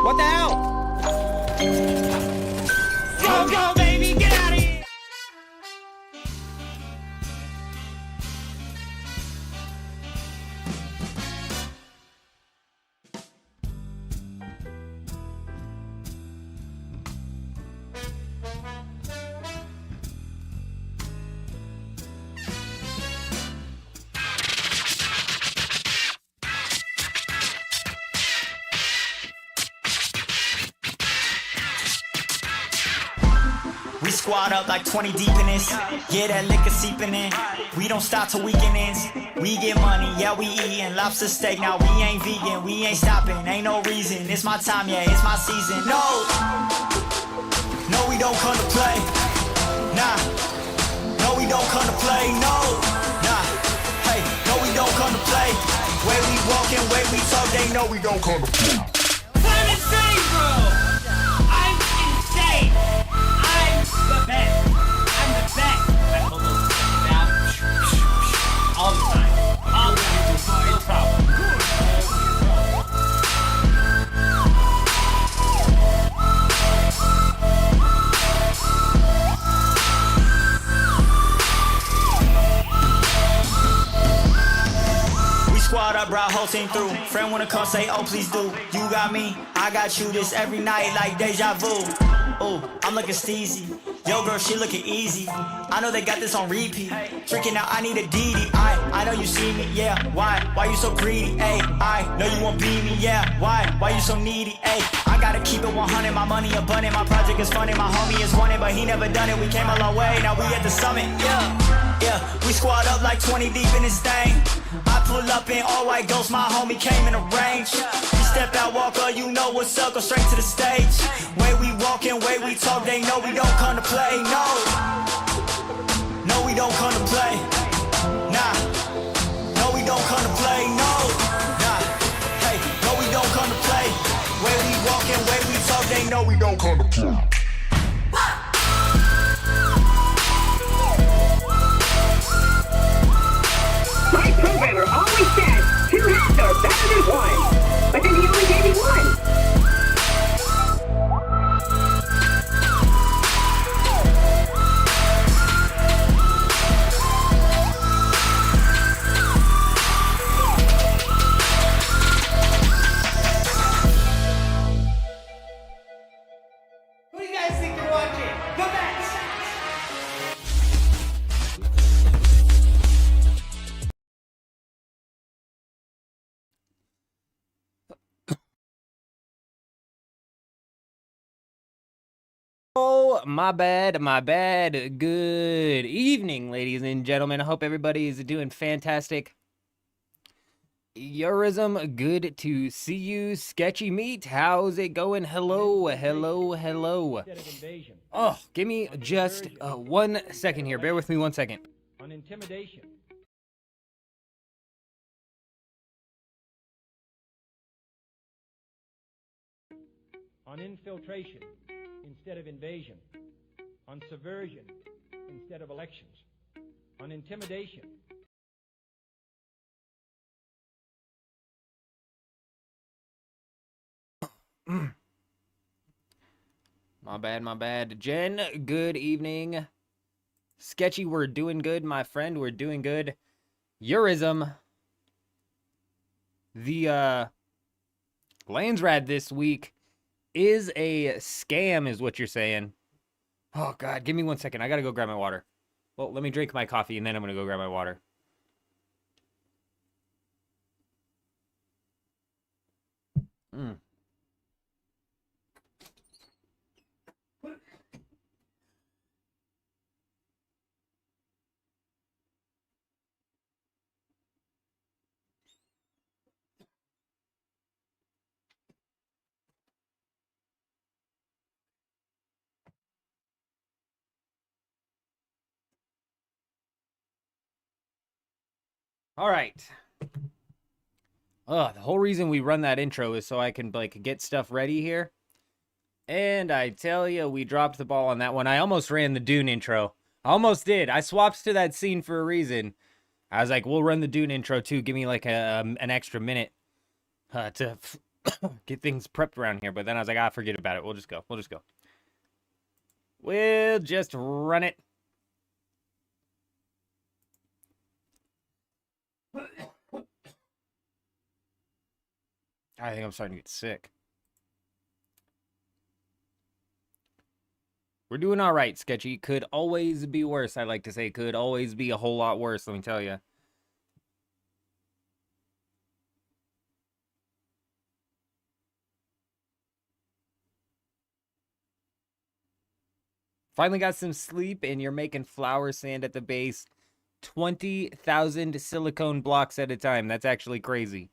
What the hell? Go, go, baby, get out of here! We squad up like 20 deep in this. Yeah, that liquor seeping in. We don't stop till weekend ends. We get money, yeah, we eatin' lobster steak. Now we ain't vegan, we ain't stopping. Ain't no reason. It's my time, yeah, it's my season. No, no, we don't come to play. Nah, no, we don't come to play. No, nah, hey, no, we don't come to play. Way we walkin', way we talk, they know we don't come to play. I'm insane, bro! I'm insane! The best. I'm the best. I hold those down all the time. All the time. No problem. We squad up, brought whole team through. Friend wanna come say, oh please do. You got me, I got you. This every night like deja vu. Ooh, I'm looking steezy. Yo, girl, she looking easy. I know they got this on repeat. Freaking out, I need a DD. I know you see me, yeah. Why you so greedy? Ayy, I know you won't be me, yeah. Why you so needy? Ayy, I gotta keep it 100. My money abundant, my project is funded. My homie is wanted, but he never done it. We came a long way, now we at the summit, yeah. Yeah, we squad up like 20 deep in this thing. I pull up in all white ghost, my homie came in a range. We step out, walker, you know what's up, go straight to the stage. Way we walkin', way we talk, they know we don't come to play, no. No, we don't come to play, nah. No, we don't come to play, no. Nah, hey, no, we don't come to play. Way we walkin', way we talk, they know we don't come to play. My programmer always says 2 heads are better than 1, but then he only gave me 1. Who do you guys think you're watching? The best! Oh, my bad, my bad. Good evening, ladies and gentlemen. I hope everybody is doing fantastic. Eurism, good to see you. Sketchy Meat, how's it going? Hello, hello, hello. Oh, give me just 1 second here. Bear with me 1 second. On intimidation. On infiltration instead of invasion. On subversion instead of elections. On intimidation. My bad, my bad. Jen, good evening. Sketchy, we're doing good, my friend. We're doing good. Eurism. The, Landsrad this week is a scam, is what you're saying. Oh, God. Give me 1 second. I gotta go grab my water. Well, let me drink my coffee, and then I'm gonna go grab my water. Mm. All right. The whole reason we run that intro is so I can, like, get stuff ready here. And I tell you, we dropped the ball on that one. I almost ran the Dune intro. I almost did. I swapped to that scene for a reason. I was like, we'll run the Dune intro too. Give me like an extra minute to get things prepped around here. But then I was like, forget about it. We'll just go. We'll just go. We'll just run it. I think I'm starting to get sick. We're doing all right, Sketchy. Could always be worse, I like to say. Could always be a whole lot worse, let me tell you. Finally got some sleep, and you're making flower sand at the base. 20,000 silicone blocks at a time. That's actually crazy.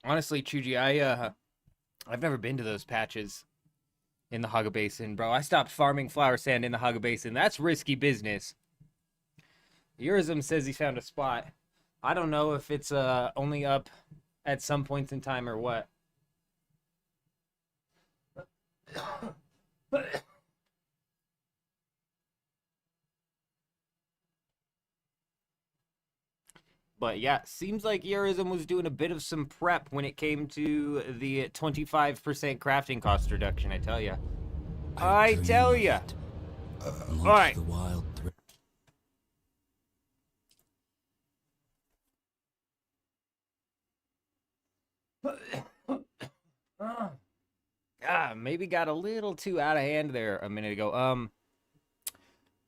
Honestly, Chuji, I've never been to those patches in the Haga Basin, bro. I stopped farming flower sand in the Haga Basin. That's risky business. Urism says he found a spot. I don't know if it's only up at some points in time or what. But yeah, seems like Urism was doing a bit of some prep when it came to the 25% crafting cost reduction, I tell ya. I tell ya. All right. Maybe got a little too out of hand there a minute ago.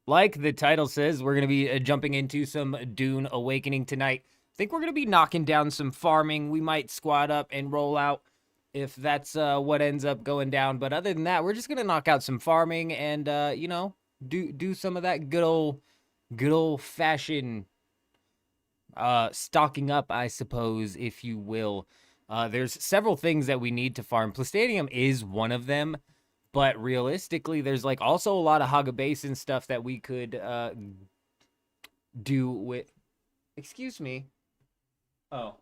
Like the title says, we're going to be jumping into some Dune Awakening tonight. I think we're going to be knocking down some farming. We might squad up and roll out if that's what ends up going down. But other than that, we're just going to knock out some farming and, you know, do some of that good old fashioned stocking up, I suppose, if you will. There's several things that we need to farm. Plastadium is one of them, but realistically, there's like also a lot of Haga Basin stuff that we could do with. Excuse me. Oh.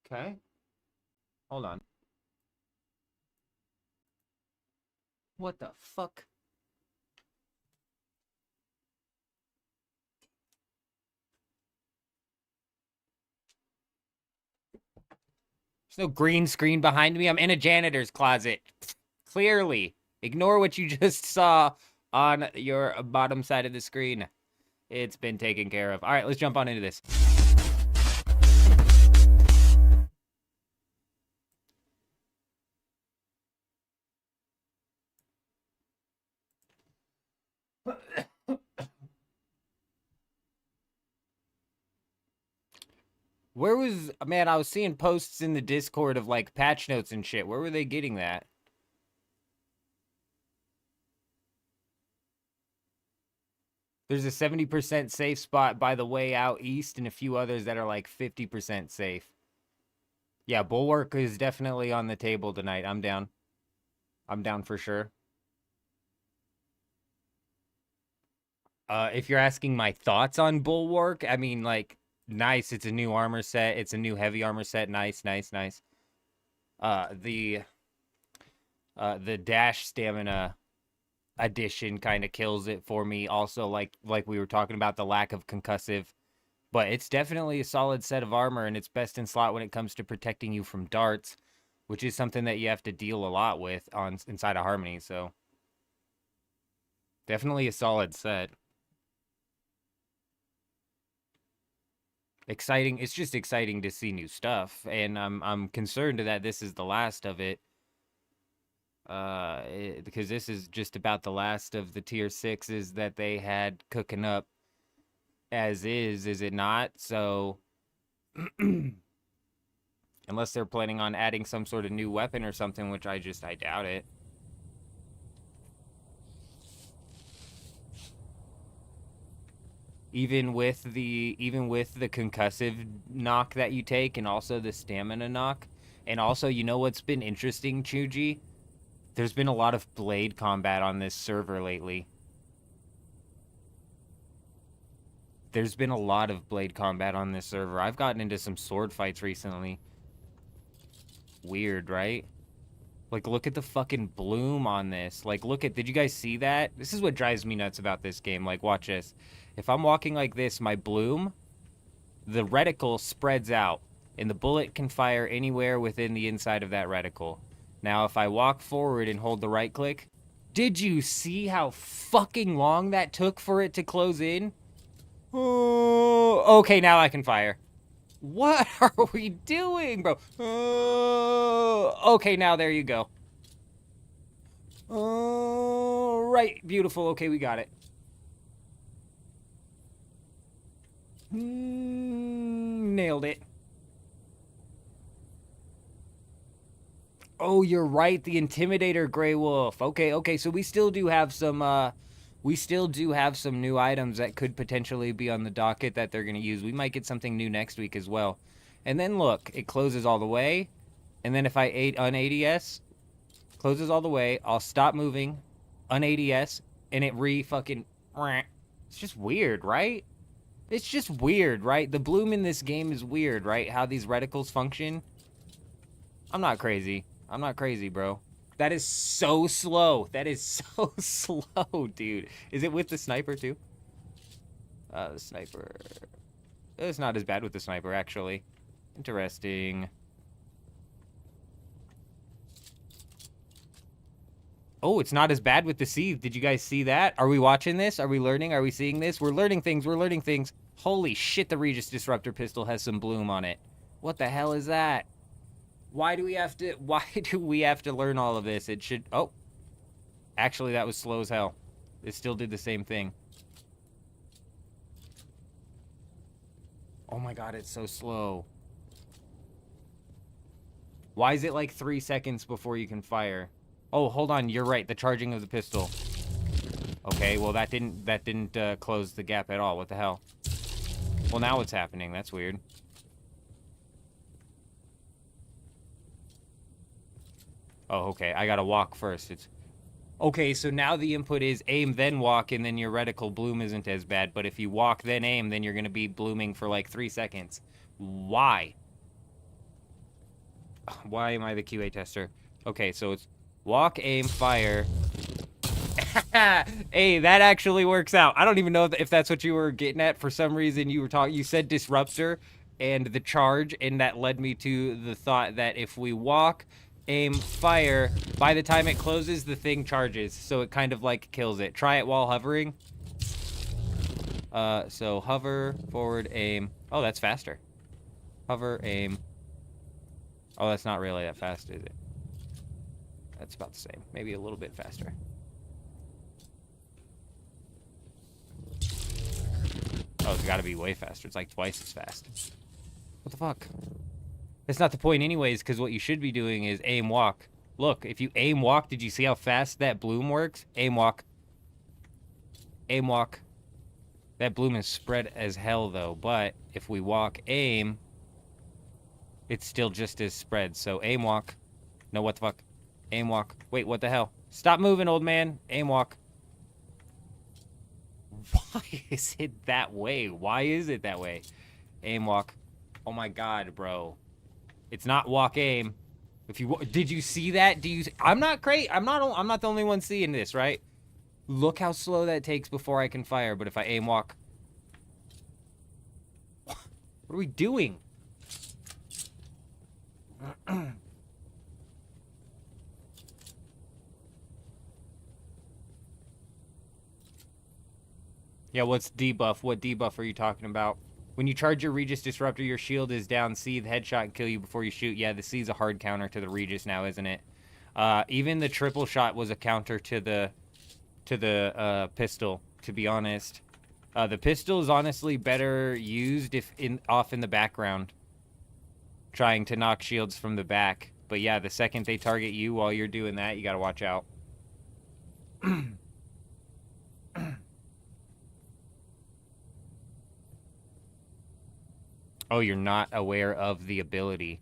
Okay. Hold on. What the fuck? There's no green screen behind me. I'm in a janitor's closet. Clearly. Ignore what you just saw on your bottom side of the screen. It's been taken care of. All right, let's jump on into this. Where was, man, I was seeing posts in the Discord of like patch notes and shit. Where were they getting that? There's a 70% safe spot by the way out east and a few others that are like 50% safe. Yeah, Bulwark is definitely on the table tonight. I'm down. I'm down for sure. If you're asking my thoughts on Bulwark, I mean, like, nice. It's a new armor set. It's a new heavy armor set. Nice, nice, nice. The dash stamina addition kind of kills it for me. Also, like we were talking about, the lack of concussive. But it's definitely a solid set of armor, and it's best in slot when it comes to protecting you from darts, which is something that you have to deal a lot with inside of Harmony. So definitely a solid set. Exciting. It's just exciting to see new stuff, and I'm concerned that this is the last of it. Because this is just about the last of the tier 6s that they had cooking up as is it not? So unless they're planning on adding some sort of new weapon or something, which I doubt it. Even with the concussive knock that you take, and also the stamina knock, and also, you know what's been interesting, Chuji? There's been a lot of blade combat on this server lately. There's been a lot of blade combat on this server. I've gotten into some sword fights recently. Weird, right? Like, look at the fucking bloom on this. Like, did you guys see that? This is what drives me nuts about this game. Like, watch this. If I'm walking like this, my bloom, the reticle spreads out, and the bullet can fire anywhere within the inside of that reticle. Now, if I walk forward and hold the right click, did you see how fucking long that took for it to close in? Oh, okay, now I can fire. What are we doing, bro? Okay, now there you go. Right, beautiful. Okay, we got it. Nailed it. Oh, you're right. The Intimidator Grey Wolf. Okay. So we still do have some new items that could potentially be on the docket that they're going to use. We might get something new next week as well. And then look, it closes all the way. And then if I un-ADS, closes all the way, I'll stop moving, un-ADS, and it fucking... It's just weird, right? It's just weird, right? The bloom in this game is weird, right? How these reticles function. I'm not crazy. I'm not crazy, bro. That is so slow. That is so slow, dude. Is it with the sniper, too? The sniper... It's not as bad with the sniper, actually. Interesting. Oh, it's not as bad with the sieve. Did you guys see that? Are we watching this? Are we learning? Are we seeing this? We're learning things. We're learning things. Holy shit, the Regis Disruptor pistol has some bloom on it. What the hell is that? Why do we have to learn all of this? It should... Oh. Actually, that was slow as hell. It still did the same thing. Oh my god, it's so slow. Why is it like 3 seconds before you can fire? Oh, hold on, you're right, the charging of the pistol. Okay, well that didn't close the gap at all. What the hell? Well, now what's happening? That's weird. Oh, okay, I gotta walk first. Okay, so now the input is aim, then walk, and then your reticle bloom isn't as bad. But if you walk, then aim, then you're gonna be blooming for like 3 seconds. Why? Why am I the QA tester? Okay, so it's walk, aim, fire. Hey, that actually works out. I don't even know if that's what you were getting at. For some reason, you said disruptor and the charge, and that led me to the thought that if we walk, aim, fire, by the time it closes, the thing charges. So it kind of like kills it. Try it while hovering. So hover, forward, aim. Oh, that's faster. Hover, aim. Oh, that's not really that fast, is it? That's about the same. Maybe a little bit faster. Oh, it's gotta be way faster. It's like twice as fast. What the fuck? That's not the point anyways, because what you should be doing is aim, walk. Look, if you aim, walk, did you see how fast that bloom works? Aim, walk. Aim, walk. That bloom is spread as hell, though. But if we walk, aim, it's still just as spread. So aim, walk. No, what the fuck? Aim, walk. Wait, what the hell? Stop moving, old man. Aim, walk. Why is it that way? Why is it that way? Aim walk. Oh my god, bro. It's not walk aim. If you did you see that? I'm not crazy. I'm not the only one seeing this, right? Look how slow that takes before I can fire, but if I aim walk. What are we doing? Yeah, what's debuff? What debuff are you talking about? When you charge your Regis Disruptor, your shield is down C, the headshot can kill you before you shoot. Yeah, the C is a hard counter to the Regis now, isn't it? Even the triple shot was a counter to the pistol, to be honest. The pistol is honestly better used if off in the background, trying to knock shields from the back. But yeah, the second they target you while you're doing that, you gotta watch out. Oh, you're not aware of the ability.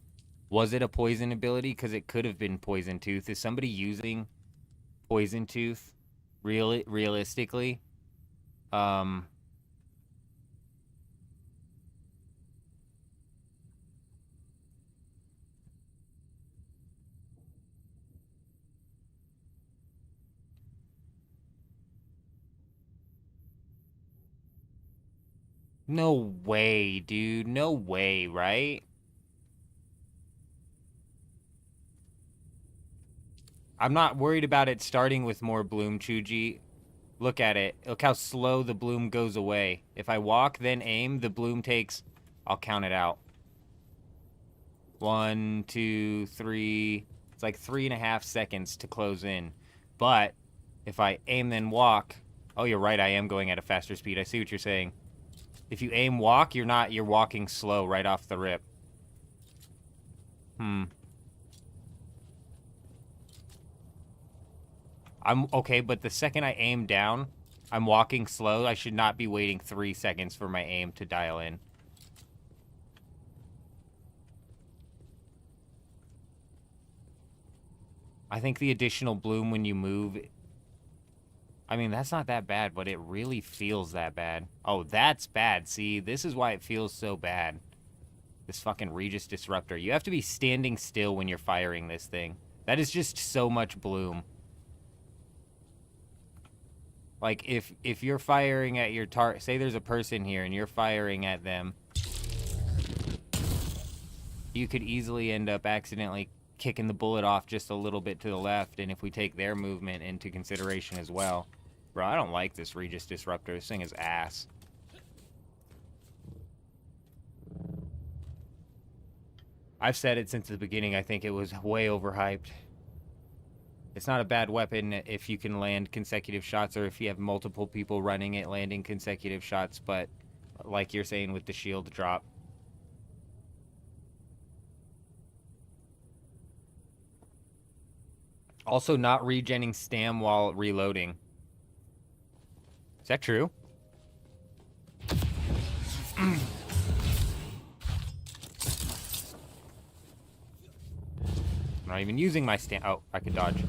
Was it a poison ability? Because it could have been Poison Tooth. Is somebody using Poison Tooth realistically? No way, dude. No way, right? I'm not worried about it starting with more bloom, Chuji. Look at it. Look how slow the bloom goes away. If I walk, then aim, the bloom takes... I'll count it out. 1, 2, 3... It's like 3.5 seconds to close in. But, if I aim, then walk... Oh, you're right, I am going at a faster speed. I see what you're saying. If you aim walk, you're not. You're walking slow right off the rip. I'm okay, but the second I aim down, I'm walking slow. I should not be waiting 3 seconds for my aim to dial in. I think the additional bloom when you move... I mean, that's not that bad, but it really feels that bad. Oh, that's bad. See, this is why it feels so bad. This fucking Regis Disruptor. You have to be standing still when you're firing this thing. That is just so much bloom. Like, if you're firing at your target... Say there's a person here and you're firing at them. You could easily end up accidentally kicking the bullet off just a little bit to the left, and if we take their movement into consideration as well. Bro, I don't like this Regis Disruptor. This thing is ass. I've said it since the beginning. I think it was way overhyped. It's not a bad weapon if you can land consecutive shots, or if you have multiple people running it, landing consecutive shots, but like you're saying with the shield drop. Also not regenning stam while reloading. Is that true? I'm not even using my stam. Oh, I can dodge.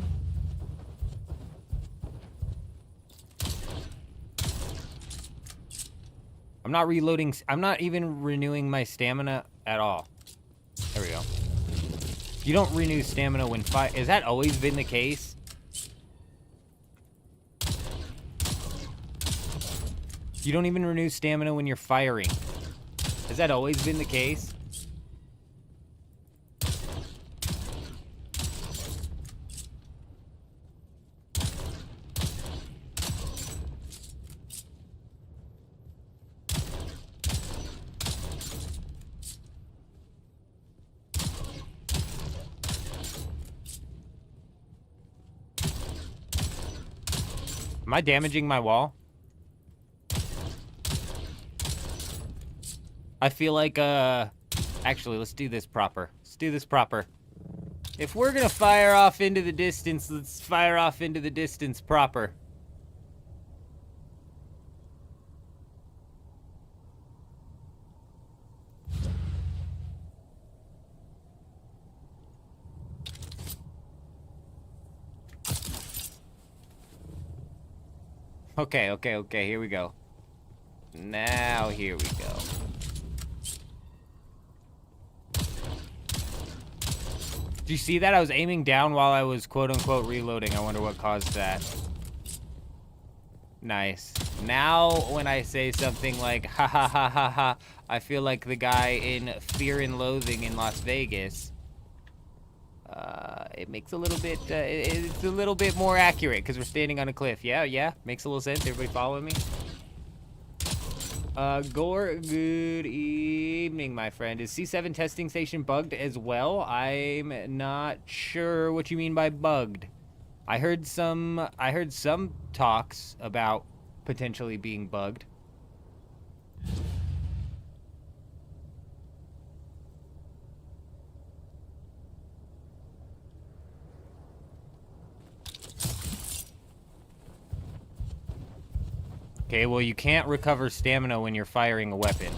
I'm not reloading. I'm not even renewing my stamina at all. There we go. You don't renew stamina when fire. Has that always been the case? You don't even renew stamina when you're firing. Has that always been the case? Am I damaging my wall? I feel like, actually, let's do this proper. Let's do this proper. If we're gonna fire off into the distance, let's fire off into the distance proper. Okay, here we go. Now here we go. Did you see that? I was aiming down while I was quote-unquote reloading. I wonder what caused that. Nice. Now, when I say something like, ha ha ha ha ha, I feel like the guy in Fear and Loathing in Las Vegas. It makes a little bit, it's a little bit more accurate because we're standing on a cliff. Yeah, makes a little sense. Everybody following me? Gore, good evening, my friend. Is C7 testing station bugged as well? I'm not sure what you mean by bugged. I heard some talks about potentially being bugged. Okay, well, you can't recover stamina when you're firing a weapon.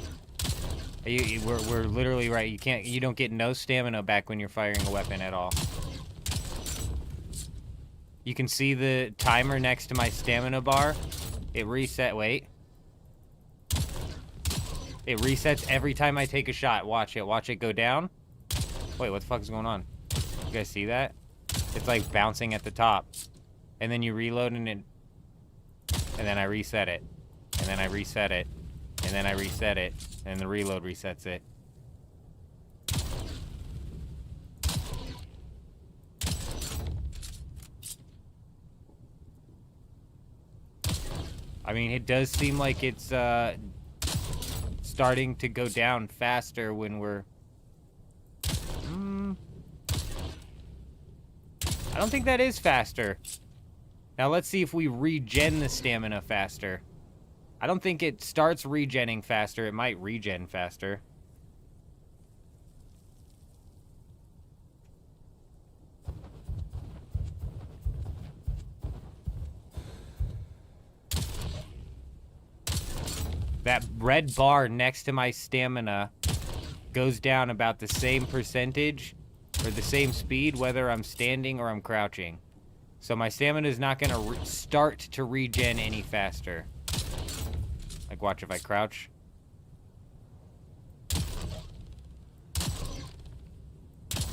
We're literally right. You don't get no stamina back when you're firing a weapon at all. You can see the timer next to my stamina bar. It wait. It resets every time I take a shot. Watch it go down. Wait, what the fuck is going on? You guys see that? It's like bouncing at the top. And then you reload and then I reset it. And then I reset it. And then I reset it. And the reload resets it. I mean, it does seem like it's starting to go down faster when we're... I don't think that is faster. Now let's see if we regen the stamina faster. I don't think it starts regenning faster. It might regen faster. That red bar next to my stamina goes down about the same percentage or the same speed whether I'm standing or I'm crouching. So my stamina is not going to start to regen any faster. Like, watch if I crouch.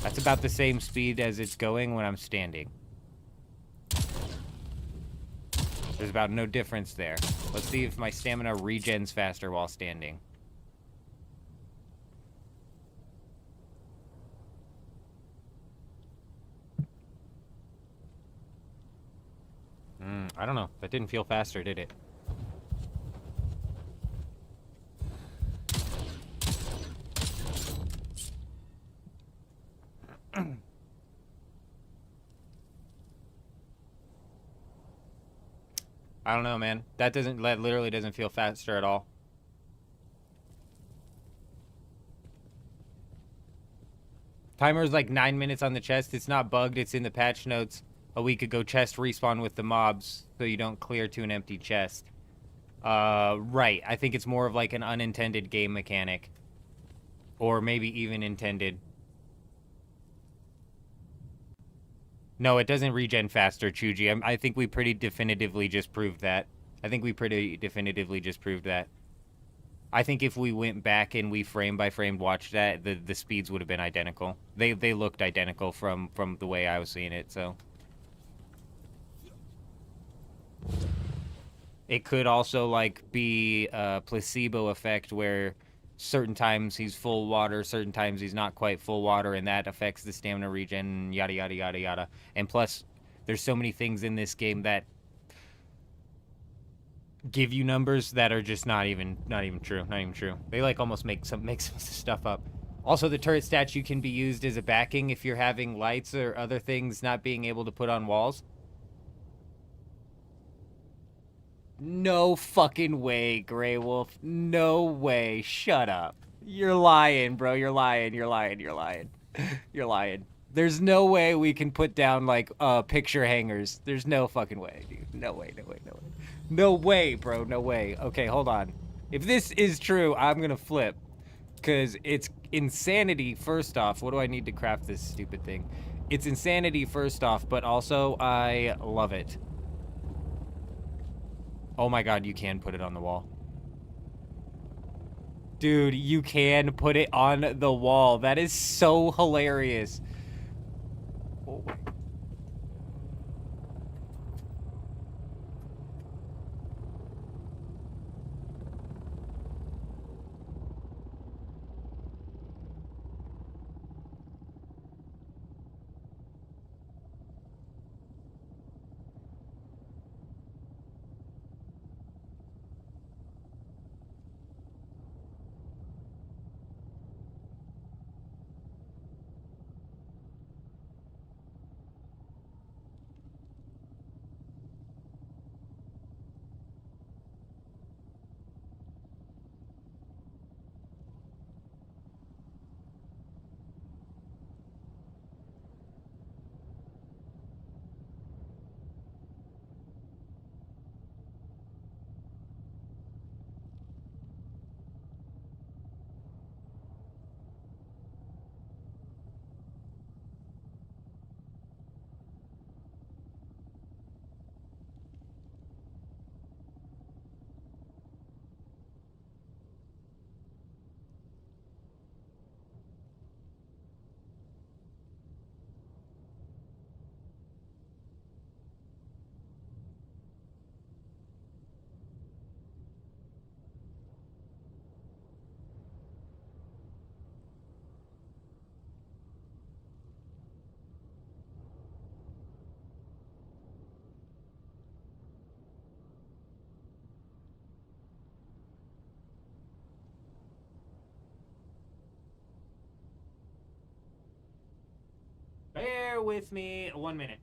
That's about the same speed as it's going when I'm standing. There's about no difference there. Let's see if my stamina regens faster while standing. I don't know. That didn't feel faster, did it? I don't know, man. That literally doesn't feel faster at all. Timer is like 9 minutes on the chest. It's not bugged. It's in the patch notes. A week ago, chest respawn with the mobs, so you don't clear to an empty chest. Right. I think it's more of like an unintended game mechanic. Or maybe even intended. No, it doesn't regen faster, Chuji. I think we pretty definitively just proved that. I think if we went back and we frame by frame watched that, the speeds would have been identical. They looked identical from the way I was seeing it, so. It could also, like, be a placebo effect where certain times he's full water, certain times he's not quite full water, and that affects the stamina regen, yada, yada, yada, yada. And plus, there's so many things in this game that give you numbers that are just not even true. They, like, almost make some stuff up. Also, the turret statue can be used as a backing if you're having lights or other things not being able to put on walls. No fucking way, Grey Wolf. No way. Shut up. You're lying, bro. You're lying. There's no way we can put down, like, picture hangers. There's no fucking way, dude. No way. No way, bro. No way. Okay, hold on. If this is true, I'm gonna flip. Because it's insanity, first off. What do I need to craft this stupid thing? It's insanity, first off, but also I love it. Oh my god, you can put it on the wall. Dude, you can put it on the wall. That is so hilarious. Oh. Bear with me 1 minute.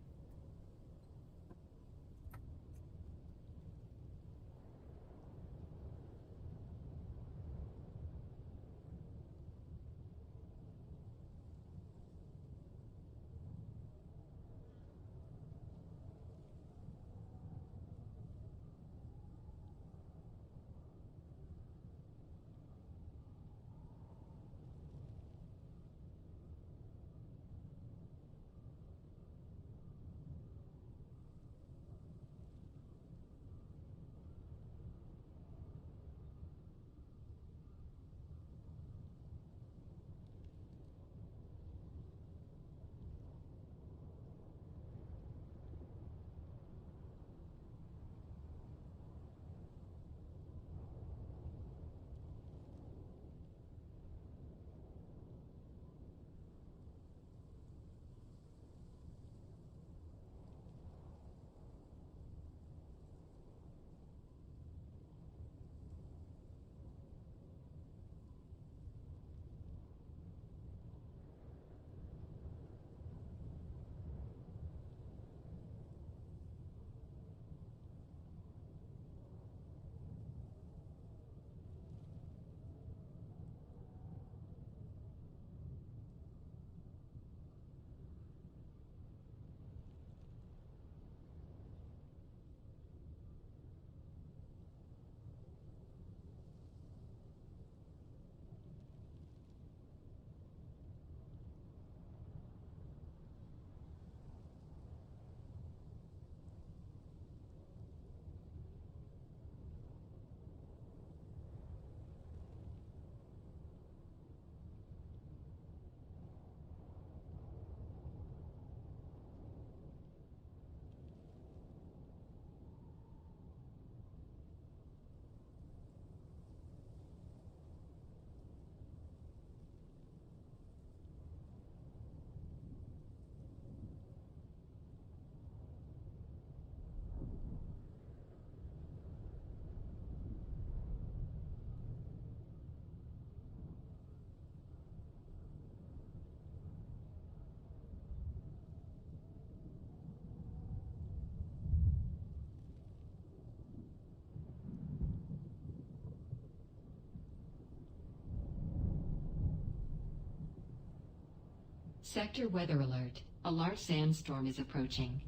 Sector weather alert. A large sandstorm is approaching.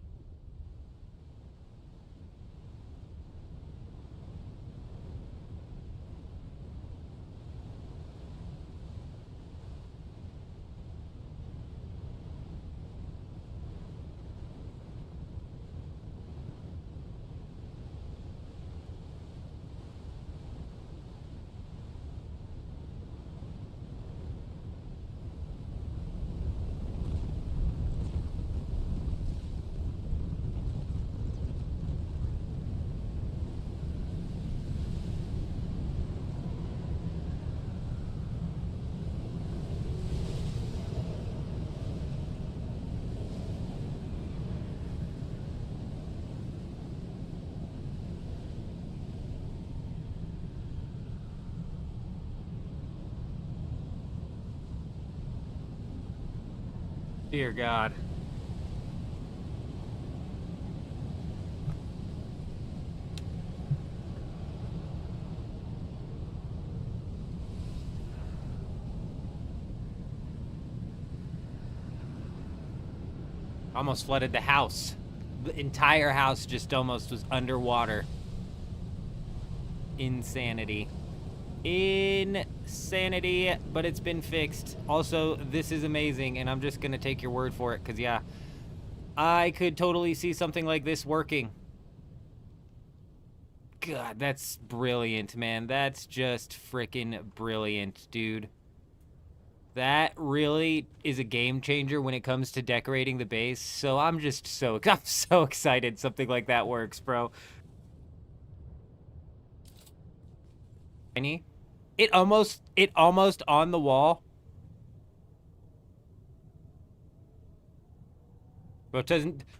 Dear God. Almost flooded the house. The entire house just almost was underwater. Insanity. Insanity, but it's been fixed. Also, this is amazing, and I'm just gonna take your word for it, because, yeah, I could totally see something like this working. God, that's brilliant, man. That's just freaking brilliant, dude. That really is a game changer when it comes to decorating the base. So I'm so excited something like that works, bro. It almost on the wall. Bro,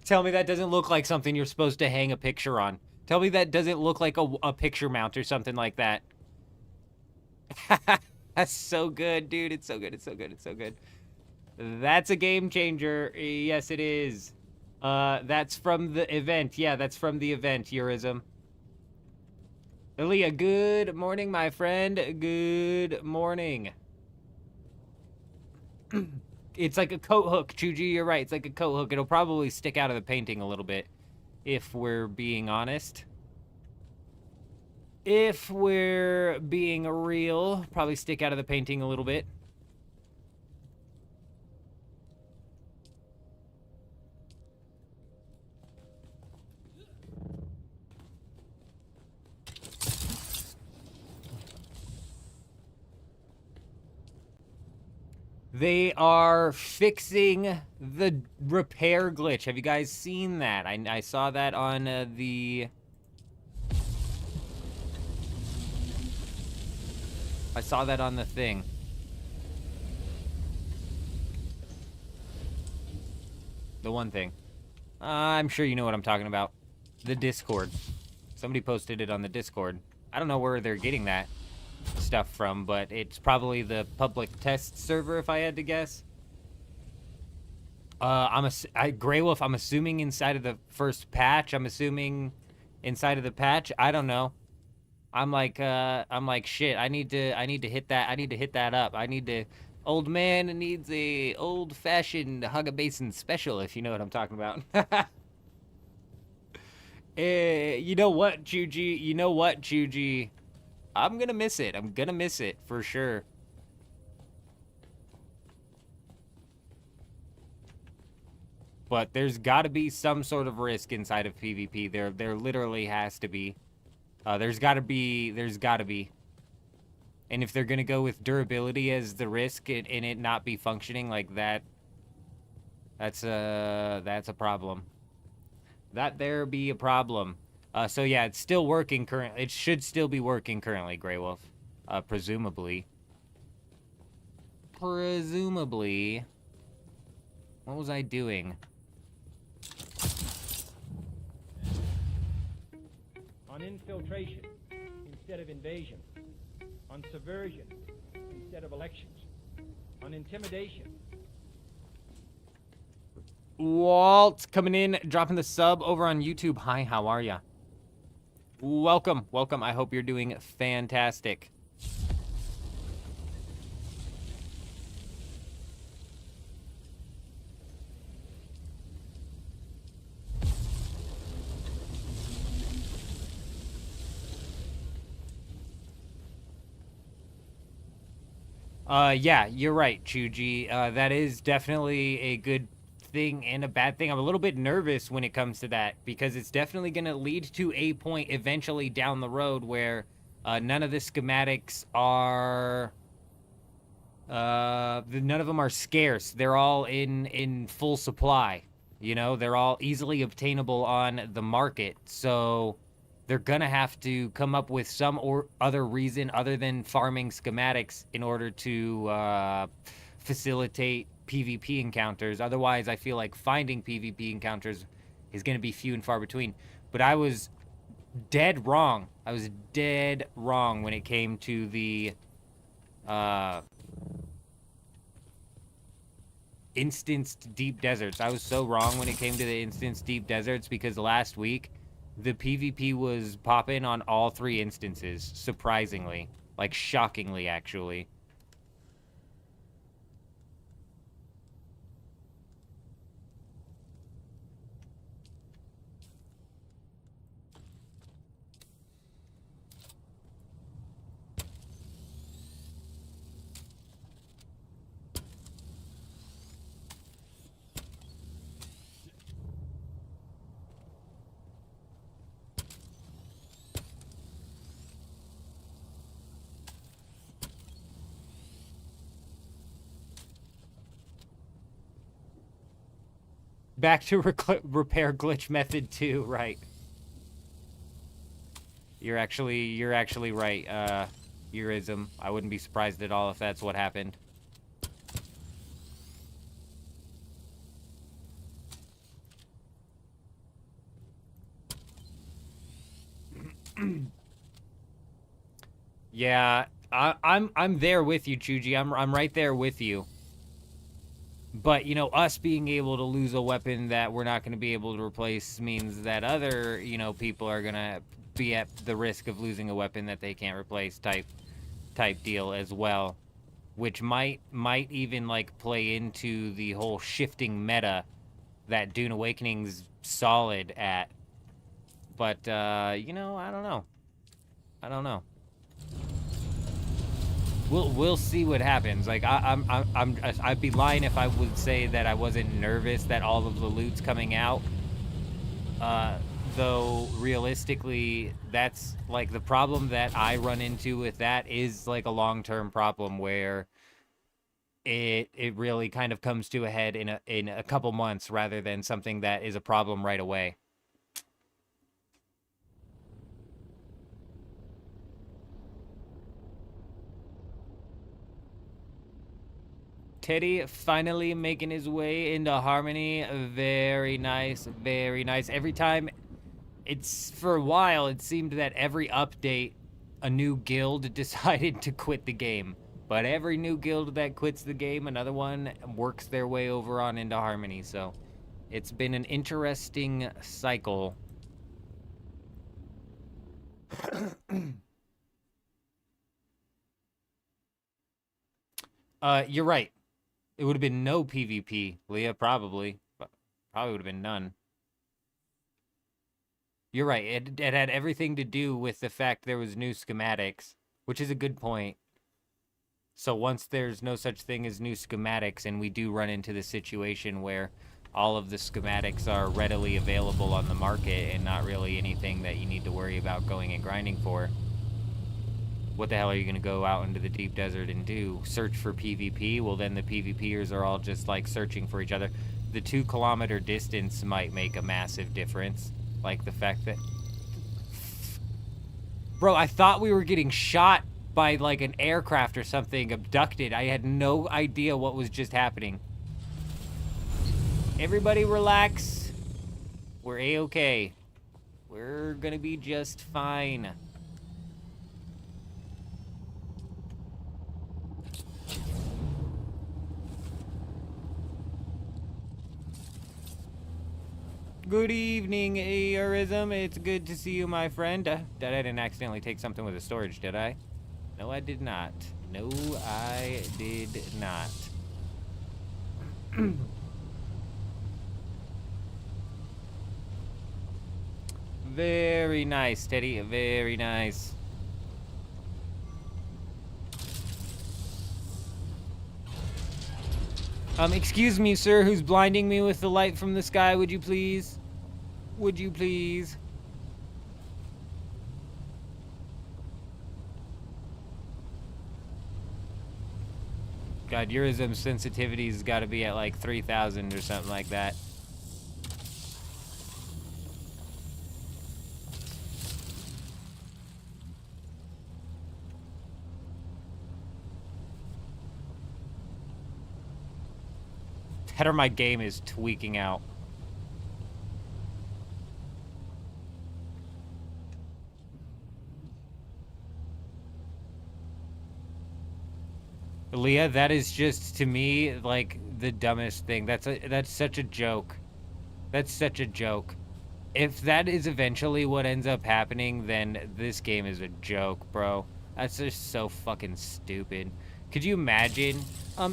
tell me that doesn't look like something you're supposed to hang a picture on. Tell me that doesn't look like a picture mount or something like that. That's so good, dude. It's so good. It's so good. It's so good. That's a game changer. Yes, it is. That's from the event. Yeah, that's from the event, Eurism. Aaliyah, good morning, my friend. Good morning. It's like a coat hook, Chuji. You're right. It's like a coat hook. It'll probably stick out of the painting a little bit, if we're being honest. If we're being real, probably stick out of the painting a little bit. They are fixing the repair glitch. Have you guys seen that? I saw that on the... I saw that on the thing. The one thing. I'm sure you know what I'm talking about. The Discord. Somebody posted it on the Discord. I don't know where they're getting that stuff from, but it's probably the public test server, if I had to guess. Grey Wolf, I'm assuming inside of the first patch. I'm assuming inside of the patch. I don't know. I'm like, shit. I need to hit that. I need to hit that up. Old man needs a old-fashioned hug a basin special, if you know what I'm talking about. You know what, Chuji? You know what, Chuji? I'm gonna miss it. I'm gonna miss it for sure. But there's got to be some sort of risk inside of PvP. There literally has to be. There's got to be. And if they're gonna go with durability as the risk and it not be functioning like that, that's a problem. That there be a problem. So yeah, it's still working currently. It should still be working currently, Grey Wolf. Presumably. Presumably. What was I doing? On infiltration instead of invasion. On subversion instead of elections. On intimidation. Walt coming in, dropping the sub over on YouTube. Hi, how are ya? Welcome, welcome. I hope you're doing fantastic. Yeah, you're right, Chuji. That is definitely a good thing and a bad thing. I'm a little bit nervous when it comes to that because it's definitely going to lead to a point eventually down the road where none of the schematics are none of them are scarce. They're all in full supply. You know, they're all easily obtainable on the market. So they're going to have to come up with some or other reason other than farming schematics in order to facilitate PvP encounters. Otherwise, I feel like finding PvP encounters is going to be few and far between. But I was dead wrong. I was dead wrong when it came to the instanced deep deserts. I was so wrong when it came to the instanced deep deserts because last week the PvP was popping on all 3 instances, surprisingly. Like, shockingly, actually. Back to repair glitch method 2, right. You're actually right, Eurism. I wouldn't be surprised at all if that's what happened. Yeah, I'm there with you, Chuji. I'm right there with you. But, you know, us being able to lose a weapon that we're not going to be able to replace means that other, you know, people are going to be at the risk of losing a weapon that they can't replace type deal as well. Which might even, like, play into the whole shifting meta that Dune Awakening's solid at. But, you know, I don't know. I don't know. We'll see what happens. Like I'd be lying if I would say that I wasn't nervous that all of the loot's coming out. Though realistically, that's like the problem that I run into with that is like a long-term problem where it really kind of comes to a head in a couple months rather than something that is a problem right away. Teddy finally making his way into Harmony. Very nice, very nice. Every time, for a while, it seemed that every update, a new guild decided to quit the game. But every new guild that quits the game, another one works their way over on into Harmony. So it's been an interesting cycle. You're right. It would have been no PvP, Leah, probably. Probably would have been none. You're right. It had everything to do with the fact there was new schematics, which is a good point. So once there's no such thing as new schematics, and we do run into the situation where all of the schematics are readily available on the market and not really anything that you need to worry about going and grinding for, what the hell are you going to go out into the deep desert and do? Search for PvP? Well, then the PvPers are all just, like, searching for each other. The 2-kilometer distance might make a massive difference. Like, the fact that... Bro, I thought we were getting shot by, like, an aircraft or something, abducted. I had no idea what was just happening. Everybody relax. We're A-okay. We're gonna be just fine. Good evening, Aorism. It's good to see you, my friend. I didn't accidentally take something with the storage, did I? No, I did not. No, I did not. Very nice, Teddy. Very nice. Excuse me, sir, who's blinding me with the light from the sky, would you please? Would you please? God, Eurism sensitivity's got to be at like 3,000 or something like that. Or my game is tweaking out. Leah, that is just, to me, like, the dumbest thing. That's such a joke. That's such a joke. If that is eventually what ends up happening, then this game is a joke, bro. That's just so fucking stupid. Could you imagine?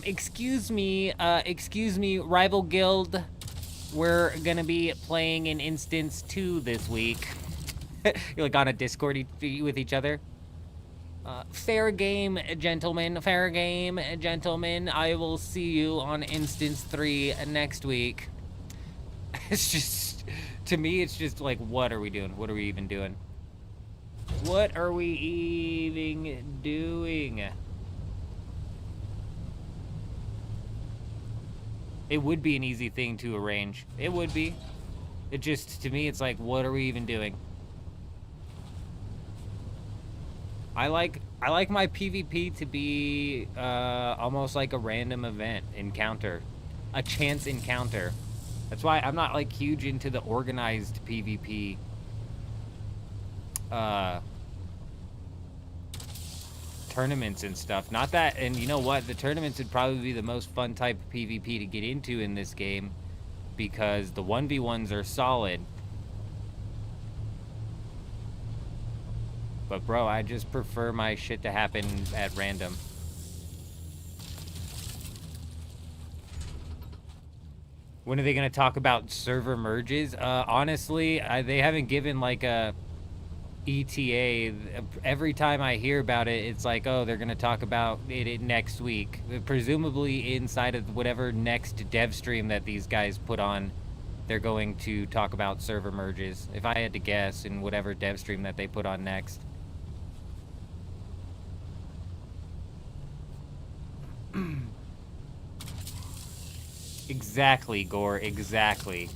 Excuse me, Rival Guild. We're gonna be playing in Instance 2 this week. You're like on a Discord with each other. Fair game, gentlemen. Fair game, gentlemen. I will see you on Instance 3 next week. It's just, to me, it's just like, what are we doing? What are we even doing? What are we even doing? It would be an easy thing to arrange. It would be. It just, to me, it's like, what are we even doing? I like my PvP to be almost like a random event encounter, a chance encounter. That's why I'm not like huge into the organized PvP tournaments and stuff. Not that, and you know what? The tournaments would probably be the most fun type of PvP to get into in this game because the 1v1s are solid. But bro, I just prefer my shit to happen at random. When are they gonna talk about server merges? Honestly, they haven't given like a ETA. Every time I hear about it, it's like, oh, they're gonna talk about it next week. Presumably inside of whatever next dev stream that these guys put on, they're going to talk about server merges. If I had to guess, in whatever dev stream that they put on next. Exactly, Gore. Exactly.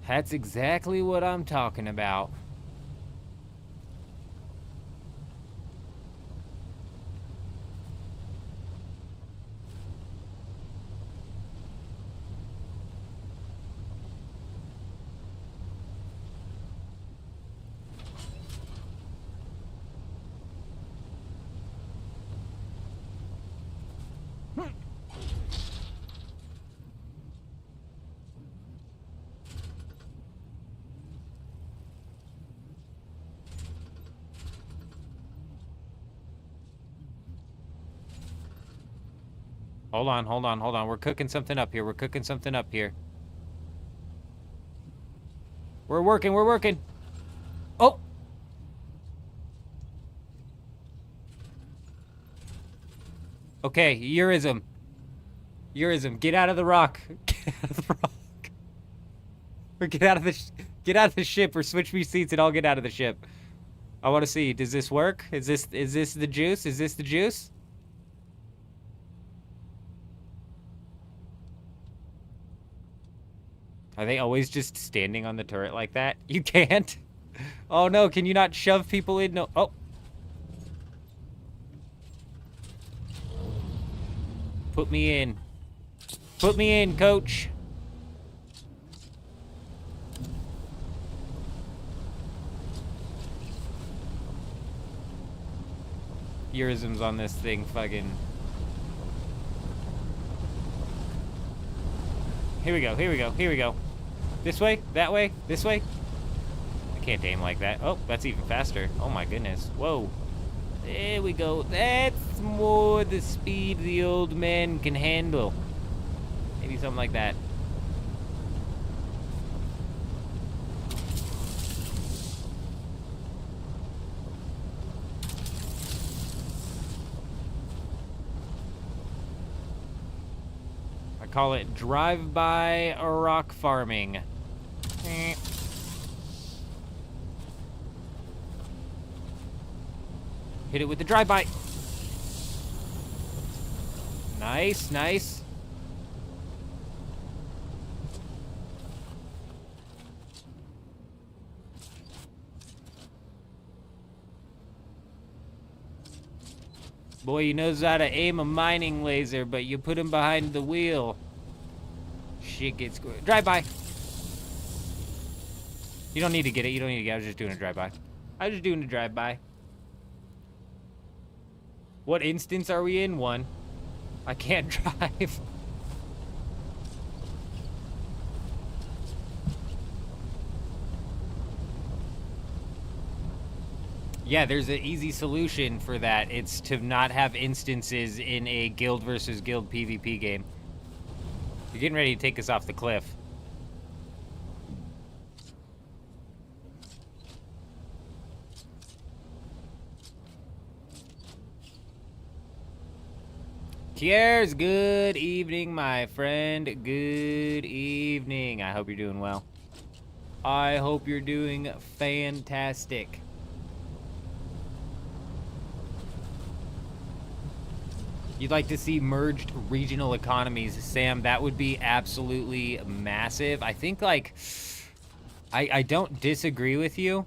That's exactly what I'm talking about. Hold on. We're cooking something up here. We're working. Oh! Okay, Eurism. Get out of the rock. Or get out of the ship, or switch me seats and I'll get out of the ship. I want to see, does this work? Is this the juice? Are they always just standing on the turret like that? You can't? Oh no, can you not shove people in? No. Oh. Put me in. Coach. Eurism's on this thing, fucking. Here we go. This way, that way, this way. I can't aim like that. Oh, that's even faster. Oh my goodness. Whoa. There we go. That's more the speed the old man can handle. Maybe something like that. I call it drive-by rock farming. Hit it with the drive-by. Nice. Boy, he knows how to aim a mining laser, but you put him behind the wheel. Shit gets good. Drive-by. You don't need to get it. I was just doing a drive-by. What instance are we in? 1. I can't drive. Yeah, there's an easy solution for that. It's to not have instances in a guild versus guild PvP game. You're getting ready to take us off the cliff. Cheers, good evening, my friend. Good evening. I hope you're doing well. I hope you're doing fantastic. You'd like to see merged regional economies, Sam? That would be absolutely massive. I think, like, I don't disagree with you.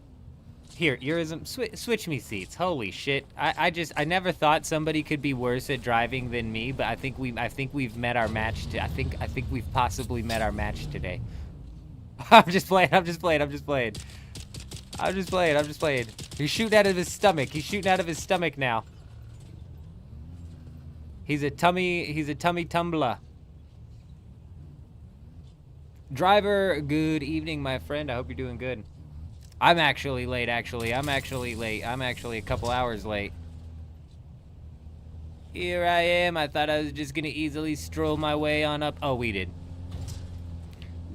Here, Eurism, switch me seats. Holy shit! I never thought somebody could be worse at driving than me, but I think we've met our match. I think we've possibly met our match today. I'm just playing. He's shooting out of his stomach now. He's a tummy tumbler. Driver, good evening, my friend. I hope you're doing good. I'm actually late, I'm actually a couple hours late. Here I am. I thought I was just gonna easily stroll my way on up. Oh, we did.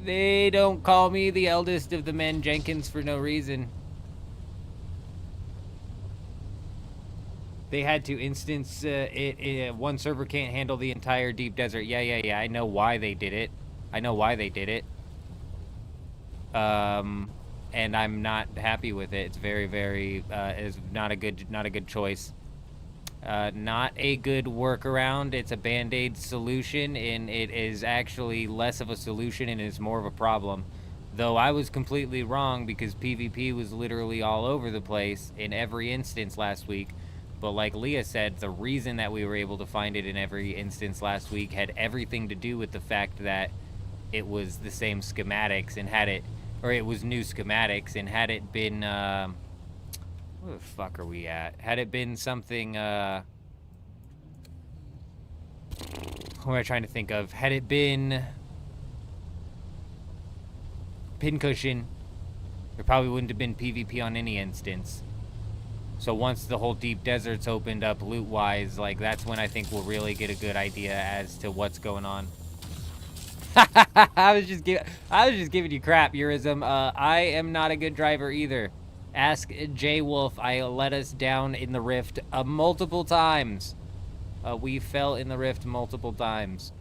They don't call me the eldest of the men Jenkins for no reason. They had to instance one server can't handle the entire deep desert. Yeah. I know why they did it. And I'm not happy with it. It's very is not a good choice. Not a good workaround. It's a band-aid solution, and it is actually less of a solution and is more of a problem. Though I was completely wrong because PvP was literally all over the place in every instance last week. But like Leah said, the reason that we were able to find it in every instance last week had everything to do with the fact that it was the same schematics and it was new schematics, and had it been, where the fuck are we at? Had it been something, what am I trying to think of? Had it been Pincushion, there probably wouldn't have been PvP on any instance. So once the whole deep desert's opened up loot-wise, like, that's when I think we'll really get a good idea as to what's going on. I was just giving you crap, Eurism. I am not a good driver either. Ask J Wolf. I let us down in the rift multiple times. We fell in the rift multiple times.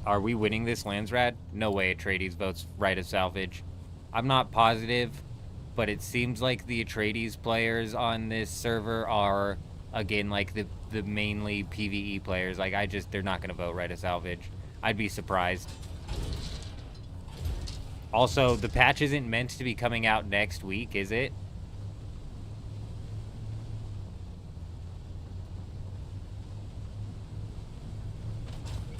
Are we winning this Landsrad? No way Atreides votes right of salvage. I'm not positive, but it seems like the Atreides players on this server are, again, like the mainly PvE players. Like, they're not gonna vote right of salvage. I'd be surprised. Also, the patch isn't meant to be coming out next week, is it?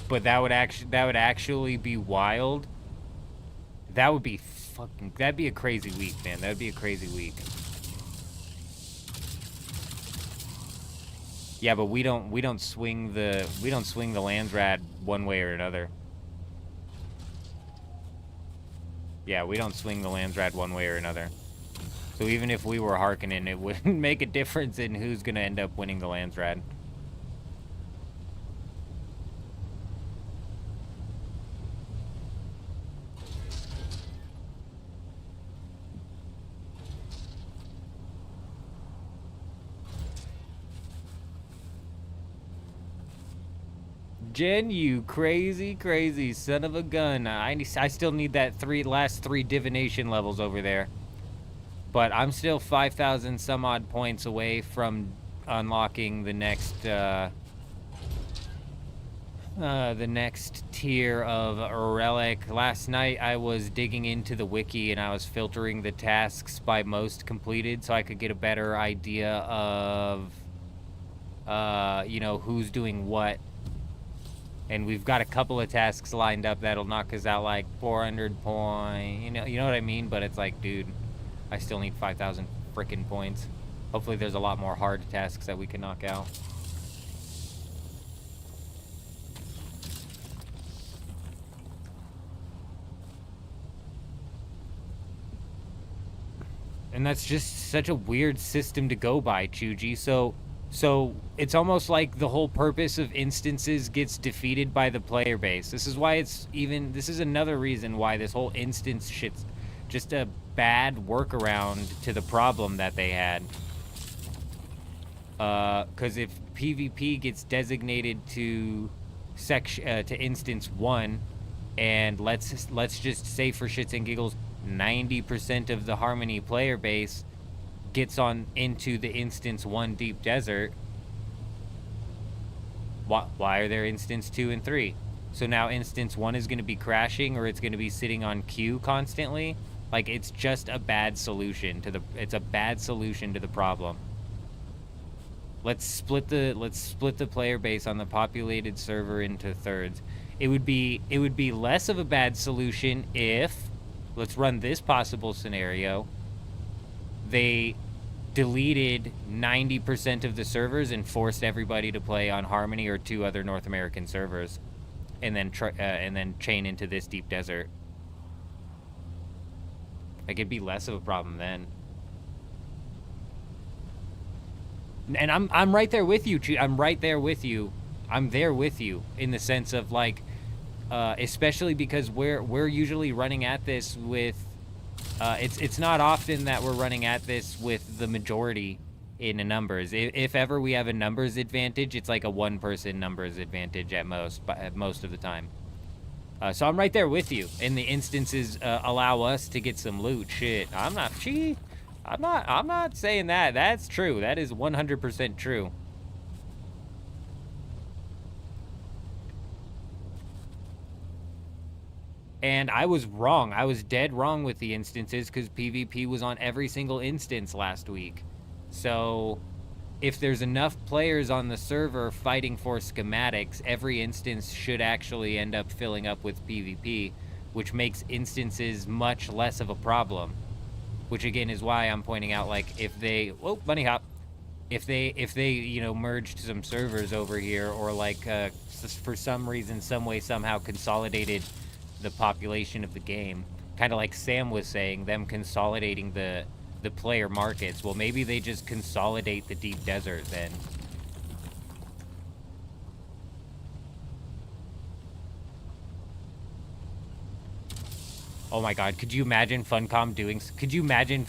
But that would actually be wild. That'd be a crazy week, man. That'd be a crazy week. Yeah, but we don't swing the Landsrad one way or another. Yeah, we don't swing the Landsrad one way or another. So even if we were Harkonnen, it wouldn't make a difference in who's gonna end up winning the Landsrad. Jen, you crazy son of a gun. I still need that last three divination levels over there. But I'm still 5,000 some odd points away from unlocking the next tier of relic. Last night I was digging into the wiki and I was filtering the tasks by most completed so I could get a better idea of you know, who's doing what. And we've got a couple of tasks lined up that'll knock us out like 400 points. You know what I mean? But it's like, dude, I still need 5,000 frickin' points. Hopefully there's a lot more hard tasks that we can knock out. And that's just such a weird system to go by, Chuji. So it's almost like the whole purpose of instances gets defeated by the player base. This is why this is another reason why this whole instance shit's just a bad workaround to the problem that they had. Because if PvP gets designated to instance 1, and let's just say for shits and giggles, 90% of the Harmony player base gets on into the instance 1 deep desert, why are there instance 2 and 3? So now instance 1 is going to be crashing, or it's going to be sitting on queue constantly. Like, it's just a bad solution to the problem. Let's split the player base on the populated server into thirds. It would be less of a bad solution if, let's run this possible scenario, they deleted 90% of the servers and forced everybody to play on Harmony or 2 other North American servers, and then chain into this deep desert. Like, it'd be less of a problem then. And I'm right there with you. I'm right there with you. I'm there with you in the sense of, like, especially because we're usually running at this with. It's not often that we're running at this with the majority in the numbers. If ever we have a numbers advantage, it's like a 1-person numbers advantage at most of the time. So I'm right there with you. And the instances allow us to get some loot. Shit, I'm not saying that. That's true. That is 100% true. And I was wrong. I was dead wrong with the instances because PvP was on every single instance last week. So if there's enough players on the server fighting for schematics, every instance should actually end up filling up with PvP, which makes instances much less of a problem. Which again is why I'm pointing out, like, if they, whoa, bunny hop, if they merged some servers over here, or like for some reason, some way, somehow consolidated the population of the game, kind of like Sam was saying, them consolidating the player markets. Well, maybe they just consolidate the deep desert then. Oh my god, could you imagine Funcom doing... Could you imagine...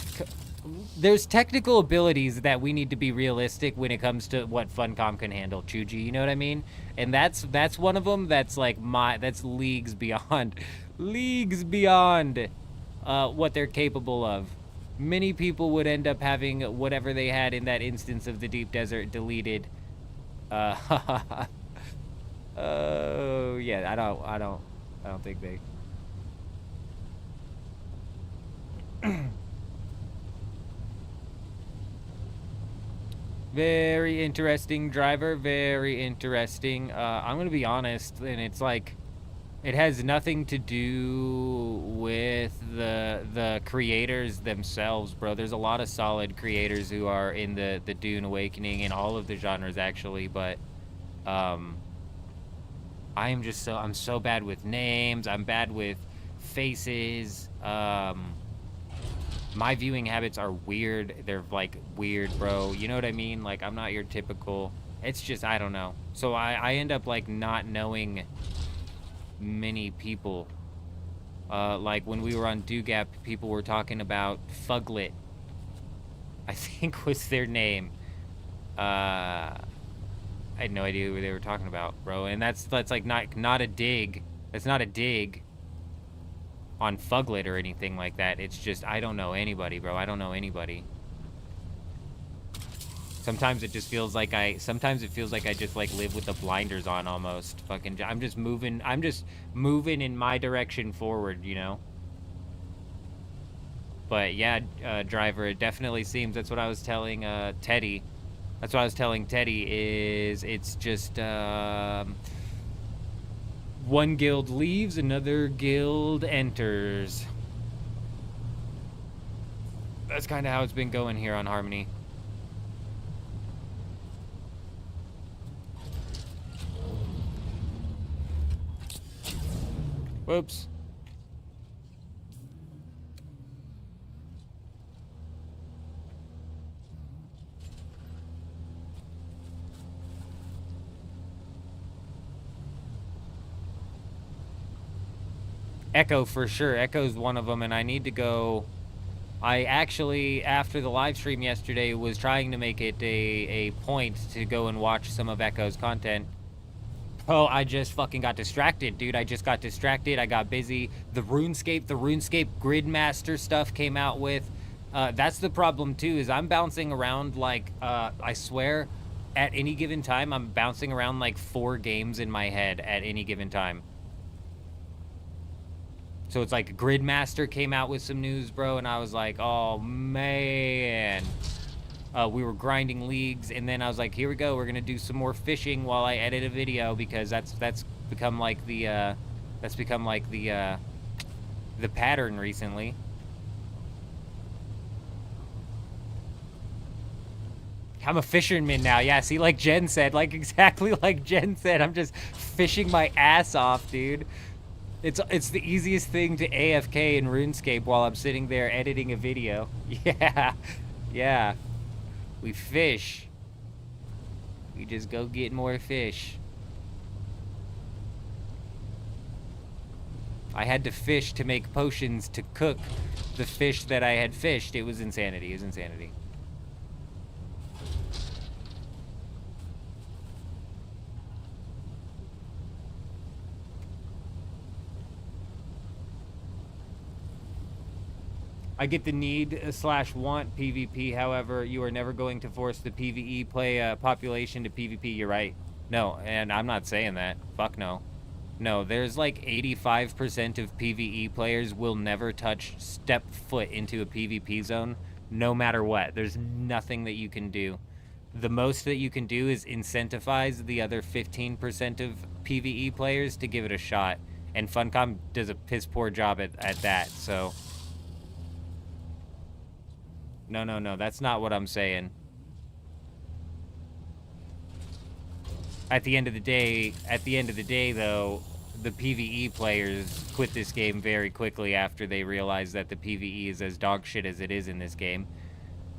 There's technical abilities that we need to be realistic when it comes to what Funcom can handle, Chuji, you know what I mean? And that's one of them that's like that's leagues beyond what they're capable of. Many people would end up having whatever they had in that instance of the deep desert deleted. Oh yeah, I don't think they... Very interesting, driver. Very interesting. I'm gonna be honest, and it's like, it has nothing to do with the creators themselves, bro. There's a lot of solid creators who are in the Dune Awakening and all of the genres actually, but I'm so bad with names. I'm bad with faces. My viewing habits are weird. They're like weird, bro. You know what I mean? Like, I'm not your typical... It's just, I don't know. So I end up like not knowing many people. Like when we were on Dugap, people were talking about Fuglet, I think was their name. I had no idea who they were talking about, bro. And that's like not a dig. That's not a dig on Fuglet or anything like that. It's just, I don't know anybody, bro. I don't know anybody. Sometimes it just feels like I just like live with the blinders on almost. Fucking, I'm just moving in my direction forward, you know? But yeah, driver, it definitely seems, that's what I was telling Teddy. That's what I was telling Teddy, is it's just One guild leaves, another guild enters. That's kind of how it's been going here on Harmony. Whoops. Echo for sure. Echo's one of them, and I need to go. I actually, after the live stream yesterday, was trying to make it a point to go and watch some of Echo's content. Oh, I just fucking got distracted, dude. I just got distracted. I got busy. The RuneScape Gridmaster stuff came out with. That's the problem, too, is I'm bouncing around like, I swear, at any given time, I'm bouncing around like 4 games in my head at any given time. So it's like Gridmaster came out with some news, bro, and I was like, oh, man. We were grinding leagues, and then I was like, here we go. We're going to do some more fishing while I edit a video, because that's become like the pattern recently. I'm a fisherman now. Yeah, see, like Jen said, like exactly like Jen said, I'm just fishing my ass off, dude. It's the easiest thing to AFK in RuneScape while I'm sitting there editing a video. Yeah, yeah. We fish. We just go get more fish. I had to fish to make potions to cook the fish that I had fished. It was insanity. It was insanity. I get the need/want PvP, however, you are never going to force the PvE population to PvP, you're right. No, and I'm not saying that. Fuck no. No, there's like 85% of PvE players will never step foot into a PvP zone, no matter what. There's nothing that you can do. The most that you can do is incentivize the other 15% of PvE players to give it a shot. And Funcom does a piss poor job at that, so... No, that's not what I'm saying. At the end of the day, though, the PvE players quit this game very quickly after they realize that the PvE is as dog shit as it is in this game.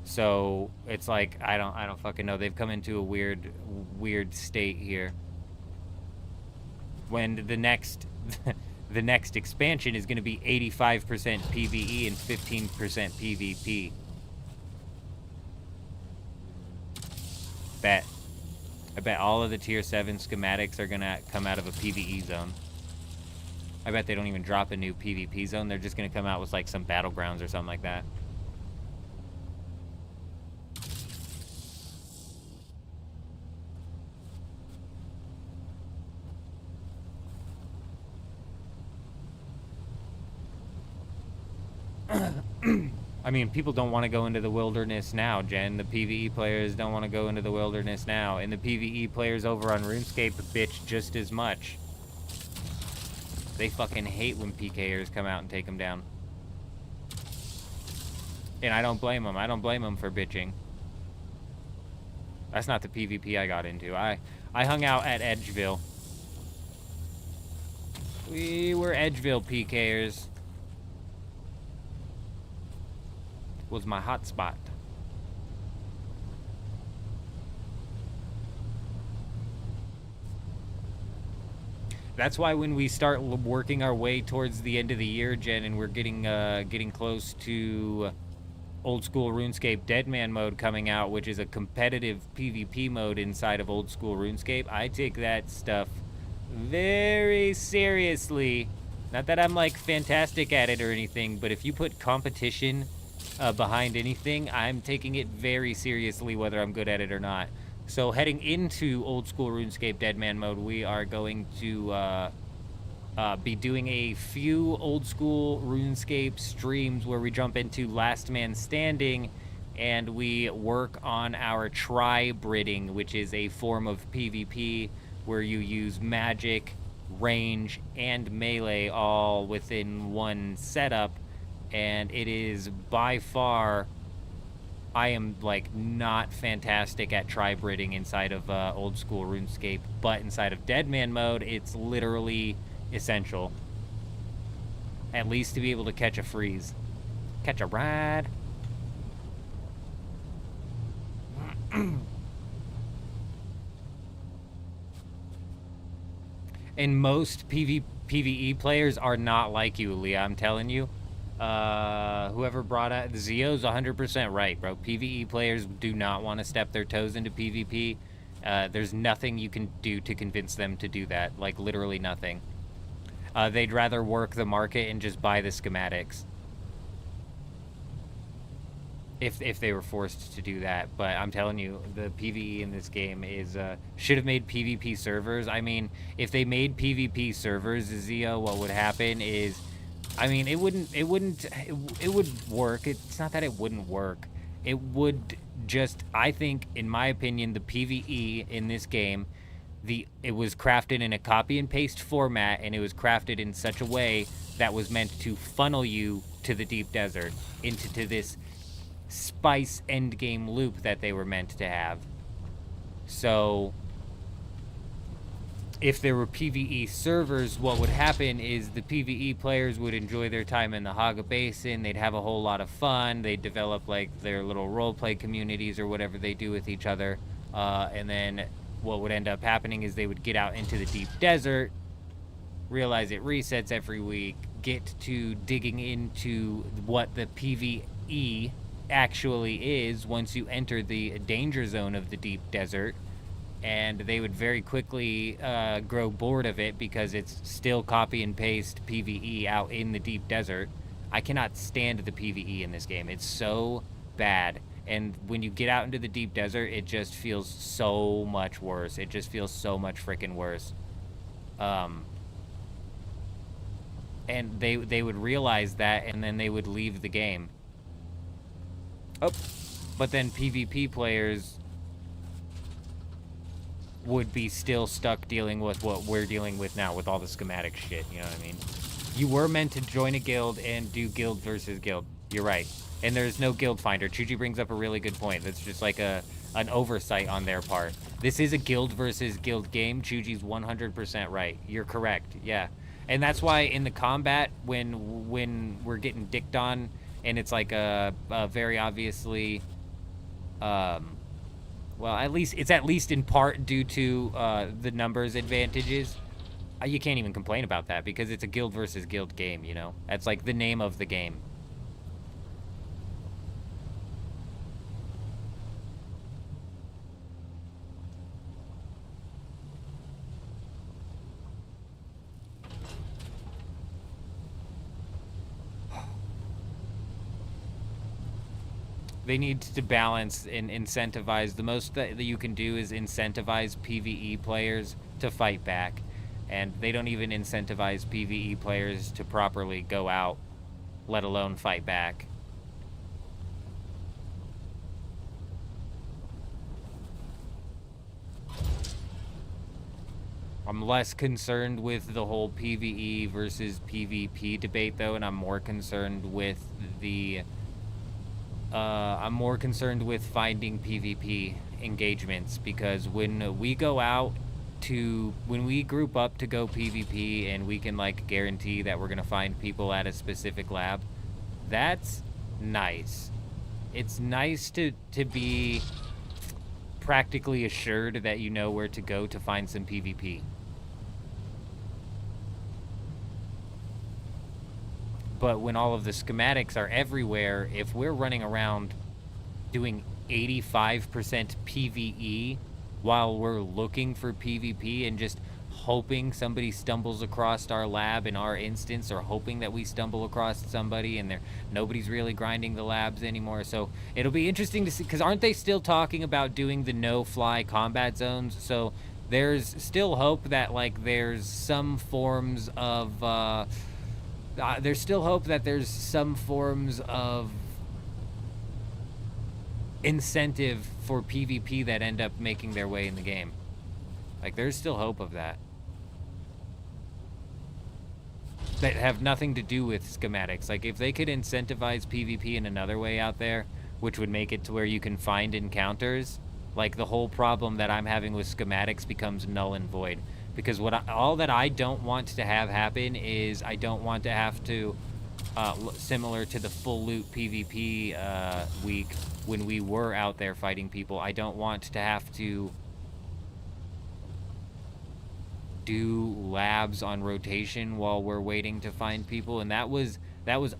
So it's like I don't fucking know. They've come into a weird state here. When the next the next expansion is going to be 85% PvE and 15% PvP. I bet all of the tier 7 schematics are gonna come out of a PvE zone. I bet they don't even drop a new PvP zone. They're just gonna come out with like some battlegrounds or something like that. I mean, people don't want to go into the wilderness now, Jen. The PvE players don't want to go into the wilderness now. And the PvE players over on RuneScape bitch just as much. They fucking hate when PKers come out and take them down. And I don't blame them. I don't blame them for bitching. That's not the PvP I got into. I hung out at Edgeville. We were Edgeville PKers. Was my hot spot. That's why when we start working our way towards the end of the year, Jen, and we're getting close to Old School RuneScape Deadman mode coming out, which is a competitive PvP mode inside of Old School RuneScape, I take that stuff very seriously. Not that I'm like fantastic at it or anything, but if you put competition behind anything, I'm taking it very seriously, whether I'm good at it or not. So heading into Old School RuneScape Deadman mode, we are going to be doing a few Old School RuneScape streams where we jump into Last Man Standing and we work on our tri-bridding, which is a form of PvP where you use magic range, and melee all within one setup, and it is by far... I am, like, not fantastic at tri-bridding inside of old school RuneScape, but inside of Deadman mode, it's literally essential. At least to be able to catch a freeze. Catch a ride. And most PvE players are not like you, Leah, I'm telling you. Whoever brought out Zio's 100% right, bro. PvE players do not want to step their toes into PvP. There's nothing you can do to convince them to do that. Like, literally nothing. They'd rather work the market and just buy the schematics. If they were forced to do that. But I'm telling you, the PvE in this game is, should have made PvP servers. I mean, if they made PvP servers, Zio, what would happen is... I mean, it would work. It's not that it wouldn't work. It would just, I think, in my opinion, the PvE in this game, it was crafted in a copy and paste format, and it was crafted in such a way that was meant to funnel you to the deep desert, into this spice endgame loop that they were meant to have. So... if there were PvE servers, what would happen is the PvE players would enjoy their time in the Haga Basin. They'd have a whole lot of fun. They'd develop, like, their little roleplay communities or whatever they do with each other. And then what would end up happening is they would get out into the deep desert, realize it resets every week, get to digging into what the PvE actually is once you enter the danger zone of the deep desert. And they would very quickly grow bored of it because it's still copy and paste PvE out in the deep desert. I cannot stand the PvE in this game. It's so bad. And when you get out into the deep desert, it just feels so much worse. It just feels so much freaking worse. And they would realize that, and then they would leave the game. Oh, but then PvP players would be still stuck dealing with what we're dealing with now with all the schematic shit, you know what I mean? You were meant to join a guild and do guild versus guild. You're right. And there's no guild finder. Chuji brings up a really good point. That's just like an oversight on their part. This is a guild versus guild game. Chuji's 100% right. You're correct. Yeah. And that's why in the combat, when we're getting dicked on, and it's like a very obviously... well, it's at least in part due to the numbers advantages. You can't even complain about that because it's a guild versus guild game, you know? That's like the name of the game. They need to balance and incentivize. The most that you can do is incentivize PvE players to fight back. And they don't even incentivize PvE players to properly go out, let alone fight back. I'm less concerned with the whole PvE versus PvP debate, though, and I'm more concerned with the... I'm more concerned with finding PvP engagements, because when we go out to... when we group up to go PvP and we can, like, guarantee that we're gonna find people at a specific lab, that's nice. It's nice to be practically assured that you know where to go to find some PvP. But when all of the schematics are everywhere, if we're running around doing 85% PvE while we're looking for PvP and just hoping somebody stumbles across our lab in our instance, or hoping that we stumble across somebody and nobody's really grinding the labs anymore. So it'll be interesting to see, because aren't they still talking about doing the no-fly combat zones? So there's still hope that, like, there's some forms of... there's still hope that there's some forms of incentive for PvP that end up making their way in the game. Like, there's still hope of that. that have nothing to do with schematics. Like, if they could incentivize PvP in another way out there, which would make it to where you can find encounters, like, the whole problem that I'm having with schematics becomes null and void. Because all that I don't want to have happen is I don't want to have to, similar to the full loot PvP week when we were out there fighting people, I don't want to have to do labs on rotation while we're waiting to find people, and that was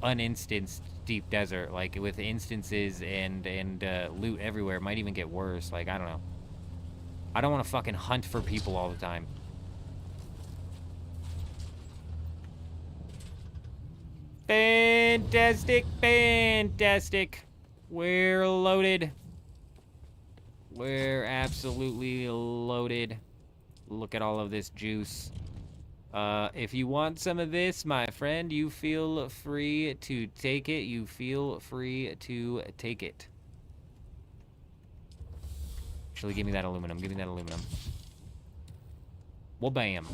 uninstanced Deep Desert. Like, with instances and loot everywhere, it might even get worse. Like, I don't know. I don't want to fucking hunt for people all the time. Fantastic, fantastic. We're loaded. We're absolutely loaded. Look at all of this juice. If you want some of this, my friend, you feel free to take it. You feel free to take it. Actually, give me that aluminum. Give me that aluminum. Well, bam.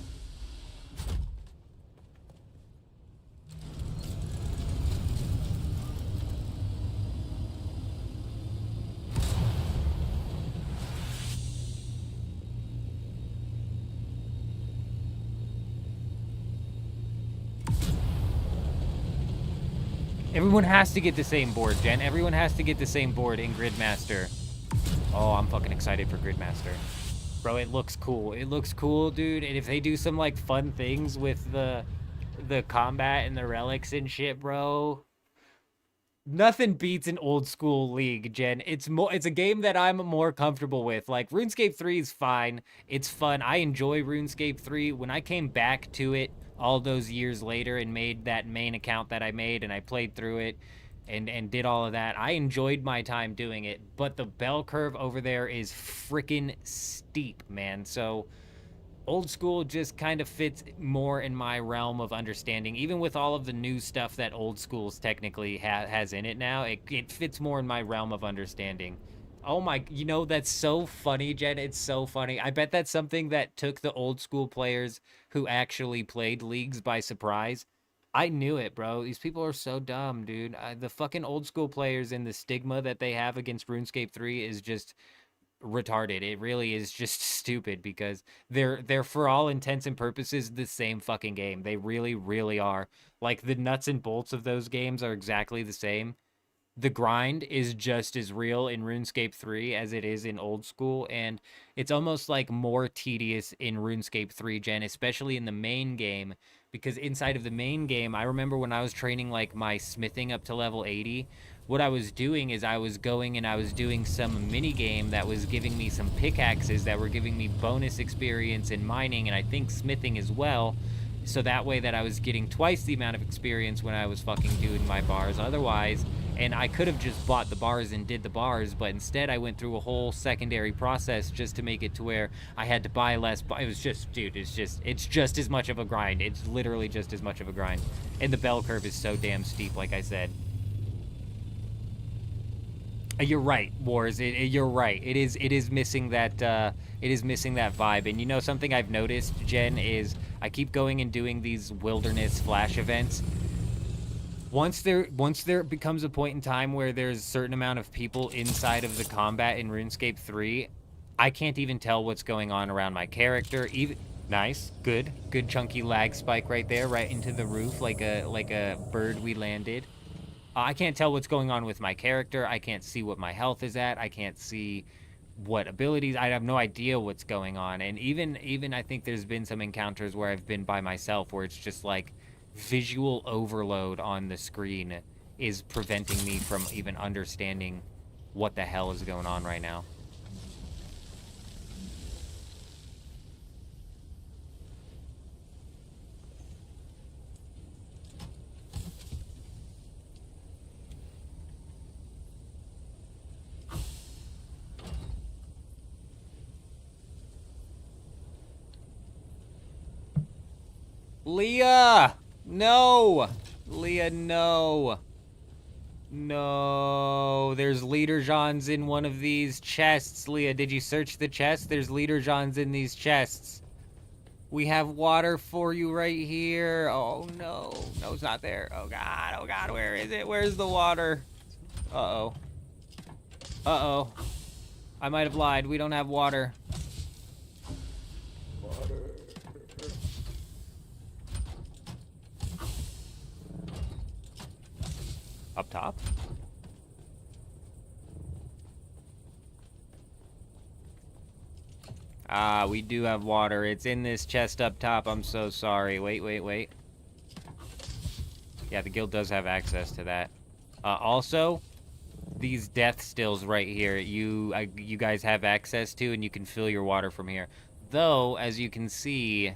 Everyone has to get the same board, Jen. Everyone has to get the same board in Gridmaster. Oh, I'm fucking excited for Gridmaster. Bro, it looks cool. It looks cool, dude. And if they do some, like, fun things with the combat and the relics and shit, bro. Nothing beats an old school League, Jen. It's a game that I'm more comfortable with. Like, RuneScape 3 is fine. It's fun. I enjoy RuneScape 3. When I came back to it all those years later and made that main account that I made, and I played through it and did all of that, I enjoyed my time doing it. But the bell curve over there is freaking steep, man. So old school just kind of fits more in my realm of understanding. Even with all of the new stuff that old schools technically has in it now, it fits more in my realm of understanding. Oh my, you know, that's so funny, Jen. It's so funny. I bet that's something that took the old school players who actually played leagues by surprise. I knew it, bro. These people are so dumb, dude. The fucking old school players and the stigma that they have against RuneScape 3 is just retarded. It really is just stupid, because they're for all intents and purposes the same fucking game. They really, really are. Like, the nuts and bolts of those games are exactly the same. The grind is just as real in RuneScape 3 as it is in old school, and it's almost like more tedious in RuneScape 3, Jen, especially in the main game, because inside of the main game, I remember when I was training like my smithing up to level 80, what I was doing is I was going and I was doing some mini game that was giving me some pickaxes that were giving me bonus experience in mining, and I think smithing as well. So that way that I was getting twice the amount of experience when I was fucking doing my bars otherwise. And I could have just bought the bars and did the bars, but instead I went through a whole secondary process just to make it to where I had to buy less. It was just, dude, it's just as much of a grind. It's literally just as much of a grind. And the bell curve is so damn steep, like I said. You're right, Wars. You're right. It is missing that vibe. And you know something I've noticed, Jen, is I keep going and doing these wilderness flash events. Once there becomes a point in time where there's a certain amount of people inside of the combat in RuneScape 3, I can't even tell what's going on around my character. Nice, good chunky lag spike right there, right into the roof, like a bird we landed. I can't tell what's going on with my character. I can't see what my health is at. I can't see what abilities. I have no idea what's going on. And even I think there's been some encounters where I've been by myself where it's just like visual overload on the screen is preventing me from even understanding what the hell is going on right now. Leah! No! Leah, no. No. There's leader Johns in one of these chests. Leah, did you search the chest? There's leader Johns in these chests. We have water for you right here. Oh, no. No, it's not there. Oh, God. Oh, God. Where is it? Where's the water? Uh-oh. Uh-oh. I might have lied. We don't have water. Up top? Ah, we do have water. It's in this chest up top. I'm so sorry. Wait, wait, wait. Yeah, the guild does have access to that. Also, these death stills right here, you guys have access to, and you can fill your water from here. Though, as you can see,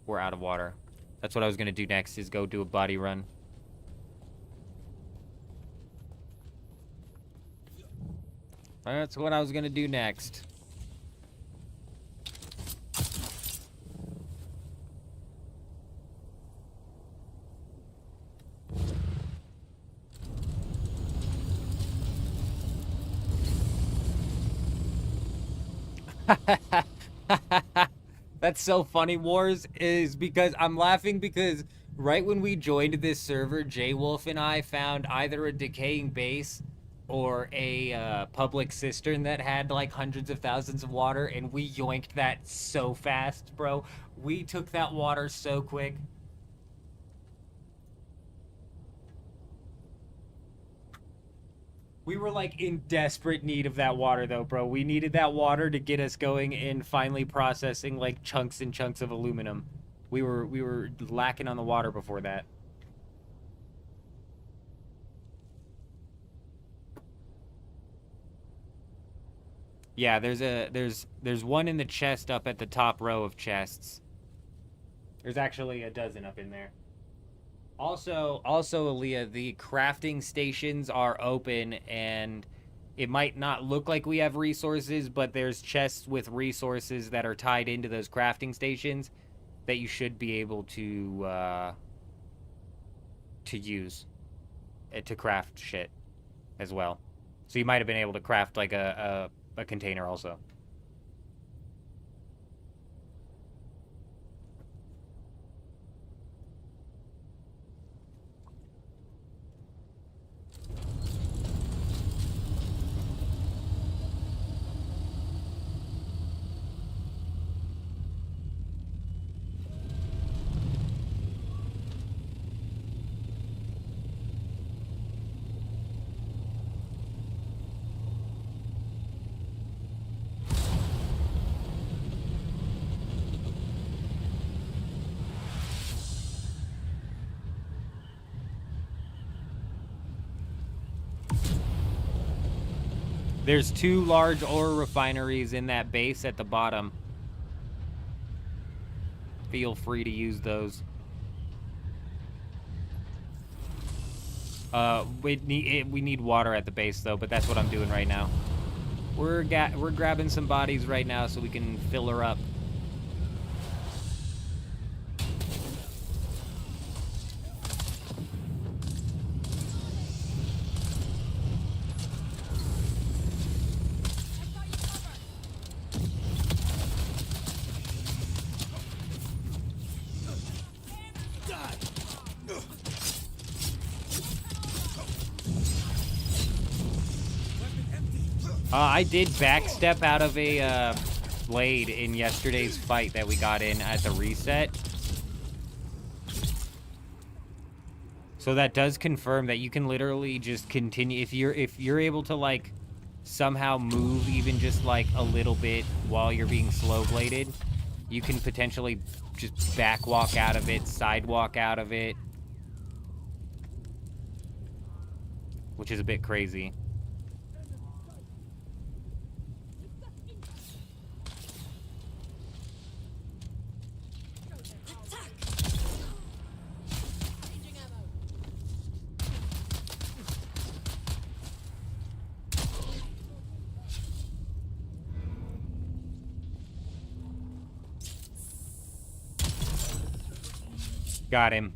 we're out of water. That's what I was going to do next, is go do a body run. That's what I was going to do next. That's so funny, Wars, is because I'm laughing because right when we joined this server, J-Wolf and I found either a decaying base or a public cistern that had like hundreds of thousands of water, and we yoinked that so fast, bro. We took that water so quick. We were like in desperate need of that water though, bro. We needed that water to get us going in finally processing like chunks and chunks of aluminum. We were lacking on the water before that. Yeah, there's one in the chest up at the top row of chests. There's actually a dozen up in there. Also, Aaliyah, the crafting stations are open, and it might not look like we have resources, but there's chests with resources that are tied into those crafting stations that you should be able to use to craft shit as well. So you might have been able to craft like a container also. There's 2 large ore refineries in that base at the bottom. Feel free to use those. We need water at the base though, but that's what I'm doing right now. We're grabbing some bodies right now so we can fill her up. I did backstep out of a blade in yesterday's fight that we got in at the reset. So that does confirm that you can literally just continue if you're able to like somehow move even just like a little bit while you're being slow bladed, you can potentially just back walk out of it, side walk out of it, which is a bit crazy. Got him.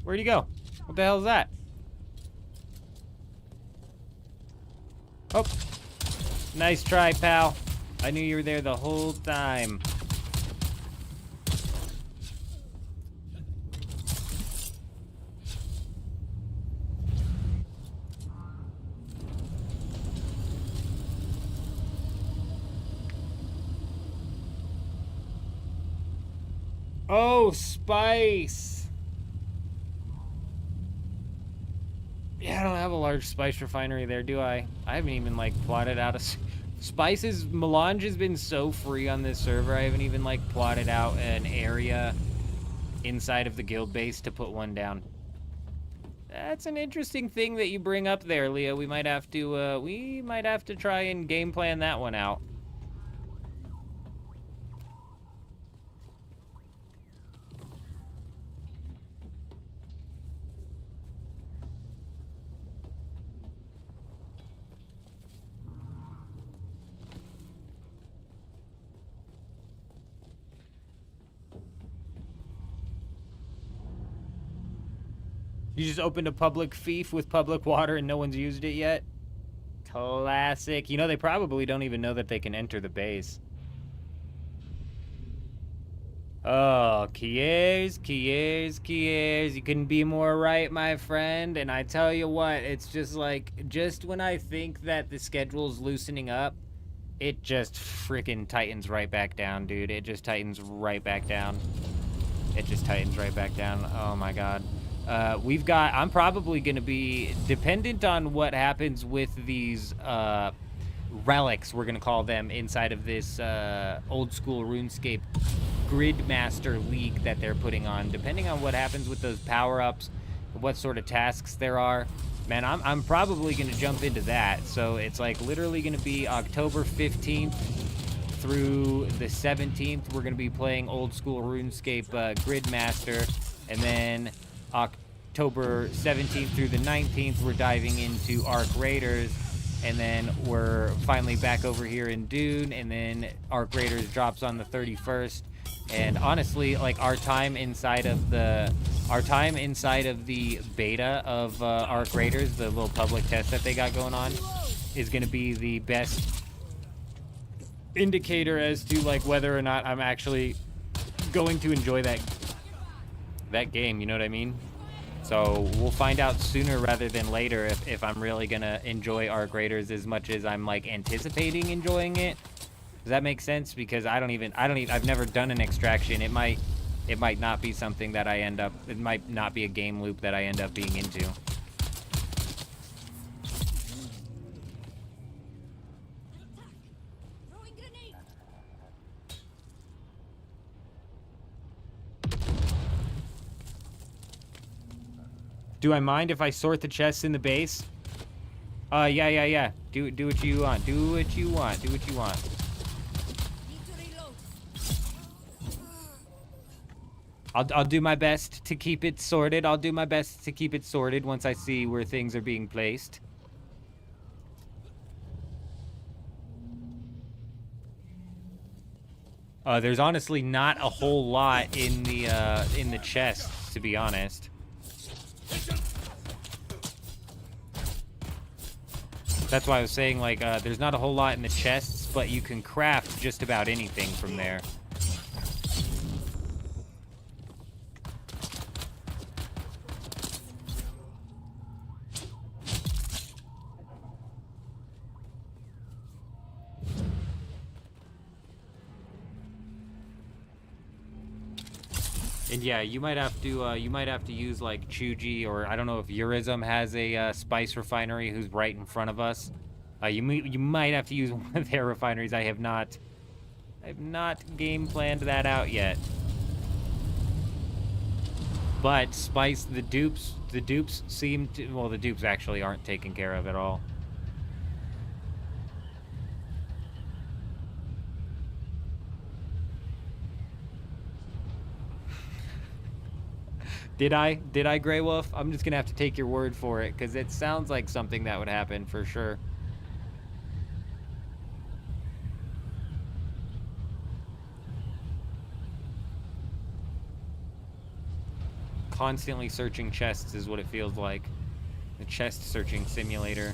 Where'd he go? What the hell is that? Oh. Nice try, pal. I knew you were there the whole time. Oh, spice. Yeah, I don't have a large spice refinery there, do I? I haven't even, like, plotted out a... Spices, melange has been so free on this server, I haven't even, like, plotted out an area inside of the guild base to put one down. That's an interesting thing that you bring up there, Leah. We might have to try and game plan that one out. You just opened a public fief with public water and no one's used it yet? Classic. You know, they probably don't even know that they can enter the base. Oh, Kiers. You couldn't be more right, my friend. And I tell you what, it's just like, just when I think that the schedule's loosening up, it just freaking tightens right back down, dude. It just tightens right back down. Oh my god. I'm probably going to be dependent on what happens with these relics, we're going to call them, inside of this old school RuneScape Gridmaster League that they're putting on. Depending on what happens with those power-ups, what sort of tasks there are, man, I'm probably going to jump into that. So it's like literally going to be October 15th through the 17th. We're going to be playing old school RuneScape Gridmaster, and then October 17th through the 19th, we're diving into Arc Raiders, and then we're finally back over here in Dune, and then Arc Raiders drops on the 31st. And honestly, like, our time inside of the beta of Arc Raiders, the little public test that they got going on, is going to be the best indicator as to, like, whether or not I'm actually going to enjoy that game, you know what I mean? So we'll find out sooner rather than later if I'm really gonna enjoy Arc Raiders as much as I'm, like, anticipating enjoying it. Does that make sense? Because I've never done an extraction. It might not be something that it might not be a game loop that I end up being into. Do I mind if I sort the chests in the base? Yeah. Do what you want. Do what you want. I'll do my best to keep it sorted. Once I see where things are being placed. There's honestly not a whole lot in the chests, to be honest. That's why I was saying, like, there's not a whole lot in the chests, but you can craft just about anything from there. And yeah, you might have to use, like, Chuji, or I don't know if Eurism has a spice refinery who's right in front of us. You might have to use one of their refineries. I have not game planned that out yet. But spice, the dupes seem to, well, the dupes actually aren't taken care of at all. Did I, Grey Wolf? I'm just gonna have to take your word for it, because it sounds like something that would happen for sure. constantly searching chests is what it feels like. The chest searching simulator.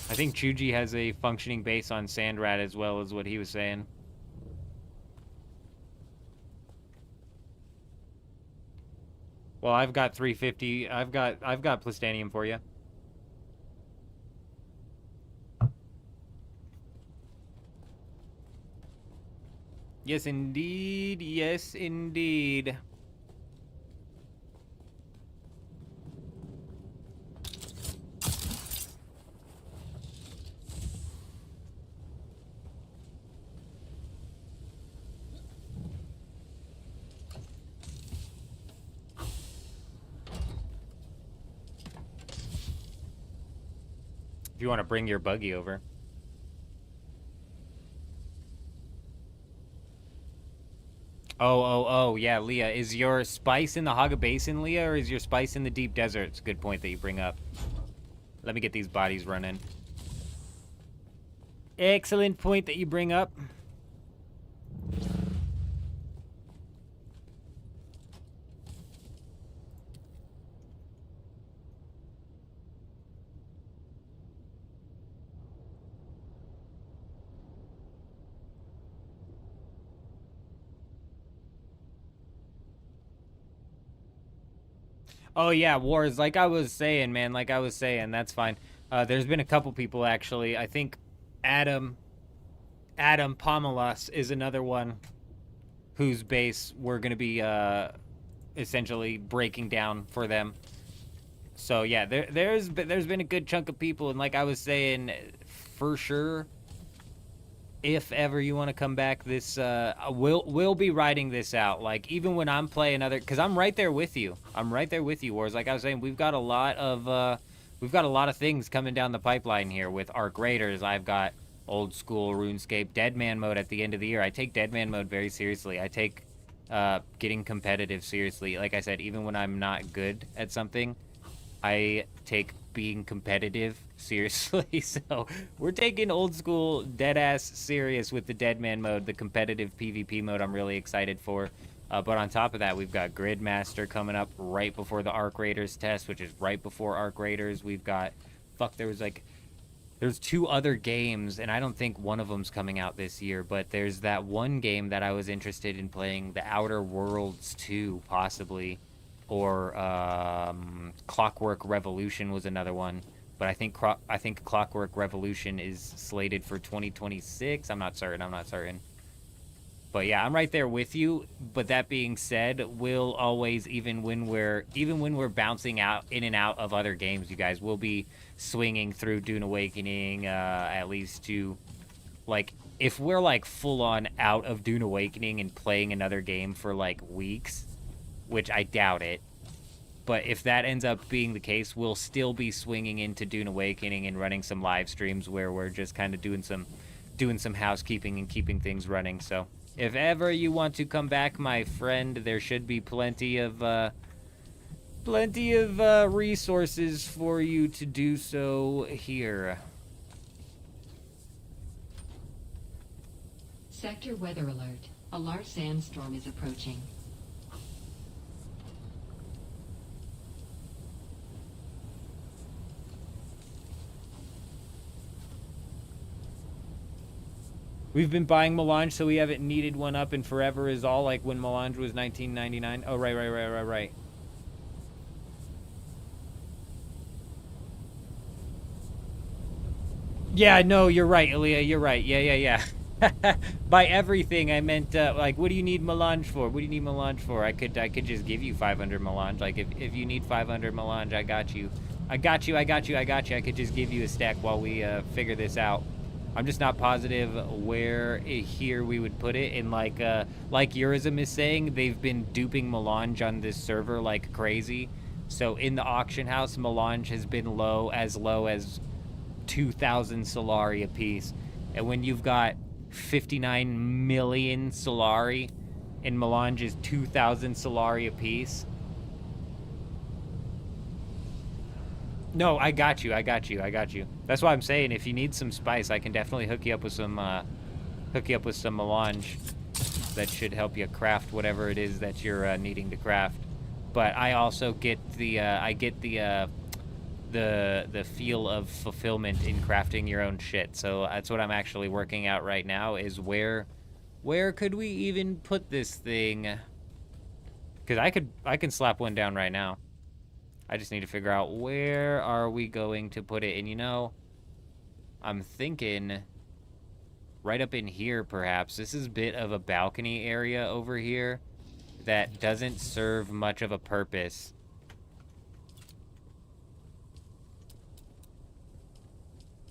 I think Chuji has a functioning base on Sandrat as well, as what he was saying. Well, I've got 350. I've got Plastanium for you. Yes, indeed. Yes, indeed. If you want to bring your buggy over. Oh, yeah, Leah. Is your spice in the Haga Basin, Leah, or is your spice in the deep desert? It's a good point that you bring up. Let me get these bodies running. Excellent point that you bring up. Oh yeah, wars. Like I was saying, man. Like I was saying, that's fine. There's been a couple people actually. I think Adam Pomelas is another one whose base we're gonna be essentially breaking down for them. So yeah, there's been a good chunk of people, and like I was saying, for sure, if ever you want to come back, this we'll be writing this out. Like even when I'm playing other, because I'm right there with you. I'm right there with you, Wars. Like I was saying, we've got a lot of things coming down the pipeline here with Arc Raiders. I've got old school RuneScape Deadman mode at the end of the year. I take Deadman mode very seriously. I take getting competitive seriously. Like I said, even when I'm not good at something, I take being competitive seriously. So we're taking old school deadass serious with the Deadman mode, the competitive PvP mode. I'm really excited for. But on top of that, we've got Gridmaster coming up right before the Arc Raiders test, which is right before Arc Raiders. We've got there's 2 other games, and I don't think one of them's coming out this year, but there's that one game that I was interested in playing, The Outer Worlds 2, possibly, or Clockwork Revolution was another one, but I think Clockwork Revolution is slated for 2026. I'm not certain. But yeah, I'm right there with you. But that being said, we'll always, even when we're bouncing out in and out of other games, you guys, will be swinging through Dune Awakening, at least to, like, if we're like full on out of Dune Awakening and playing another game for like weeks, which I doubt it, but if that ends up being the case, we'll still be swinging into Dune Awakening and running some live streams where we're just kind of doing some housekeeping and keeping things running. So if ever you want to come back, my friend, there should be plenty of resources for you to do so here. Sector weather alert. A large sandstorm is approaching. We've been buying Melange, so we haven't needed one up in forever is all, like when Melange was $19.99. Oh, right. Yeah, no, you're right, Aaliyah, you're right. Yeah. By everything, I meant, like, what do you need Melange for? What do you need Melange for? I could just give you 500 Melange. Like, if you need 500 Melange, I got you. I could just give you a stack while we figure this out. I'm just not positive where here we would put it. And like Eurism is saying, they've been duping Melange on this server like crazy. So in the auction house, Melange has been low as 2,000 Solari a piece. And when you've got 59 million Solari and Melange is 2,000 Solari a piece, No, I got you. That's why I'm saying if you need some spice, I can definitely hook you up with some melange that should help you craft whatever it is that you're needing to craft. But I also get the the feel of fulfillment in crafting your own shit. So that's what I'm actually working out right now is where could we even put this thing? Because I can slap one down right now. I just need to figure out where are we going to put it. And you know, I'm thinking right up in here perhaps. This is a bit of a balcony area over here that doesn't serve much of a purpose.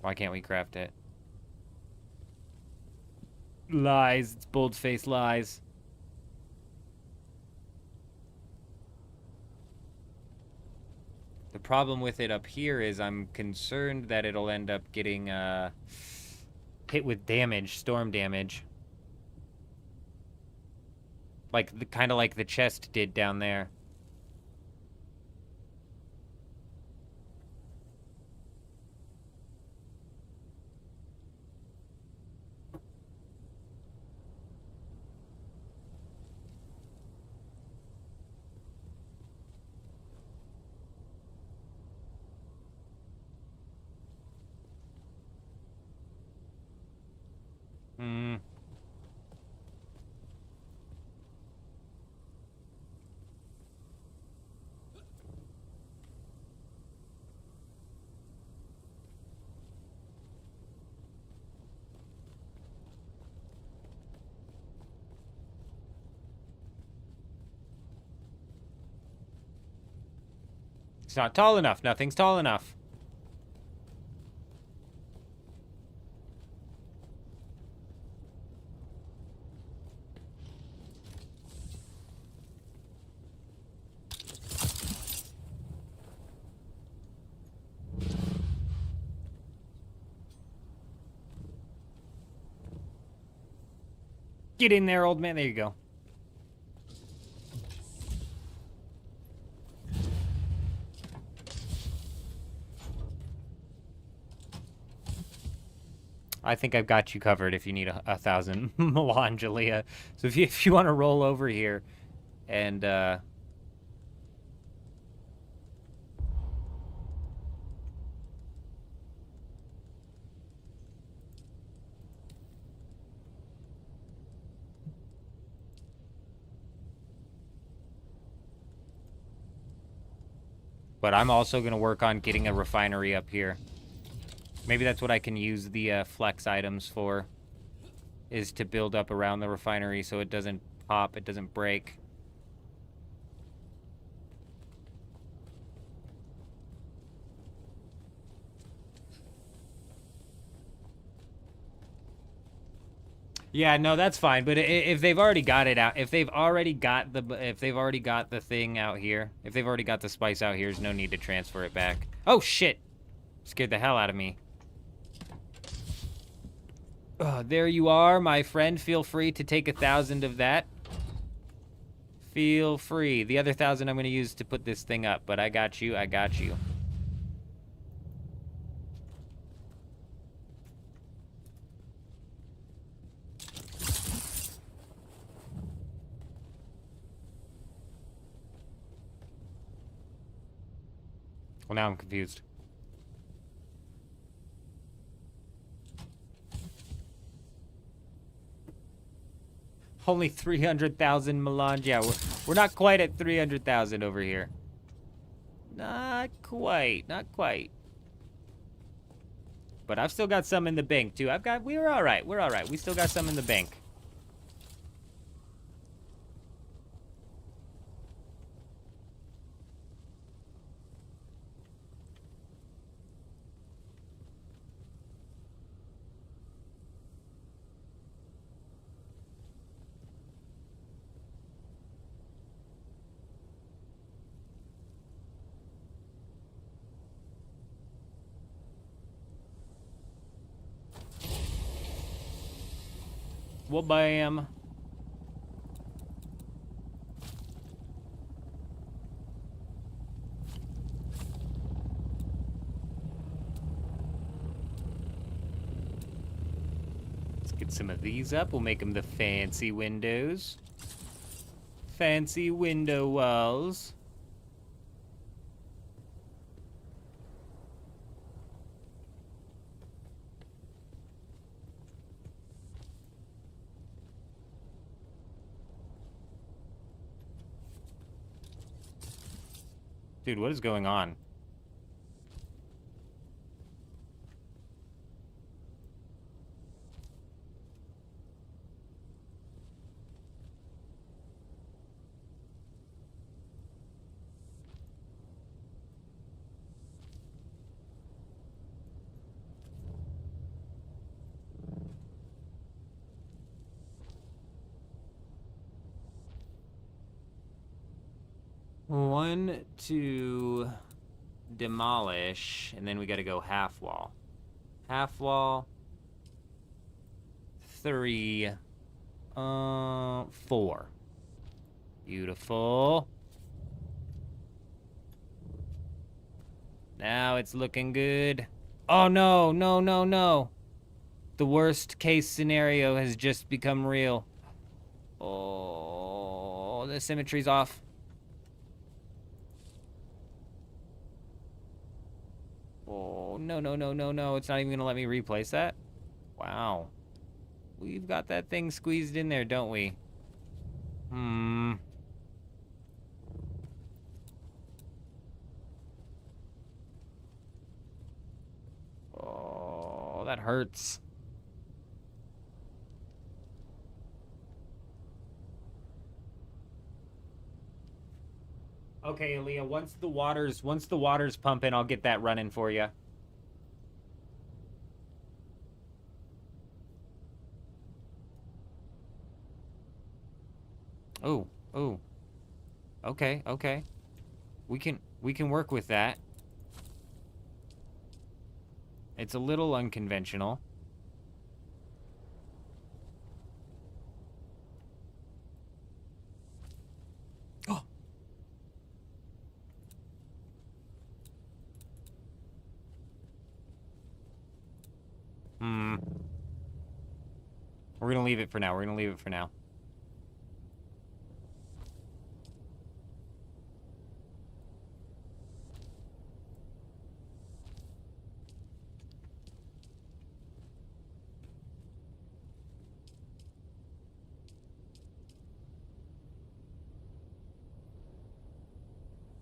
Why can't we craft it? Lies. It's bold-faced lies. The problem with it up here is I'm concerned that it'll end up getting hit with damage, storm damage. Like kind of like the chest did down there. Hmm. It's not tall enough. Nothing's tall enough. Get in there, old man. There you go. I think I've got you covered if you need a 1,000 melange, Aaliyah. So if you want to roll over here and but I'm also going to work on getting a refinery up here. Maybe that's what I can use the flex items for, is to build up around the refinery so it doesn't pop, it doesn't break. Yeah, no, that's fine. But if they've already got it out, if they've already got the thing out here, if they've already got the spice out here, there's no need to transfer it back. Oh shit! Scared the hell out of me. There you are, my friend. Feel free to take 1,000 of that. Feel free. The other 1,000 I'm going to use to put this thing up, but I got you. I got you. Well, now I'm confused. Only 300,000 melange. Yeah, we're not quite at 300,000 over here. Not quite. Not quite. But I've still got some in the bank, too. We're all right. We're all right. We still got some in the bank. Well, bam. Get some of these up. We'll make them the fancy windows. Fancy window walls. Dude, what is going on? One to demolish, and then we gotta go half wall. Half wall. 3. 4. Beautiful. Now it's looking good. Oh no, no, no, no. The worst case scenario has just become real. Oh, the symmetry's off. Oh, no, no, no, no, no. It's not even going to let me replace that? Wow. We've got that thing squeezed in there, don't we? Oh, that hurts. Okay, Aaliyah, once the water's pumping, I'll get that running for you. Oh, oh. Okay, okay. We can work with that. It's a little unconventional. Oh. We're gonna leave it for now. We're gonna leave it for now.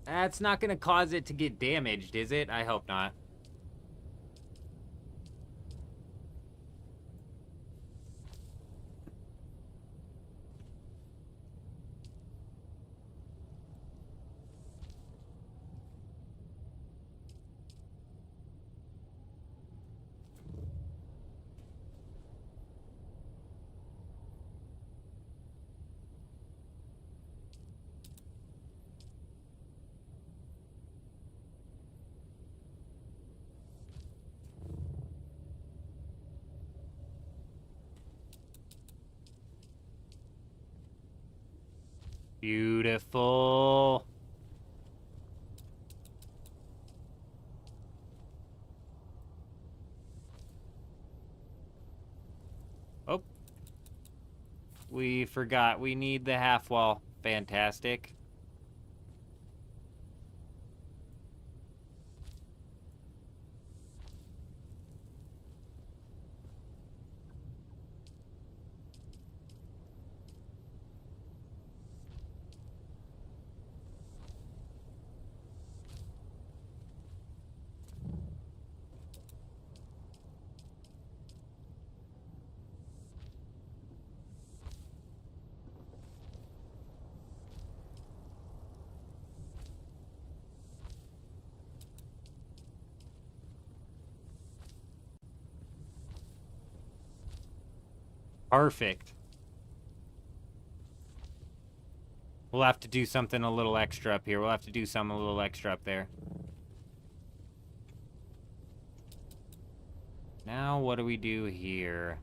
That's not gonna cause it to get damaged, is it? I hope not. Beautiful. Oh. We forgot. We need the half wall. Fantastic. Perfect. We'll have to do something a little extra up here. We'll have to do something a little extra up there. Now, what do we do here?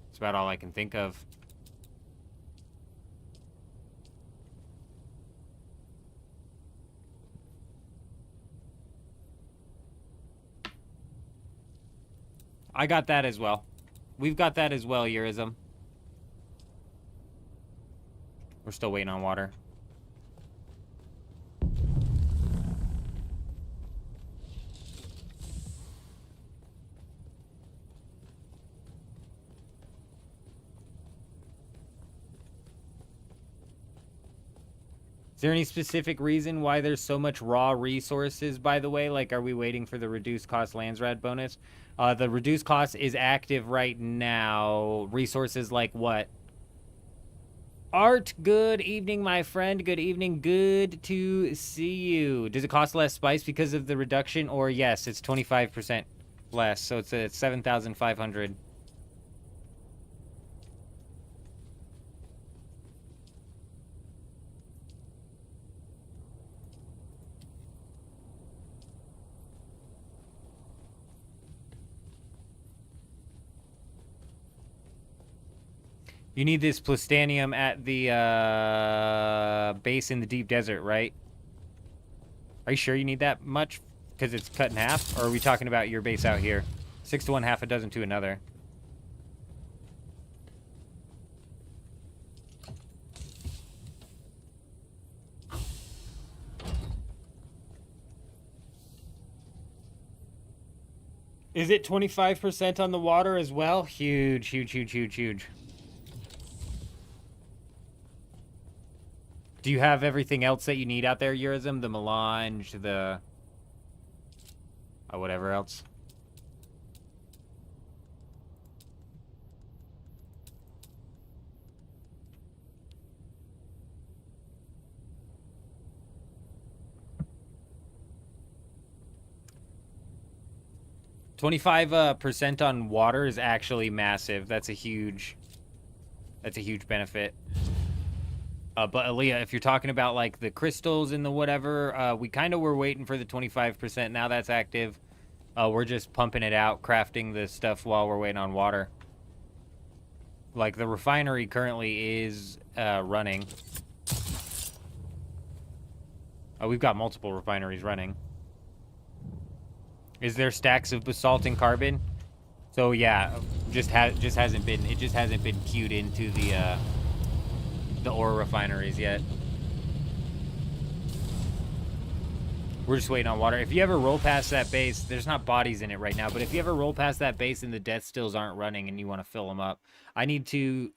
That's about all I can think of. I got that as well. We've got that as well, Eurism. We're still waiting on water. Is there any specific reason why there's so much raw resources, by the way? Like, are we waiting for the reduced cost Landsrad bonus? The reduced cost is active right now. Resources like what? Art, good evening, my friend. Good evening. Good to see you. Does it cost less spice because of the reduction? Or yes, it's 25% less. So it's at 7,500. You need this plustanium at the base in the deep desert, right? Are you sure you need that much? Because it's cut in half? Or are we talking about your base out here? 6 to 1, half a dozen to another. Is it 25% on the water as well? Huge, huge, huge, huge, huge. Do you have everything else that you need out there, Eurism? The melange, the... whatever else. %25% on water is actually massive. That's a huge benefit. But Aaliyah, if you're talking about like the crystals and the whatever, we kind of were waiting for the 25%. Now that's active. We're just pumping it out, crafting the stuff while we're waiting on water. Like the refinery currently is running. We've got multiple refineries running. Is there stacks of basalt and carbon? So yeah, just hasn't been queued into the ore refineries yet. We're just waiting on water. If you ever roll past that base, there's not bodies in it right now, but if you ever roll past that base and the death stills aren't running and you want to fill them up, I need to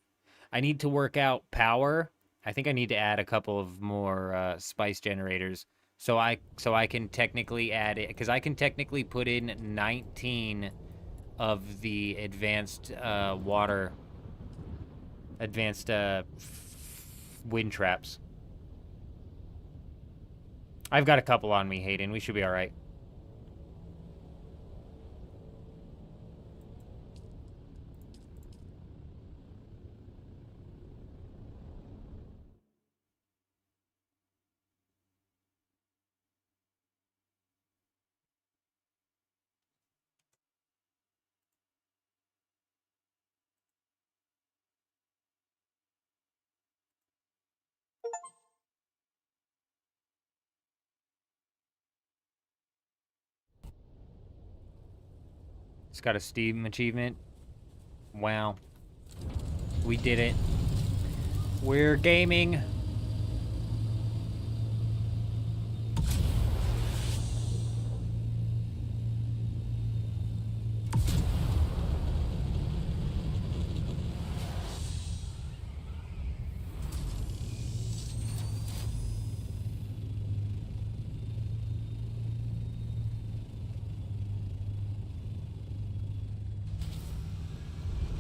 work out power. I think I need to add a couple of more spice generators so I can technically add it, because I can technically put in 19 of the advanced wind traps. I've got a couple on me, Hayden. We should be all right. It's got a Steam achievement. Wow. We did it. We're gaming.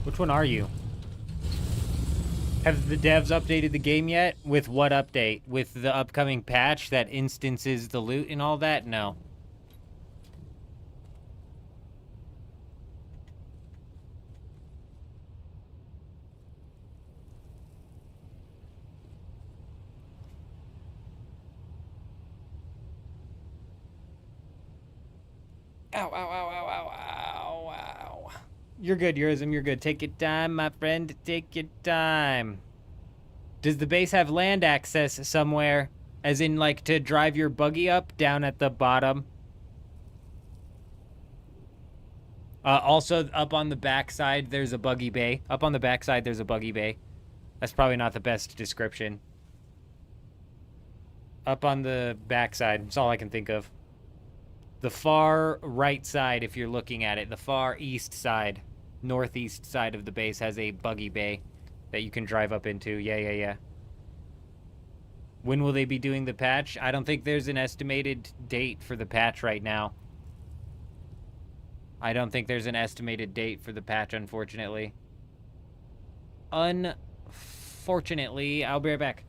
Which one are you? Have the devs updated the game yet? With what update? With the upcoming patch that instances the loot and all that? No. Ow, ow, ow, ow, ow, ow, ow. You're good, Eurism, you're good. Take your time, my friend. Take your time. Does the base have land access somewhere? As in, like, to drive your buggy up down at the bottom? Also, up on the backside, there's a buggy bay. Up on the backside, there's a buggy bay. That's probably not the best description. Up on the backside, that's all I can think of. The far right side, if you're looking at it, the far east side, northeast side of the base has a buggy bay that you can drive up into. Yeah. When will they be doing the patch? I don't think there's an estimated date for the patch right now. I don't think there's an estimated date for the patch, unfortunately. Unfortunately, I'll be right back.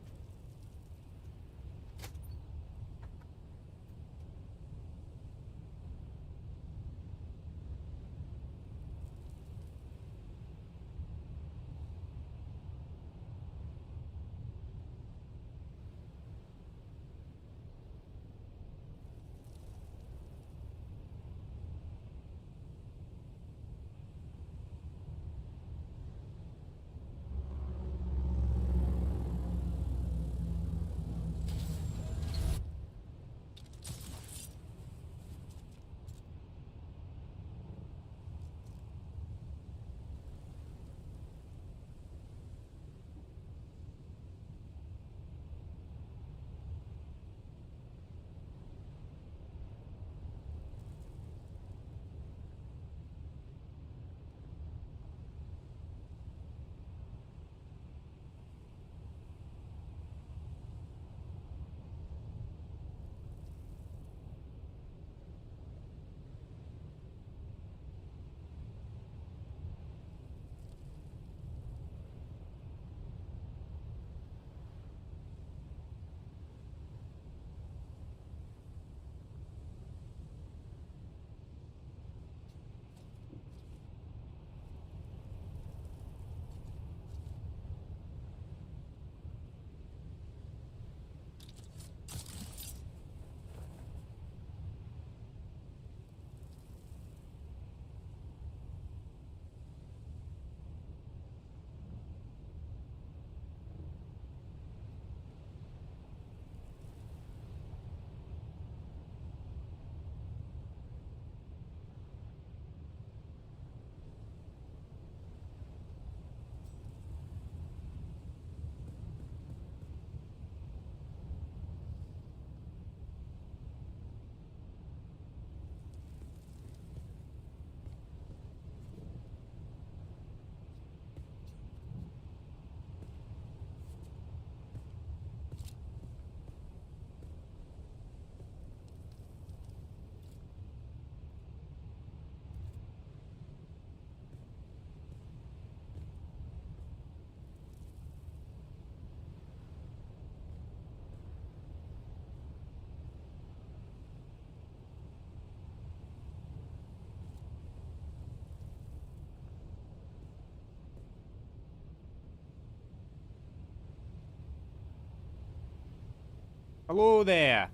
Hello there.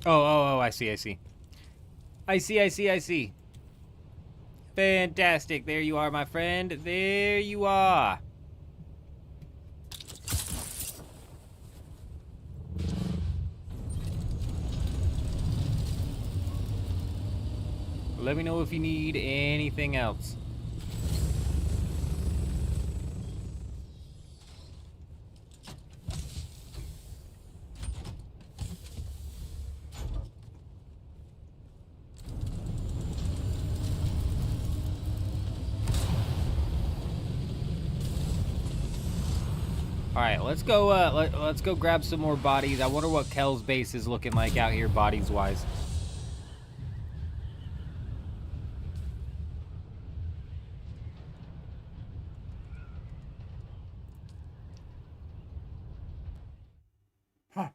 Oh, I see. I see. Fantastic. There you are, my friend. There you are. Let me know if you need anything else. All right, let's go. Let's go grab some more bodies. I wonder what Kel's base is looking like out here, bodies-wise. Huh.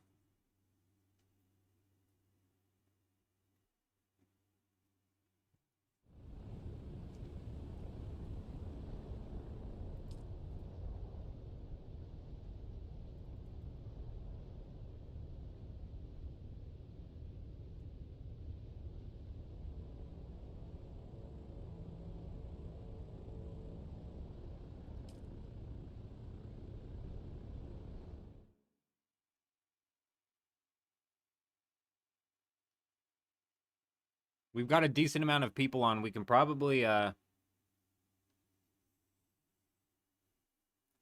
We've got a decent amount of people on. We can probably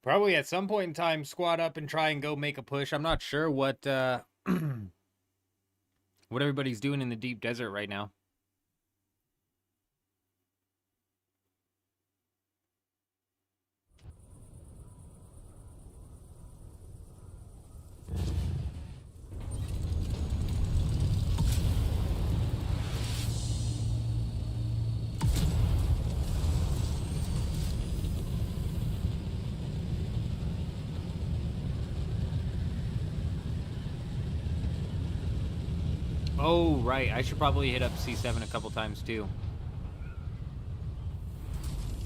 probably at some point in time squad up and try and go make a push. I'm not sure what what everybody's doing in the deep desert right now. Oh, right. I should probably hit up C7 a couple times, too.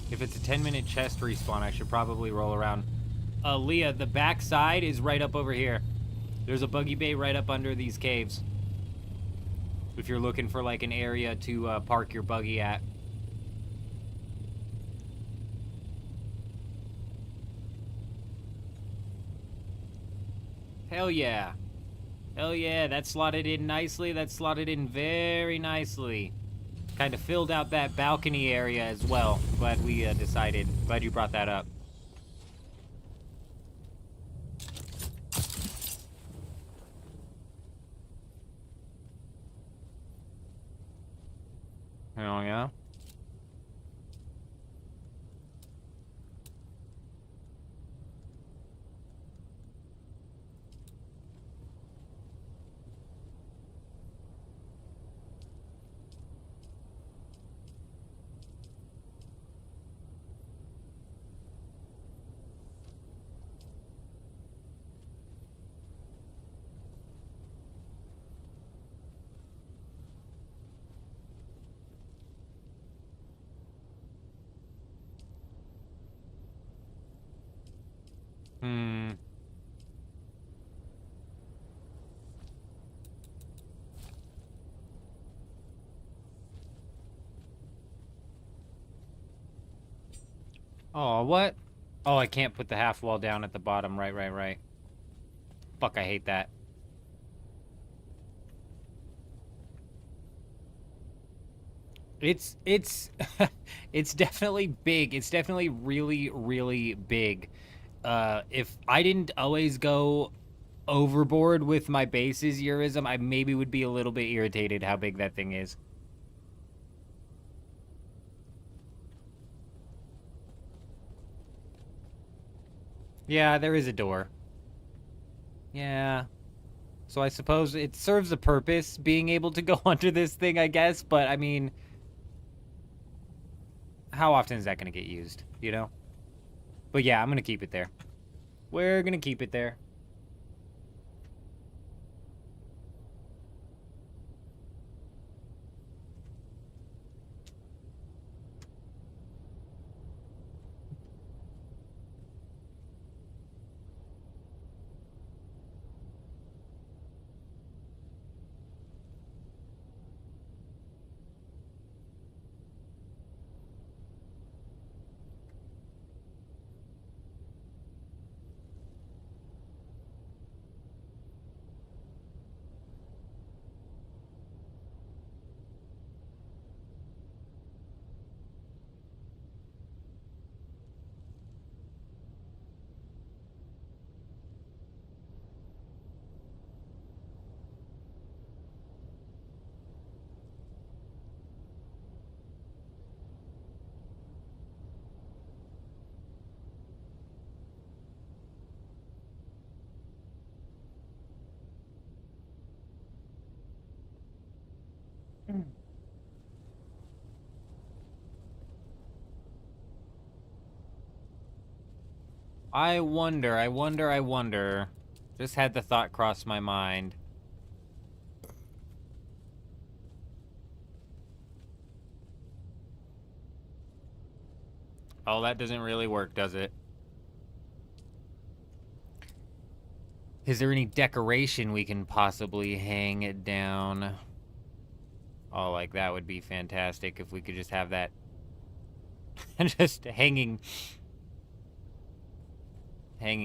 If it's a 10-minute chest respawn, I should probably roll around. Leah, the back side is right up over here. There's a buggy bay right up under these caves. If you're looking for, like, an area to park your buggy at. Hell yeah. Hell yeah, that slotted in nicely. That slotted in very nicely. Kind of filled out that balcony area as well. Glad we decided. Glad you brought that up. Hell yeah. Oh, what? Oh, I can't put the half wall down at the bottom. Right. Fuck, I hate that. It's it's definitely big. It's definitely really big. If I didn't always go overboard with my bases Eurism, I maybe would be a little bit irritated how big that thing is. Yeah, there is a door. Yeah. So I suppose it serves a purpose, being able to go under this thing, I guess, but I mean, how often is that going to get used, you know? But yeah, I'm going to keep it there. We're going to keep it there. I wonder. Just had the thought cross my mind. Oh, that doesn't really work, does it? Is there any decoration we can possibly hang it down? Oh, like, that would be fantastic if we could just have that just hanging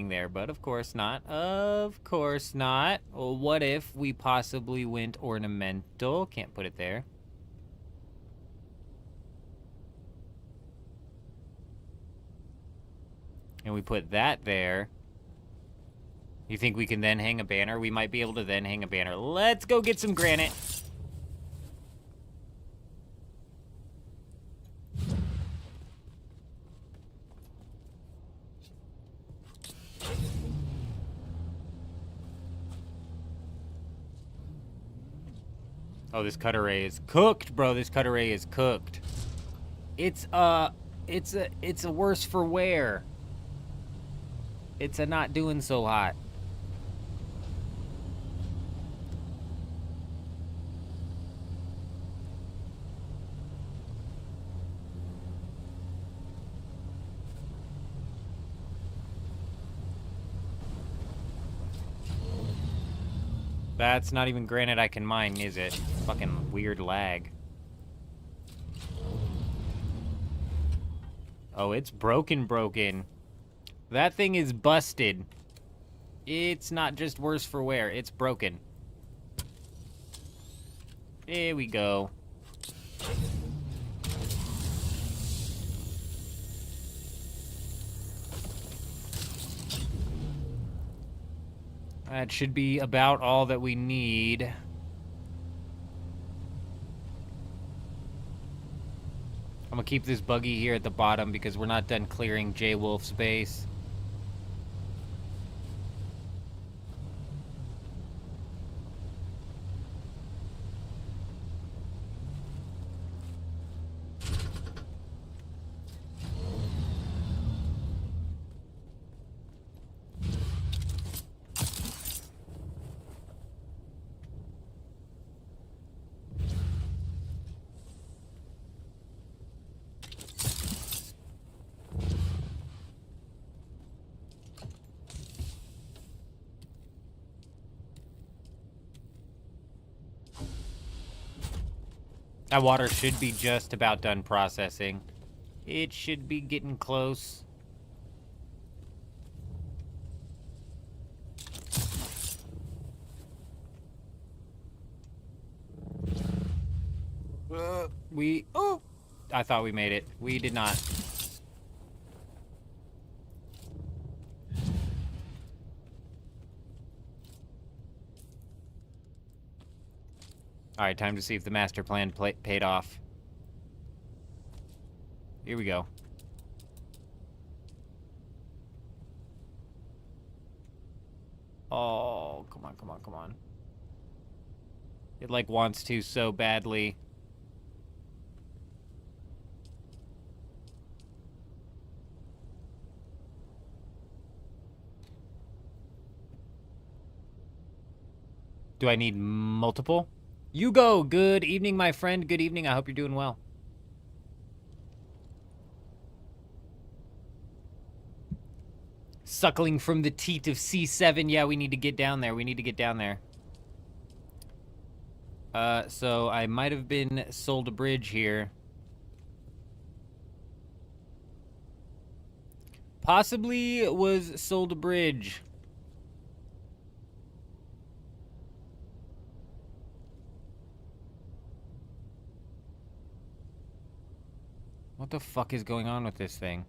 there, but of course not. Of course not. Well, what if we possibly went ornamental? Can't put it there. And we put that there. You think we can then hang a banner? We might be able to then hang a banner. Let's go get some granite. Oh, this cut array is cooked, bro. This cut array is cooked. It's a worse for wear. It's a not doing so hot. That's not even granite I can mine, is it? Fucking weird lag. Oh, it's broken. That thing is busted. It's not just worse for wear, it's broken. There we go. That should be about all that we need. I'm gonna keep this buggy here at the bottom because we're not done clearing J Wolf's base. That water should be just about done processing. It should be getting close. Oh! I thought we made it. We did not. Alright, time to see if the master plan paid off. Here we go. Oh, come on. It, like, wants to so badly. Do I need multiple? You go. Good evening, my friend. Good evening. I hope you're doing well. Suckling from the teat of C7. Yeah, we need to get down there. So I might have been sold a bridge here. Possibly was sold a bridge. What the fuck is going on with this thing?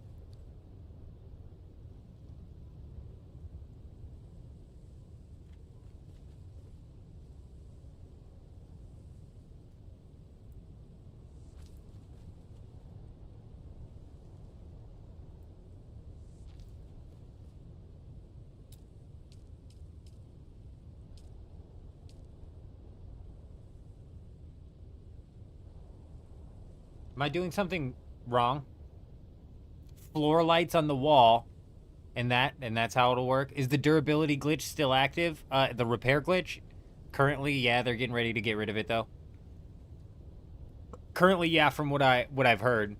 Am I doing something wrong? Floor lights on the wall, and that's how it'll work. Is the durability glitch still active? The repair glitch? Currently, yeah, they're getting ready to get rid of it though. Currently, yeah, from what I've heard.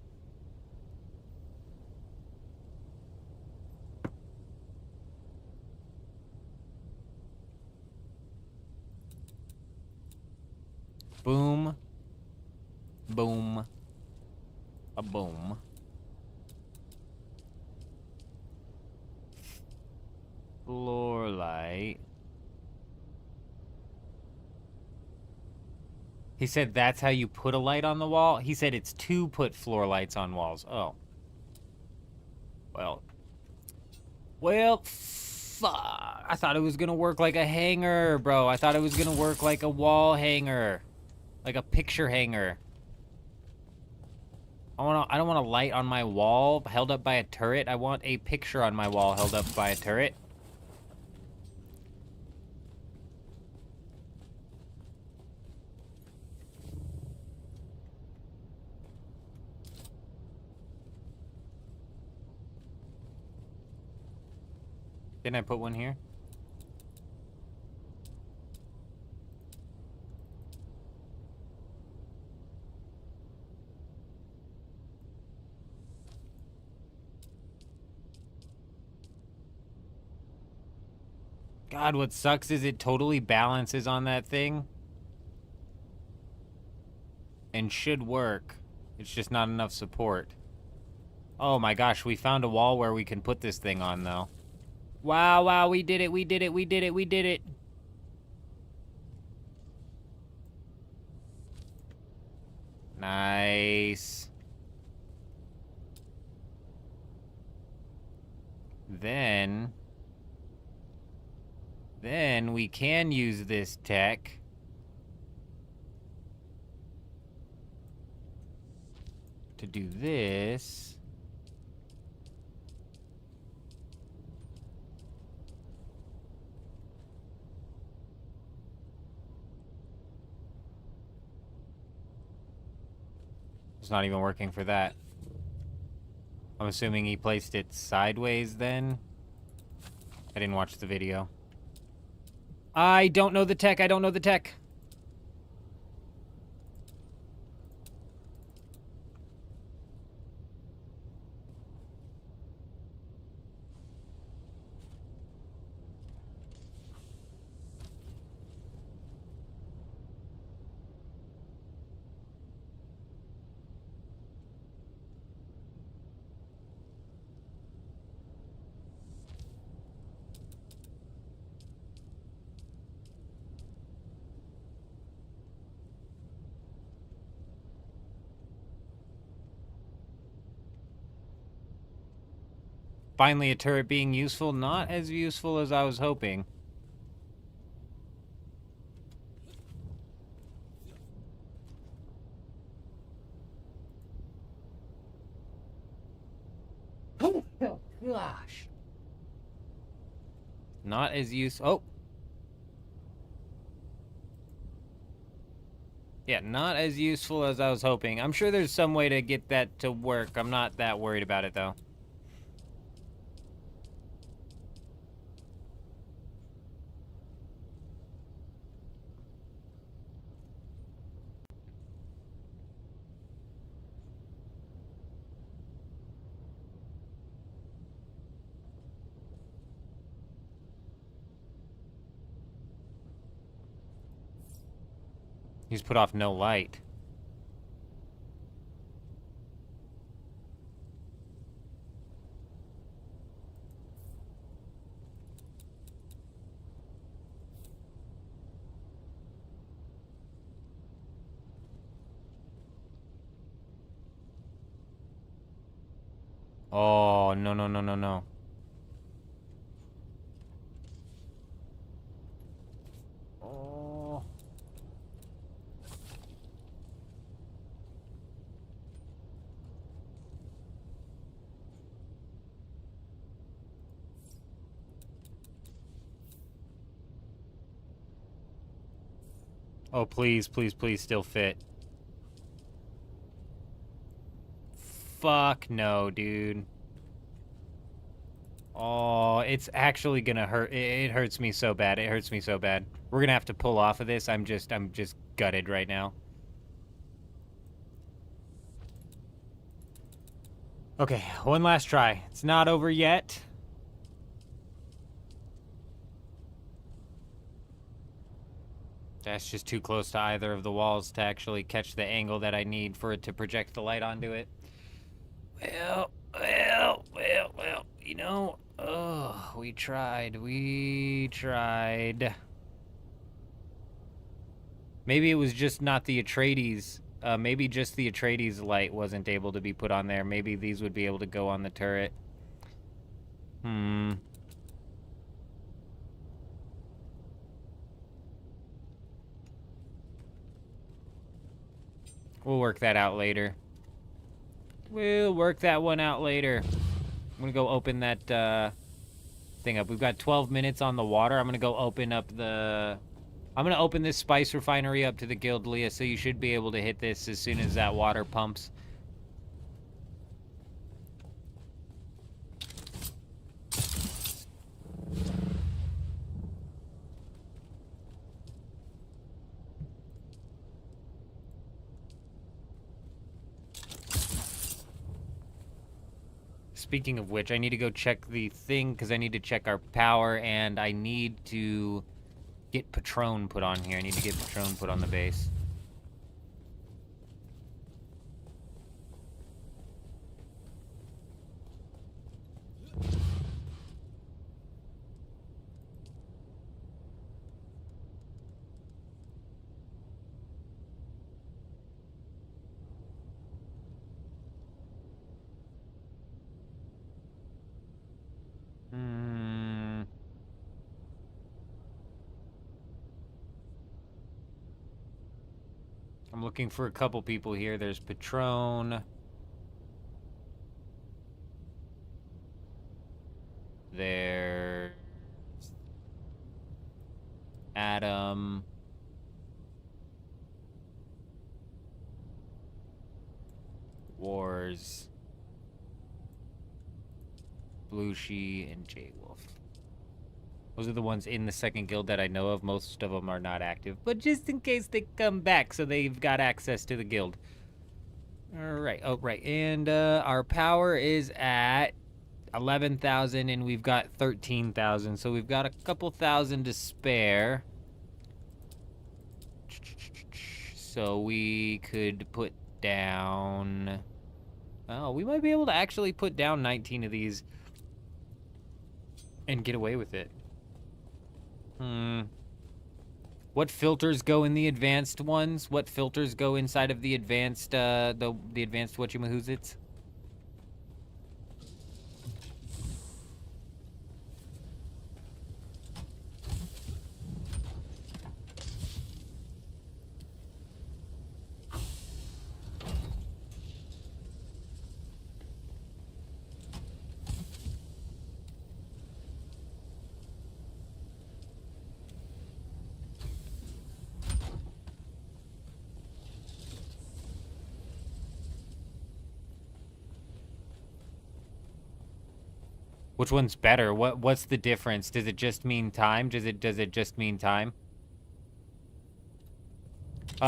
Boom. Boom. A boom. Floor light. He said that's how you put a light on the wall? He said it's to put floor lights on walls. Oh. Well, Well, fuck. I thought it was gonna work like a hanger, bro. I thought it was gonna work like a wall hanger. Like a picture hanger. I don't want a light on my wall held up by a turret. I want a picture on my wall held up by a turret. Didn't I put one here? God, what sucks is it totally balances on that thing. And should work. It's just not enough support. Oh my gosh, we found a wall where we can put this thing on, though. Wow, wow, we did it, we did it, we did it, we did it. Nice. Then we can use this tech to do this. It's not even working for that. I'm assuming he placed it sideways then. I didn't watch the video. I don't know the tech. I don't know the tech. Finally, a turret being useful. Not as useful as I was hoping. Oh, gosh. Not as useful. Oh. Yeah, not as useful as I was hoping. I'm sure there's some way to get that to work. I'm not that worried about it, though. He's put off no light. Oh, no, no, no, no, no. Oh. Oh, please, please, please still fit. Fuck no, dude. Oh, it's actually gonna hurt. It hurts me so bad. It hurts me so bad. We're gonna have to pull off of this. I'm just gutted right now. Okay, one last try. It's not over yet. That's just too close to either of the walls to actually catch the angle that I need for it to project the light onto it. Well, you know, oh, we tried. Maybe it was just not the Atreides. Maybe just the Atreides light wasn't able to be put on there. Maybe these would be able to go on the turret. We'll work that out later. We'll work that one out later. I'm gonna go open that thing up. We've got 12 minutes on the water. I'm gonna go open up the... I'm gonna open this spice refinery up to the guild, Leah, so you should be able to hit this as soon as that water pumps. Speaking of which, I need to go check the thing, because I need to check our power, and I need to get Patron put on here. I need to get Patron put on the base. I'm looking for a couple people here. There's Patron. There's Adam. Wars. Blueshy and J-Wolf. Those are the ones in the second guild that I know of. Most of them are not active, but just in case they come back, so they've got access to the guild. All right. Oh, right. And our power is at 11,000, and we've got 13,000, so we've got a couple thousand to spare. So we could put down... Oh, we might be able to actually put down 19 of these and get away with it. What filters go in the advanced ones? What filters go inside of the advanced, the advanced whatchamahoozits? Which one's better? What's the difference? Does it just mean time? Does it just mean time?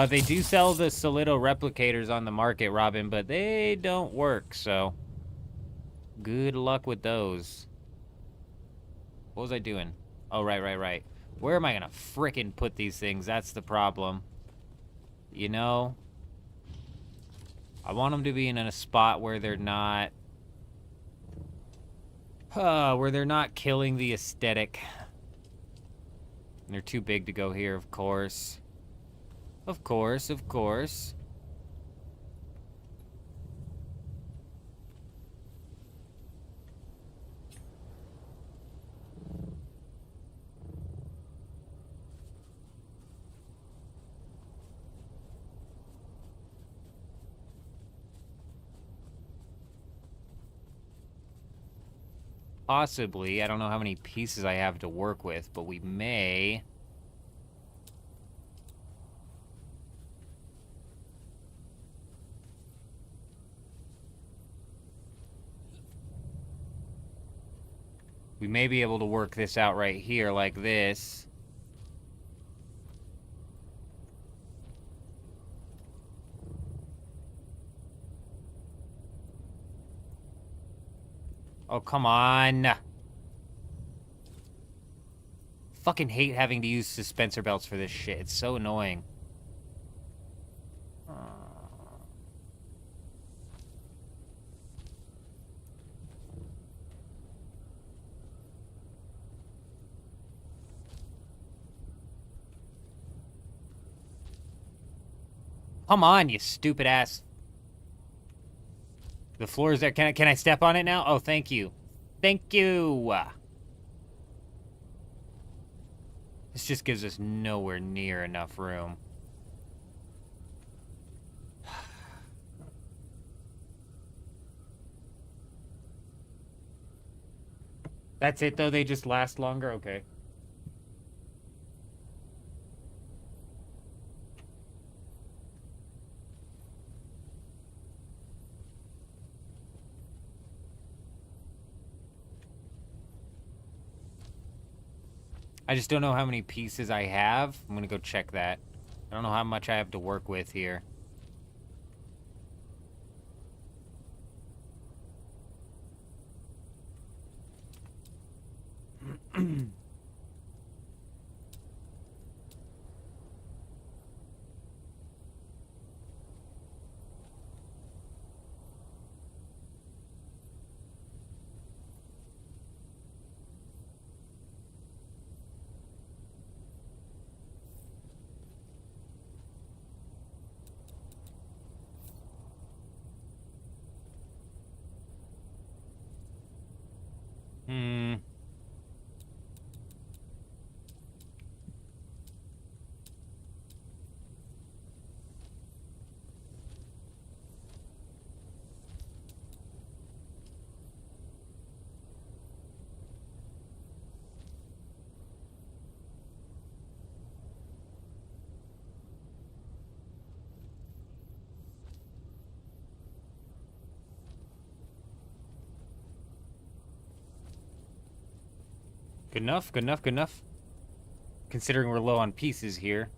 They do sell the Solido replicators on the market, Robin, but they don't work, so good luck with those. What was I doing? Oh, right. Where am I gonna frickin' put these things? That's the problem. You know? I want them to be in a spot where they're not... where they're not killing the aesthetic. And they're too big to go here, of course. Of course. Possibly. I don't know how many pieces I have to work with, but we may... We may be able to work this out right here like this. Oh, come on. Fucking hate having to use suspensor belts for this shit. It's so annoying. Come on, you stupid ass. The floor is there. Can I step on it now? Oh, thank you. Thank you. This just gives us nowhere near enough room. That's it, though? They just last longer? Okay. I just don't know how many pieces I have. I'm gonna go check that. I don't know how much I have to work with here. Hmm. Good enough, good enough, good enough. Considering we're low on pieces here.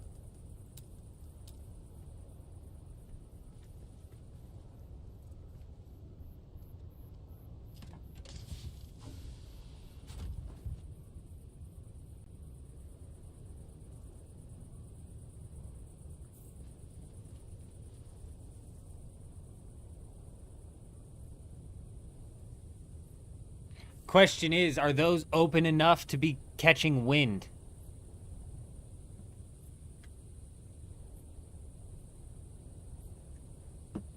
Question is, are those open enough to be catching wind?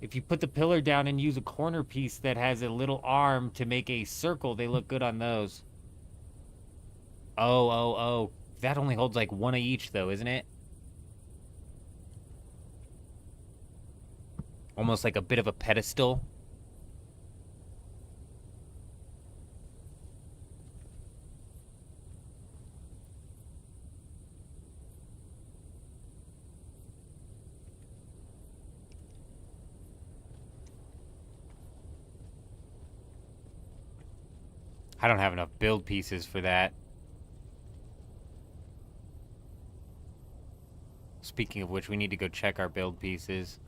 If you put the pillar down and use a corner piece that has a little arm to make a circle, they look good on those. Oh. That only holds like one of each, though, isn't it? Almost like a bit of a pedestal. I don't have enough build pieces for that. Speaking of which, we need to go check our build pieces.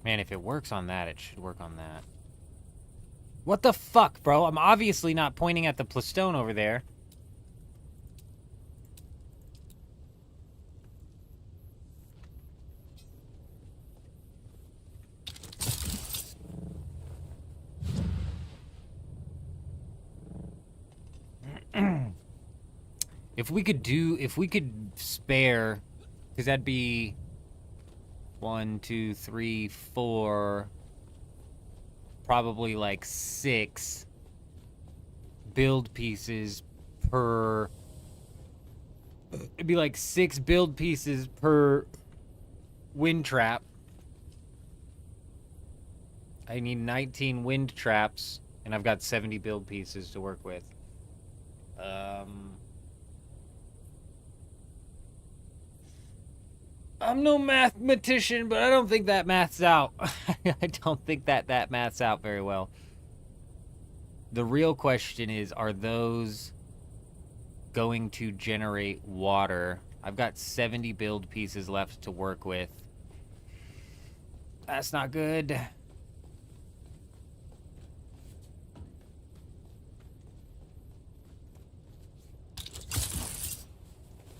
Man, if it works on that, it should work on that. What the fuck, bro? I'm obviously not pointing at the plastone over there. If we could spare, because that'd be 1, 2, 3, 4, probably like 6 build pieces per. It'd be like 6 build pieces per wind trap. I need 19 wind traps, and I've got 70 build pieces to work with. I'm no mathematician, but I don't think that maths out. I don't think that maths out very well. The real question is, are those going to generate water? I've got 70 build pieces left to work with. That's not good.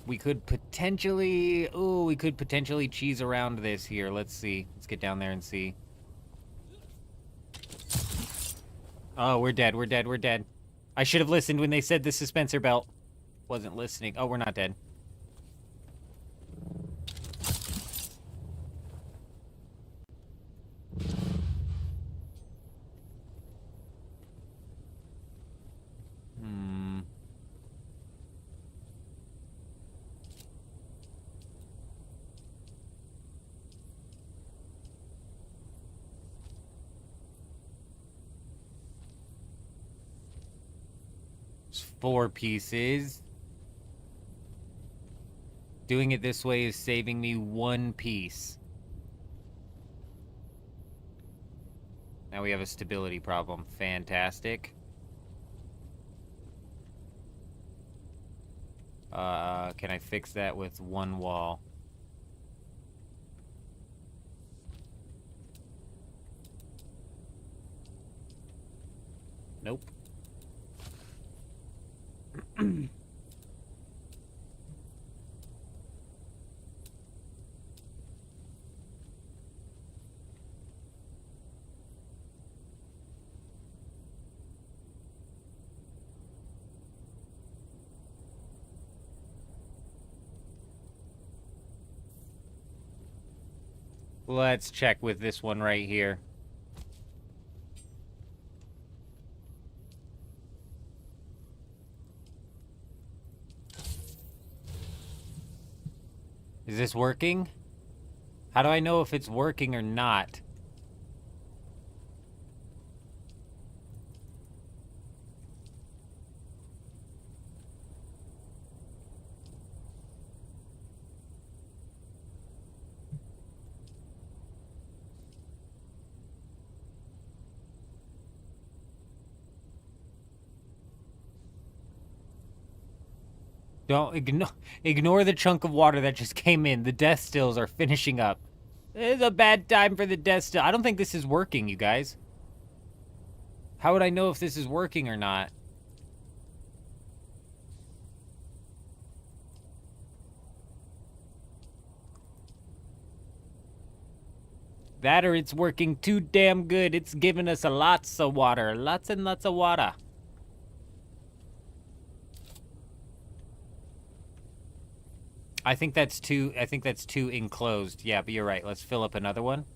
We could potentially... Ooh, we could potentially cheese around this here. Let's see. Let's get down there and see. Oh, we're dead. We're dead. We're dead. I should have listened when they said the suspensor belt. Wasn't listening. Oh, we're not dead. It's 4 pieces. Doing it this way is saving me 1 piece. Now we have a stability problem. Fantastic. Can I fix that with 1 wall? Nope. Let's check with this one right here. Is this working? How do I know if it's working or not? Don't ignore the chunk of water that just came in. The death stills are finishing up. It's a bad time for the death still. I don't think this is working, you guys. How would I know if this is working or not? That or it's working too damn good. It's giving us lots of water. Lots and lots of water. I think that's too enclosed. Yeah, but you're right. Let's fill up another one.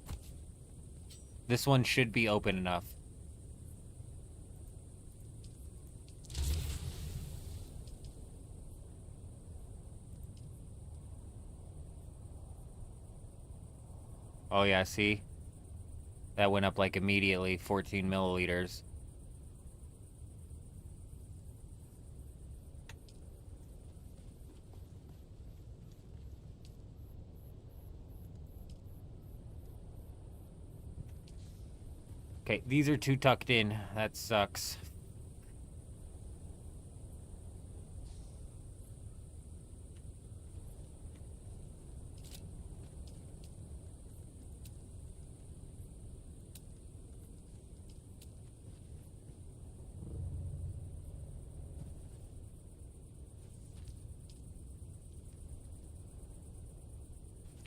This one should be open enough. Oh yeah, see? That went up like immediately, 14 milliliters. Okay, these are too tucked in. That sucks.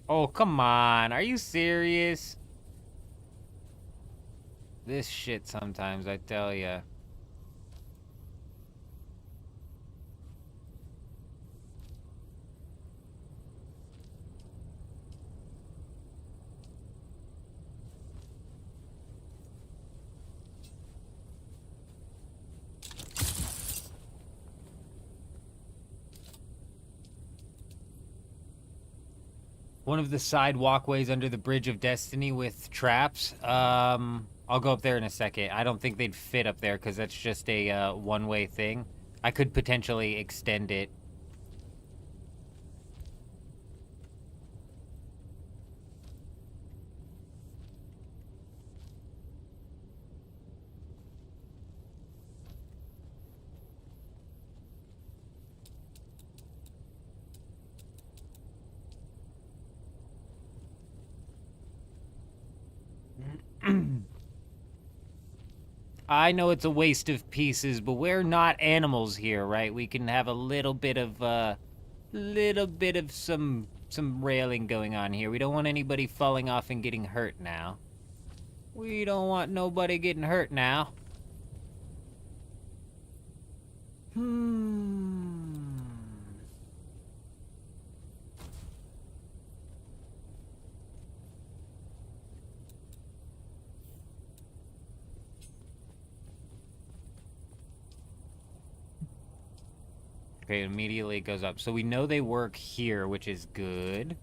Oh, come on. Are you serious? This shit sometimes, I tell ya. One of the side walkways under the Bridge of Destiny with traps. I'll go up there in a second. I don't think they'd fit up there because that's just a one-way thing. I could potentially extend it. I know it's a waste of pieces, but we're not animals here, right? We can have a little bit of some railing going on here. We don't want anybody falling off and getting hurt now. We don't want nobody getting hurt now. Okay, immediately it goes up. So we know they work here, which is good.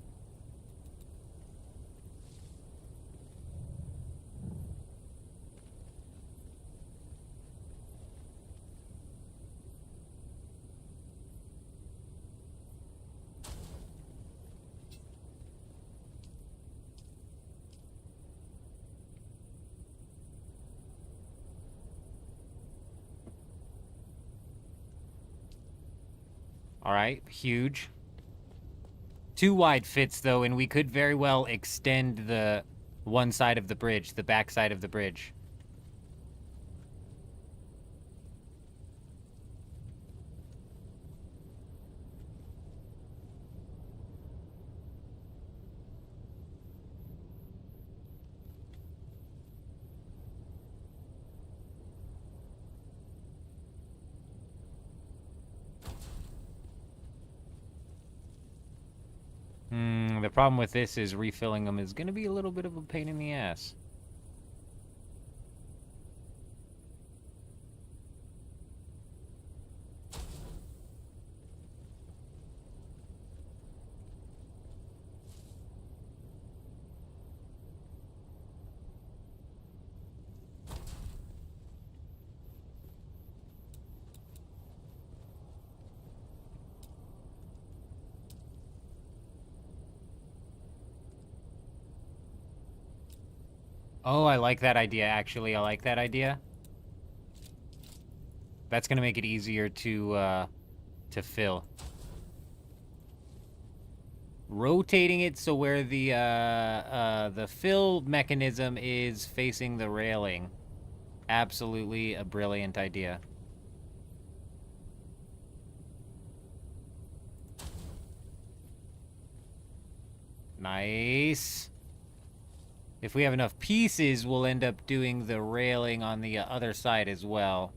All right, huge. Too wide fits, though, and we could very well extend the one side of the bridge, the back side of the bridge. The problem with this is refilling them is going to be a little bit of a pain in the ass. Oh, I like that idea, actually. I like that idea. That's going to make it easier to fill. Rotating it so where the fill mechanism is facing the railing. Absolutely a brilliant idea. Nice. If we have enough pieces, we'll end up doing the railing on the other side as well.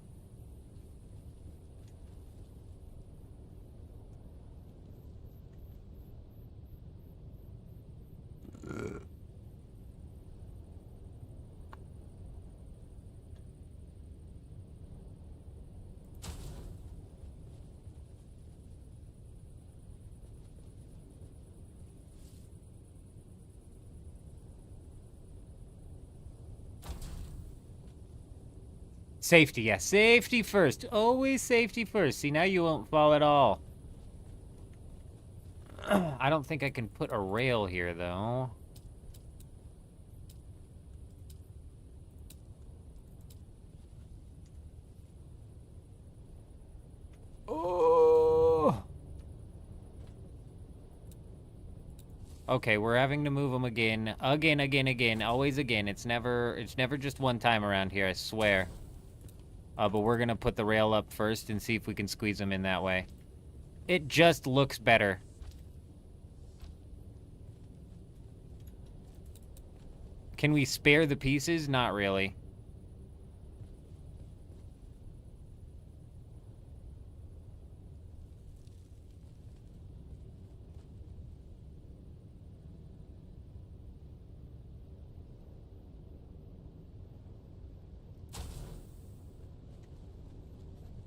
Safety, yes. Safety first. Always safety first. See, now you won't fall at all. I don't think I can put a rail here, though. Oh! Okay, we're having to move them again. Again. Always again. It's never just one time around here, I swear. But we're gonna put the rail up first and see if we can squeeze them in that way. It just looks better. Can we spare the pieces? Not really.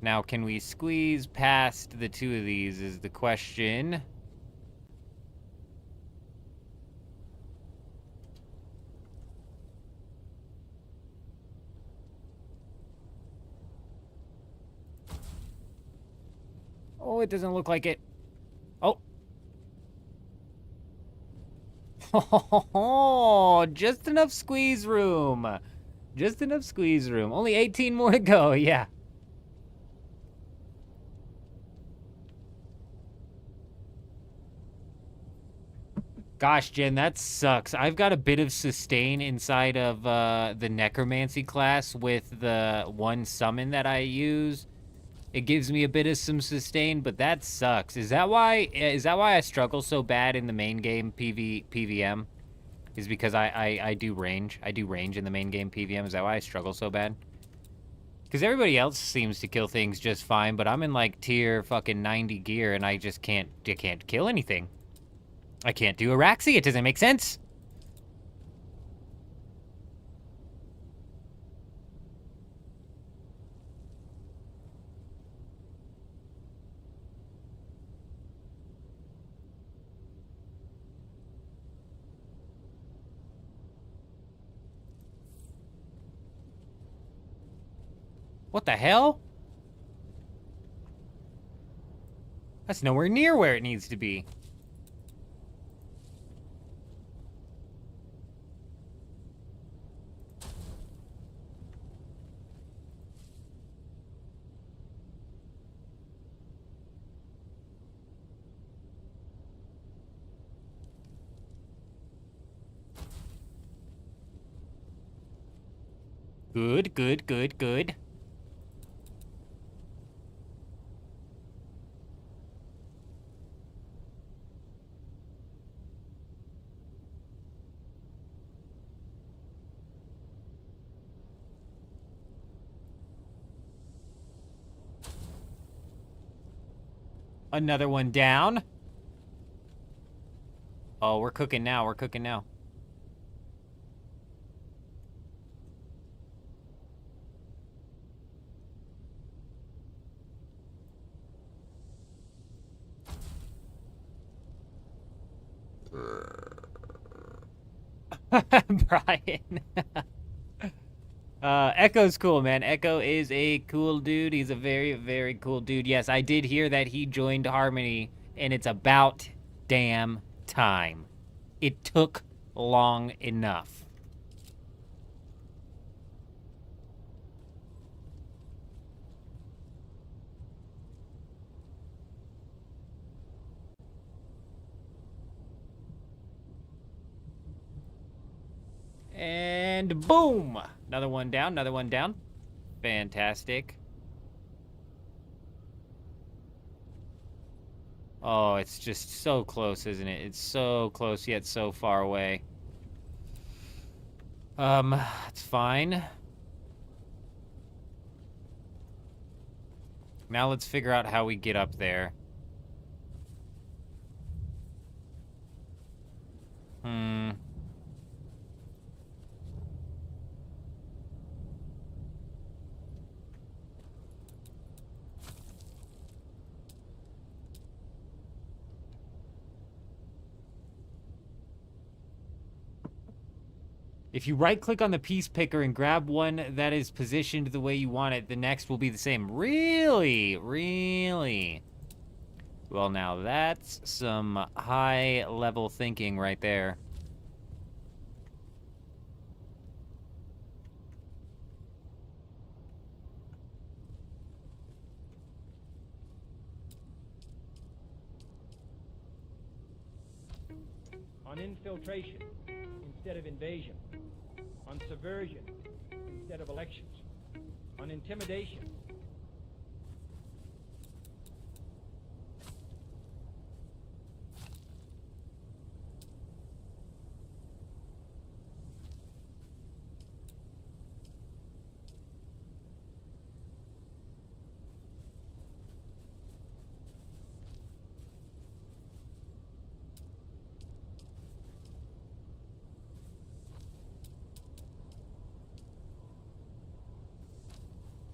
Now, can we squeeze past the two of these is the question. Oh, it doesn't look like it. Oh. Oh, just enough squeeze room. Just enough squeeze room. Only 18 more to go, yeah. Gosh, Jen, that sucks. I've got a bit of sustain inside of the necromancy class with the one summon that I use. It gives me a bit of some sustain, but that sucks. Is that why I struggle so bad in the main game PVM? Is because I do range. I do range in the main game PVM. Is that why I struggle so bad? Because everybody else seems to kill things just fine, but I'm in like tier fucking 90 gear and I just can't kill anything. I can't do Araxi. It doesn't make sense. What the hell? That's nowhere near where it needs to be. Good, good, good, good. Another one down. Oh, we're cooking now. We're cooking now. Brian. Echo's cool, man. Echo is a cool dude. He's a very, very cool dude. Yes, I did hear that he joined Harmony, and it's about damn time. It took long enough. And boom! Another one down, another one down. Fantastic. Oh, it's just so close, isn't it? It's so close, yet so far away. It's fine. Now let's figure out how we get up there. If you right-click on the piece picker and grab one that is positioned the way you want it, the next will be the same. Really? Really? Well, now that's some high-level thinking right there. On infiltration instead of invasion. On subversion instead of elections. On intimidation.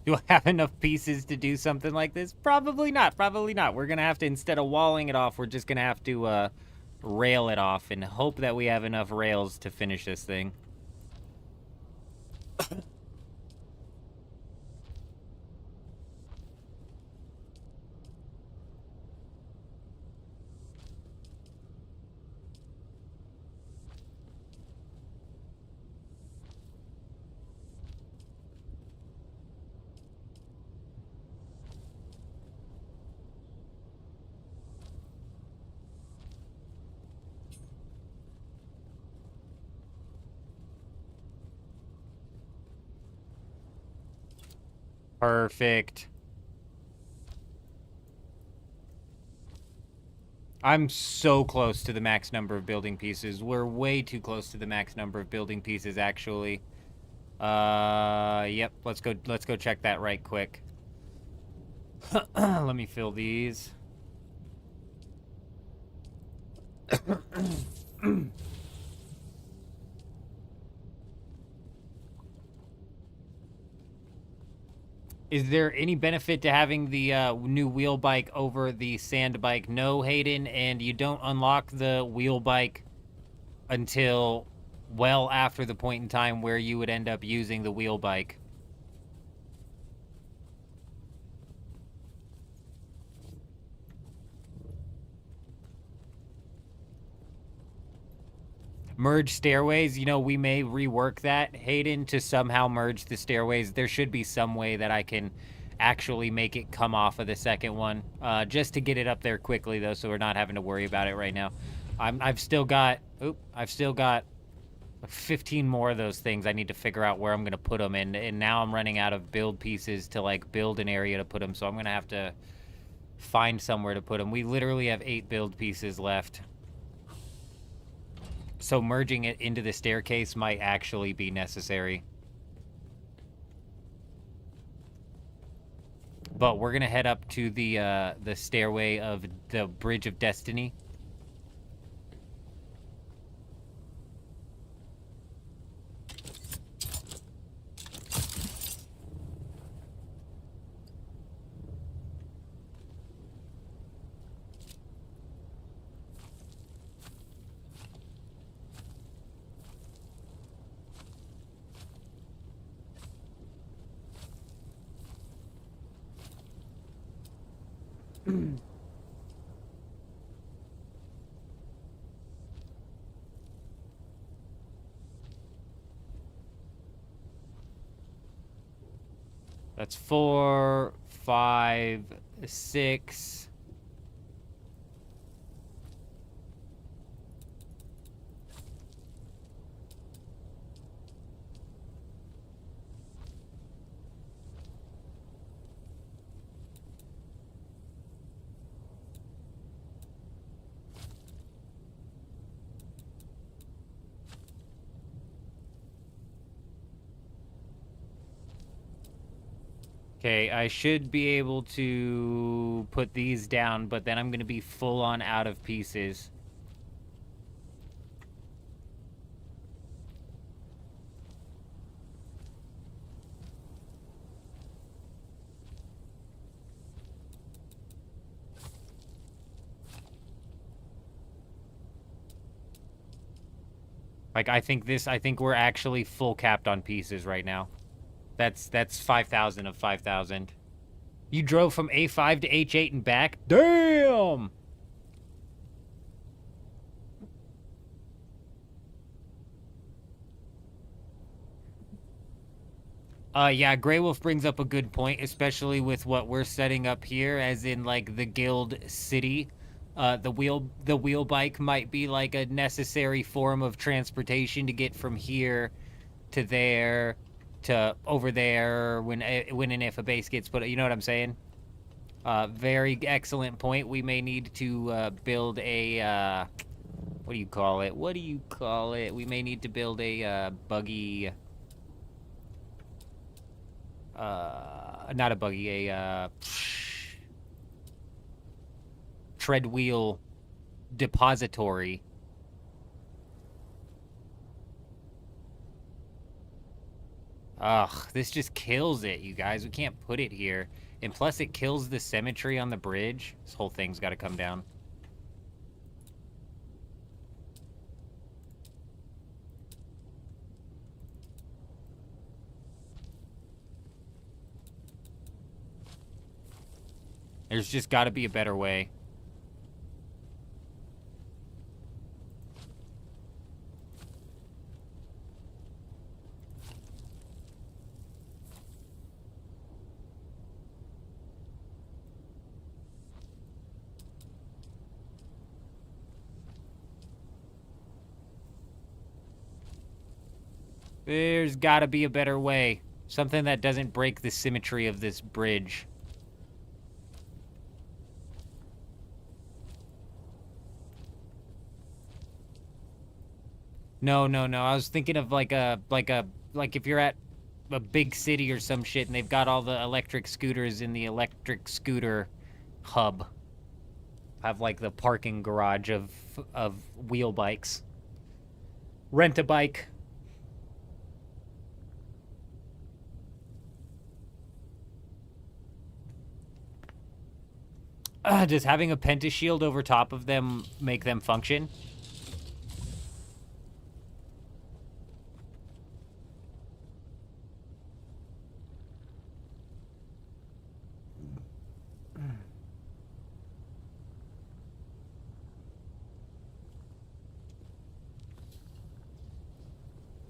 Do I have enough pieces to do something like this? Probably not. Probably not. We're going to have to, instead of walling it off, we're just going to have to rail it off and hope that we have enough rails to finish this thing. Perfect. I'm so close to the max number of building pieces. We're way too close to the max number of building pieces, actually. Yep. Let's go check that right quick. Let me fill these. Is there any benefit to having the new wheel bike over the sand bike? No, Hayden, and you don't unlock the wheel bike until well after the point in time where you would end up using the wheel bike. Merge stairways, you know, we may rework that, Hayden, to somehow merge the stairways. There should be some way that I can actually make it come off of the second one, just to get it up there quickly, though, so we're not having to worry about it right now. I've still got 15 more of those things. I need to figure out where I'm going to put them. And now I'm running out of build pieces to, like, build an area to put them. So I'm going to have to find somewhere to put them. We literally have 8 build pieces left. So merging it into the staircase might actually be necessary. But we're going to head up to the stairway of the Bridge of Destiny. That's 4, 5, 6. Okay, I should be able to put these down, but then I'm going to be full on out of pieces. Like, I think we're actually full capped on pieces right now. That's 5,000 of 5,000. You drove from A5 to H8 and back? Damn! Yeah, Grey Wolf brings up a good point, especially with what we're setting up here, as in, like, the guild city. The wheel bike might be, like, a necessary form of transportation to get from here to there to over there when and if a base gets put. You know what I'm saying? Very excellent point. We may need to build a what do you call it? What do you call it? We may need to build a buggy. Not a buggy, a tread wheel depository. Ugh, this just kills it, you guys. We can't put it here. And plus it kills the symmetry on the bridge. This whole thing's got to come down. There's just got to be a better way. There's got to be a better way. Something that doesn't break the symmetry of this bridge. No. I was thinking of like if you're at a big city or some shit and they've got all the electric scooters in the electric scooter hub. Have like the parking garage of wheel bikes. Rent a bike. Does having a pentashield over top of them make them function?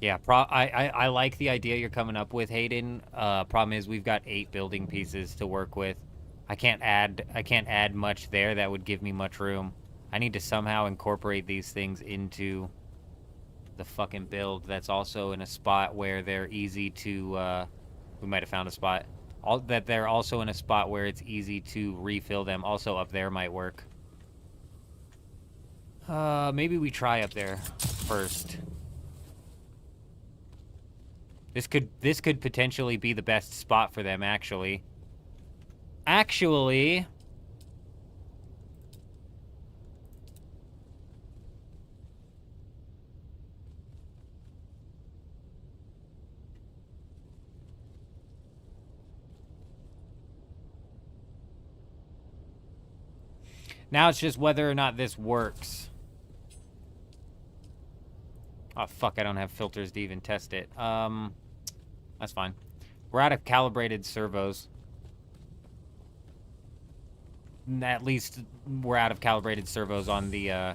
Yeah, I like the idea you're coming up with, Hayden. Problem is we've got 8 building pieces to work with. I can't add much there that would give me much room. I need to somehow incorporate these things into the fucking build that's also in a spot where they're easy to, we might have found a spot. That they're also in a spot where it's easy to refill them. Also up there might work. Maybe we try up there first. This could potentially be the best spot for them, actually. Actually... Now it's just whether or not this works. Oh, fuck, I don't have filters to even test it. That's fine. We're out of calibrated servos. At least we're out of calibrated servos on the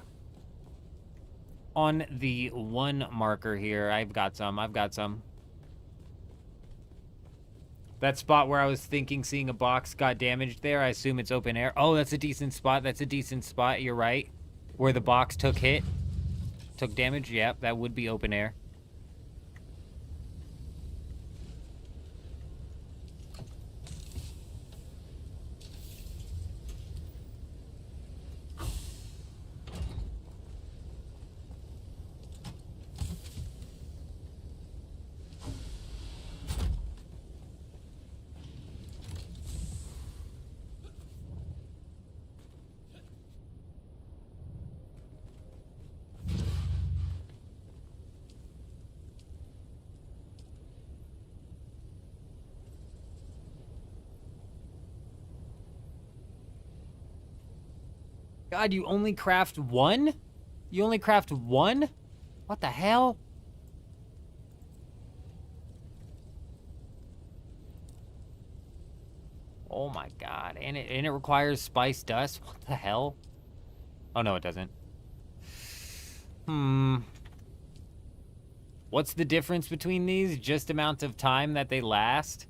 one marker here. I've got some. That spot where I was thinking seeing a box got damaged there, I assume it's open air. Oh, that's a decent spot. You're right. Where the box took damage. Yep, that would be open air. God, you only craft one? You only craft one? What the hell? Oh my god. And it requires spice dust? What the hell? Oh no, it doesn't. What's the difference between these? Just amount of time that they last?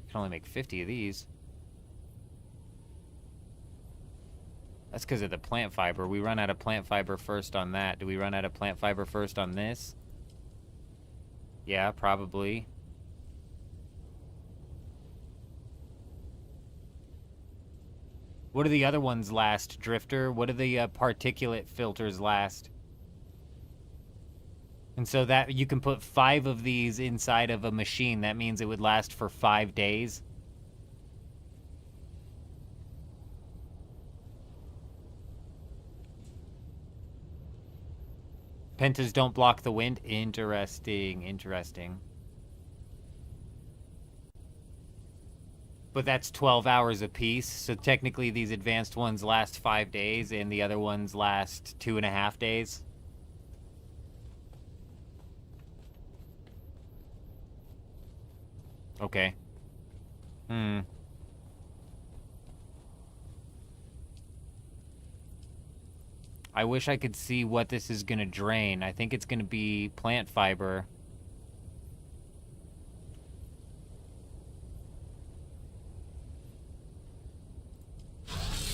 You can only make 50 of these. That's because of the plant fiber. We run out of plant fiber first on that. Do we run out of plant fiber first on this? Yeah, probably. What do the other ones last, Drifter? What do the particulate filters last? And so that you can put 5 of these inside of a machine. That means it would last for 5 days. Pentas don't block the wind? Interesting. But that's 12 hours apiece, so technically these advanced ones last 5 days, and the other ones last 2.5 days. Okay. I wish I could see what this is gonna drain. I think it's gonna be plant fiber.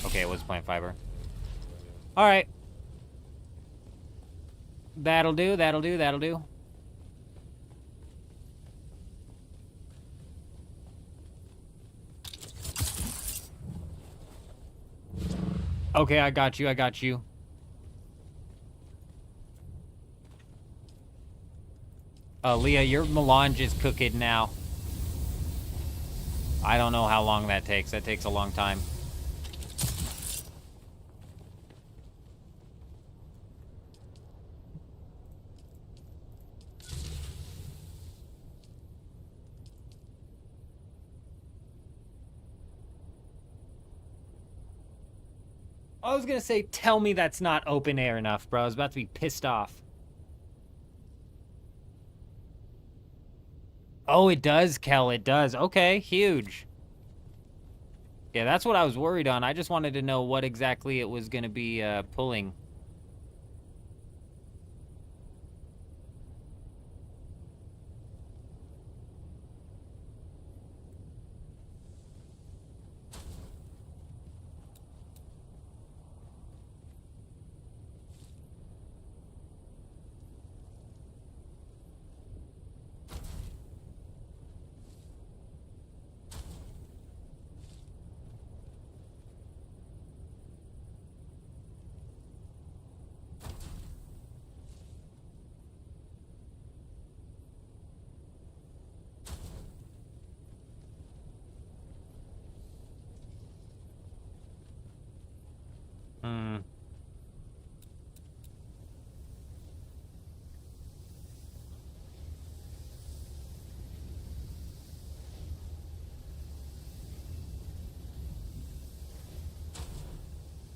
Okay, it was plant fiber. Alright. That'll do. Okay, I got you. Leah, your melange is cooking now. I don't know how long that takes. That takes a long time. I was gonna say, tell me that's not open air enough, bro. I was about to be pissed off. Oh, it does, Kel. It does. Okay, huge. Yeah, that's what I was worried on. I just wanted to know what exactly it was going to be pulling.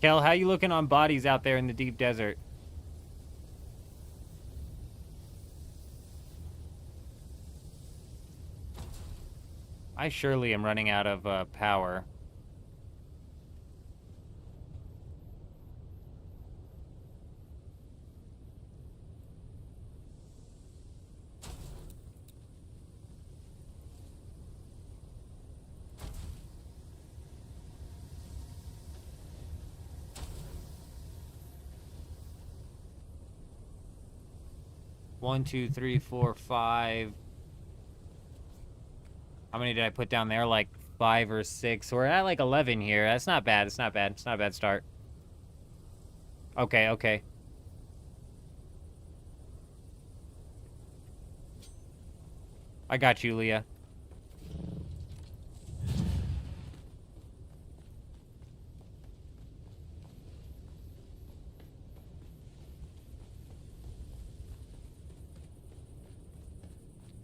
Kel, how you looking on bodies out there in the deep desert? I surely am running out of power. One, two, three, four, five. How many did I put down there? Like 5 or 6. We're at like 11 here. That's not bad. It's not bad. It's not a bad start. Okay, okay. I got you, Leah.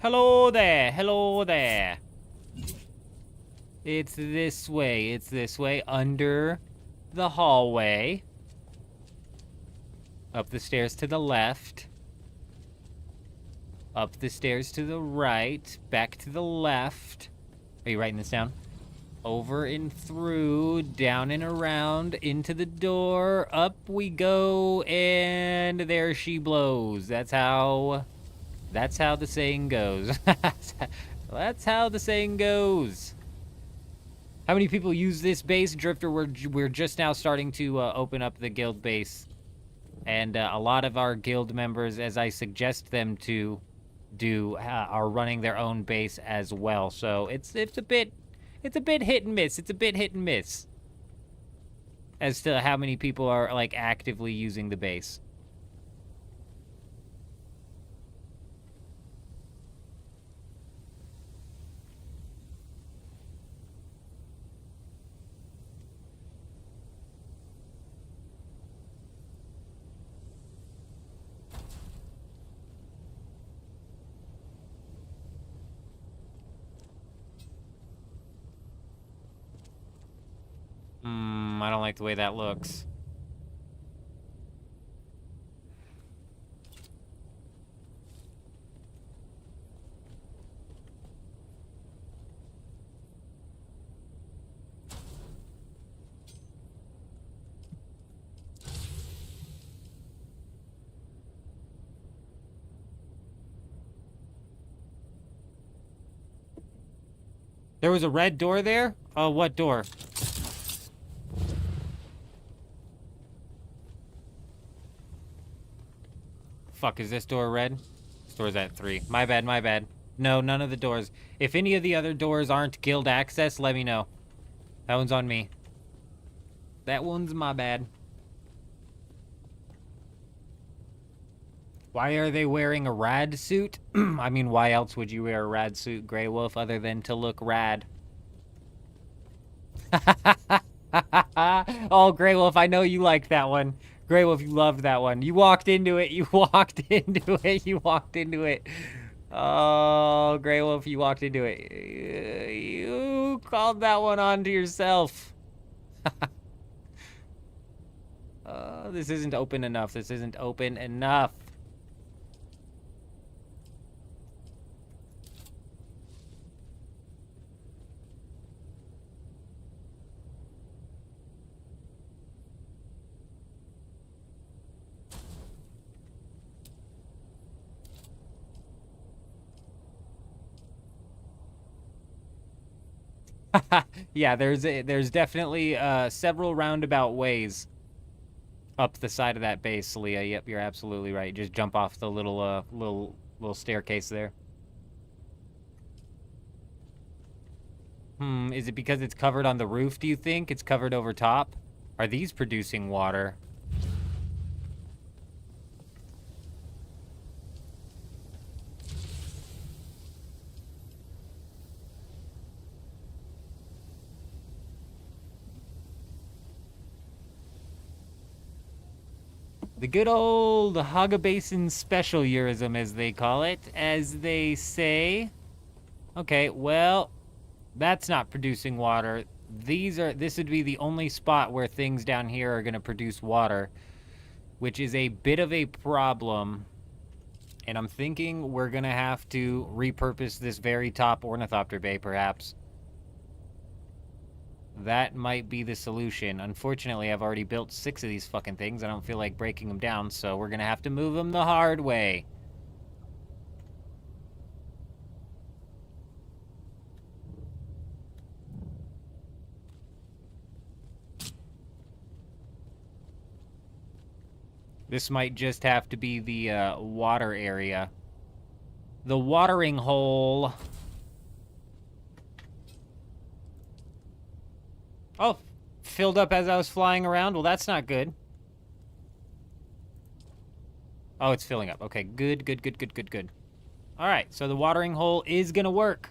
Hello there. Hello there. It's this way. It's this way. Under the hallway. Up the stairs to the left. Up the stairs to the right. Back to the left. Are you writing this down? Over and through. Down and around. Into the door. Up we go. And there she blows. That's how the saying goes. That's how the saying goes. How many people use this base, Drifter? We're just now starting to open up the guild base, and a lot of our guild members, as I suggest them to do, are running their own base as well. So it's a bit hit and miss. It's a bit hit and miss as to how many people are like actively using the base. I don't like the way that looks. There was a red door there? Oh, what door? Fuck, is this door red? This door's at 3. My bad, my bad. No, none of the doors. If any of the other doors aren't guild access, let me know. That one's on me. That one's my bad. Why are they wearing a rad suit? I mean, why else would you wear a rad suit, Grey Wolf, other than to look rad? Oh, Grey Wolf, I know you liked that one. Grey Wolf, you loved that one. You walked into it. You walked into it. You walked into it. Oh, Grey Wolf, you walked into it. You called that one on to yourself. This isn't open enough. This isn't open enough. Yeah, there's definitely several roundabout ways up the side of that base, Leah. Yep, you're absolutely right. Just jump off the little staircase there. Is it because it's covered on the roof, do you think? It's covered over top? Are these producing water? The good old Haga Basin special eurism, as they call it, as they say. Okay, well, that's not producing water. This would be the only spot where things down here are going to produce water, which is a bit of a problem. And I'm thinking we're going to have to repurpose this very top ornithopter bay, perhaps. That might be the solution. Unfortunately, I've already built 6 of these fucking things. I don't feel like breaking them down, so we're going to have to move them the hard way. This might just have to be the water area. The watering hole. Oh, filled up as I was flying around. Well, that's not good. Oh, it's filling up. Okay, good, good, good, good, good, good. All right, so the watering hole is going to work.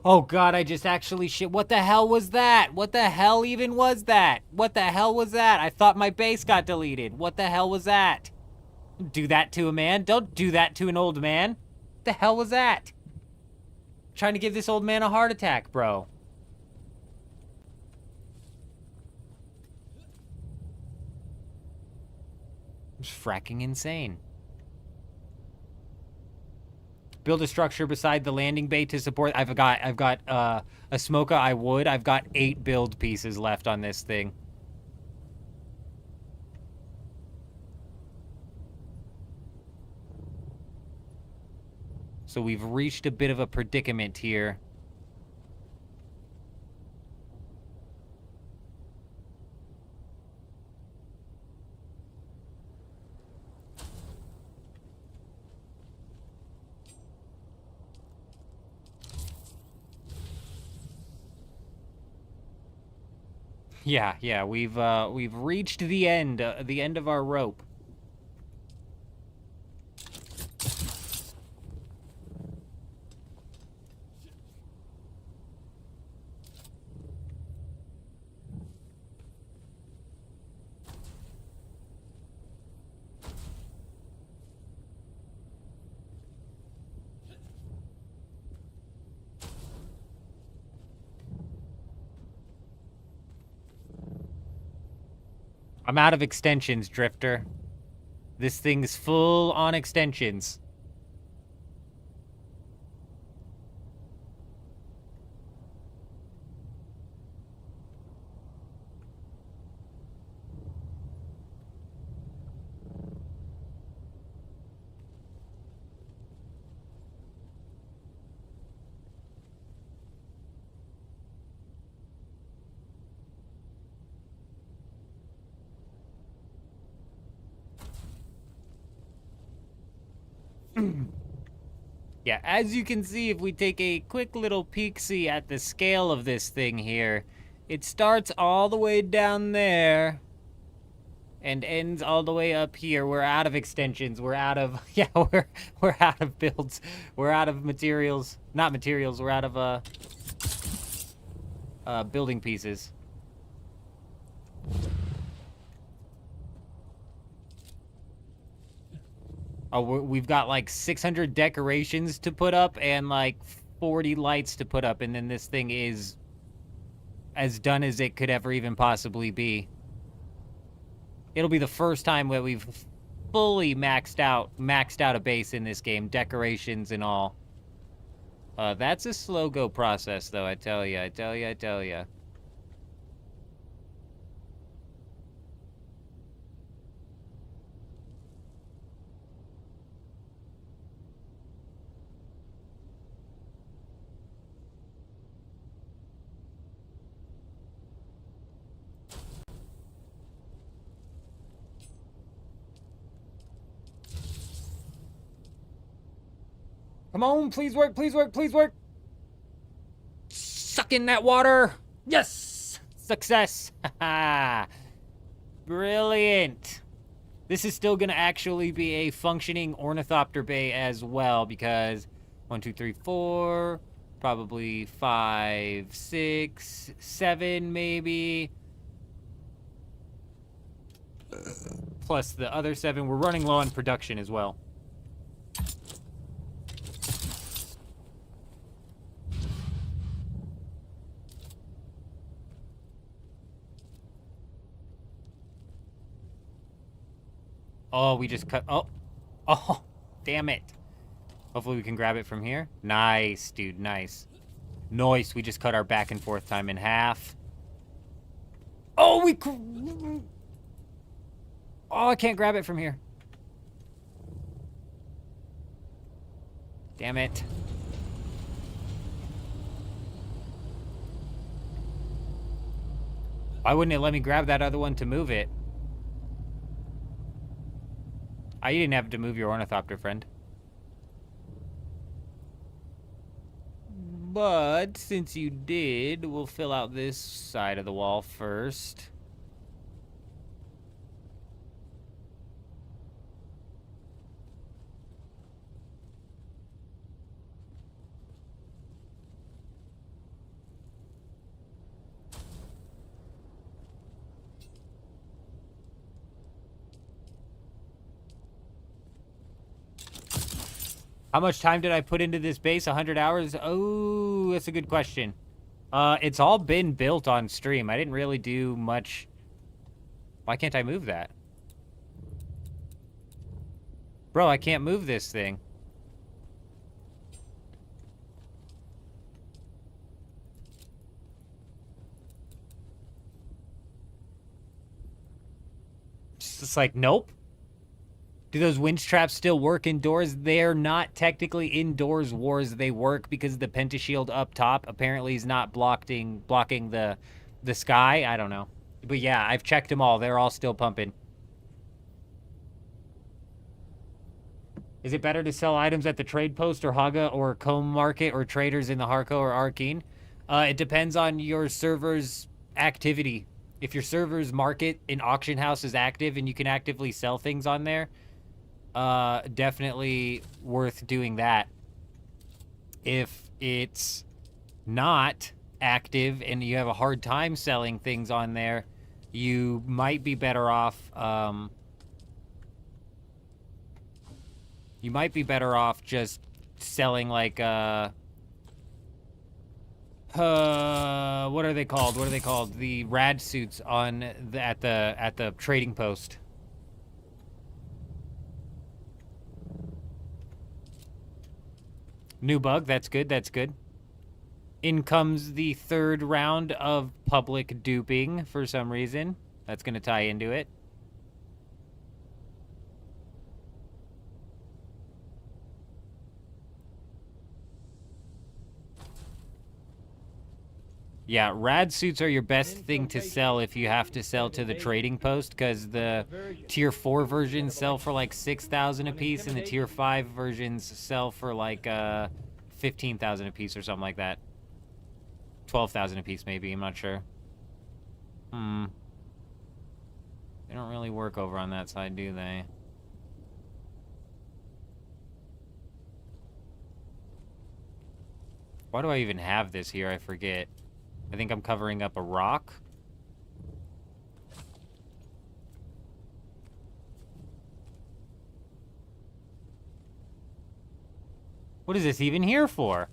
Oh, God, I just actually shit. What the hell was that? What the hell even was that? What the hell was that? I thought my base got deleted. What the hell was that? Don't do that to a man. Don't do that to an old man. What the hell was that? Trying to give this old man a heart attack, bro. It's fracking insane. Build a structure beside the landing bay to support. I've got a smoker. I've got 8 build pieces left on this thing. So we've reached a bit of a predicament here. Yeah, we've reached the end of our rope. I'm out of extensions, Drifter. This thing's full on extensions. Yeah, as you can see, if we take a quick little peek-see at the scale of this thing here, it starts all the way down there and ends all the way up here. We're out of extensions. We're out of, yeah, we're out of builds. We're out of materials. Not materials, we're out of, building pieces. Oh, we've got like 600 decorations to put up and like 40 lights to put up, and then this thing is as done as it could ever even possibly be. It'll be the first time that we've fully maxed out a base in this game, decorations and all. That's a slow go process, though. I tell ya. Come on, please work, please work, please work. Suck in that water. Yes! Success. Brilliant. This is still going to actually be a functioning ornithopter bay as well, because 1, 2, 3, 4, probably 5, 6, 7 maybe. Plus the other 7. We're running low on production as well. Oh, we just cut. Oh. Oh, damn it. Hopefully we can grab it from here. Nice, dude. Nice. Nice. We just cut our back and forth time in half. Oh, Oh, I can't grab it from here. Damn it. Why wouldn't it let me grab that other one to move it? You didn't have to move your ornithopter, friend. But since you did, we'll fill out this side of the wall first. How much time did I put into this base? 100 hours? Oh, that's a good question. It's all been built on stream. I didn't really do much. Why can't I move that? Bro, I can't move this thing. It's like, nope. Do those winch traps still work indoors? They're not technically indoors wars. They work because the pentashield up top apparently is not blocking the sky. I don't know. But yeah, I've checked them all. They're all still pumping. Is it better to sell items at the trade post or Haga or Comb Market or traders in the Harco or Arkeen? It depends on your server's activity. If your server's market in auction house is active and you can actively sell things on there, definitely worth doing that. If it's not active and you have a hard time selling things on there, you might be better off, just selling like, what are they called? What are they called? The rad suits on at the trading post. New bug, that's good, that's good. In comes the third round of public duping for some reason. That's going to tie into it. Yeah, rad suits are your best thing to sell if you have to sell to the trading post, because the tier 4 versions sell for like 6,000 a piece, and the tier 5 versions sell for like 15,000 a piece or something like that. 12,000 a piece maybe, I'm not sure. They don't really work over on that side, do they? Why do I even have this here? I forget. I think I'm covering up a rock. What is this even here for?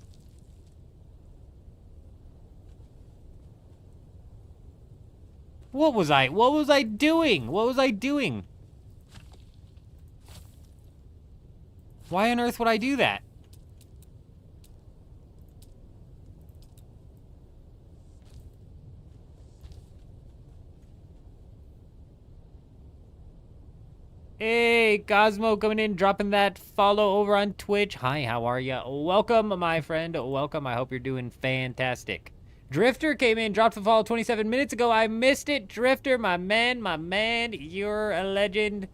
What was I doing? What was I doing? Why on earth would I do that? Hey, Cosmo coming in, dropping that follow over on Twitch. Hi, how are ya? Welcome, my friend. Welcome. I hope you're doing fantastic. Drifter came in, dropped the follow 27 minutes ago. I missed it. Drifter, my man, you're a legend.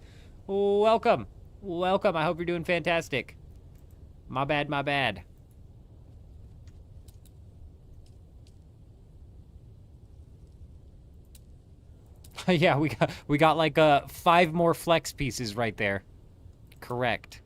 Welcome. Welcome. I hope you're doing fantastic. My bad, my bad. Yeah, we got like 5 more flex pieces right there. Correct.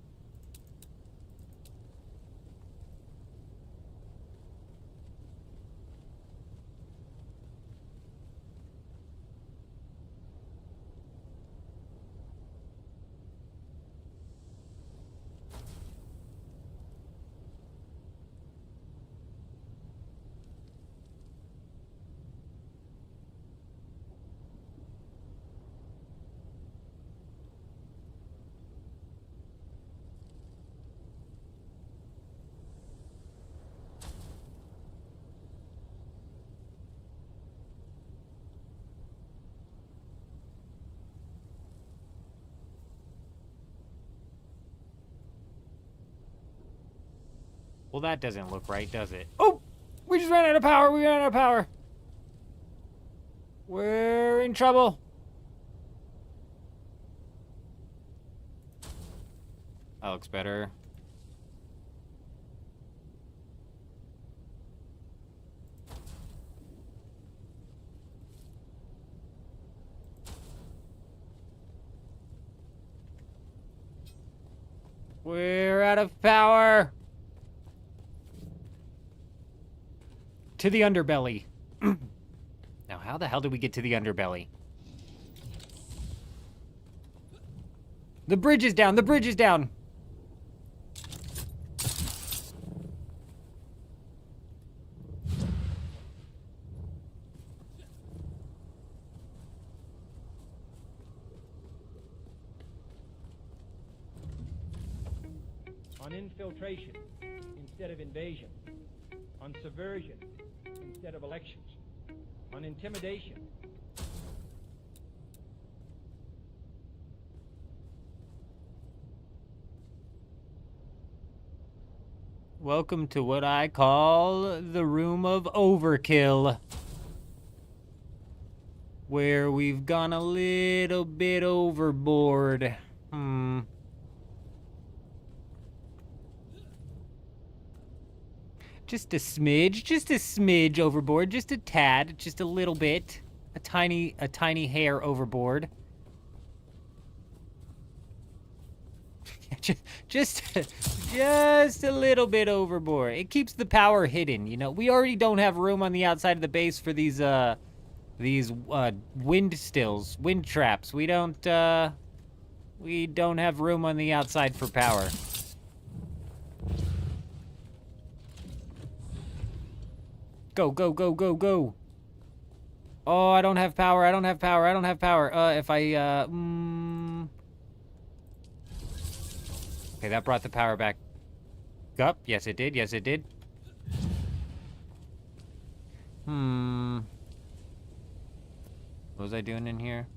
Well, that doesn't look right, does it? Oh! We just ran out of power! We ran out of power! We're in trouble. That looks better. We're out of power. To the underbelly. Now, how the hell did we get to the underbelly? The bridge is down. The bridge is down. On infiltration instead of invasion, on subversion instead of elections, on intimidation. Welcome to what I call the room of overkill, where we've gone a little bit overboard. Just a smidge overboard, just a tad, just a little bit, a tiny hair overboard. just a little bit overboard. It keeps the power hidden, you know. We already don't have room on the outside of the base for these wind traps. We don't have room on the outside for power. Go, go, go, go, go. Oh, I don't have power. I don't have power. I don't have power. If I, Okay, that brought the power back up. Yes, it did. Yes, it did. What was I doing in here?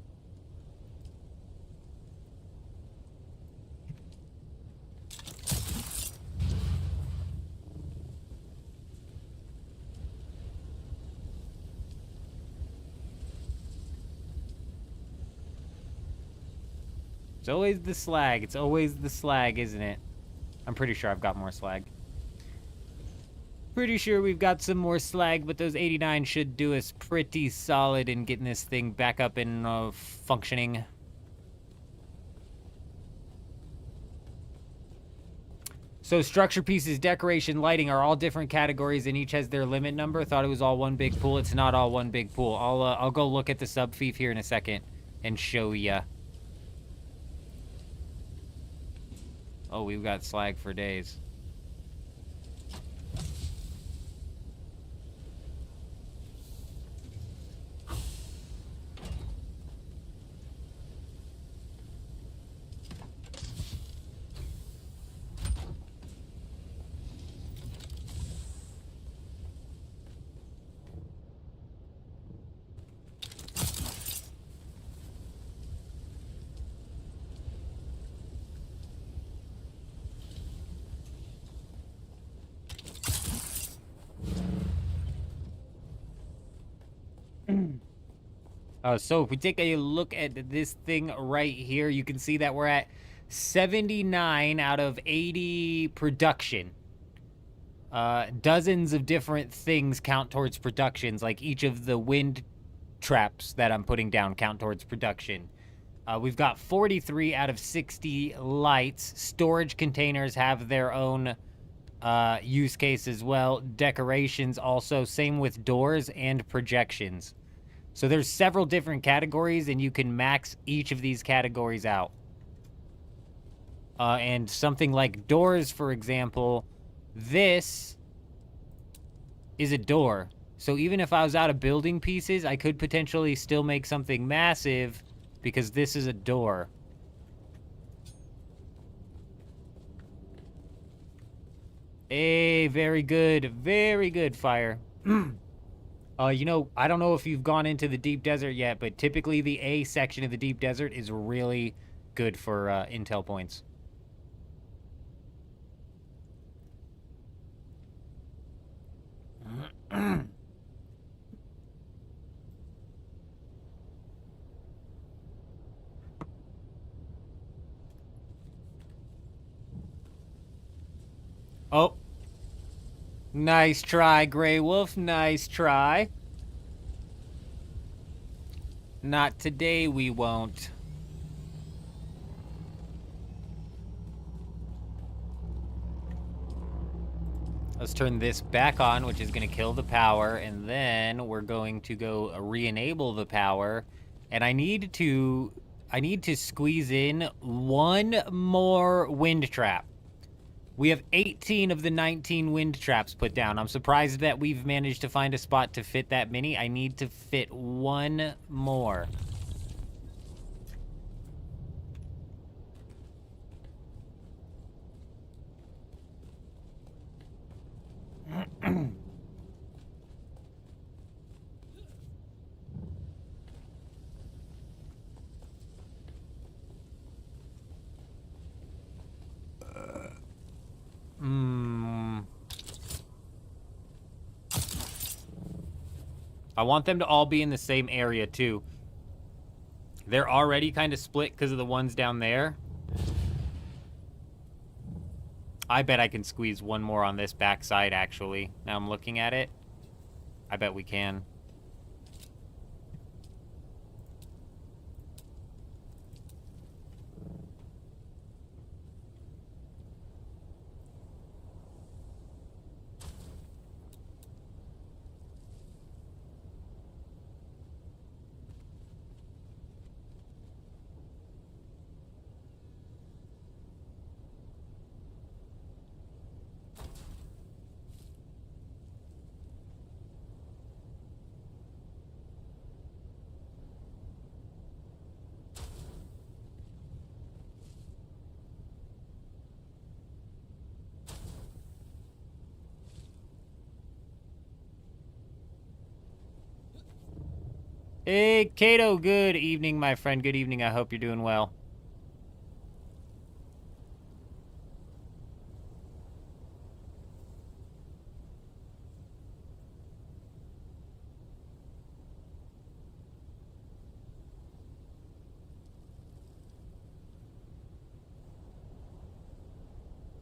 It's always the slag. It's always the slag, isn't it? I'm pretty sure I've got more slag. Pretty sure we've got some more slag, but those 89 should do us pretty solid in getting this thing back up and functioning. So structure pieces, decoration, lighting are all different categories, and each has their limit number. Thought it was all one big pool. It's not all one big pool. I'll go look at the sub-fief here in a second and show ya. Oh, we've got slag for days. So if we take a look at this thing right here, you can see that we're at 79 out of 80 production. Dozens of different things count towards productions, like each of the wind traps that I'm putting down count towards production. We've got 43 out of 60 lights. Storage containers have their own use case as well. Decorations also, same with doors and projections. So there's several different categories, and you can max each of these categories out. And something like doors, for example, this is a door. So even if I was out of building pieces, I could potentially still make something massive because this is a door. Hey, very good, fire. You know, I don't know if you've gone into the deep desert yet, but typically the A section of the deep desert is really good for intel points. Oh. Nice try, Grey Wolf. Nice try. Not today, we won't. Let's turn this back on, which is going to kill the power, and then we're going to go re-enable the power. And I need to squeeze in one more wind trap. We have 18 of the 19 wind traps put down. I'm surprised that we've managed to find a spot to fit that many. I need to fit one more. I want them to all be in the same area, too. They're already kind of split because of the ones down there. I bet I can squeeze one more on this backside, actually. Now I'm looking at it. I bet we can. Hey, Kato, good evening, my friend. Good evening. I hope you're doing well.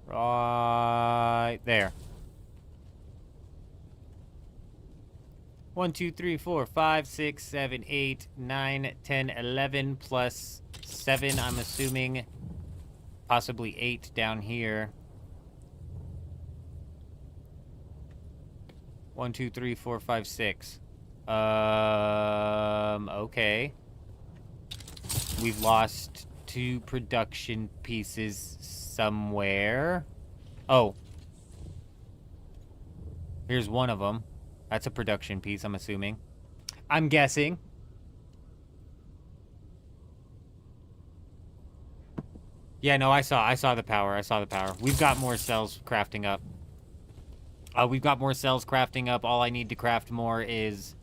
Right there. 1, 2, 3, 4, 5, 6, 7, 8, 9, 10, 11 plus 7, I'm assuming. Possibly 8 down here. 1, 2, 3, 4, 5, 6. Okay. We've lost 2 production pieces somewhere. Oh. Here's one of them. That's a production piece, I'm assuming. I'm guessing. Yeah, no, I saw the power. I saw the power. We've got more cells crafting up. All I need to craft more is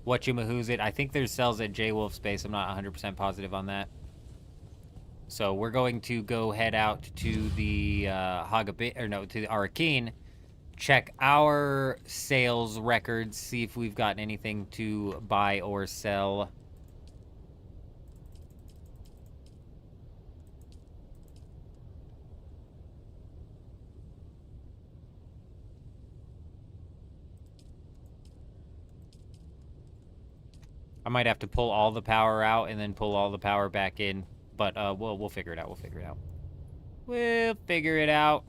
whatchamahoo's-it. I think there's cells at J-Wolf Space. I'm not 100% positive on that. So we're going to go head out to the to the Arakeen. Check our sales records, see if we've gotten anything to buy or sell. I might have to pull all the power out and then pull all the power back in, but we'll figure it out. We'll figure it out.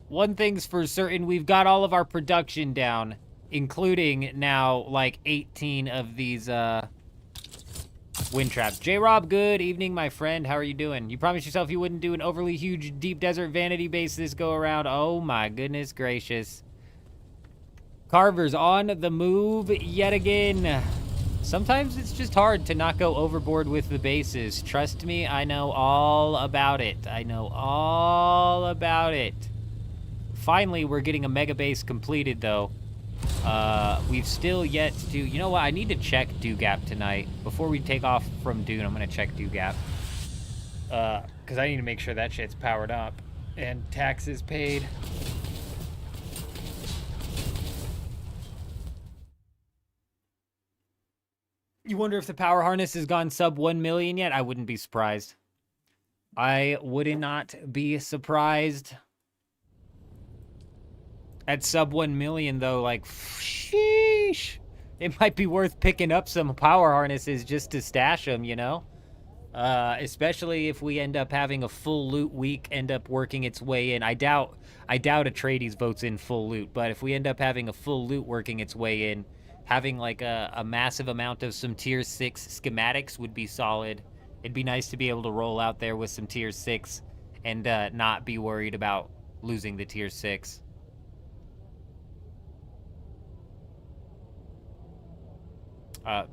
One thing's for certain, we've got all of our production down, including now, like, 18 of these, wind traps. J-Rob, good evening, my friend. How are you doing? You promised yourself you wouldn't do an overly huge deep desert vanity base this go-around. Oh, my goodness gracious. Carver's on the move yet again. Sometimes it's just hard to not go overboard with the bases. Trust me, I know all about it. Finally, we're getting a mega base completed, though. We've still yet to... You know what? I need to check Dewgap tonight. Before we take off from Dune, I'm going to check Dewgap. Because I need to make sure that shit's powered up. And taxes paid. You wonder if the power harness has gone sub 1 million yet? I wouldn't be surprised. I would not be surprised. At sub 1 million, though, like, sheesh. It might be worth picking up some power harnesses just to stash them, you know? Especially if we end up having a full loot week end up working its way in. I doubt Atreides votes in full loot, but if we end up having a full loot working its way in, having like a massive amount of some tier 6 schematics would be solid. It'd be nice to be able to roll out there with some tier 6 and not be worried about losing the tier 6.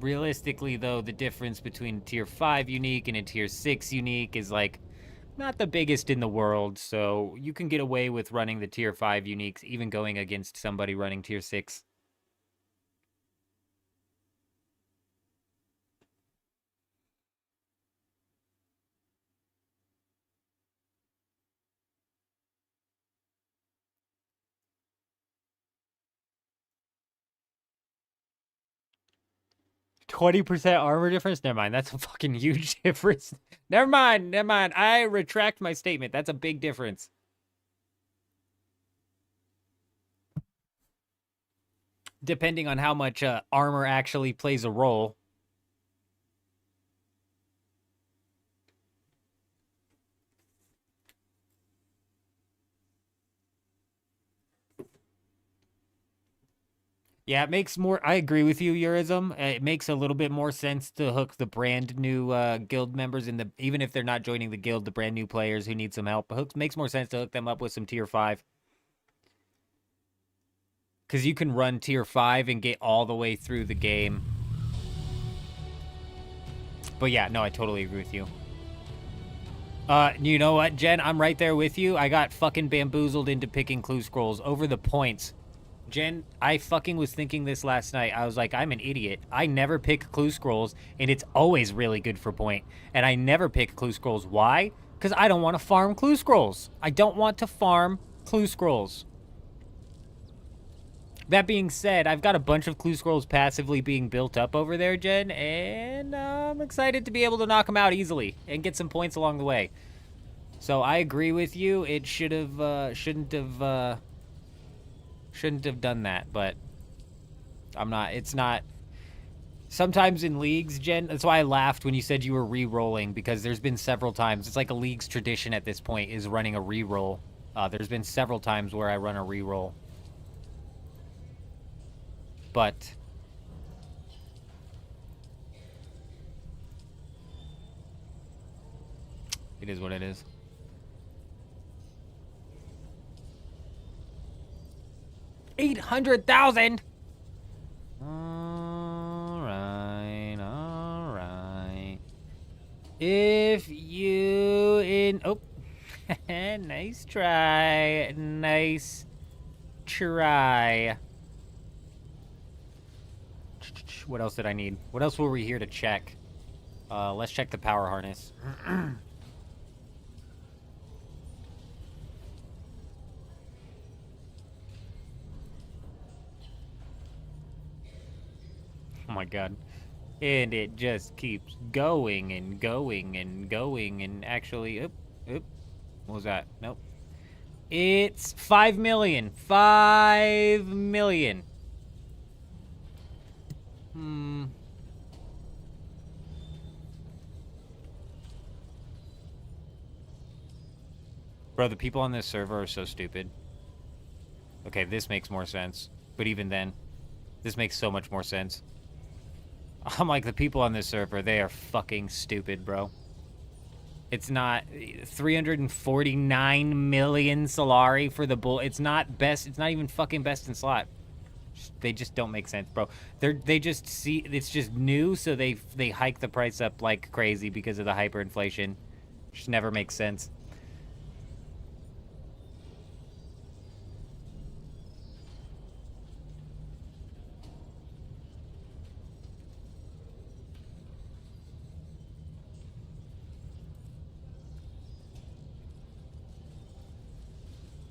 Realistically, though, the difference between a tier 5 unique and a tier 6 unique is, like, not the biggest in the world, so you can get away with running the tier 5 uniques, even going against somebody running tier 6. %20 armor difference? Never mind. That's a fucking huge difference. Never mind. I retract my statement. That's a big difference. Depending on how much armor actually plays a role. Yeah, it makes more... I agree with you, Eurism. It makes a little bit more sense to hook the brand new guild members, even if they're not joining the guild, the brand new players who need some help. Makes more sense to hook them up with some tier 5. Because you can run tier 5 and get all the way through the game. But yeah, no, I totally agree with you. You know what, Jen? I'm right there with you. I got fucking bamboozled into picking clue scrolls over the points. Jen, I fucking was thinking this last night. I was like, I'm an idiot. I never pick clue scrolls, and it's always really good for point. And I never pick clue scrolls. Why? Because I don't want to farm clue scrolls. I don't want to farm clue scrolls. That being said, I've got a bunch of clue scrolls passively being built up over there, Jen, and I'm excited to be able to knock them out easily and get some points along the way. So I agree with you. It shouldn't have done that, but it's not. Sometimes in leagues, Jen, that's why I laughed when you said you were re-rolling, because there's been several times, it's like a league's tradition at this point is running a re-roll. There's been several times where I run a re-roll. But it is what it is. $800,000. All right. If you nice try. What else did I need? What else were we here to check? Let's check the power harness. Oh my god. And it just keeps going and going and going and actually... Oop. What was that? Nope. It's 5 million. 5 million. Bro, the people on this server are so stupid. Okay, this makes more sense. But even then, this makes so much more sense. I'm like, the people on this server, they are fucking stupid, bro. It's not 349 million Solari for the bull. It's not best. It's not even fucking best in slot. They just don't make sense, bro. They just see it's just new, so they hike the price up like crazy because of the hyperinflation. Just never makes sense.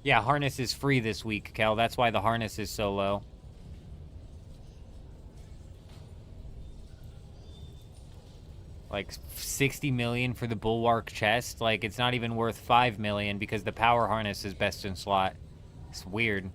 Yeah, harness is free this week, Kel. That's why the harness is so low. Like 60 million for the bulwark chest. Like it's not even worth 5 million because the power harness is best in slot. It's weird.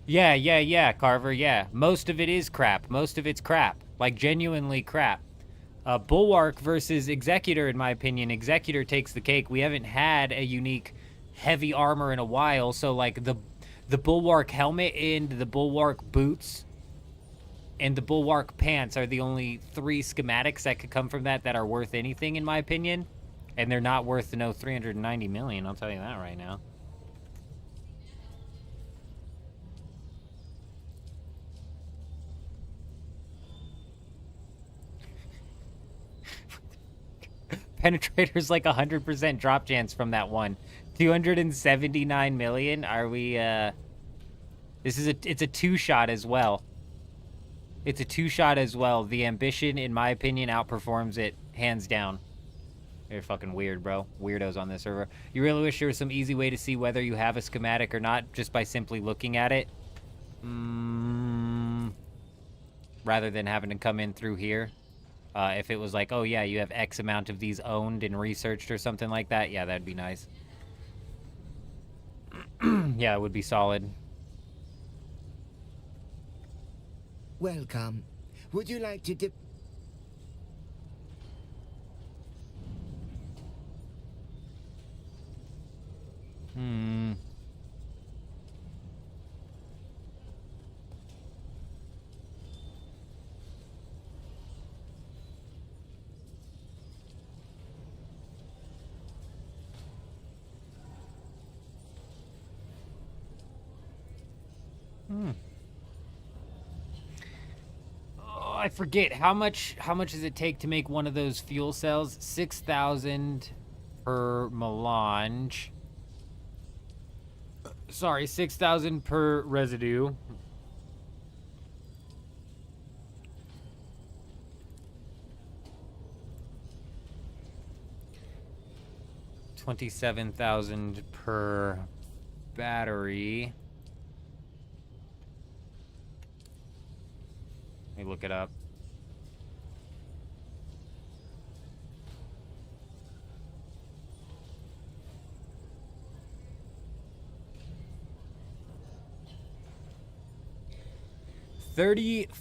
Yeah, Carver, yeah. Most of it is crap. Most of it's crap. Like, genuinely crap. Bulwark versus Executor, in my opinion. Executor takes the cake. We haven't had a unique heavy armor in a while, so, like, the Bulwark helmet and the Bulwark boots and the Bulwark pants are the only 3 schematics that could come from that are worth anything, in my opinion. And they're not worth, no 390 million, I'll tell you that right now. Penetrator's like 100% drop chance from that one. 279 million. Are we, it's a 2-shot as well. It's a 2-shot as well. The ambition, in my opinion, outperforms it hands down. You're fucking weird, bro. Weirdos on this server. You really wish there was some easy way to see whether you have a schematic or not just by simply looking at it? Rather than having to come in through here. If it was like, oh yeah, you have X amount of these owned and researched or something like that, yeah, that'd be nice. Yeah, it would be solid. Welcome. Would you like to dip? Oh, I forget how much does it take to make one of those fuel cells? 6,000 per melange. Sorry, 6,000 per residue. $27,000 per battery. Let me look it up.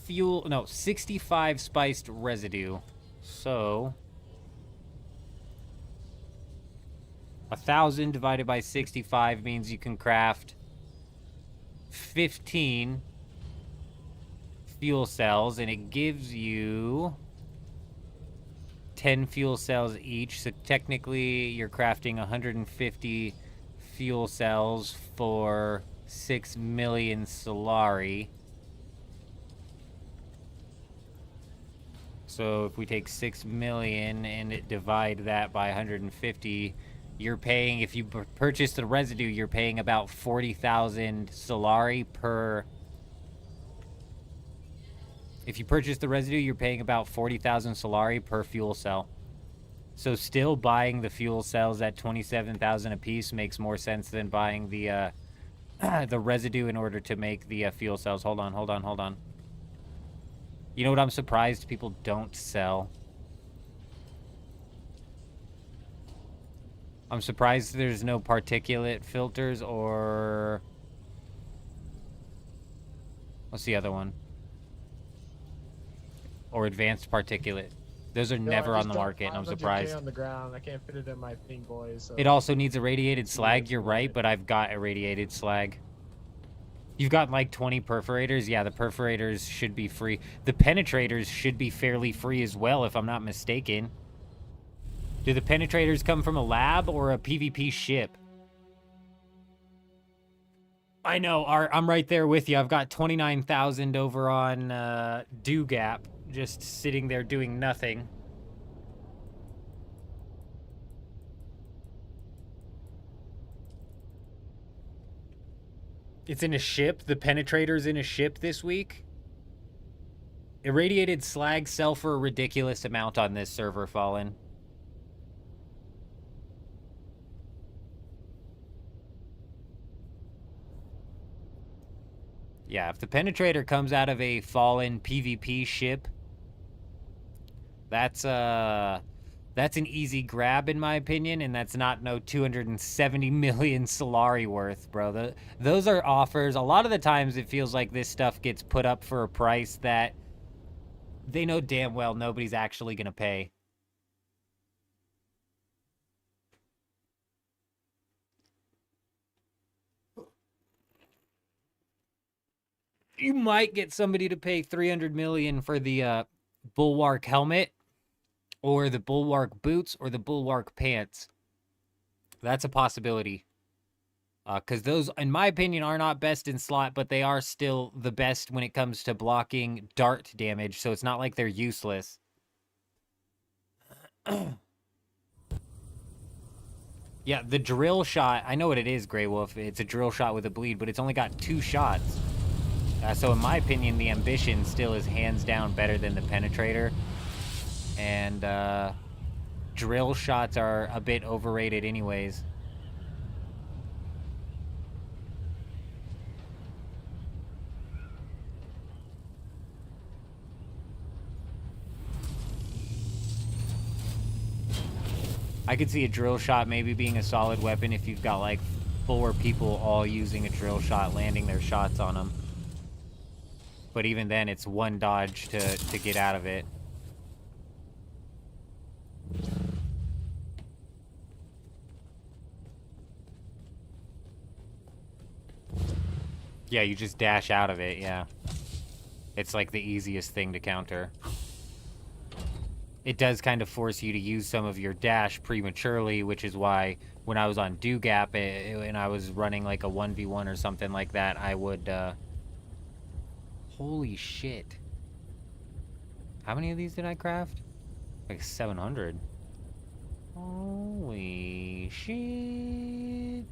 fuel, no, 65 spiced residue. So 1,000 divided by 65 means you can craft 15 fuel cells, and it gives you 10 fuel cells each. So technically, you're crafting 150 fuel cells for 6 million Solari. So if we take 6 million and divide that by 150, you're paying, if you purchase the residue, you're paying about 40,000 Solari per... If you purchase the residue, you're paying about 40,000 Solari per fuel cell. So still buying the fuel cells at 27,000 a piece makes more sense than buying the the residue in order to make the fuel cells. Hold on. You know what I'm surprised people don't sell? I'm surprised there's no particulate filters or... What's the other one? Or advanced particulate. Those are never on the market, and I'm surprised. On the ground. I can't fit it in my thing, boys. So. It also needs irradiated slag. You're right, but I've got irradiated slag. You've got like 20 perforators. Yeah, the perforators should be free. The penetrators should be fairly free as well, if I'm not mistaken. Do the penetrators come from a lab or a PvP ship? I know, I'm right there with you. I've got 29,000 over on Dew Gap, just sitting there doing nothing. It's in a ship? The penetrator's in a ship this week? Irradiated slag sell for a ridiculous amount on this server, Fallen. Yeah, if the Penetrator comes out of a Fallen PvP ship, that's an easy grab in my opinion, and that's not no 270 million Solari worth, bro. Those are offers. A lot of the times it feels like this stuff gets put up for a price that they know damn well nobody's actually gonna pay. You might get somebody to pay 300 million for the Bulwark helmet, or the Bulwark boots, or the Bulwark pants. That's a possibility. Because those, in my opinion, are not best in slot, but they are still the best when it comes to blocking dart damage, so it's not like they're useless. Yeah, the drill shot, I know what it is, Grey Wolf. It's a drill shot with a bleed, but it's only got 2 shots. So in my opinion, the Ambition still is hands down better than the Penetrator. And drill shots are a bit overrated anyways. I could see a drill shot maybe being a solid weapon if you've got like 4 people all using a drill shot, landing their shots on them. But even then, it's 1 dodge to get out of it. Yeah, you just dash out of it, yeah. It's like the easiest thing to counter. It does kind of force you to use some of your dash prematurely, which is why when I was on Dewgap and I was running like a 1v1 or something like that, I would, holy shit. How many of these did I craft? Like 700. Holy shit.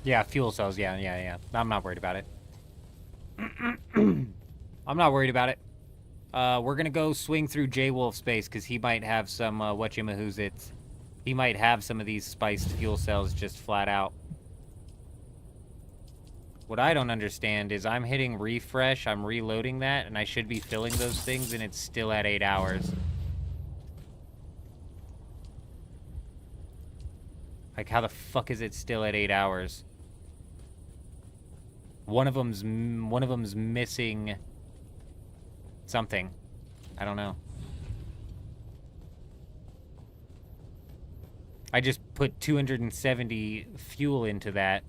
Yeah, fuel cells. Yeah. I'm not worried about it. I'm not worried about it. We're gonna go swing through J-Wolf's base because he might have some whatchamahoozits. He might have some of these spiced fuel cells just flat out. What I don't understand is I'm hitting refresh, I'm reloading that, and I should be filling those things, and it's still at 8 hours. Like, how the fuck is it still at 8 hours? One of them's missing something. I don't know. I just put 270 fuel into that.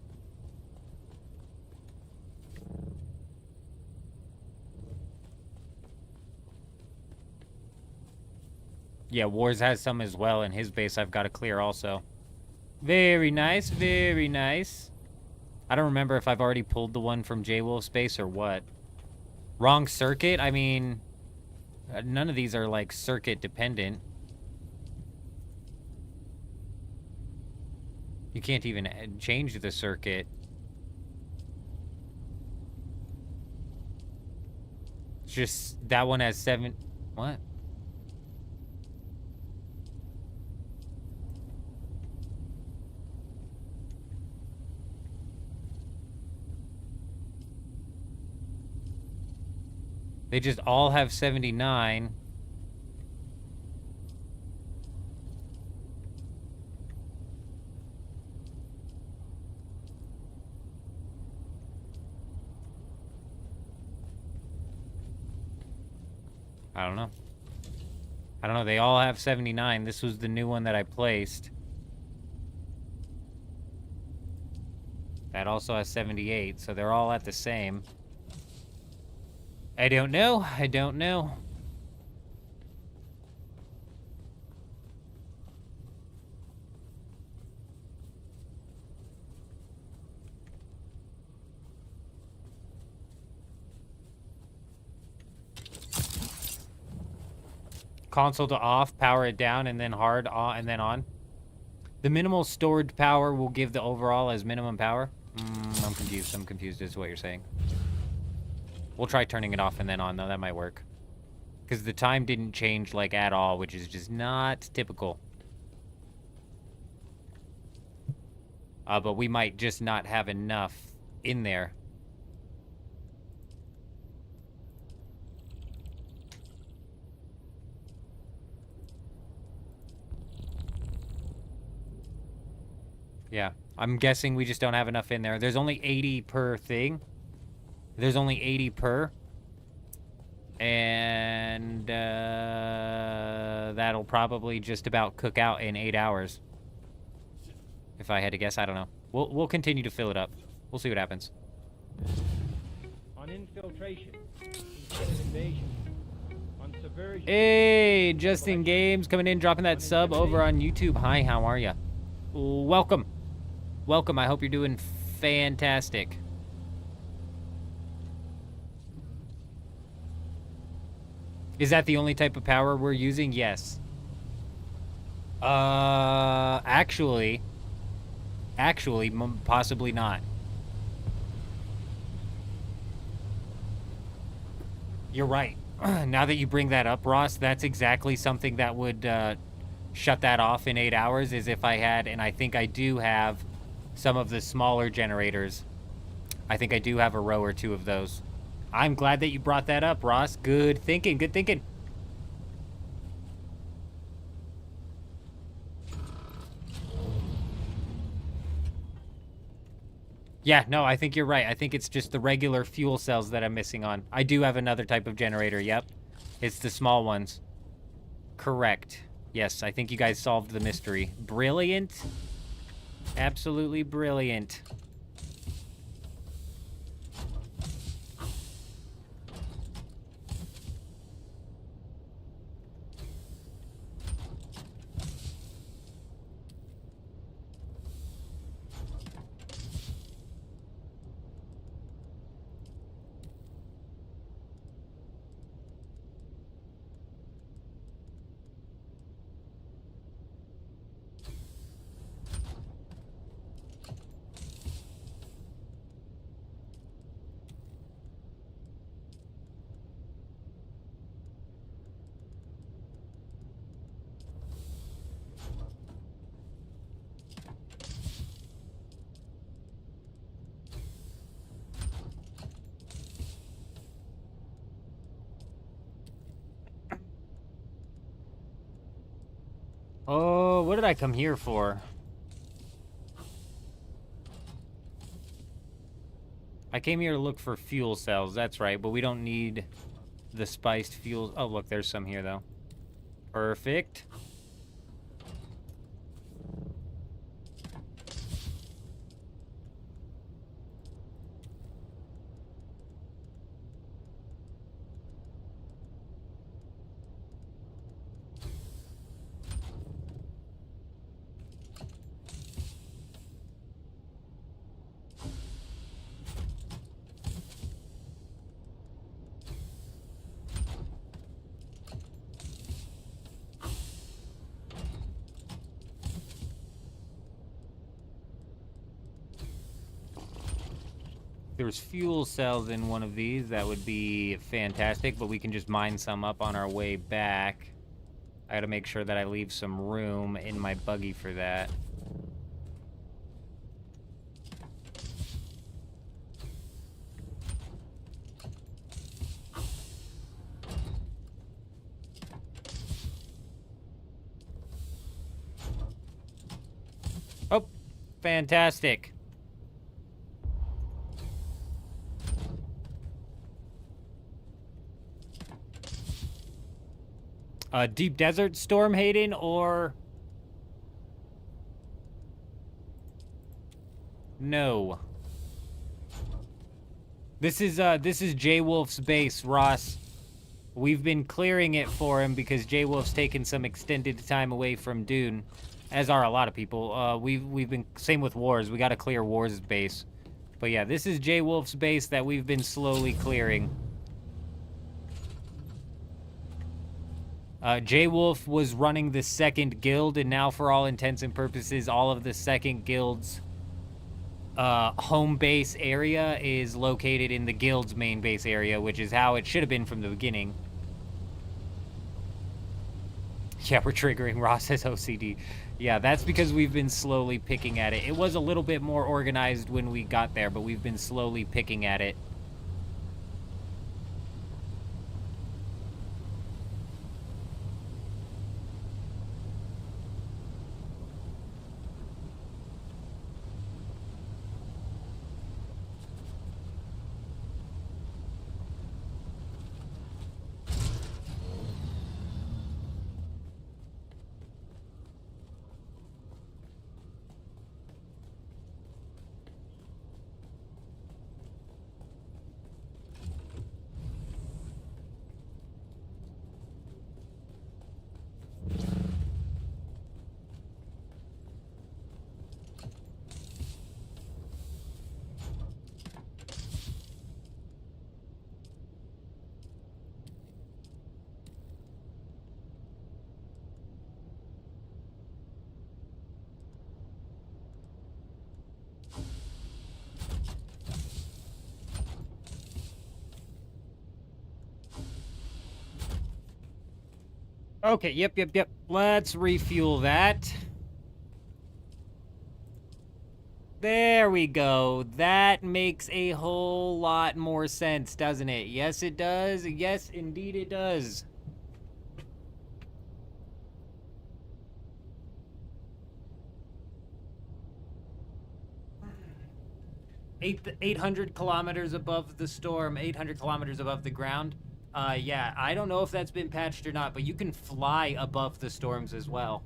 Yeah, Wars has some as well, and his base I've got to clear also. Very nice, very nice. I don't remember if I've already pulled the one from J-Wolf's base or what. Wrong circuit? I mean, none of these are, like, circuit dependent. You can't even change the circuit. It's just, that one has 7... What? They just all have 79. I don't know. I don't know. They all have 79. This was the new one that I placed. That also has 78, so they're all at the same. I don't know. I don't know. Console to off, power it down, and then hard on, and then on. The minimal stored power will give the overall as minimum power. I'm confused. I'm confused as to what you're saying. We'll try turning it off and then on, though. That might work. Because the time didn't change, like, at all, which is just not typical. But we might just not have enough in there. Yeah, I'm guessing we just don't have enough in there. There's only 80 per thing. There's only 80 per. And that'll probably just about cook out in 8 hours. If I had to guess, I don't know. We'll continue to fill it up. We'll see what happens. On infiltration instead of invasion. On subversion. Hey, Justin Games coming in, dropping that sub over on YouTube. Hi, how are ya? Welcome. Welcome. I hope you're doing fantastic. Is that the only type of power we're using? Yes. Actually, possibly not. You're right. Now that you bring that up, Ross, that's exactly something that would shut that off in 8 hours, is if I had, and I think I do have some of the smaller generators. I think I do have a row or two of those. I'm glad that you brought that up, Ross. Good thinking, good thinking. Yeah, no, I think you're right. I think it's just the regular fuel cells that I'm missing on. I do have another type of generator, yep. It's the small ones. Correct. Yes, I think you guys solved the mystery. Brilliant. Absolutely brilliant. Oh, what did I come here for? I came here to look for fuel cells, that's right, but we don't need the spiced fuels. Oh, look, there's some here, though. Perfect. There's fuel cells in one of these, that would be fantastic, but we can just mine some up on our way back. I gotta make sure that I leave some room in my buggy for that. Oh, fantastic. Deep Desert Storm, Hayden, or... No. This is J Wolf's base, Ross. We've been clearing it for him because J Wolf's taken some extended time away from Dune, as are a lot of people. We've been same with Wars. We got to clear Wars' base. But yeah, this is J Wolf's base that we've been slowly clearing. J Wolf was running the second guild, and now for all intents and purposes, all of the second guild's home base area is located in the guild's main base area, which is how it should have been from the beginning. Yeah, we're triggering Ross as OCD. Yeah, that's because we've been slowly picking at it. It was a little bit more organized when we got there, but we've been slowly picking at it. Okay, yep. Let's refuel that. There we go. That makes a whole lot more sense, doesn't it? Yes, it does. Yes, indeed it does. Eight hundred kilometers above the storm, 800 kilometers above the ground. Yeah, I don't know if that's been patched or not, but you can fly above the storms as well.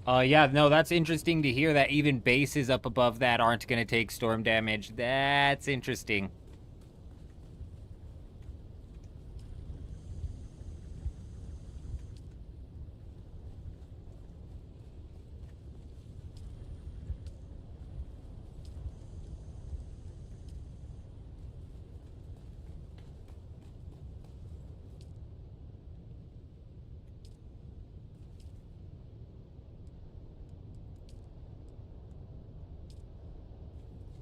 Yeah, no, that's interesting to hear that even bases up above that aren't going to take storm damage. That's interesting.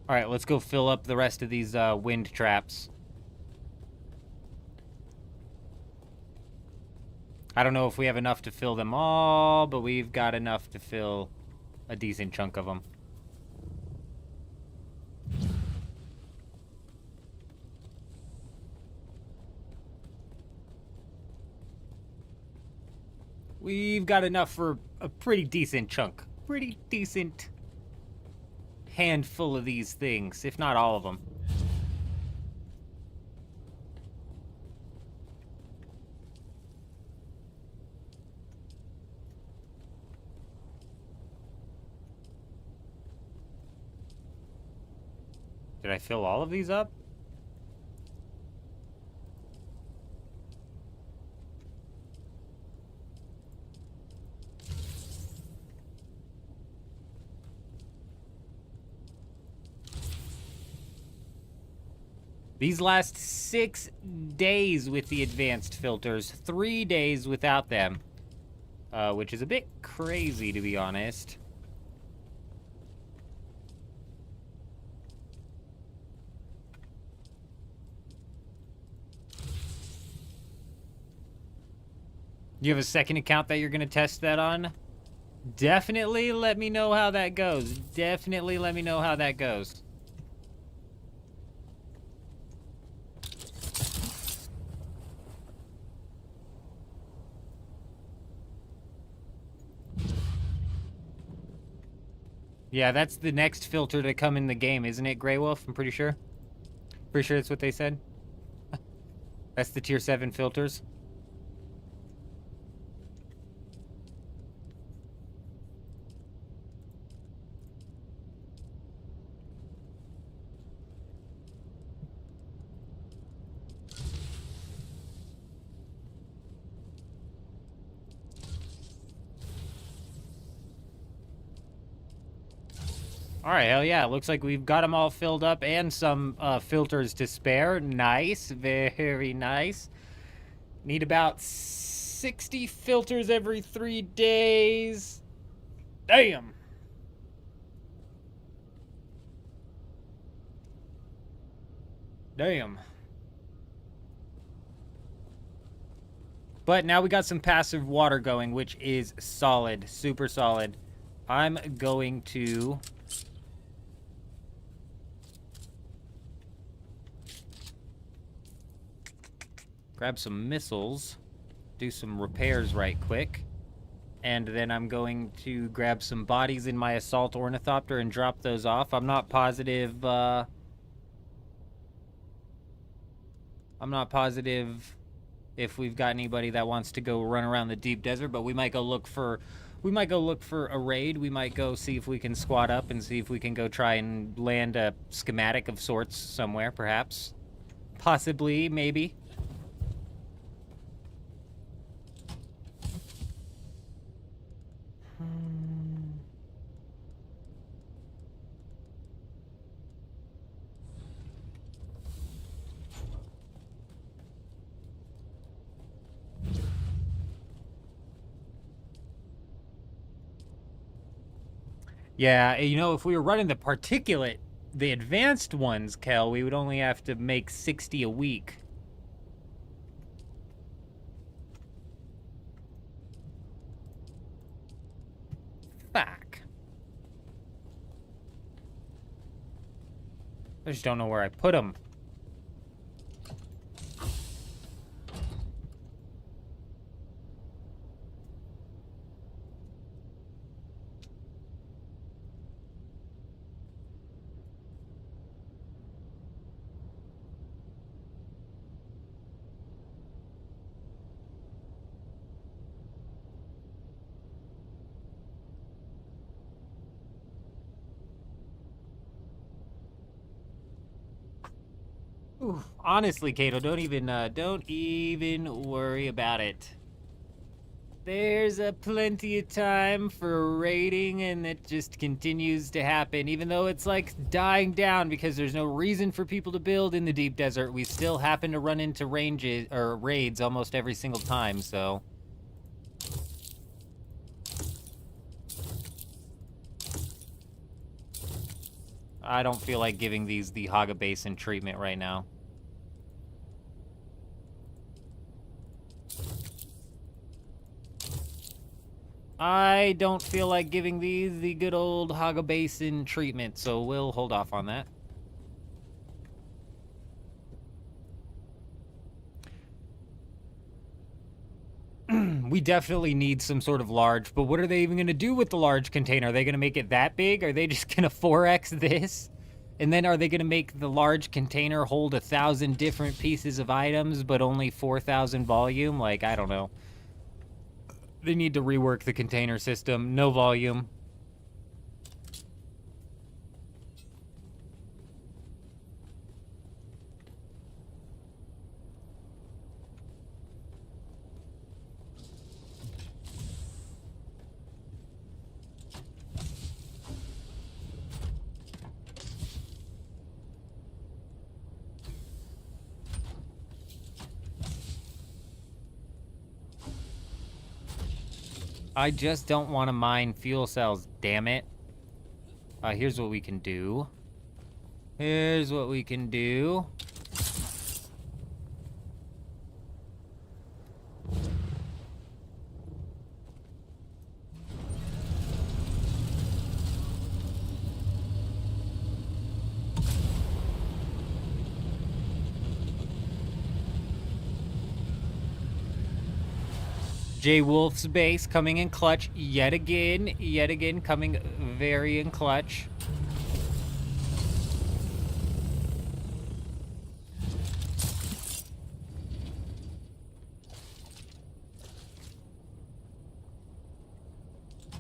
All right, let's go fill up the rest of these wind traps. I don't know if we have enough to fill them all, but we've got enough to fill a decent chunk of them. We've got enough for a pretty decent chunk. Pretty decent handful of these things, if not all of them. Did I fill all of these up? These last 6 days with the advanced filters, 3 days without them, which is a bit crazy, to be honest. You have a second account that you're going to test that on? Definitely let me know how that goes. Definitely let me know how that goes. Yeah, that's the next filter to come in the game, isn't it, Grey Wolf? I'm pretty sure. Pretty sure that's what they said. That's the tier 7 filters. All right, hell yeah. Looks like we've got them all filled up and some filters to spare. Nice. Very nice. Need about 60 filters every 3 days. Damn. Damn. But now we got some passive water going, which is solid. Super solid. I'm going to... grab some missiles, do some repairs right quick, and then I'm going to grab some bodies in my assault ornithopter and drop those off. I'm not positive if we've got anybody that wants to go run around the deep desert, but we might go look for a raid. We might go see if we can squat up and see if we can go try and land a schematic of sorts somewhere, perhaps. Possibly, maybe. Yeah, you know, if we were running the particulate, the advanced ones, Kel, we would only have to make 60 a week. Fuck. I just don't know where I put them. Ooh, honestly, Kato, don't even worry about it. There's plenty of time for raiding, and it just continues to happen. Even though it's like dying down because there's no reason for people to build in the deep desert, we still happen to run into raids almost every single time, so... I don't feel like giving these the Haga Basin treatment right now. I don't feel like giving these the good old Haga Basin treatment, so we'll hold off on that. We definitely need some sort of large, but what are they even going to do with the large container? Are they going to make it that big? Are they just going to 4x this? And then are they going to make the large container hold 1,000 different pieces of items, but only 4,000 volume? Like, I don't know. They need to rework the container system. No volume. I just don't want to mine fuel cells, damn it. Here's what we can do. Here's what we can do. J Wolf's base coming in clutch yet again coming very in clutch.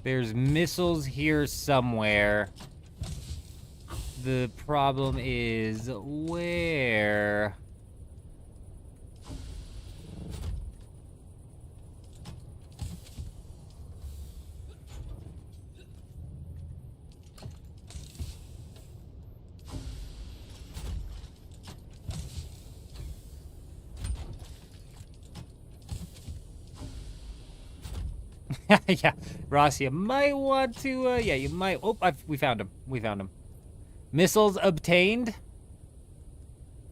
There's missiles here somewhere. The problem is where? Yeah, Ross, you might want to, yeah, you might, oh, we found him, Missiles obtained.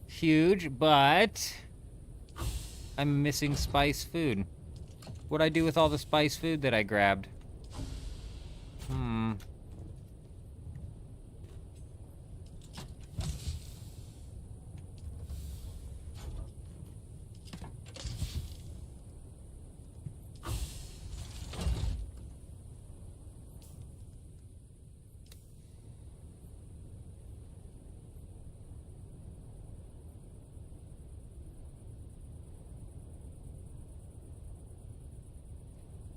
Huge, but I'm missing spice food. What'd I do with all the spice food that I grabbed?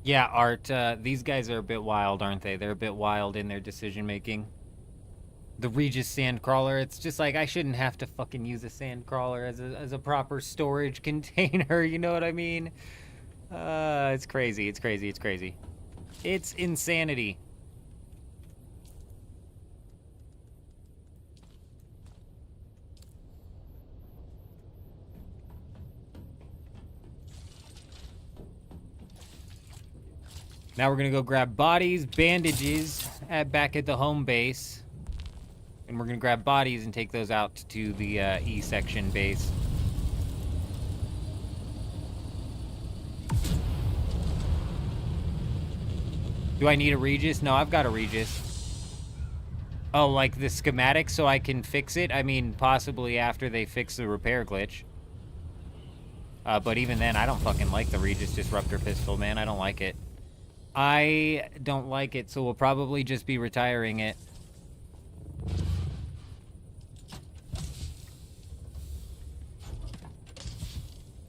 Yeah, Art, these guys are a bit wild, aren't they? They're a bit wild in their decision-making. The Regis Sandcrawler, it's just like, I shouldn't have to fucking use a Sandcrawler as a proper storage container, you know what I mean? It's crazy, it's crazy, it's crazy. It's insanity. Now we're gonna go grab bodies, bandages back at the home base. And we're gonna grab bodies and take those out to the E section base. Do I need a Regis? No, I've got a Regis. Oh, like the schematic so I can fix it? I mean, possibly after they fix the repair glitch. But even then, I don't fucking like the Regis Disruptor Pistol, man. I don't like it. I don't like it, so we'll probably just be retiring it.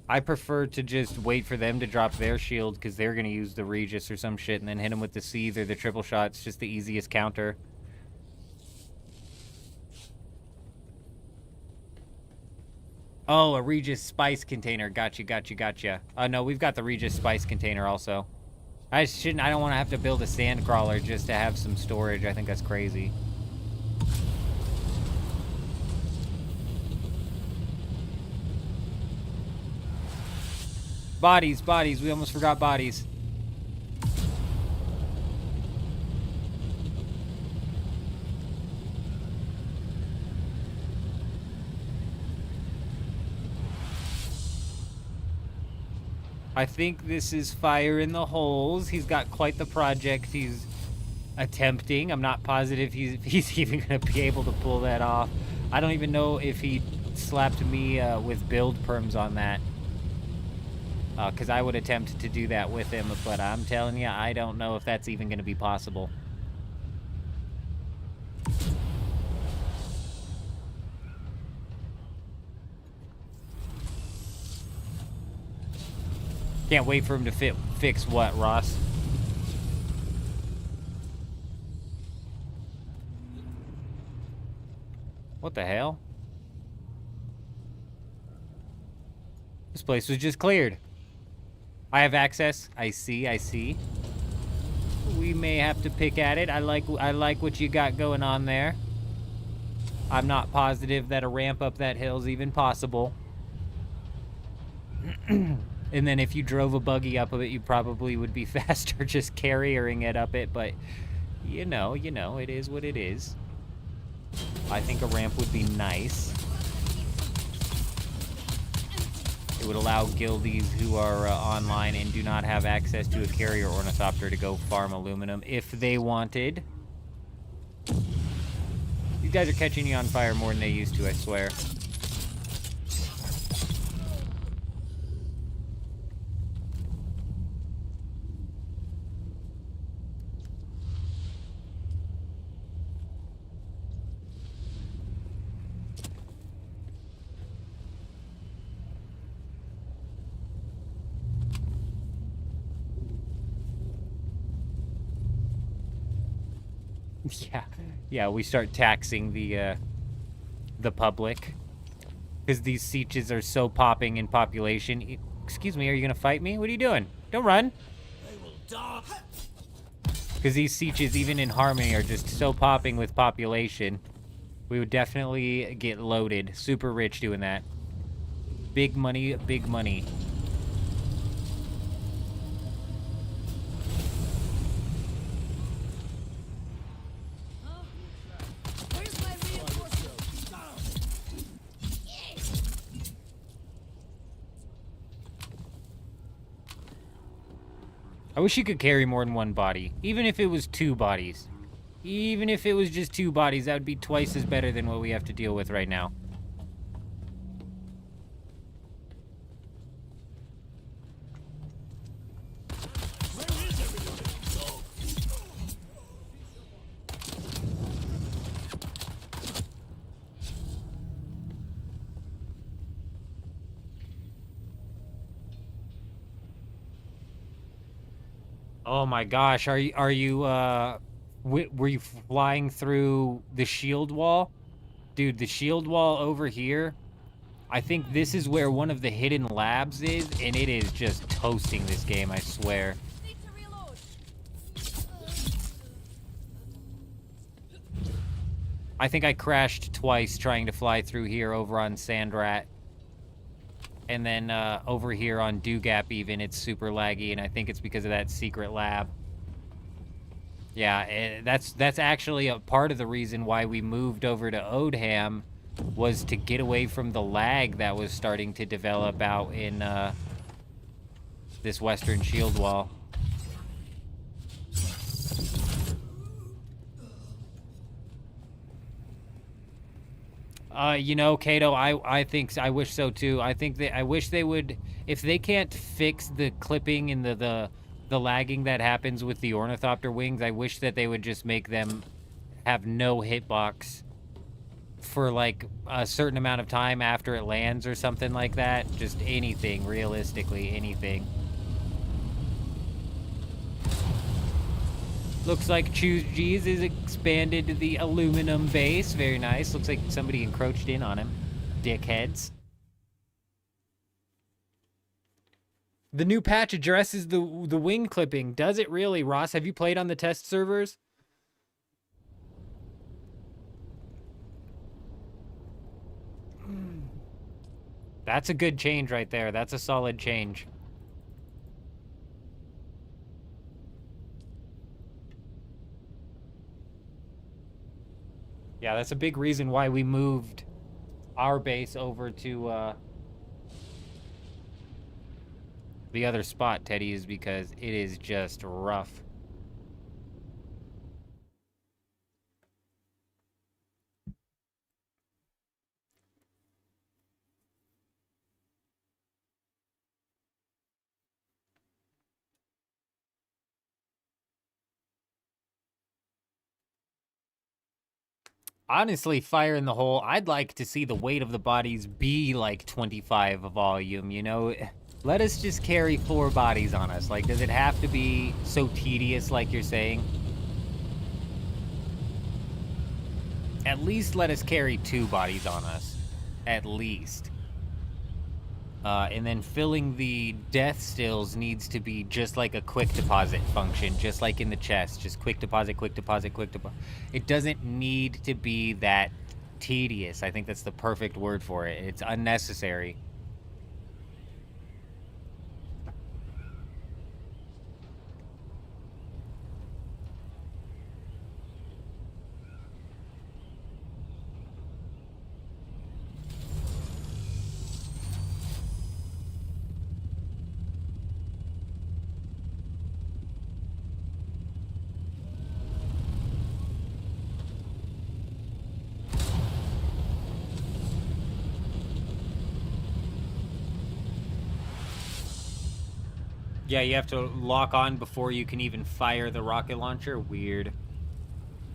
I prefer to just wait for them to drop their shield, because they're going to use the Regis or some shit, and then hit them with the Seethe or the triple shot. It's just the easiest counter. Oh, a Regis Spice container. Gotcha. No, we've got the Regis Spice container also. I don't want to have to build a sand crawler just to have some storage. I think that's crazy. Bodies. We almost forgot bodies. I think this is fire in the holes. He's got quite the project he's attempting. I'm not positive he's even going to be able to pull that off. I don't even know if he slapped me with build perms on that. Because I would attempt to do that with him, but I'm telling you, I don't know if that's even going to be possible. Can't wait for him to fix what, Ross? What the hell? This place was just cleared. I have access. I see. We may have to pick at it. I like what you got going on there. I'm not positive that a ramp up that hill is even possible. And then if you drove a buggy up of it, you probably would be faster just carrying it up it, but you know, it is what it is. I think a ramp would be nice. It would allow guildies who are online and do not have access to a carrier ornithopter to go farm aluminum if they wanted. These guys are catching you on fire more than they used to, I swear. Yeah, we start taxing the public because these sieges are so popping in population. Excuse me, are you gonna fight me? What are you doing? Don't run. Because these sieges, even in Harmony, are just so popping with population. We would definitely get loaded. Super rich doing that. Big money, big money. I wish you could carry more than one body. Even if it was 2 bodies. Even if it was just 2 bodies, that would be twice as better than what we have to deal with right now. Oh my gosh, are you were you flying through the shield wall? Dude, the shield wall over here, I think this is where one of the hidden labs is, and it is just toasting this game, I swear. I think I crashed twice trying to fly through here over on Sandrat. And then over here on Dewgap even, it's super laggy, and I think it's because of that secret lab. Yeah, that's actually a part of the reason why we moved over to Odham, was to get away from the lag that was starting to develop out in this western shield wall. You know, Kato, I think, I wish so too. I wish they would, if they can't fix the clipping and the lagging that happens with the ornithopter wings, I wish that they would just make them have no hitbox for like a certain amount of time after it lands or something like that. Just anything, realistically, anything. Looks like Choose G's is expanded the aluminum base. Very nice. Looks like somebody encroached in on him. Dickheads. The new patch addresses the wing clipping. Does it really, Ross? Have you played on the test servers? That's a good change right there. That's a solid change. Yeah, that's a big reason why we moved our base over to the other spot, Teddy, is because it is just rough. Honestly, fire in the hole, I'd like to see the weight of the bodies be like 25 volume, you know? Let us just carry 4 bodies on us. Like, does it have to be so tedious like you're saying? At least let us carry 2 bodies on us. At least. And then filling the death stills needs to be just like a quick deposit function, just like in the chest. Just quick deposit, quick deposit, quick deposit. It doesn't need to be that tedious. I think that's the perfect word for it. It's unnecessary. Yeah, you have to lock on before you can even fire the rocket launcher. Weird.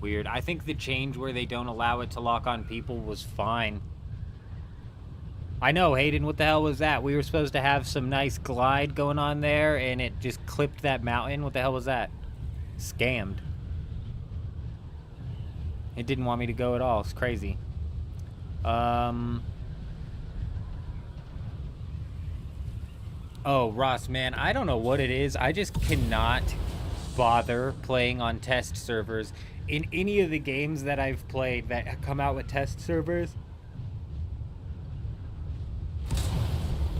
Weird. I think the change where they don't allow it to lock on people was fine. I know, Hayden, what the hell was that? We were supposed to have some nice glide going on there, and it just clipped that mountain. What the hell was that? Scammed. It didn't want me to go at all. It's crazy. Oh, Ross, man, I don't know what it is. I just cannot bother playing on test servers. In any of the games that I've played that come out with test servers,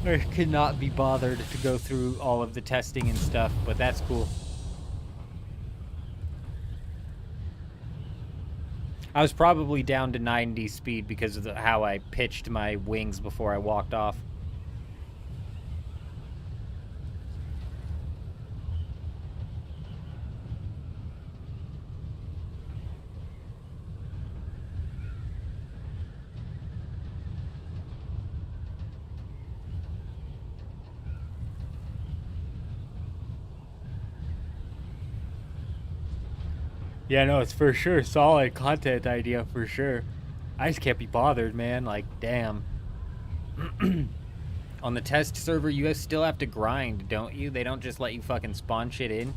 I cannot be bothered to go through all of the testing and stuff, but that's cool. I was probably down to 90 speed because of how I pitched my wings before I walked off. Yeah, no, it's for sure solid content idea for sure. I just can't be bothered, man. Like, damn. On the test server, you guys still have to grind, don't you? They don't just let you fucking spawn shit in.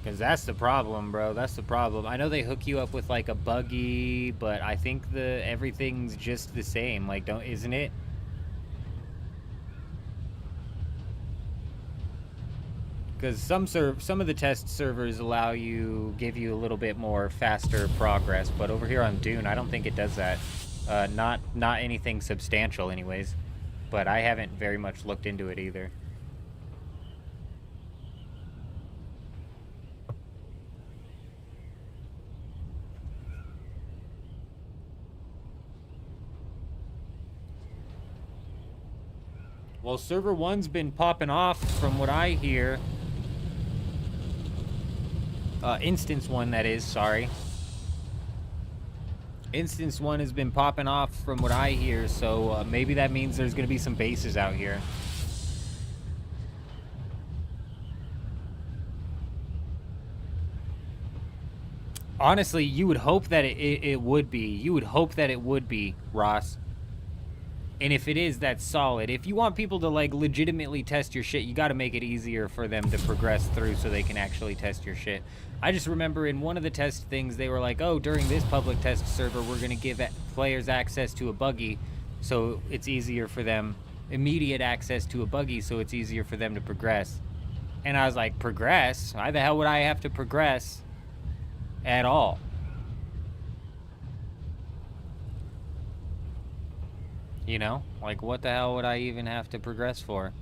Because that's the problem, bro. That's the problem. I know they hook you up with like a buggy, but I think everything's just the same. Like, isn't it? Because some of the test servers give you a little bit more faster progress, but over here on Dune, I don't think it does that. Not anything substantial, anyways. But I haven't very much looked into it either. Well, server 1's been popping off from what I hear. Instance 1, that is, sorry. Instance 1 has been popping off from what I hear, so maybe that means there's going to be some bases out here. Honestly, you would hope that it would be. You would hope that it would be, Ross. And if it is, that's solid. If you want people to, like, legitimately test your shit, you got to make it easier for them to progress through so they can actually test your shit. I just remember in one of the test things, they were like, oh, during this public test server, we're going to give players access to a buggy so it's easier for them, immediate access to a buggy so it's easier for them to progress. And I was like, progress? Why the hell would I have to progress at all? You know? Like, what the hell would I even have to progress for?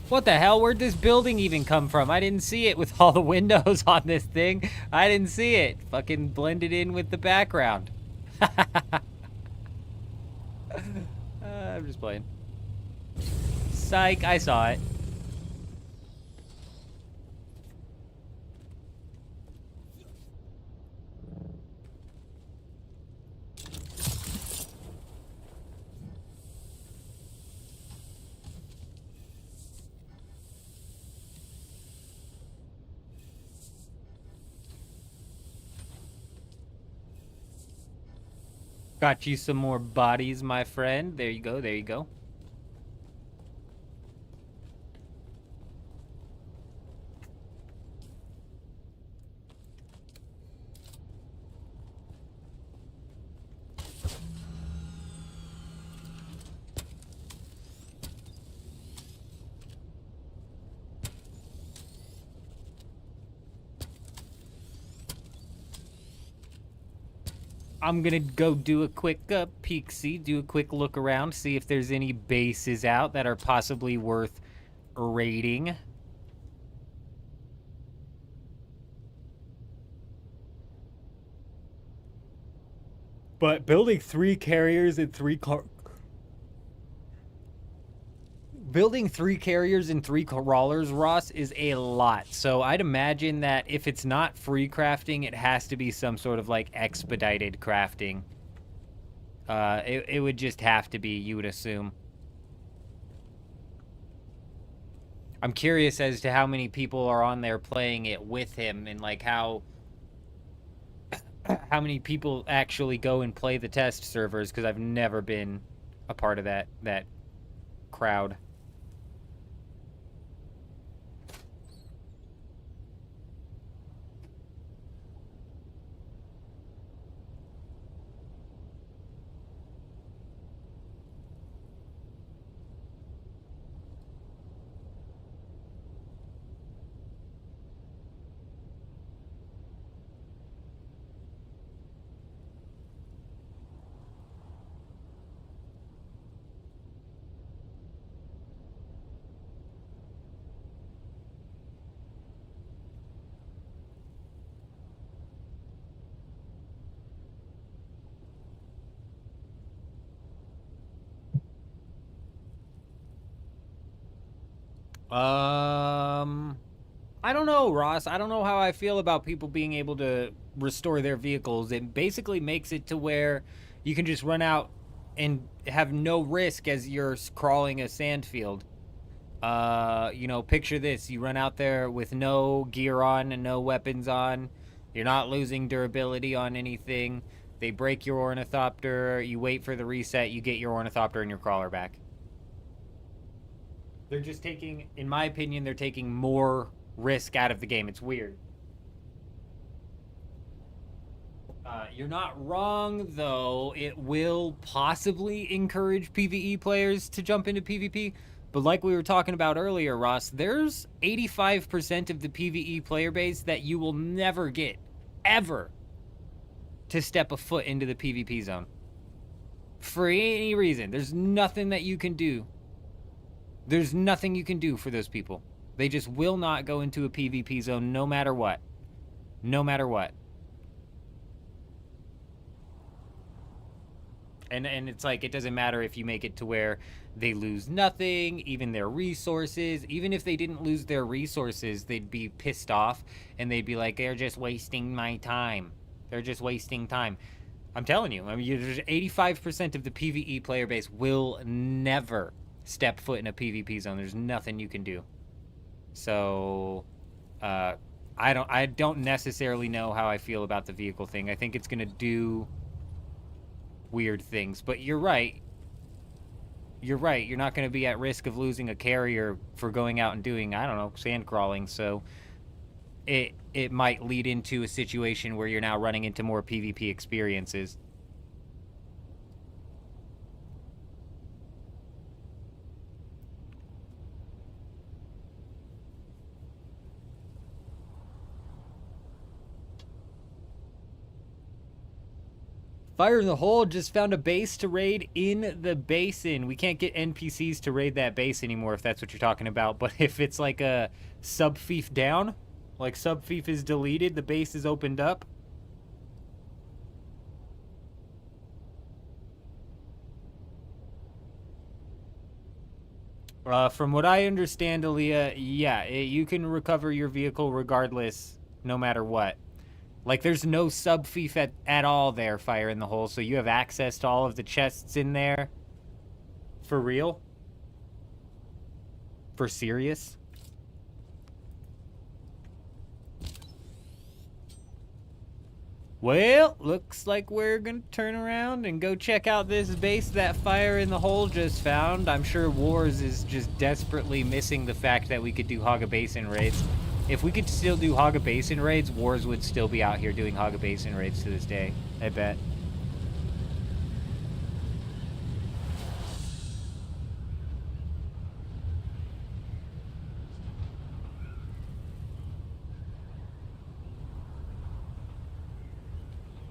What the hell? Where'd this building even come from? I didn't see it with all the windows on this thing. I didn't see it. Fucking blended in with the background. I'm just playing. Psych, I saw it. Got you some more bodies, my friend. There you go, there you go. I'm gonna go do a quick peek-see, do a quick look around, see if there's any bases out that are possibly worth raiding. But building 3 carriers and 3 building 3 carriers and 3 crawlers, Ross, is a lot. So I'd imagine that if it's not free crafting, it has to be some sort of like expedited crafting. It would just have to be, you would assume. I'm curious as to how many people are on there playing it with him, and like how many people actually go and play the test servers, because I've never been a part of that crowd. I don't know, Ross. I don't know how I feel about people being able to restore their vehicles. It basically makes it to where you can just run out and have no risk as you're crawling a sand field. You know, picture this. You run out there with no gear on and no weapons on. You're not losing durability on anything. They break your ornithopter. You wait for the reset. You get your ornithopter and your crawler back. They're just taking, in my opinion, they're taking more risk out of the game. It's weird. You're not wrong, though. It will possibly encourage PvE players to jump into PvP. But like we were talking about earlier, Ross, there's 85% of the PvE player base that you will never get, ever, to step a foot into the PvP zone. For any reason. There's nothing that you can do. There's nothing you can do for those people. They just will not go into a PvP zone no matter what. No matter what. And it's like, it doesn't matter if you make it to where they lose nothing, even their resources. Even if they didn't lose their resources, they'd be pissed off. And they'd be like, they're just wasting my time. They're just wasting time. I'm telling you, I mean, 85% of the PvE player base will never step foot in a PvP zone. There's nothing you can do. So, I don't necessarily know how I feel about the vehicle thing. I think it's gonna do weird things, but you're right. You're right. You're not gonna be at risk of losing a carrier for going out and doing, I don't know, sand crawling. So, it might lead into a situation where you're now running into more PvP experiences. Fire in the Hole just found a base to raid in the basin. We can't get NPCs to raid that base anymore if that's what you're talking about. But if it's like a sub-fief down, like sub-fief is deleted, the base is opened up. From what I understand, Aaliyah, yeah, you can recover your vehicle regardless, no matter what. Like, there's no sub-thief at all there, Fire in the Hole, so you have access to all of the chests in there. For real? For serious? Well, looks like we're gonna turn around and go check out this base that Fire in the Hole just found. I'm sure Wars is just desperately missing the fact that we could do Haga Basin raids. If we could still do Haga Basin raids, Wars would still be out here doing Haga Basin raids to this day. I bet.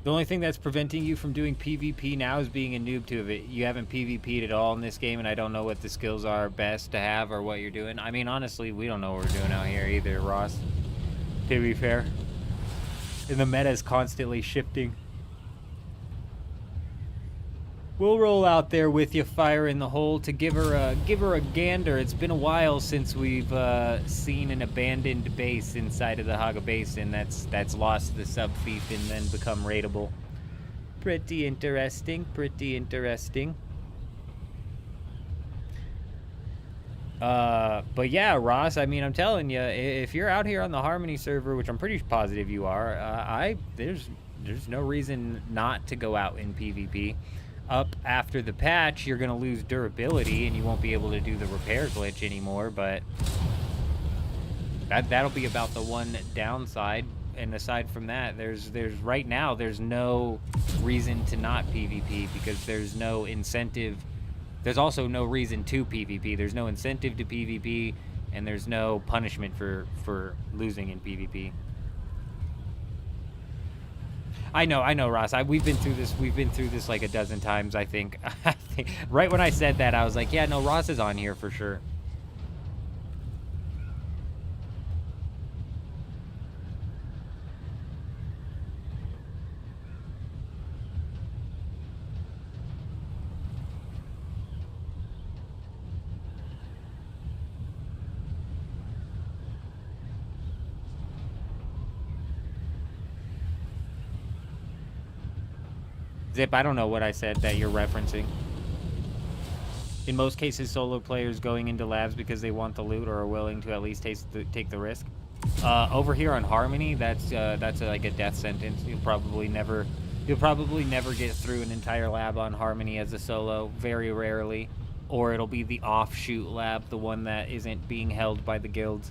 The only thing that's preventing you from doing PvP now is being a noob to it. You haven't PvP'd at all in this game, and I don't know what the skills are best to have or what you're doing. I mean, honestly, we don't know what we're doing out here either, Ross. To be fair. And the meta is constantly shifting. We'll roll out there with you, Fire in the Hole, to give her a gander. It's been a while since we've seen an abandoned base inside of the Haga Basin that's lost the sub-thief and then become raidable. Pretty interesting, pretty interesting. But yeah, Ross, I mean, I'm telling you, if you're out here on the Harmony server, which I'm pretty positive you are, there's no reason not to go out in PvP. Up after the patch, you're going to lose durability and you won't be able to do the repair glitch anymore, but that'll be about the one downside. And aside from that, there's right now there's no reason to not PvP because there's no incentive. There's also no reason to PvP. There's no incentive to PvP and there's no punishment for losing in PvP. I know, Ross. We've been through this. We've been through this like a dozen times, I think. Right when I said that, I was like, yeah, no, Ross is on here for sure. Zip, I don't know what I said that you're referencing. In most cases, solo players going into labs because they want the loot or are willing to at least take the risk. Over here on Harmony, that's like a death sentence. You'll probably never get through an entire lab on Harmony as a solo, very rarely. Or it'll be the offshoot lab, the one that isn't being held by the guilds.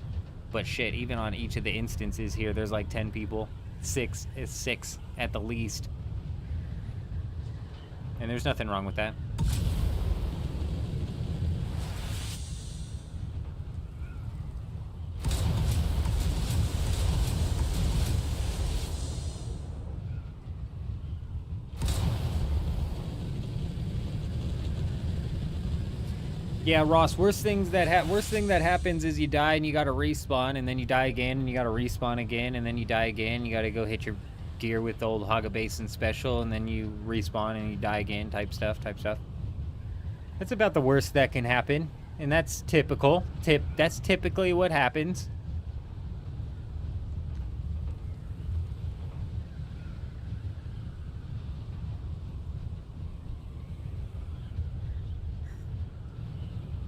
But shit, even on each of the instances here, there's like 10 people. Six at the least. And there's nothing wrong with that. Yeah, Ross, worst thing that happens is you die and you gotta respawn, and then you die again and you gotta respawn again, and then you die again, you gotta go hit your gear with the old Haga Basin special, and then you respawn and you die again, type stuff. That's about the worst that can happen, and that's typical. That's typically what happens.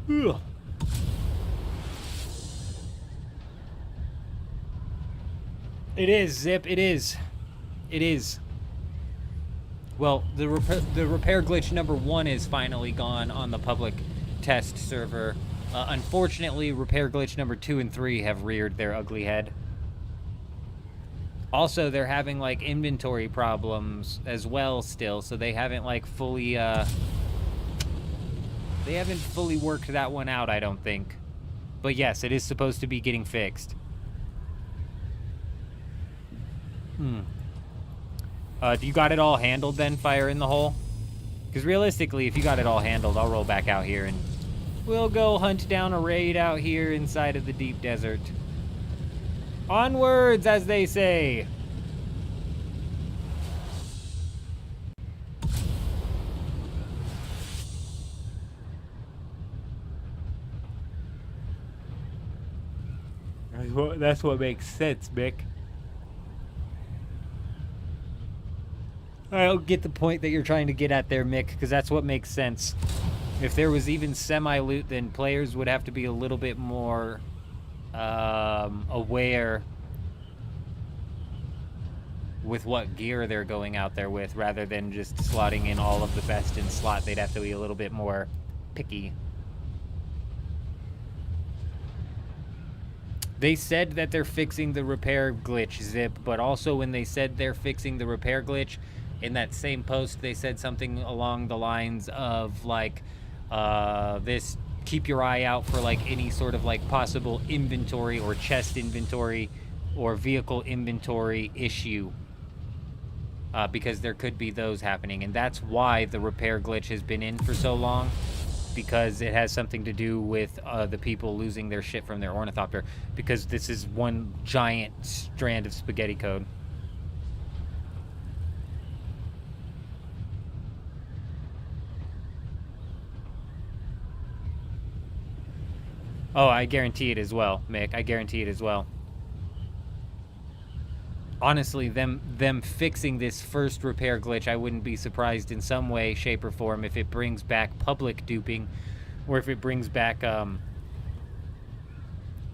Ugh. It is, Zip, it is. It is. Well, the repair glitch number 1 is finally gone on the public test server. Unfortunately, repair glitch number 2 and 3 have reared their ugly head. Also, they're having, like, inventory problems as well still, so they haven't, like, fully, they haven't fully worked that one out, I don't think. But yes, it is supposed to be getting fixed. You got it all handled then, Fire in the Hole? Because realistically, if you got it all handled, I'll roll back out here and we'll go hunt down a raid out here inside of the deep desert. Onwards, as they say. That's what makes sense, Mick. I don't get the point that you're trying to get at there, Mick, because that's what makes sense. If there was even semi-loot, then players would have to be a little bit more aware with what gear they're going out there with, rather than just slotting in all of the best in slot. They'd have to be a little bit more picky. They said that they're fixing the repair glitch, Zip, but also when they said they're fixing the repair glitch, in that same post, they said something along the lines of, like, this, keep your eye out for, like, any sort of, like, possible inventory or chest inventory or vehicle inventory issue. Because there could be those happening, and that's why the repair glitch has been in for so long, because it has something to do with the people losing their shit from their ornithopter, because this is one giant strand of spaghetti code. Oh, I guarantee it as well, Mick. I guarantee it as well. Honestly, them fixing this first repair glitch, I wouldn't be surprised in some way, shape, or form if it brings back public duping, or if it brings back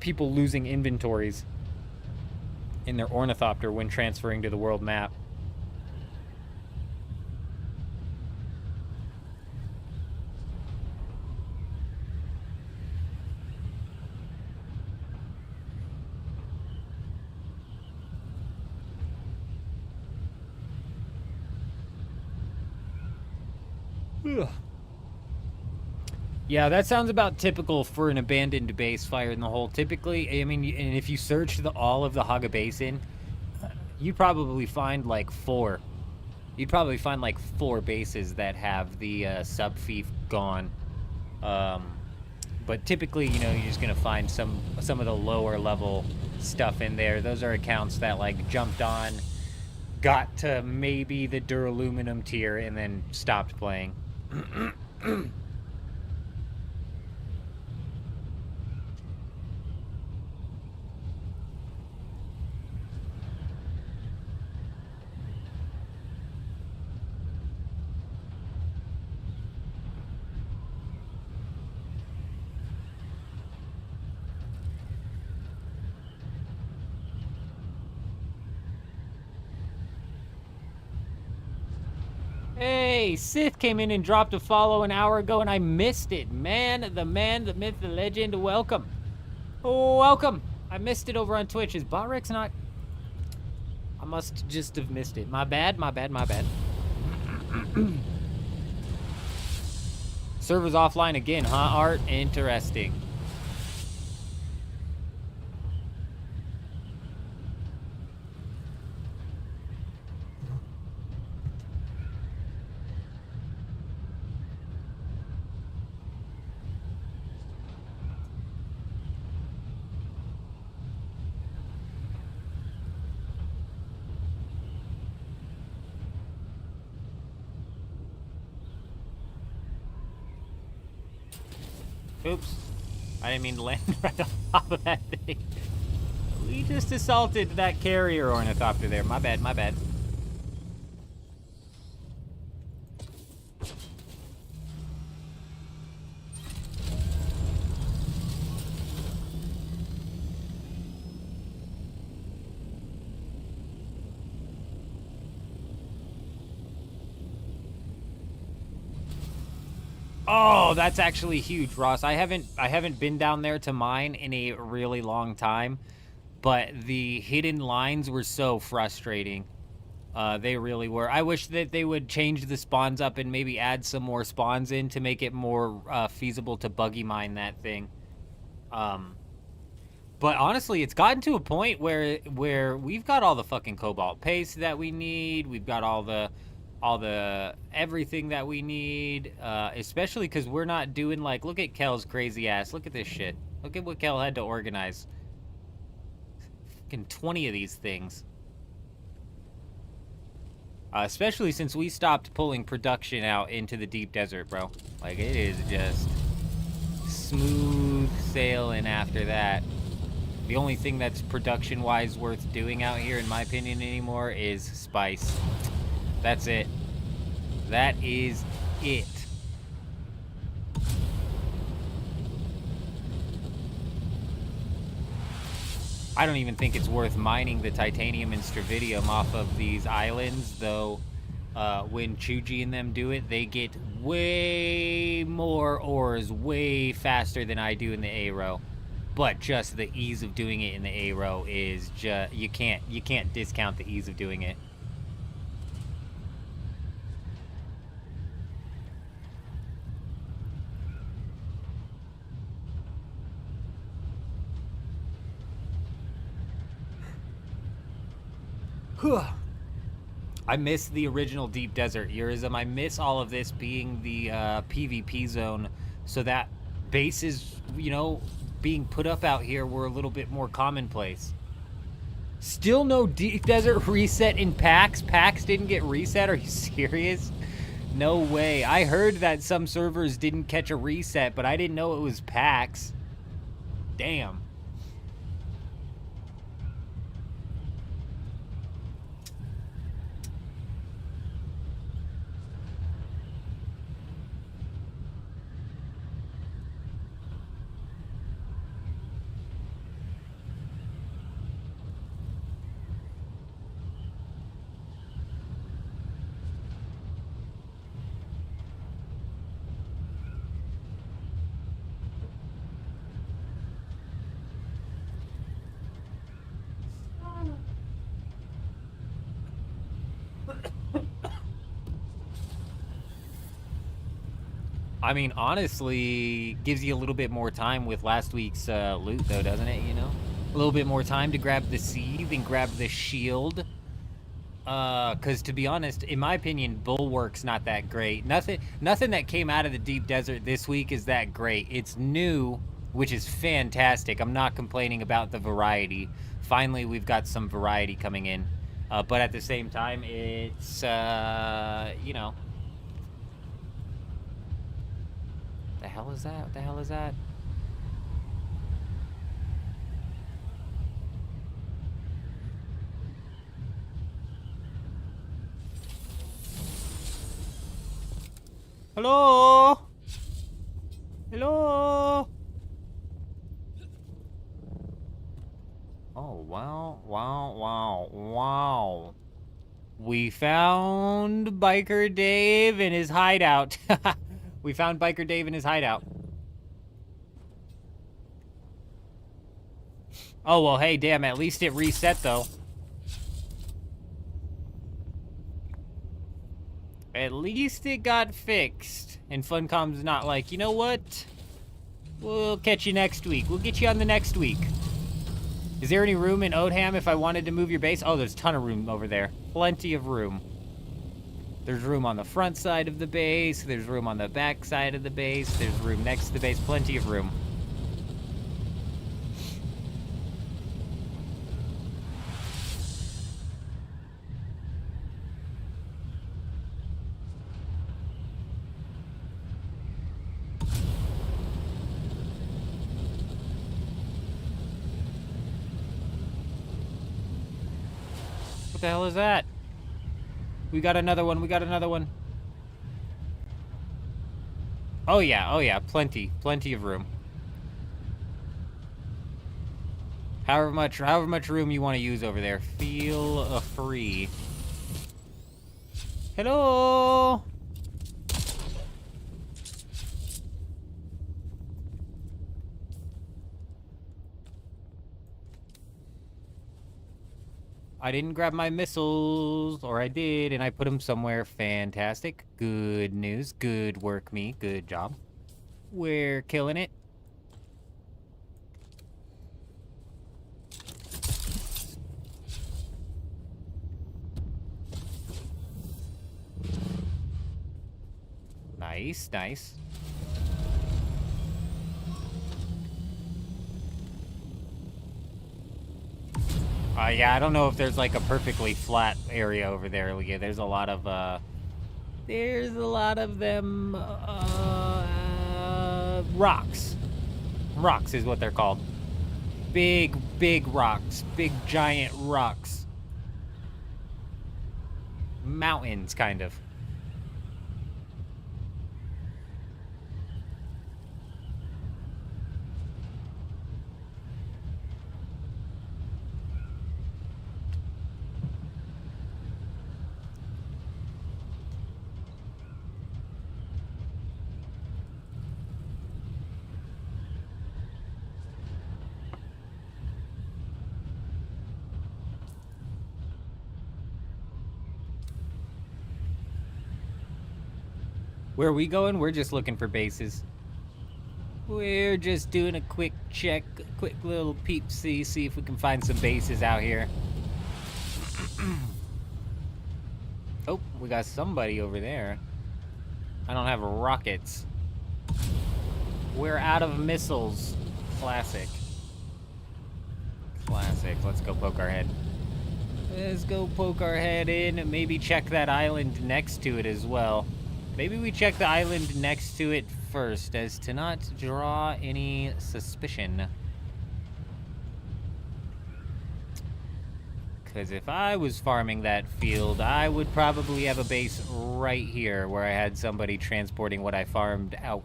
people losing inventories in their ornithopter when transferring to the world map. Yeah, that sounds about typical for an abandoned base fire in the hole. Typically, I mean, and if you search all of the Haga Basin, you'd probably find like 4. You'd probably find like 4 bases that have the sub-fief gone. But typically, you know, you're just gonna find some of the lower level stuff in there. Those are accounts that like jumped on, got to maybe the duraluminum tier, and then stopped playing. Hey, Sith came in and dropped a follow an hour ago, and I missed it. Man, the myth, the legend, welcome. Oh, welcome. I missed it over on Twitch. Is Botrex not... I must just have missed it. My bad, my bad, my bad. Server's offline again, huh, Art? Interesting. Oops. I didn't mean to land right on top of that thing. We just assaulted that carrier ornithopter there. My bad, my bad. Oh, that's actually huge, Ross. I haven't been down there to mine in a really long time, but the hidden lines were so frustrating. They really were. I wish that they would change the spawns up and maybe add some more spawns in to make it more feasible to buggy mine that thing. But honestly, it's gotten to a point where we've got all the fucking cobalt paste that we need. We've got all the everything that we need, especially because we're not doing, like, look at Kel's crazy ass. Look at this shit. Look at what Kel had to organize. Fucking 20 of these things. Especially since we stopped pulling production out into the deep desert, bro. Like, it is just smooth sailing after that. The only thing that's production-wise worth doing out here, in my opinion, anymore is spice. That's it. That is it. I don't even think it's worth mining the titanium and stravidium off of these islands, though. When Chuji and them do it, they get way more ores way faster than I do in the A row. But just the ease of doing it in the A row is just you can't discount the ease of doing it. I miss the original Deep Desert Eurism. I miss all of this being the PvP zone, so that bases, you know, being put up out here were a little bit more commonplace. Still no Deep Desert reset in PAX? PAX didn't get reset? Are you serious? No way. I heard that some servers didn't catch a reset, but I didn't know it was PAX. Damn. I mean, honestly, gives you a little bit more time with last week's loot, though, doesn't it, you know? A little bit more time to grab the seed and grab the shield. Because, to be honest, in my opinion, Bulwark's not that great. Nothing that came out of the Deep Desert this week is that great. It's new, which is fantastic. I'm not complaining about the variety. Finally, we've got some variety coming in. But at the same time, it's, you know... The hell is that? What the hell is that? Hello? Hello? Oh, wow. We found Biker Dave in his hideout. We found Biker Dave in his hideout. Oh, well, hey, damn, at least it reset, though. At least it got fixed. And Funcom's not like, you know what? We'll catch you next week. We'll get you on the next week. Is there any room in Odham if I wanted to move your base? Oh, there's a ton of room over there. Plenty of room. There's room on the front side of the base. There's room on the back side of the base. There's room next to the base. Plenty of room. What the hell is that? We got another one. Oh yeah, plenty of room. However much room you want to use over there, feel free. Hello? I didn't grab my missiles, or I did, and I put them somewhere. Fantastic. Good news. Good work, me. Good job. We're killing it. Nice, nice. Yeah, I don't know if there's like a perfectly flat area over there. Yeah, there's a lot of them, rocks. Rocks is what they're called. Big, big rocks. Big, giant rocks. Mountains, kind of. Where are we going? We're just looking for bases. We're just doing a quick check, a quick little peep-see, see if we can find some bases out here. Oh, we got somebody over there. I don't have rockets. We're out of missiles. Classic. Classic. Let's go poke our head. Let's go poke our head in and maybe check that island next to it as well. Maybe we check the island next to it first, as to not draw any suspicion. Because if I was farming that field, I would probably have a base right here where I had somebody transporting what I farmed out.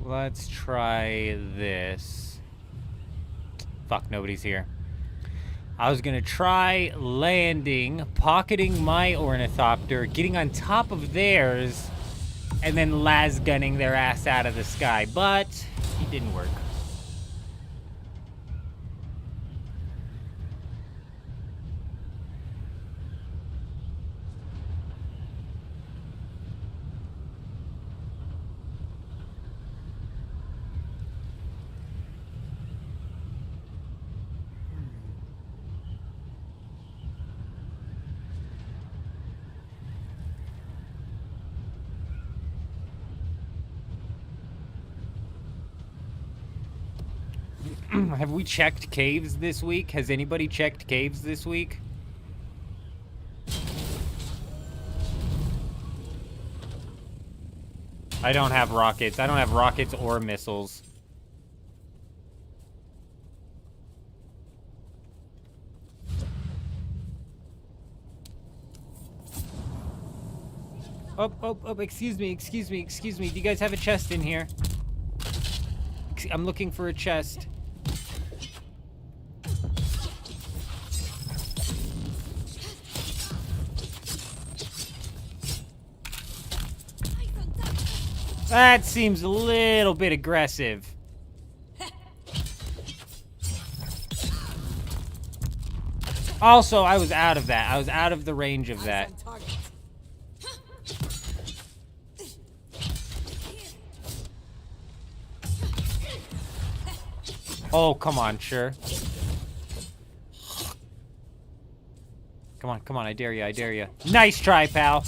Let's try this. Fuck, nobody's here. I was gonna try landing, pocketing my ornithopter, getting on top of theirs, and then las gunning their ass out of the sky, but it didn't work. Have we checked caves this week? Has anybody checked caves this week? I don't have rockets. I don't have rockets or missiles. Oh, excuse me. Do you guys have a chest in here? I'm looking for a chest. That seems a little bit aggressive. Also, I was out of that. I was out of the range of that. Oh, come on, sure. Come on, I dare you. Nice try, pal.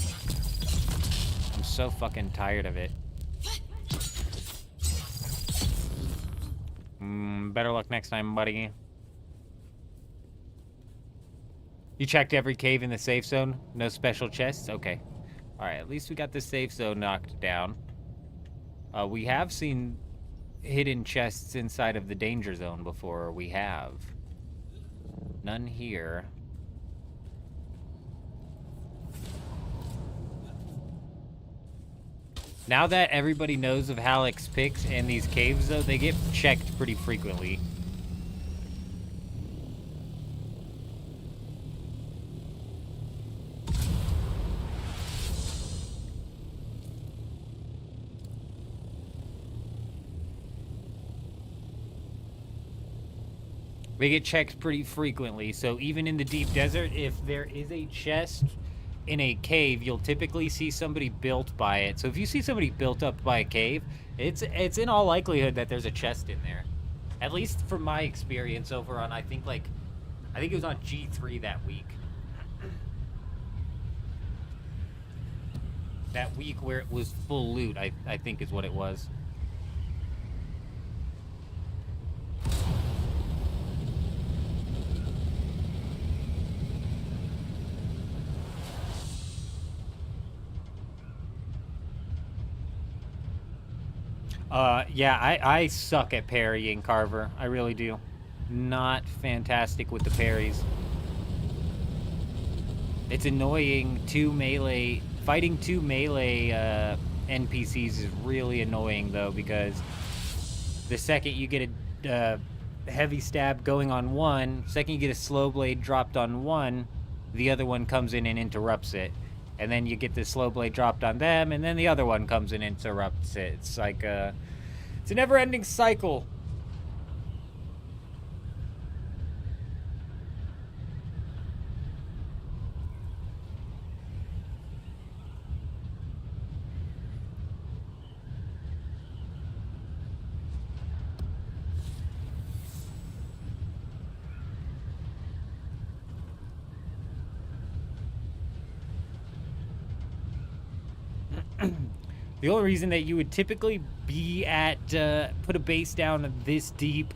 I'm so fucking tired of it. Better luck next time, buddy. You checked every cave in the safe zone? No special chests? Okay. Alright, at least we got the safe zone knocked down. We have seen hidden chests inside of the danger zone before. We have. None here. Now that everybody knows of Halleck's picks and these caves, though, they get checked pretty frequently. They get checked pretty frequently, so even in the deep desert, if there is a chest in a cave, you'll typically see somebody built by it. So if you see somebody built up by a cave, it's in all likelihood that there's a chest in there. At least from my experience over on, I think it was on G3 that week. That week where it was full loot, I think is what it was. Yeah, I suck at parrying, Carver. I really do. Not fantastic with the parries. It's annoying. Fighting two melee NPCs is really annoying, though, because the second you get a heavy stab going on one, second you get a slow blade dropped on one, the other one comes in and interrupts it. And then you get the slow blade dropped on them, and then the other one comes in and interrupts it. It's like it's a never-ending cycle. The only reason that you would typically be at, put a base down this deep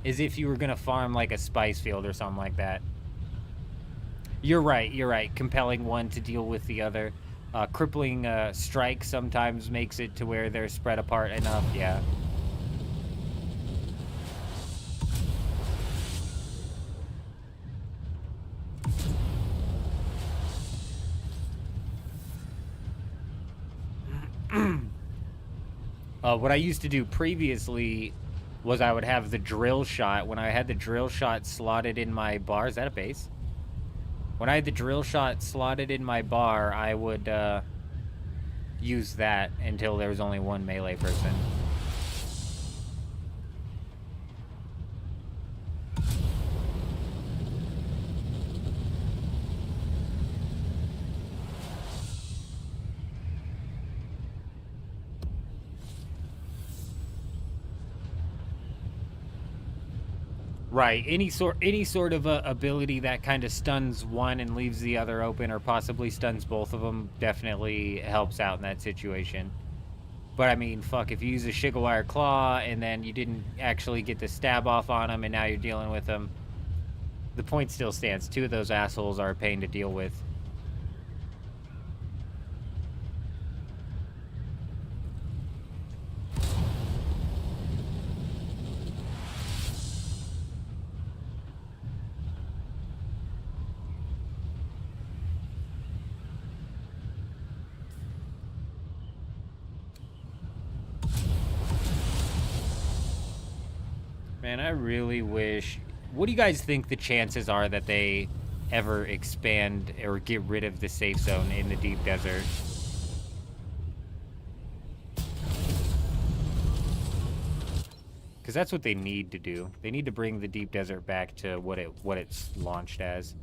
is if you were going to farm like a spice field or something like that. You're right. Compelling one to deal with the other. Crippling strike sometimes makes it to where they're spread apart enough, yeah. What I used to do previously was I would have the drill shot. When I had the drill shot slotted in my bar, is that a base? When I had the drill shot slotted in my bar, I would use that until there was only one melee person. Right, any sort of ability that kind of stuns one and leaves the other open, or possibly stuns both of them, definitely helps out in that situation. But I mean, fuck, if you use a Shigawire Claw and then you didn't actually get the stab off on them and now you're dealing with them, the point still stands. Two of those assholes are a pain to deal with. Man, I really wish... What do you guys think the chances are that they ever expand or get rid of the safe zone in the deep desert? Because that's what they need to do. They need to bring the deep desert back to what it's launched as.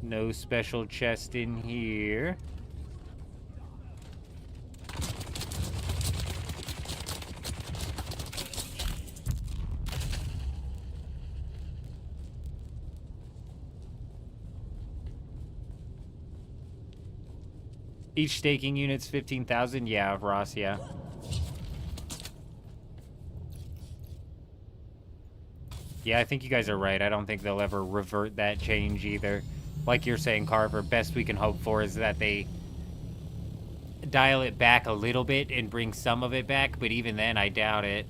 No special chest in here. Each staking unit's 15,000. Yeah, Ross, yeah. Yeah, I think you guys are right. I don't think they'll ever revert that change either. Like you're saying, Carver, best we can hope for is that they dial it back a little bit and bring some of it back, but even then, I doubt it.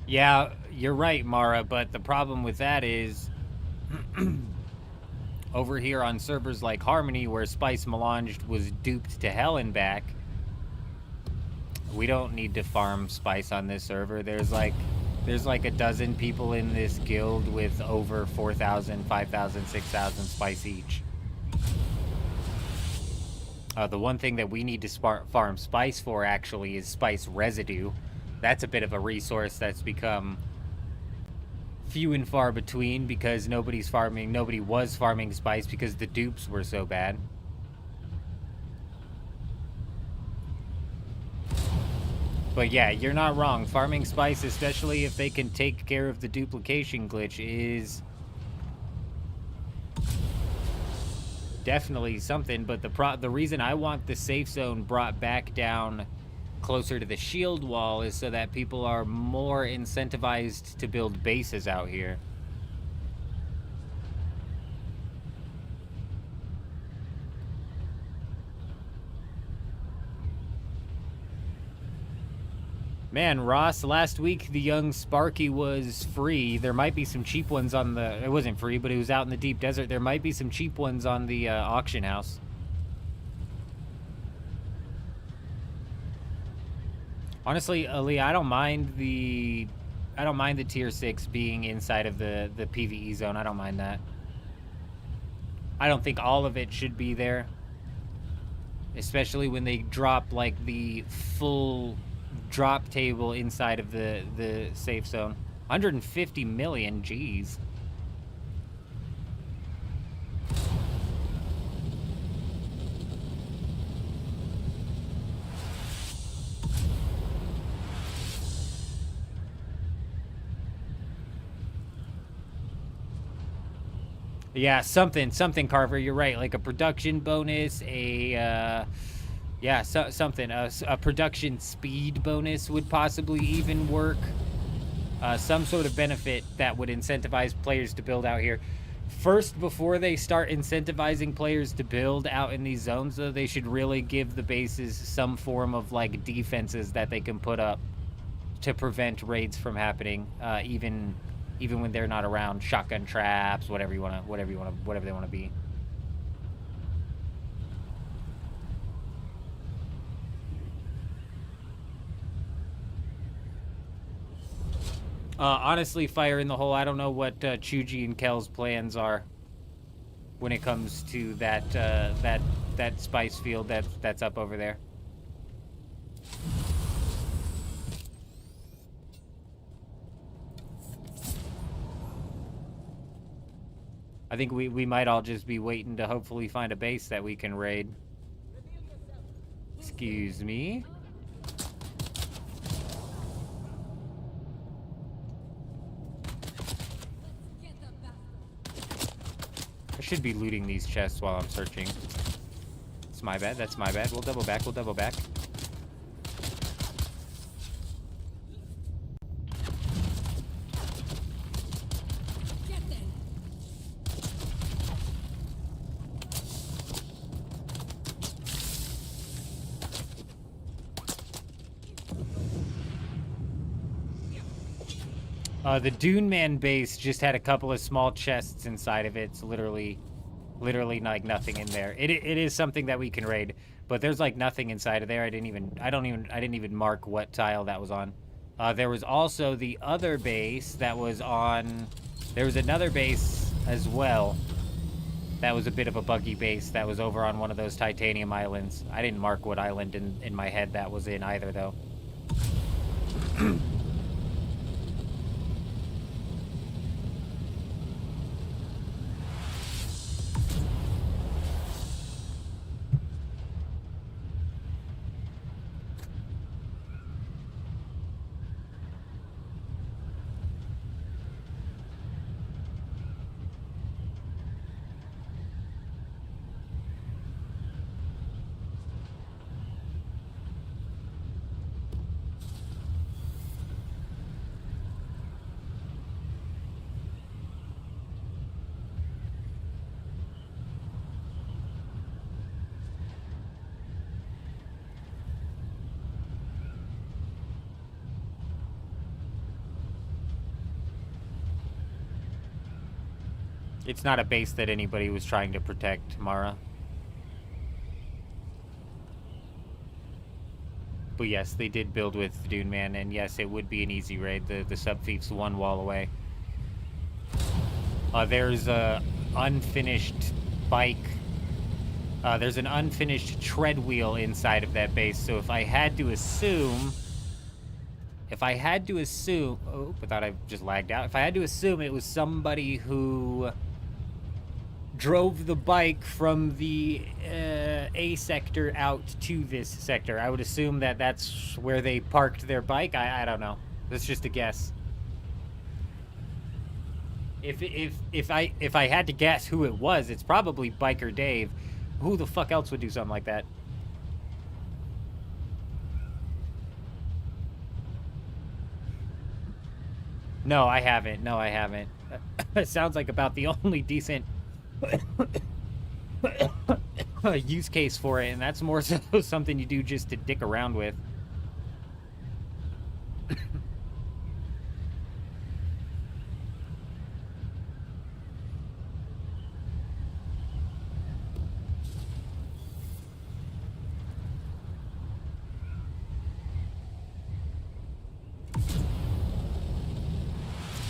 Yeah, you're right, Mara, but the problem with that is over here on servers like Harmony, where Spice Melange was duped to hell and back, we don't need to farm Spice on this server. There's like a dozen people in this guild with over 4,000, 5,000, 6,000 Spice each. The one thing that we need to farm Spice for, actually, is Spice Residue. That's a bit of a resource that's become few and far between because nobody was farming Spice because the dupes were so bad. But yeah, you're not wrong. Farming Spice, especially if they can take care of the duplication glitch, is definitely something. But the reason I want the safe zone brought back down closer to the shield wall is so that people are more incentivized to build bases out here. Man, Ross, last week the young Sparky was free. There might be some cheap ones on the... It wasn't free, but it was out in the deep desert. There might be some cheap ones on the auction house. Honestly, Ali, I don't mind the tier 6 being inside of the PvE zone. I don't mind that. I don't think all of it should be there. Especially when they drop, like, the full drop table inside of the safe zone. 150 million, geez. Yeah, something, Carver, you're right. Like a production bonus, a production speed bonus would possibly even work. Some sort of benefit that would incentivize players to build out here. First, before they start incentivizing players to build out in these zones, though, they should really give the bases some form of, like, defenses that they can put up to prevent raids from happening, even when they're not around. Shotgun traps, whatever they want to be. Honestly, fire in the hole. I don't know what Chuji and Kel's plans are when it comes to that spice field that's up over there. I think we might all just be waiting to hopefully find a base that we can raid. Excuse me. I should be looting these chests while I'm searching. It's my bad, that's my bad. We'll double back. The Dune Man base just had a couple of small chests inside of it. It's literally like nothing in there. It is something that we can raid, but there's like nothing inside of there. I didn't even mark what tile that was on. There was also the other base that was on. There was another base as well. That was a bit of a buggy base that was over on one of those titanium islands. I didn't mark what island in my head that was in either, though. It's not a base that anybody was trying to protect, Mara. But yes, they did build with Dune Man, and yes, it would be an easy raid. The sub-thief's one wall away. There's a unfinished bike. There's an unfinished tread wheel inside of that base, so if I had to assume... oh, I thought I just lagged out. If I had to assume it was somebody who drove the bike from the A sector out to this sector, I would assume that that's where they parked their bike. I don't know. That's just a guess. If I had to guess who it was, it's probably Biker Dave. Who the fuck else would do something like that? No, I haven't. No, I haven't. It sounds like about the only decent use case for it, and that's more so something you do just to dick around with.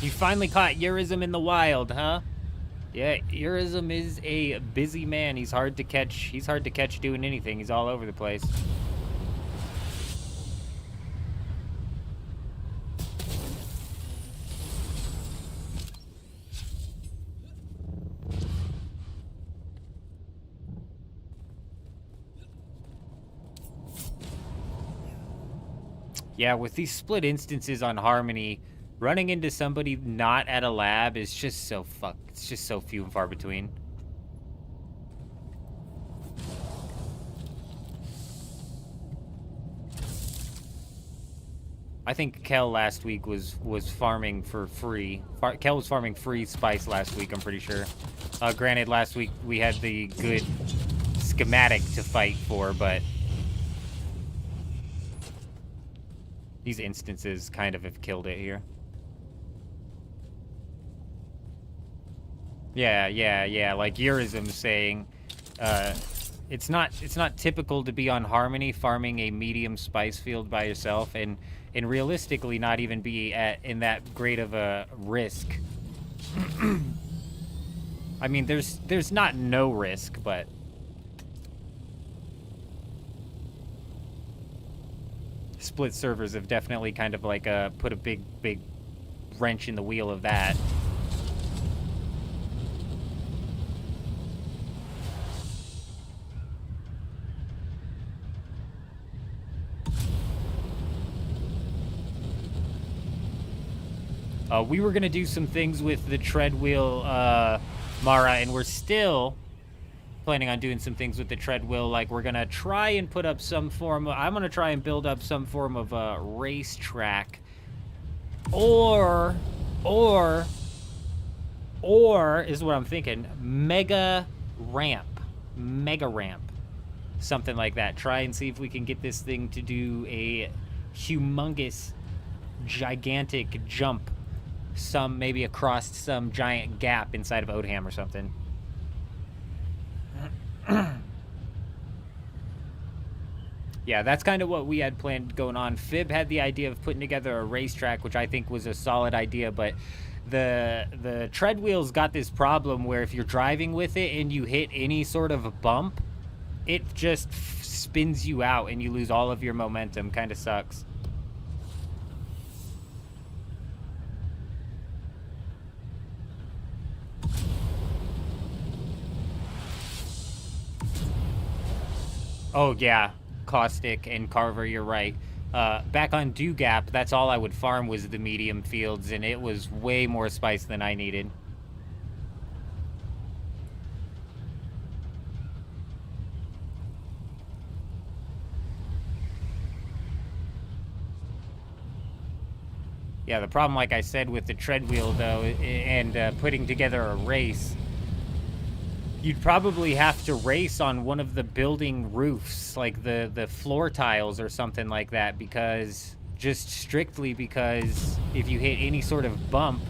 You finally caught Urism in the wild, huh? Yeah, Urism is a busy man. He's hard to catch. He's hard to catch doing anything. He's all over the place. Yeah, with these split instances on Harmony, running into somebody not at a lab is just so it's just so few and far between. I think Kel last week was farming for free. Kel was farming free spice last week, I'm pretty sure. Granted, last week we had the good schematic to fight for, but these instances kind of have killed it here. Yeah, like Urism saying, it's not typical to be on Harmony farming a medium spice field by yourself, and realistically not even be in that great of a risk. I mean, there's not no risk, but split servers have definitely kind of like put a big wrench in the wheel of that. We were going to do some things with the tread wheel, Mara, and we're still planning on doing some things with the tread wheel. Like, we're going to try and put up some form of... I'm going to try and build up some form of a racetrack. Or is what I'm thinking, mega ramp. Something like that. Try and see if we can get this thing to do a humongous, gigantic jump. Maybe across some giant gap inside of Odham or something. Yeah, that's kind of what we had planned going on. Fib had the idea of putting together a racetrack, which I think was a solid idea, but the tread wheel's got this problem where if you're driving with it and you hit any sort of a bump, it just spins you out and you lose all of your momentum. Kind of sucks. Oh, yeah. Caustic and Carver, you're right. Back on Dew Gap, that's all I would farm was the medium fields, and it was way more spice than I needed. Yeah, the problem, like I said, with the tread wheel, though, and putting together a race... You'd probably have to race on one of the building roofs, like the floor tiles or something like that, because just strictly because if you hit any sort of bump,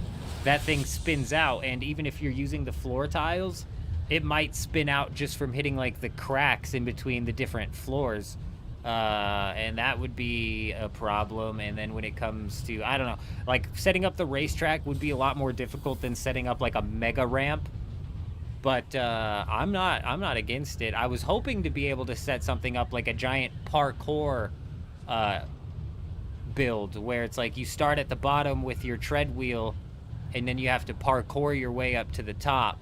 that thing spins out, and even if you're using the floor tiles, it might spin out just from hitting like the cracks in between the different floors. And that would be a problem. And then when it comes to, I don't know, like setting up the racetrack would be a lot more difficult than setting up like a mega ramp. But I'm not against it. I was hoping to be able to set something up like a giant parkour build, where it's like you start at the bottom with your tread wheel, and then you have to parkour your way up to the top.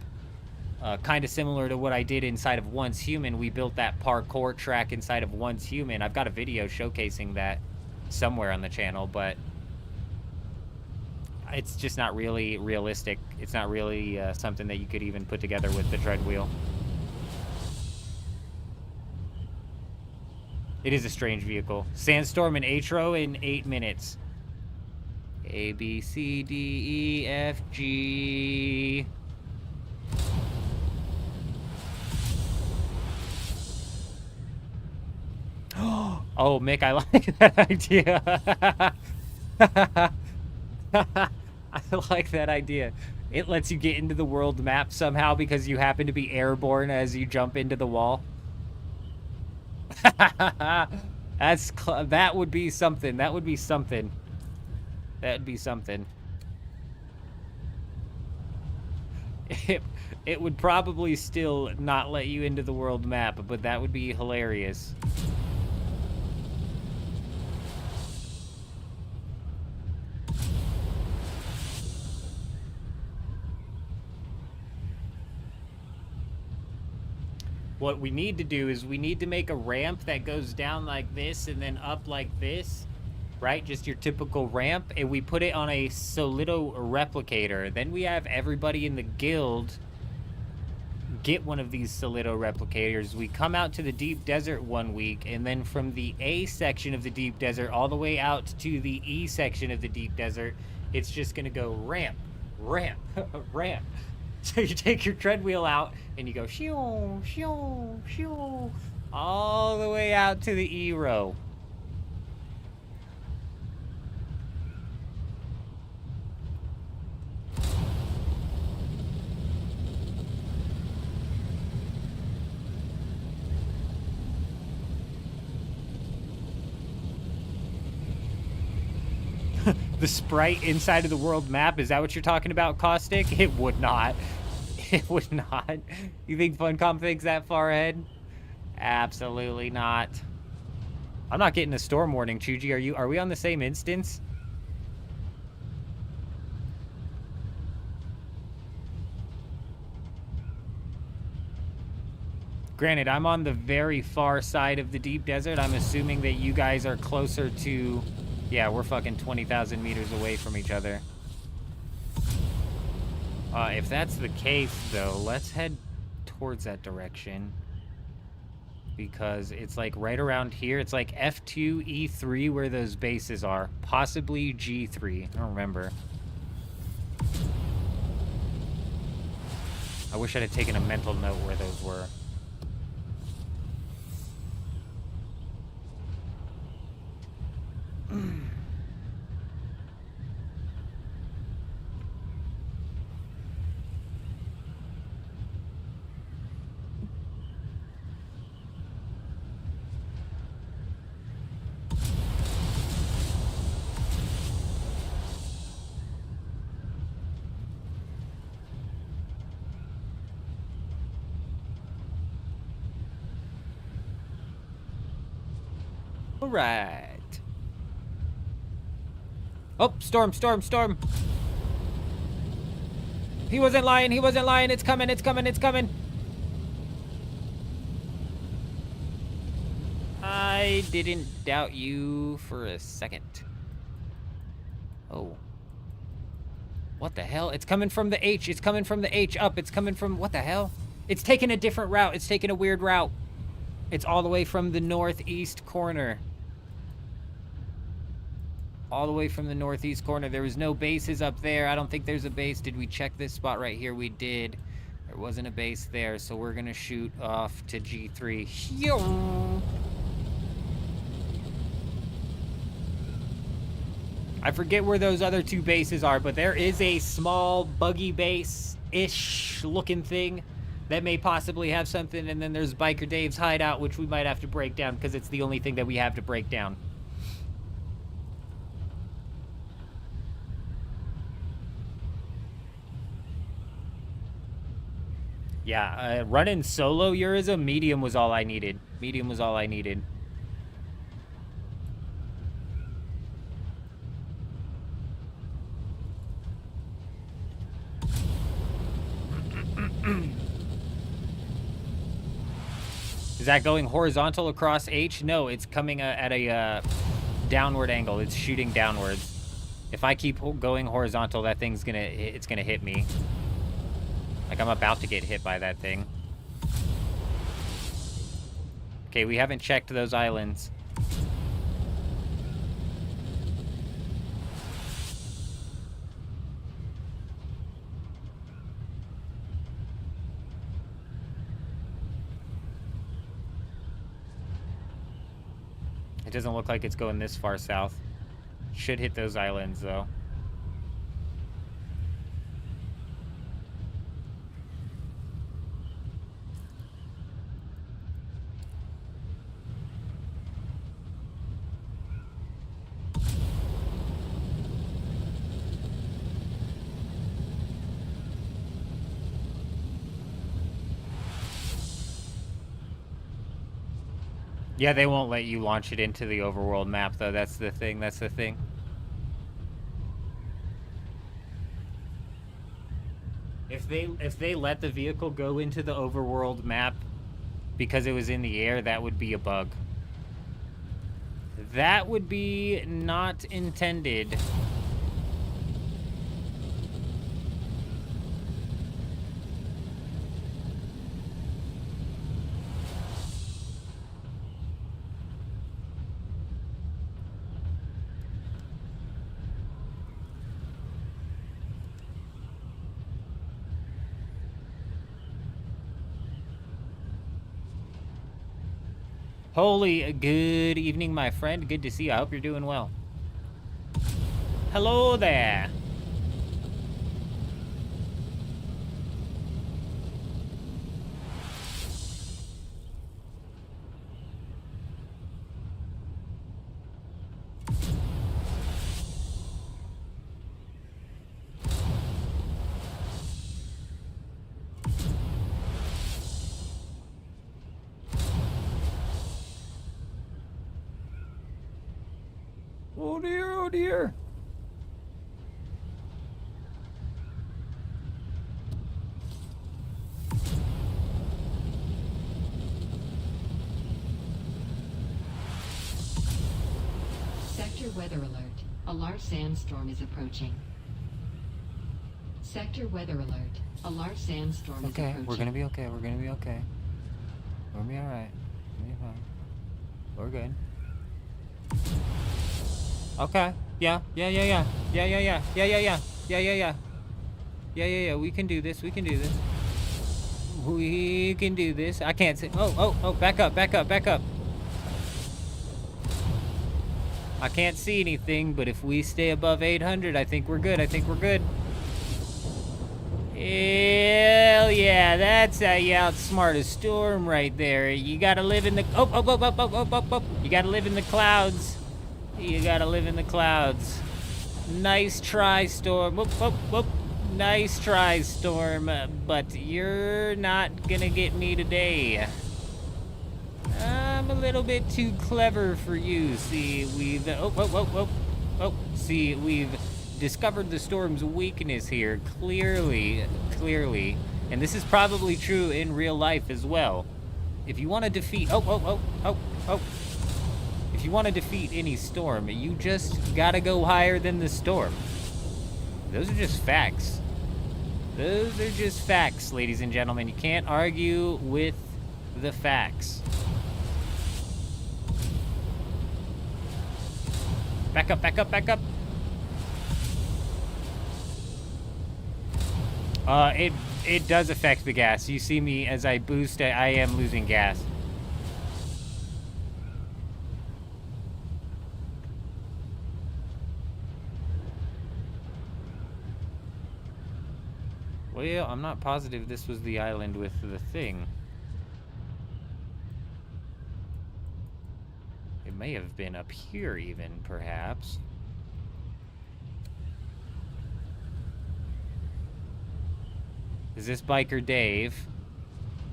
Kind of similar to what I did inside of Once Human. We built that parkour track inside of Once Human. I've got a video showcasing that somewhere on the channel, but it's just not really realistic. It's not really something that you could even put together with the tread wheel. It is a strange vehicle. Sandstorm and Atro in 8 minutes. A, B, C, D, E, F, G... Oh, Mick, I like that idea. I like that idea. It lets you get into the world map somehow because you happen to be airborne as you jump into the wall. That would be something. That would be something. That would be something. It would probably still not let you into the world map, but that would be hilarious. What we need to do is we need to make a ramp that goes down like this and then up like this, right? Just your typical ramp, and we put it on a Solito replicator. Then we have everybody in the guild get one of these Solito replicators. We come out to the deep desert 1 week, and then from the A section of the deep desert all the way out to the E section of the deep desert, it's just gonna go ramp, ramp, ramp. So you take your tread wheel out and you go shoo, shoo, shoo, all the way out to the E row. The sprite inside of the world map, is that what you're talking about, Caustic? It would not. It would not. You think Funcom thinks that far ahead? Absolutely not. I'm not getting a storm warning, Chuji. Are we on the same instance? Granted, I'm on the very far side of the deep desert. I'm assuming that you guys are closer to... Yeah, we're fucking 20,000 meters away from each other. If that's the case, though, let's head towards that direction. Because it's like right around here. It's like F2, E3 where those bases are. Possibly G3. I don't remember. I wish I'd have taken a mental note where those were. All right. Oh, storm, storm, storm. He wasn't lying. He wasn't lying. It's coming. It's coming. It's coming. I didn't doubt you for a second. Oh. What the hell? It's coming from the H. It's coming from the H up. It's coming from... What the hell? It's taking a different route. It's taking a weird route. It's all the way from the northeast corner. All the way from the northeast corner. There was no bases up there. I don't think there's a base. Did we check this spot right here? We did. There wasn't a base there, so we're gonna shoot off to G3. I forget where those other 2 bases are, but there is a small buggy base-ish looking thing that may possibly have something, and then there's Biker Dave's hideout, which we might have to break down because it's the only thing that we have to break down. Yeah, running solo Uriza, medium was all I needed. Medium was all I needed. Is that going horizontal across H? No, it's coming at a downward angle. It's shooting downwards. If I keep going horizontal, that thing's it's gonna hit me. Like I'm about to get hit by that thing. Okay, we haven't checked those islands. It doesn't look like it's going this far south. Should hit those islands, though. Yeah, they won't let you launch it into the overworld map, though. That's the thing. That's the thing. If they let the vehicle go into the overworld map because it was in the air, that would be a bug. That would be not intended. Holy, good evening, my friend. Good to see you. I hope you're doing well. Hello there. Oh dear, oh dear. Sector weather alert. A large sandstorm is approaching. Sector weather alert. A large sandstorm is approaching. Okay, we're gonna be okay. We're gonna be okay. We're gonna be alright. We're gonna be fine. We're good. Okay. Yeah. Yeah. We can do this. We can do this. We can do this. I can't see. Oh. Back up. I can't see anything, but if we stay above 800, I think we're good. Hell yeah, that's how you outsmart a storm right there. You gotta live in the... Oh. You gotta live in the clouds. Nice try, Storm. Whoop. Nice try, Storm. But you're not gonna get me today. I'm a little bit too clever for you. See, we've... See, we've discovered the storm's weakness here. Clearly. And this is probably true in real life as well. If you want to defeat... If you want to defeat any storm, you just gotta go higher than the storm. Those are just facts. Ladies and gentlemen. You can't argue with the facts. Back up. It does affect the gas. You see me as I boost, I am losing gas. Well, I'm not positive this was the island with the thing. It may have been up here even, perhaps. Is this Biker Dave?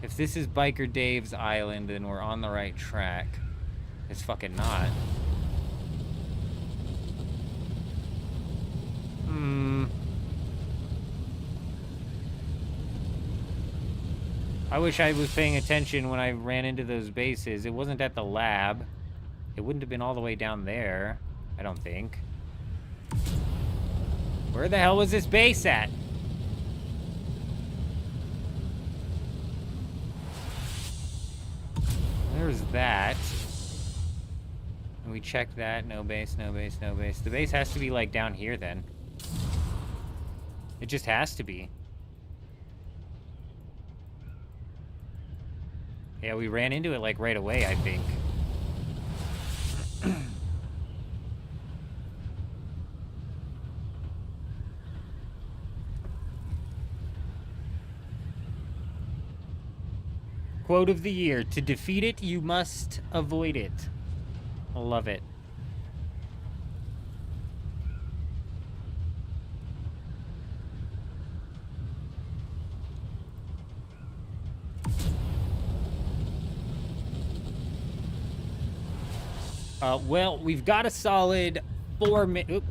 If this is Biker Dave's island, then we're on the right track. It's fucking not. I wish I was paying attention when I ran into those bases. It wasn't at the lab. It wouldn't have been all the way down there, I don't think. Where the hell was this base at? There's that. And we checked that. No base, no base, no base. The base has to be, like, down here, then. It just has to be. Yeah, we ran into it, like, right away, I think. Quote of the year: to defeat it, you must avoid it. I love it. Well, we've got a solid 4 minutes.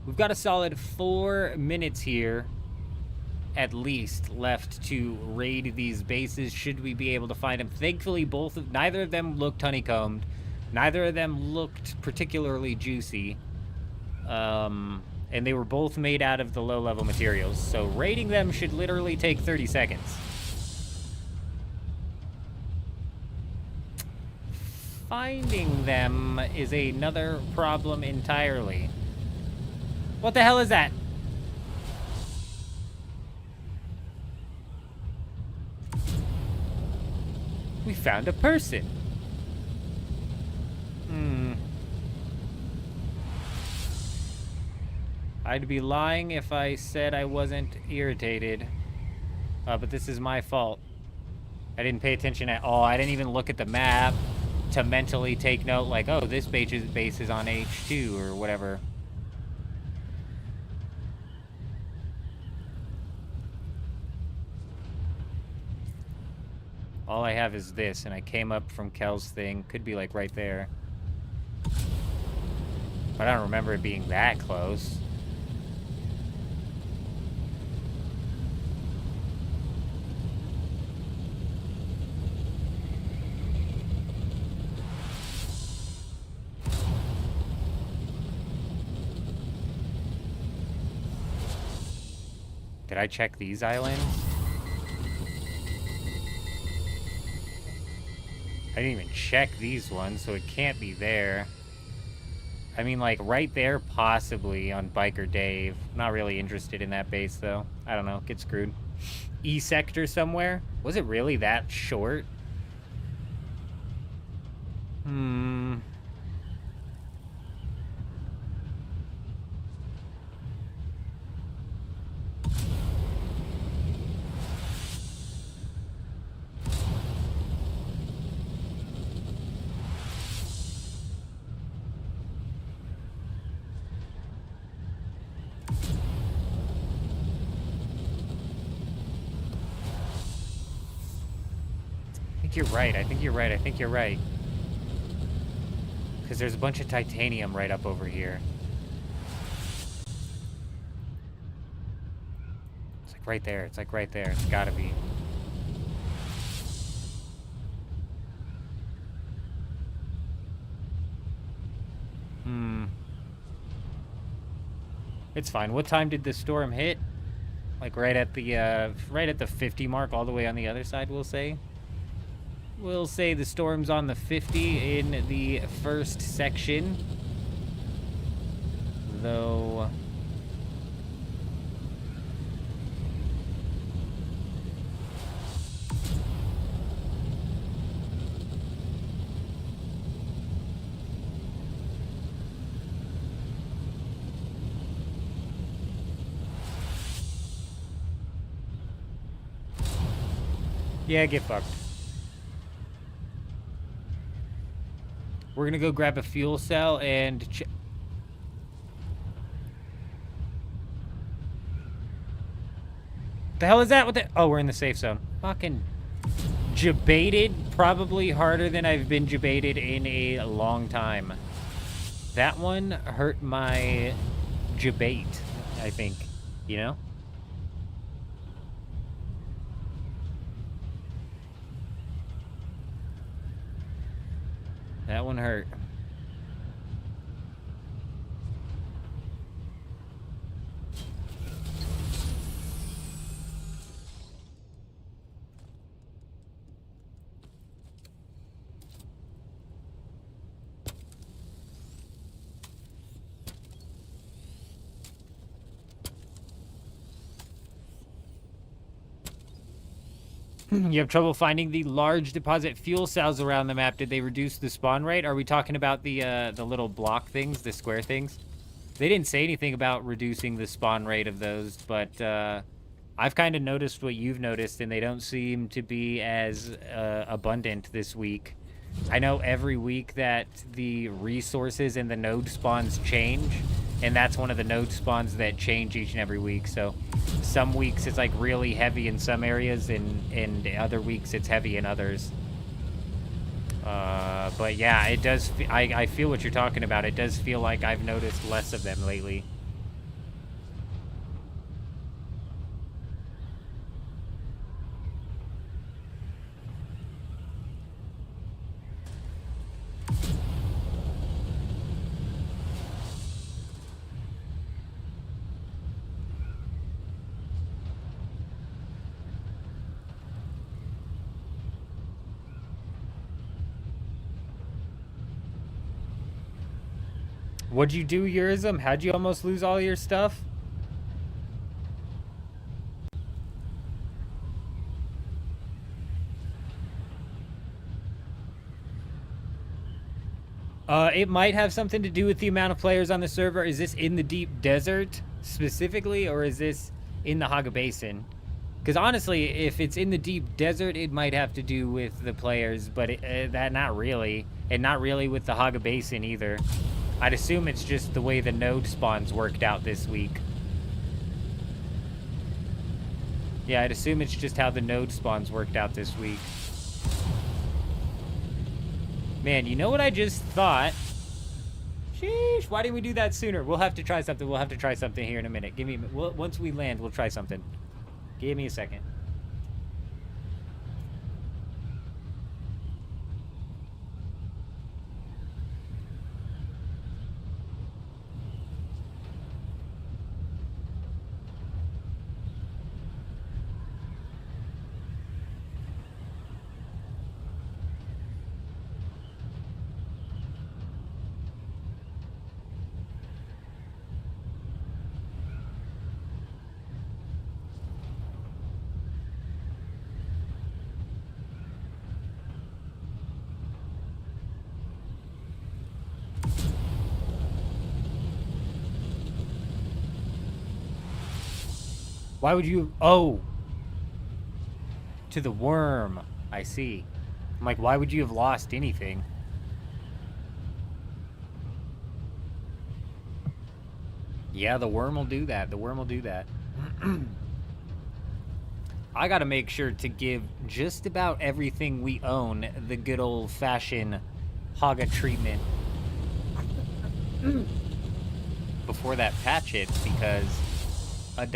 We've got a solid 4 minutes here, at least, left to raid these bases. Should we be able to find them? Thankfully, neither of them looked honeycombed. Neither of them looked particularly juicy. And they were both made out of the low-level materials. So raiding them should literally take 30 seconds. Finding them is another problem entirely. What the hell is that? We found a person. I'd be lying if I said I wasn't irritated. But this is my fault. I didn't pay attention at all. I didn't even look at the map to mentally take note, like, oh, this base is on H2 or whatever. All I have is this, and I came up from Kel's thing. Could be, like, right there. But I don't remember it being that close. Did I check these islands? I didn't even check these ones, so it can't be there. I mean, like, right there, possibly, on Biker Dave. Not really interested in that base, though. I don't know. Get screwed. E-sector somewhere? Was it really that short? I think you're right. I think you're right. I think you're right. Because there's a bunch of titanium right up over here. It's like right there. It's like right there. It's gotta be. It's fine. What time did the storm hit? Like right at the 50 mark, all the way on the other side, we'll say. We'll say the storm's on the 50 in the first section. Though... Yeah, get fucked. We're gonna go grab a fuel cell and the hell is that? What the? Oh, we're in the safe zone. Fucking debated, probably harder than I've been debated in a long time. That one hurt my debate, I think. You know? That one hurt. You have trouble finding the large deposit fuel cells around the map. Did they reduce the spawn rate? Are we talking about the little block things, the square things? They didn't say anything about reducing the spawn rate of those, but I've kind of noticed what you've noticed, and they don't seem to be as abundant this week. I know every week that the resources and the node spawns change, and that's one of the node spawns that change each and every week. So some weeks it's like really heavy in some areas, and other weeks it's heavy in others. But yeah, it does. I feel what you're talking about. It does feel like I've noticed less of them lately. What'd you do, Eurism? How'd you almost lose all your stuff? It might have something to do with the amount of players on the server. Is this in the deep desert specifically, or is this in the Haga Basin? Because honestly, if it's in the deep desert, it might have to do with the players, but that not really, and not really with the Haga Basin either. I'd assume it's just the way the node spawns worked out this week. Yeah, I'd assume it's just how the node spawns worked out this week. Man, you know what I just thought? Sheesh, why didn't we do that sooner? We'll have to try something. We'll have to try something here in a minute. Give me, once we land, we'll try something. Give me a second. Why would you... Oh. To the worm. I see. I'm like, why would you have lost anything? Yeah, the worm will do that. The worm will do that. I gotta make sure to give just about everything we own the good old-fashioned Haga treatment before that patch hits, because a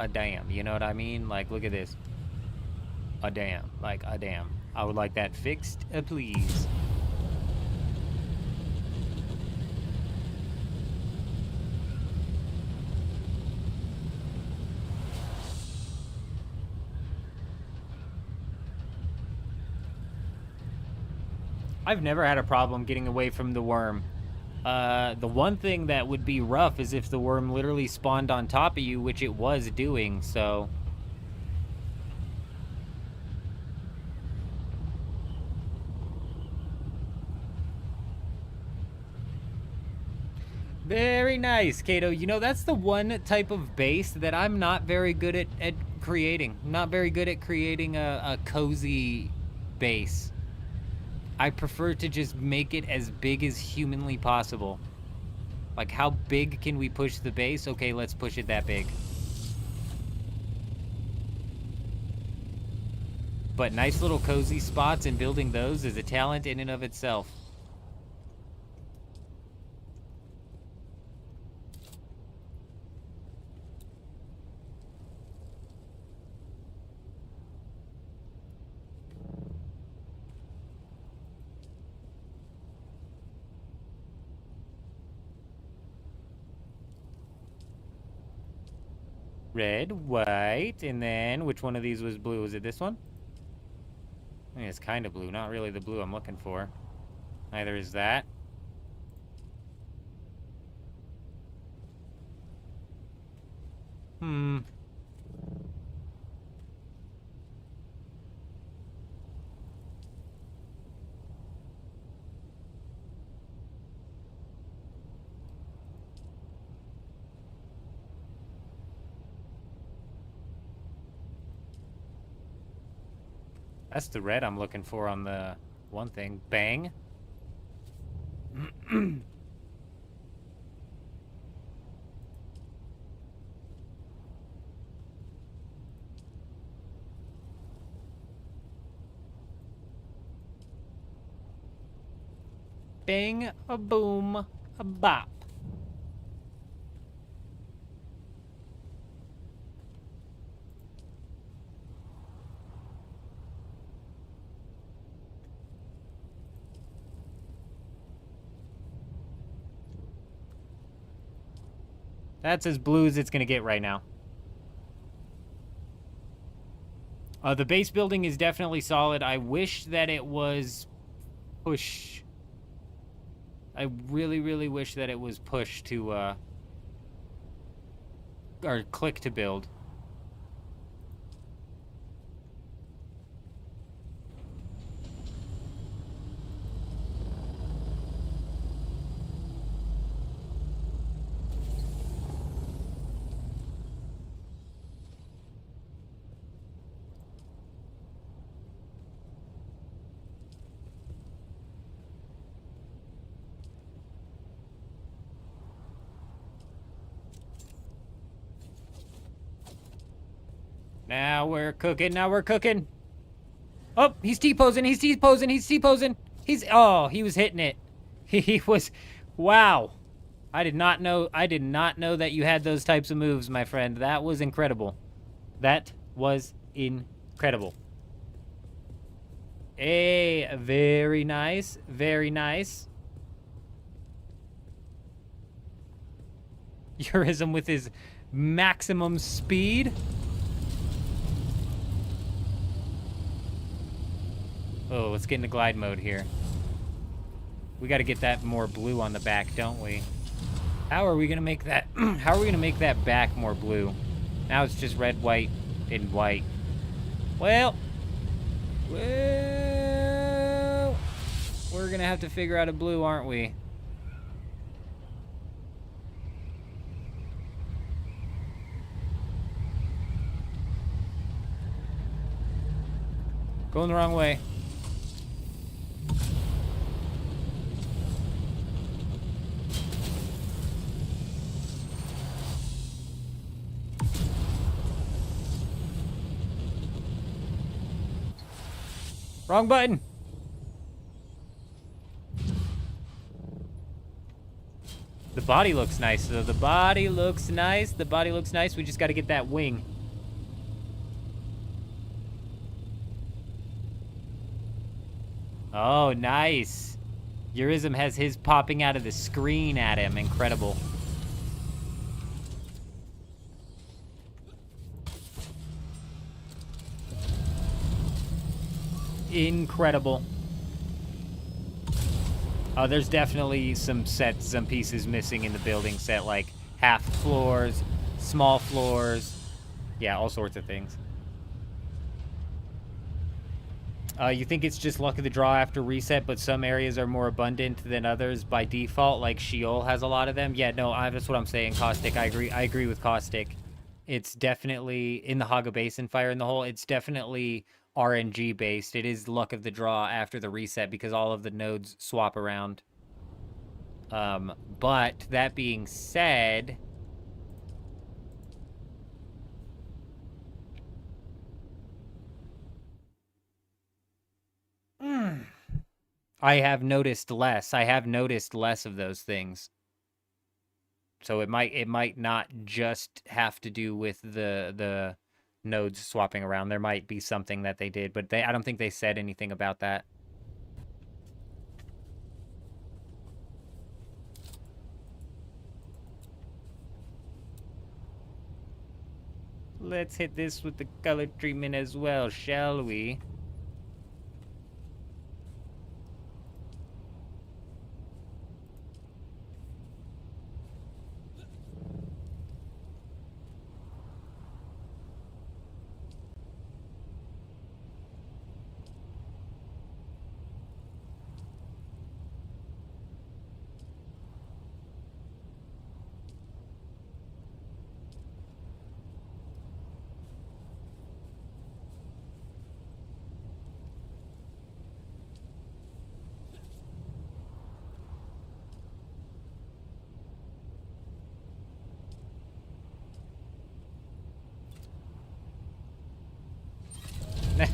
damn, you know what I mean? Like, look at this. A damn, like a damn. I would like that fixed, please. I've never had a problem getting away from the worm. The one thing that would be rough is if the worm literally spawned on top of you, which it was doing, so... Very nice, Kato. You know, that's the one type of base that I'm not very good at creating. Not very good at creating a cozy base. I prefer to just make it as big as humanly possible. Like, how big can we push the base? Okay, let's push it that big. But nice little cozy spots, and building those is a talent in and of itself. Red, white, and then which one of these was blue? Was it this one? I mean, it's kind of blue, not really the blue I'm looking for. Neither is that. That's the red I'm looking for on the one thing. Bang. Bang, a boom, a bop. That's as blue as it's going to get right now. The base building is definitely solid. I wish that it was push. I really, really wish that it was push to, or click to build. Now we're cooking, now we're cooking. Oh, he's T-posing, he's T-posing, he's T-posing. Oh, he was hitting it. He was, wow. I did not know that you had those types of moves, my friend. That was incredible. That was incredible. Hey, very nice, very nice. Eurism with his maximum speed. Oh, let's get into glide mode here. We got to get that more blue on the back, don't we? How are we going to make that... How are we going to make that back more blue? Now it's just red, white, and white. Well... Well... We're going to have to figure out a blue, aren't we? Going the wrong way. Wrong button. The body looks nice, though. The body looks nice. The body looks nice. We just got to get that wing. Oh, nice. Eurism has his popping out of the screen at him. Incredible. Incredible. Oh, there's definitely some pieces missing in the building set, like half floors, small floors. Yeah, all sorts of things. You think it's just luck of the draw after reset, but some areas are more abundant than others by default, like Sheol has a lot of them? Yeah, no, that's what I'm saying, Caustic. I agree with Caustic. It's definitely in the Haga Basin Fire in the Hole. It's definitely RNG based. It is luck of the draw after the reset because all of the nodes swap around. But that being said, I have noticed less. I have noticed less of those things. So it might not just have to do with the nodes swapping around. There might be something that they did, but I don't think they said anything about that. Let's hit this with the color treatment as well, shall we?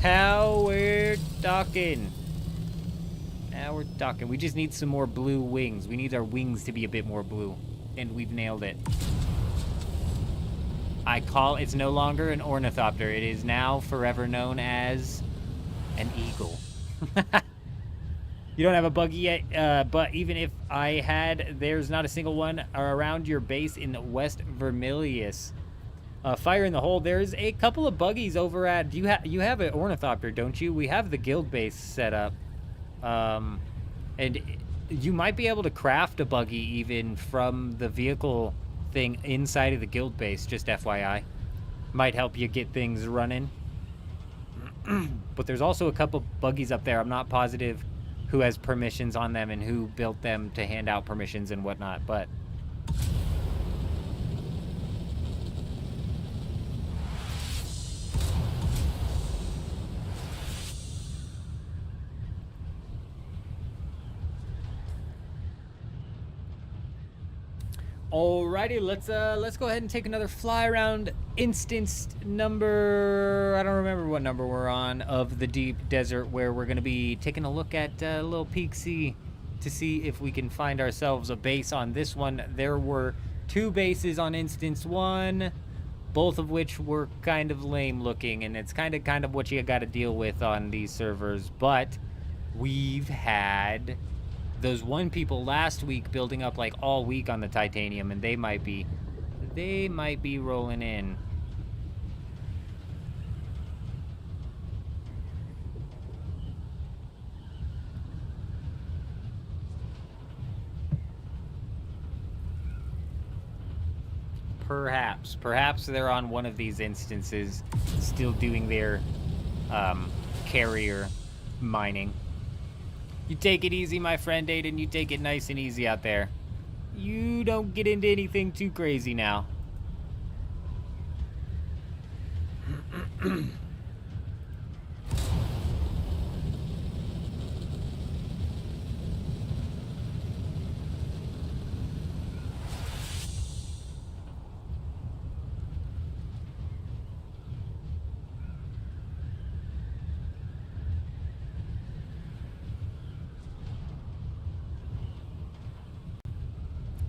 Now we're talking. Now we're talking. We just need some more blue wings. We need our wings to be a bit more blue. And we've nailed it. It's no longer an ornithopter. It is now forever known as an eagle. You don't have a buggy yet, but even if I had, there's not a single one around your base in West Vermilius. Fire in the Hole. There's a couple of buggies over at... You have an ornithopter, don't you? We have the guild base set up. And you might be able to craft a buggy even from the vehicle thing inside of the guild base, just FYI. Might help you get things running. But there's also a couple buggies up there. I'm not positive who has permissions on them and who built them to hand out permissions and whatnot, but... Alrighty, let's go ahead and take another fly around instance number, I don't remember what number we're on, of the deep desert, where we're going to be taking a look at a little peek-see to see if we can find ourselves a base on this one. There were 2 bases on instance 1, both of which were kind of lame looking, and it's kind of what you got to deal with on these servers. But we've had those one people last week building up like all week on the titanium, and they might be rolling in. Perhaps they're on one of these instances still doing their carrier mining. You take it easy, my friend Aiden. You take it nice and easy out there. You don't get into anything too crazy now.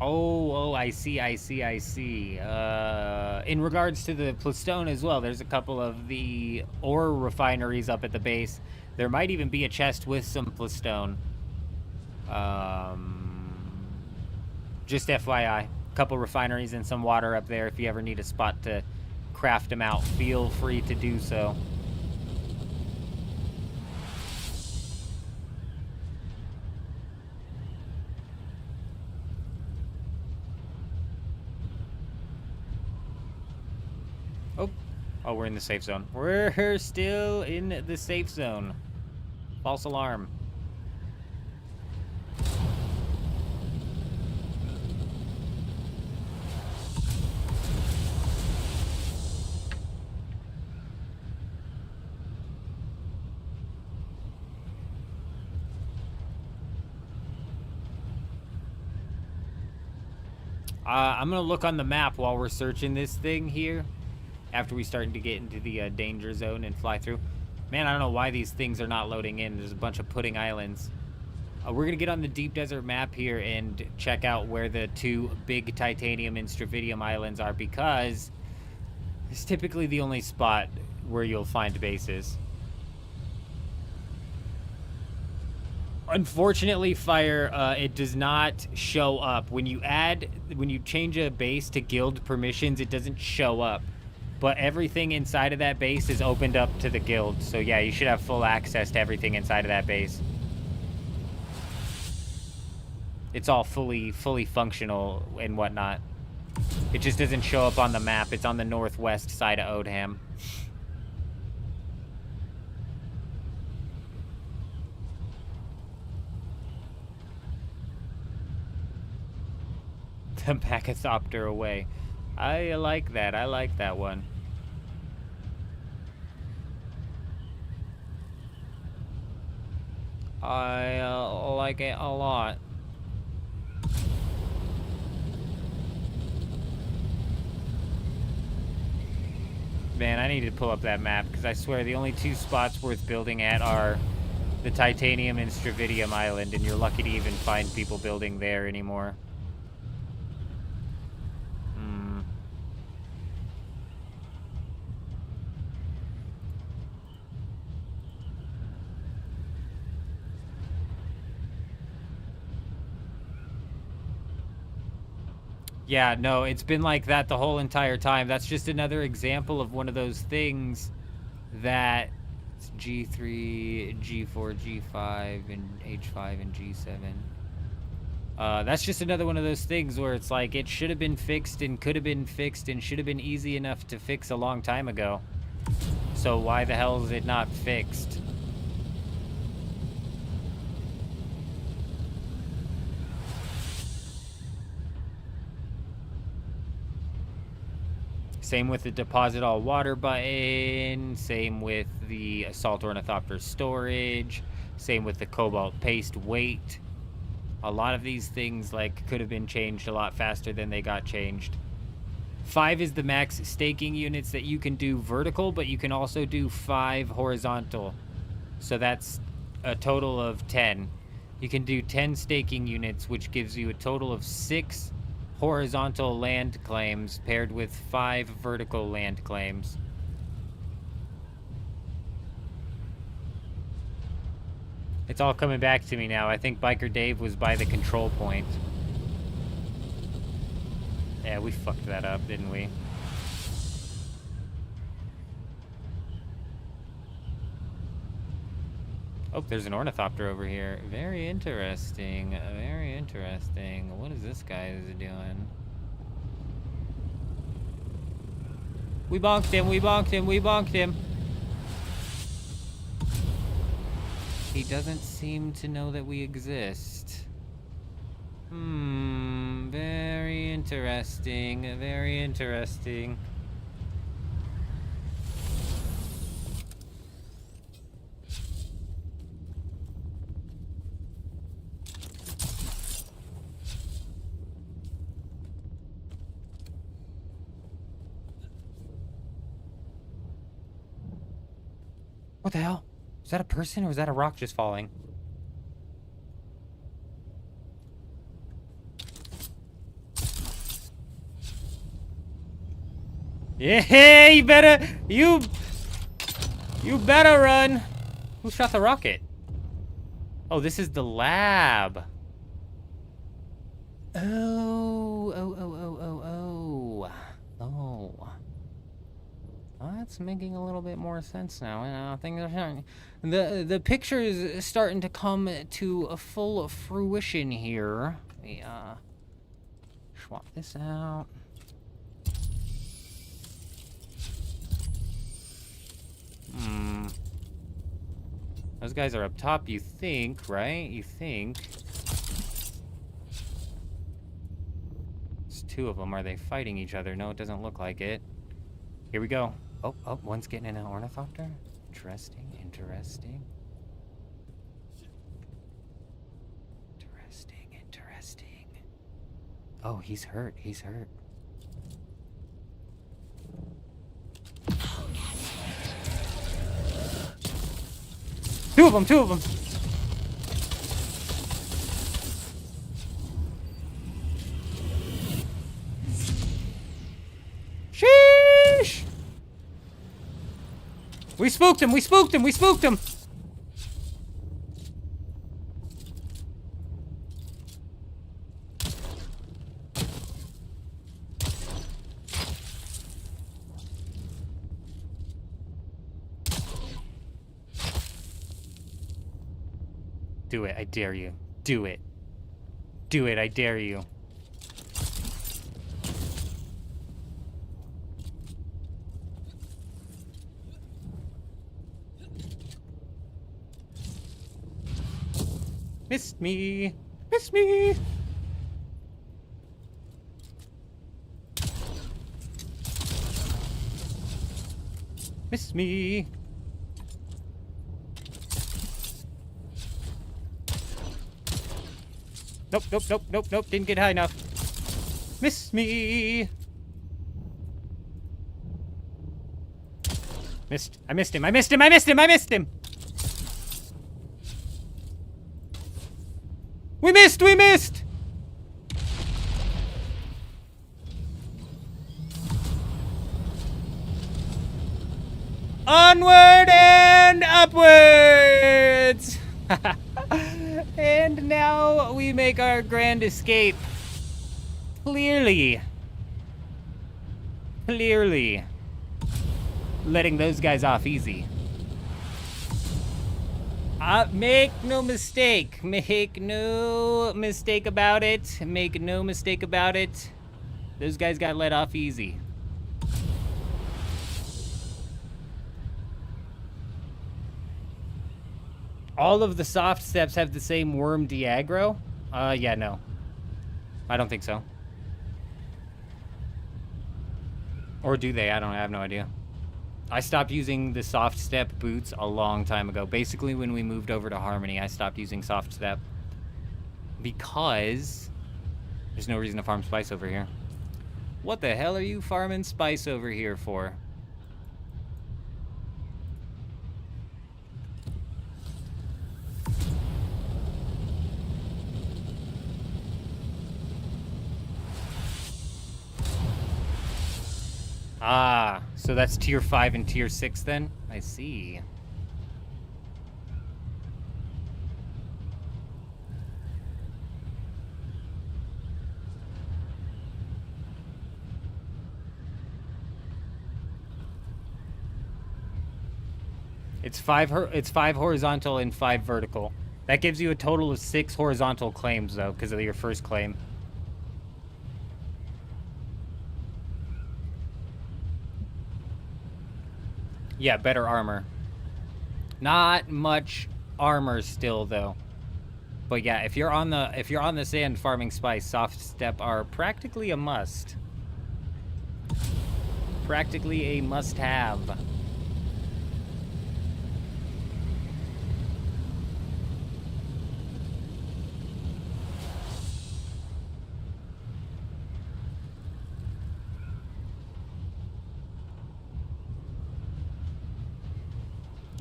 Oh, I see. In regards to the Plastone as well, there's a couple of the ore refineries up at the base. There might even be a chest with some Plastone. Just FYI. A couple refineries and some water up there. If you ever need a spot to craft them out, feel free to do so. Oh, we're in the safe zone. We're still in the safe zone. False alarm. I'm gonna look on the map while we're searching this thing here. After we start to get into the danger zone and fly through. Man, I don't know why these things are not loading in. There's a bunch of pudding islands. We're gonna get on the deep desert map here and check out where the 2 big titanium and stravidium islands are, because it's typically the only spot where you'll find bases. Unfortunately, Fire, it does not show up. When you change a base to guild permissions, it doesn't show up. But everything inside of that base is opened up to the guild. So yeah, you should have full access to everything inside of that base. It's all fully functional and whatnot. It just doesn't show up on the map. It's on the northwest side of Odham. The Pachythopter away. I like that. I like that one. I like it a lot. Man, I need to pull up that map, because I swear the only 2 spots worth building at are the Titanium and Stravidium Island, and you're lucky to even find people building there anymore. Yeah, no, it's been like that the whole entire time. That's just another example of one of those things that it's G3, G4, G5, and H5, and G7. That's just another one of those things where it's like it should have been fixed and could have been fixed and should have been easy enough to fix a long time ago. So why the hell is it not fixed? Same with the deposit all water button, same with the assault ornithopter storage, same with the cobalt paste weight. A lot of these things like could have been changed a lot faster than they got changed. 5 is the max staking units that you can do vertical, but you can also do 5 horizontal. So that's a total of 10. You can do 10 staking units, which gives you a total of 6 horizontal land claims paired with 5 vertical land claims. It's all coming back to me now. I think Biker Dave was by the control point. Yeah, we fucked that up, didn't we? Oh, there's an ornithopter over here. Very interesting. Very interesting. What is this guy doing? We bonked him. We bonked him. We bonked him. He doesn't seem to know that we exist. Very interesting. Very interesting. What the hell? Was that a person or was that a rock just falling? Yeah, you better run. Who shot the rocket? Oh, this is the lab. Oh. That's making a little bit more sense now. I think the picture is starting to come to a full fruition here. Let me swap this out. Those guys are up top, you think, right? You think. There's 2 of them. Are they fighting each other? No, it doesn't look like it. Here we go. Oh, one's getting in an ornithopter. Interesting. Oh, he's hurt. He's hurt. Two of them, two of them. Sheesh! We spooked him, we spooked him, we spooked him! Do it, I dare you. Do it. Do it, I dare you. Missed me. Missed me. Missed me. Nope, nope, nope, nope, nope. Didn't get high enough. Miss me. Missed. I missed him. I missed him. I missed him. I missed him. We missed. We missed. Onward and upwards. And now we make our grand escape. Clearly. Clearly. Letting those guys off easy. Make no mistake. Make no mistake about it. Make no mistake about it. Those guys got let off easy. All of the soft steps have the same worm diaggro? Yeah, no. I don't think so. Or do they? I have no idea. I stopped using the soft step boots a long time ago. Basically, when we moved over to Harmony, I stopped using soft step. Because there's no reason to farm spice over here. What the hell are you farming spice over here for? Ah, so that's tier 5 and tier 6 then? I see. It's five horizontal and 5 vertical. That gives you a total of 6 horizontal claims though, because of your first claim. Yeah, better armor. Not much armor still though. But yeah, if you're on the sand farming spice, soft step are practically a must. Practically a must-have.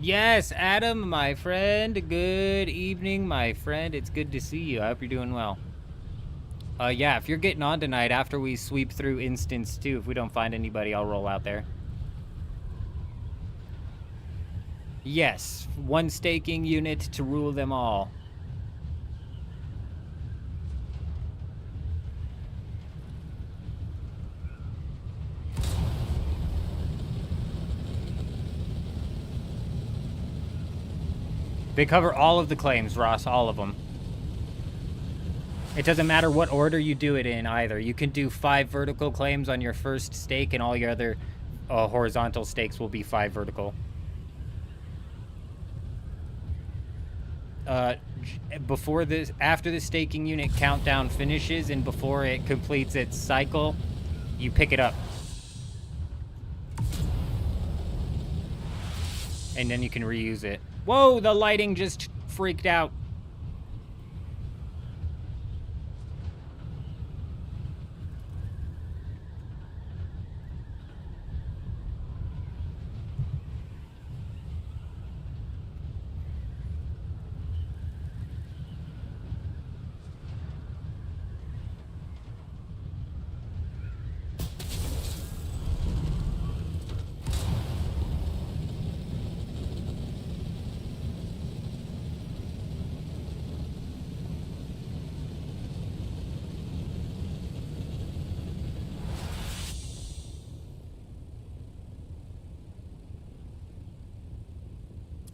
Yes, Adam, my friend. Good evening, my friend. It's good to see you. I hope you're doing well. Yeah, if you're getting on tonight after we sweep through Instance 2, if we don't find anybody, I'll roll out there. Yes, 1 staking unit to rule them all. They cover all of the claims, Ross, all of them. It doesn't matter what order you do it in either. You can do 5 vertical claims on your first stake, and all your other horizontal stakes will be 5 vertical. After the staking unit countdown finishes and before it completes its cycle, you pick it up. And then you can reuse it. Whoa, the lighting just freaked out.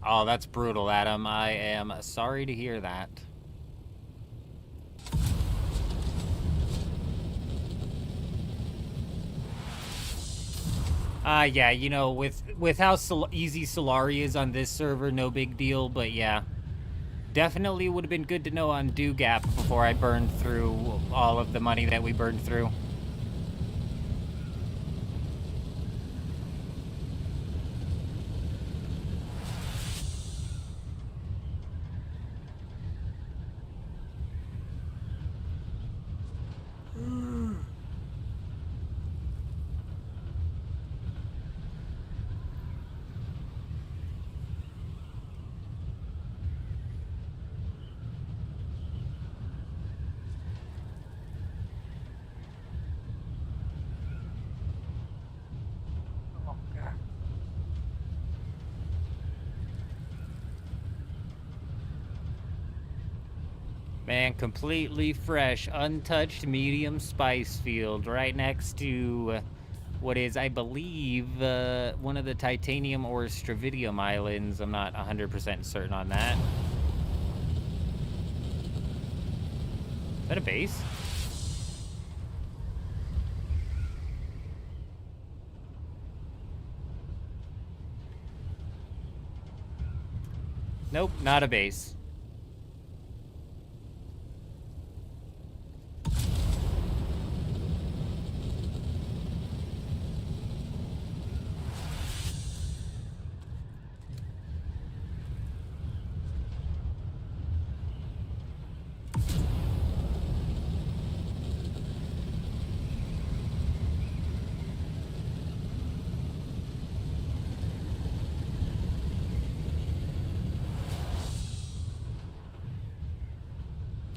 Oh, that's brutal, Adam. I am sorry to hear that. Yeah, you know, with how easy Solari is on this server, no big deal, but yeah. Definitely would have been good to know on Gap before I burned through all of the money that we burned through. Man, completely fresh, untouched medium spice field right next to what is, I believe, one of the titanium or stravidium islands. I'm not 100% certain on that. Is that a base? Nope, not a base.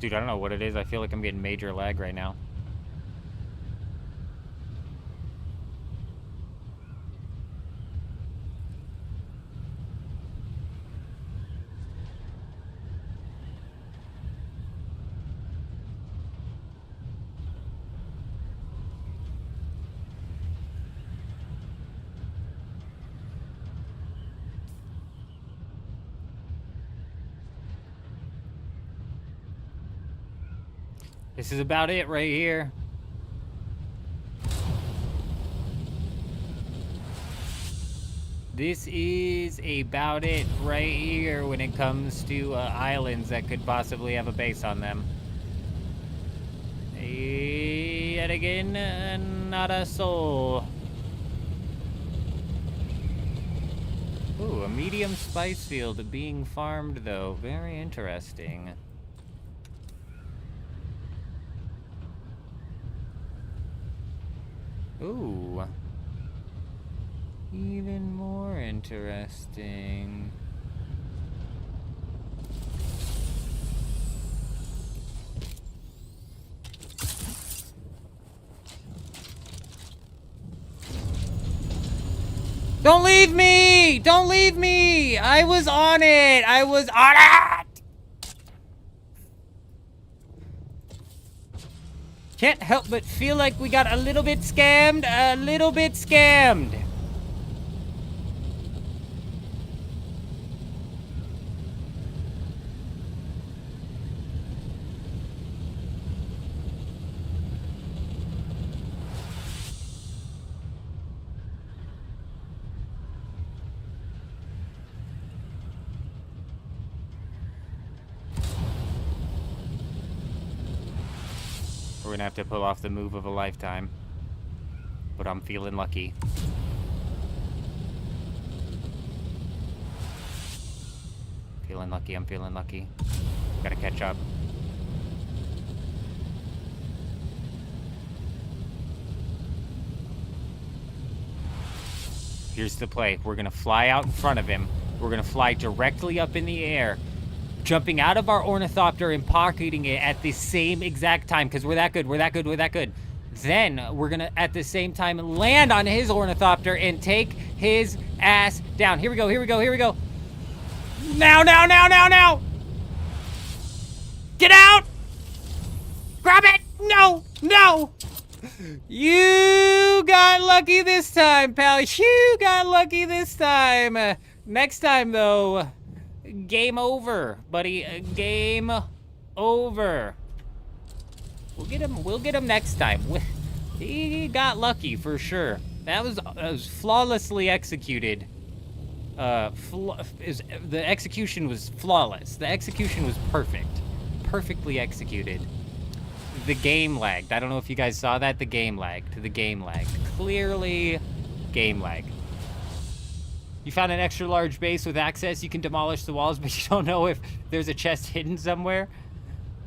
Dude, I don't know what it is. I feel like I'm getting major lag right now. This is about it right here. This is about it right here when it comes to islands that could possibly have a base on them. Yet again, not a soul. Ooh, a medium spice field being farmed though. Very interesting. Ooh. Even more interesting. Don't leave me! Don't leave me! I was on it! I was on it! Can't help but feel like we got a little bit scammed. A little bit scammed. We're gonna have to pull off the move of a lifetime. But I'm feeling lucky. Feeling lucky, I'm feeling lucky. Gotta catch up. Here's the play. We're gonna fly out in front of him. We're gonna fly directly up in the air, jumping out of our ornithopter and pocketing it at the same exact time, because we're that good, we're that good, we're that good. Then we're gonna, at the same time, land on his ornithopter and take his ass down. Here we go, here we go, here we go. Now, now, now, now, now! Get out! Grab it! No, no! You got lucky this time, pal. You got lucky this time. Next time, though, game over, buddy. Game over. We'll get him next time. He got lucky for sure. That was flawlessly executed. The execution was flawless. The execution was perfect. Perfectly executed. The game lagged. I don't know if you guys saw that. The game lagged. Clearly, game lag. You found an extra large base with access. You can demolish the walls, but you don't know if there's a chest hidden somewhere.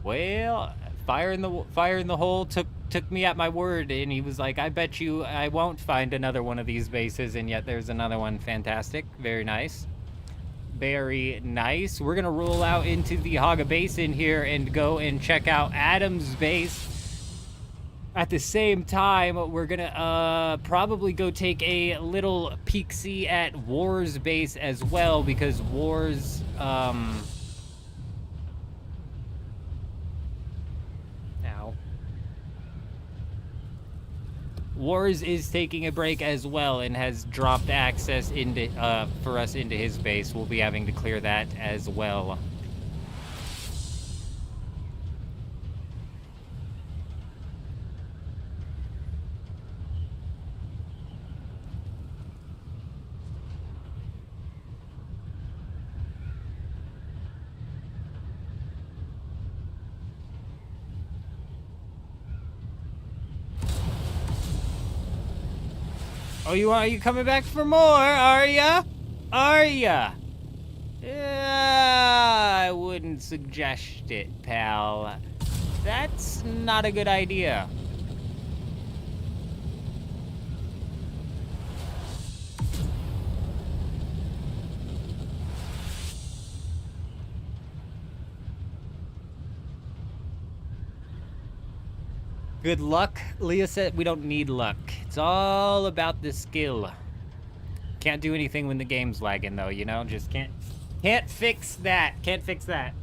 Well, fire in the hole took me at my word, and he was like, I bet you I won't find another one of these bases, and yet there's another one. Fantastic. Very nice. Very nice. We're gonna roll out into the Haga Basin here and go and check out Adam's base. At the same time, we're gonna probably go take a little peek-see at War's base as well, because War's Wars is taking a break as well and has dropped access into for us into his base. We'll be having to clear that as well. Oh, you coming back for more, are ya? Are ya? I wouldn't suggest it, pal. That's not a good idea. Good luck? Leah said we don't need luck. It's all about the skill. Can't do anything when the game's lagging though, you know? Just can't fix that. Can't fix that.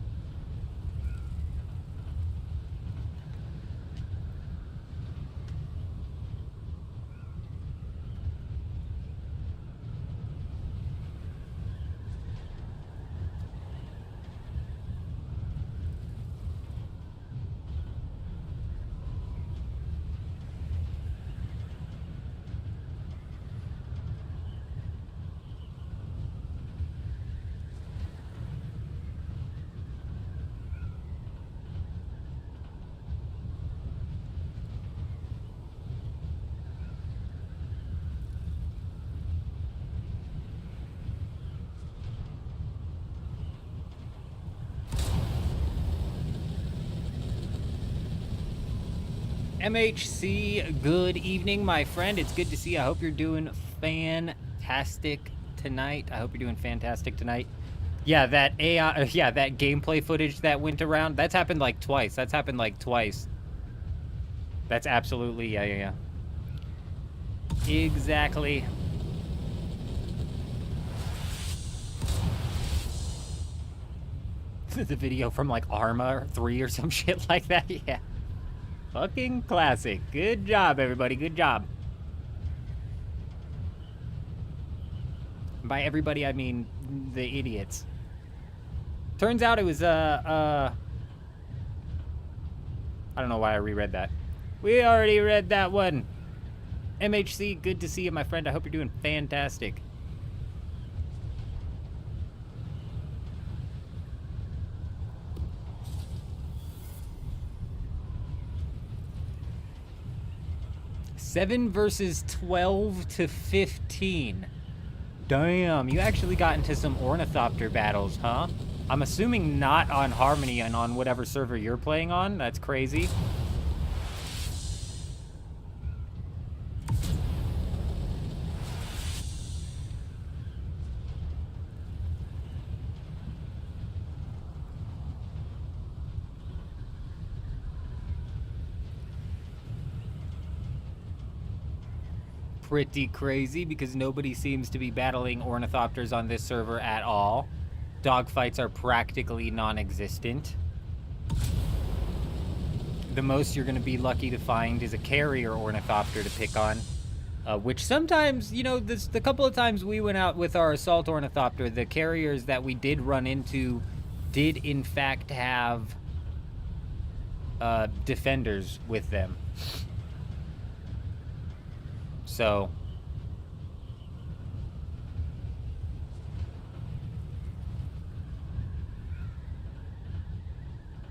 MHC, good evening, my friend. It's good to see you. I hope you're doing fantastic tonight. Yeah, that AI, that gameplay footage that went around, that's happened like twice. That's absolutely, yeah. Exactly. The video from like Arma 3 or some shit like that, yeah. Fucking classic. Good job, everybody. Good job. By everybody, I mean the idiots. Turns out it was, I don't know why I reread that. We already read that one. MHC, good to see you, my friend. I hope you're doing fantastic. Seven versus 12 to 15. Damn, you actually got into some Ornithopter battles, huh? I'm assuming not on Harmony and on whatever server you're playing on. That's crazy. Pretty crazy because nobody seems to be battling Ornithopters on this server at all. Dogfights are practically non-existent. The most you're going to be lucky to find is a carrier Ornithopter to pick on. which sometimes, you know, the couple of times we went out with our assault ornithopter, the carriers that we did run into did in fact have defenders with them. So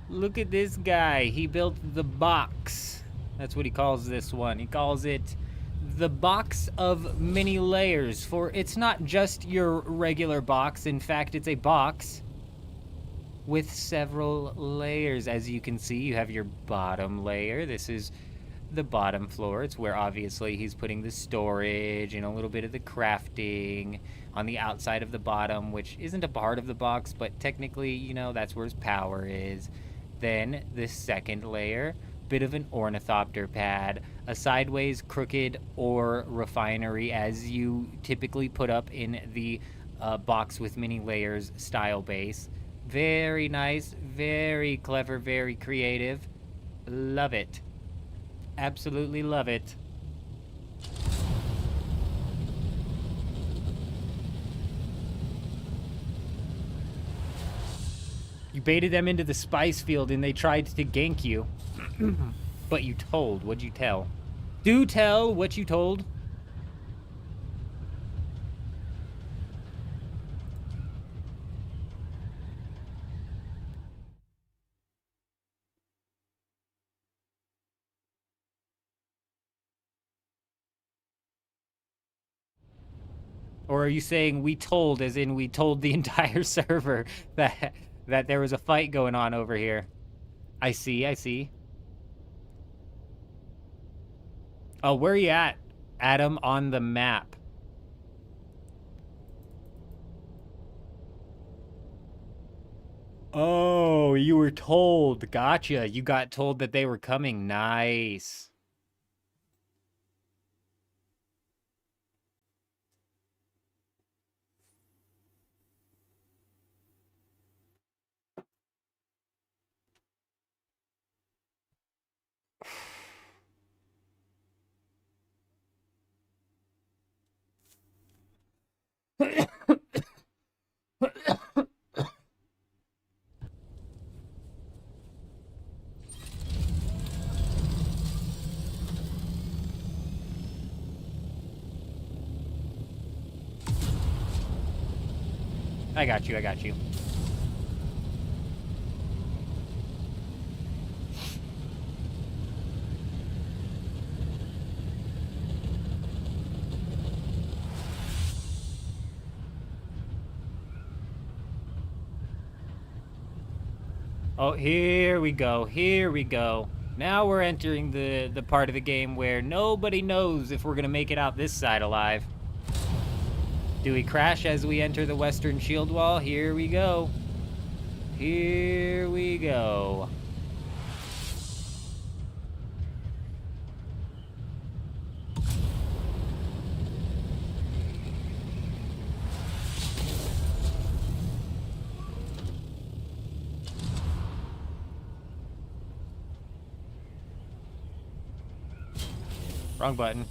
look at this guy. He built the box. That's what he calls this one. He calls it the box of many layers, for it's not just your regular box. In fact, it's a box with several layers. As you can see, you have your bottom layer. This is the bottom floor. It's where obviously he's putting the storage and a little bit of the crafting on the outside of the bottom, which isn't a part of the box, but technically, you know, that's where his power is. Then the second layer, bit of an ornithopter pad, a sideways crooked ore refinery as you typically put up in the box with many layers style base. Very nice, very clever, very creative. Love it. Absolutely love it. You baited them into the spice field and they tried to gank you. But you told. What'd you tell? Do tell what you told. Or are you saying we told, as in we told the entire server that there was a fight going on over here? I see, I see. Oh, where are you at, Adam, on the map? Oh, you were told. Gotcha. You got told that they were coming. Nice. I got you, I got you. Oh, here we go, here we go. Now we're entering the part of the game where nobody knows if we're gonna make it out this side alive. Do we crash as we enter the western shield wall? Here we go. Here we go. Wrong button.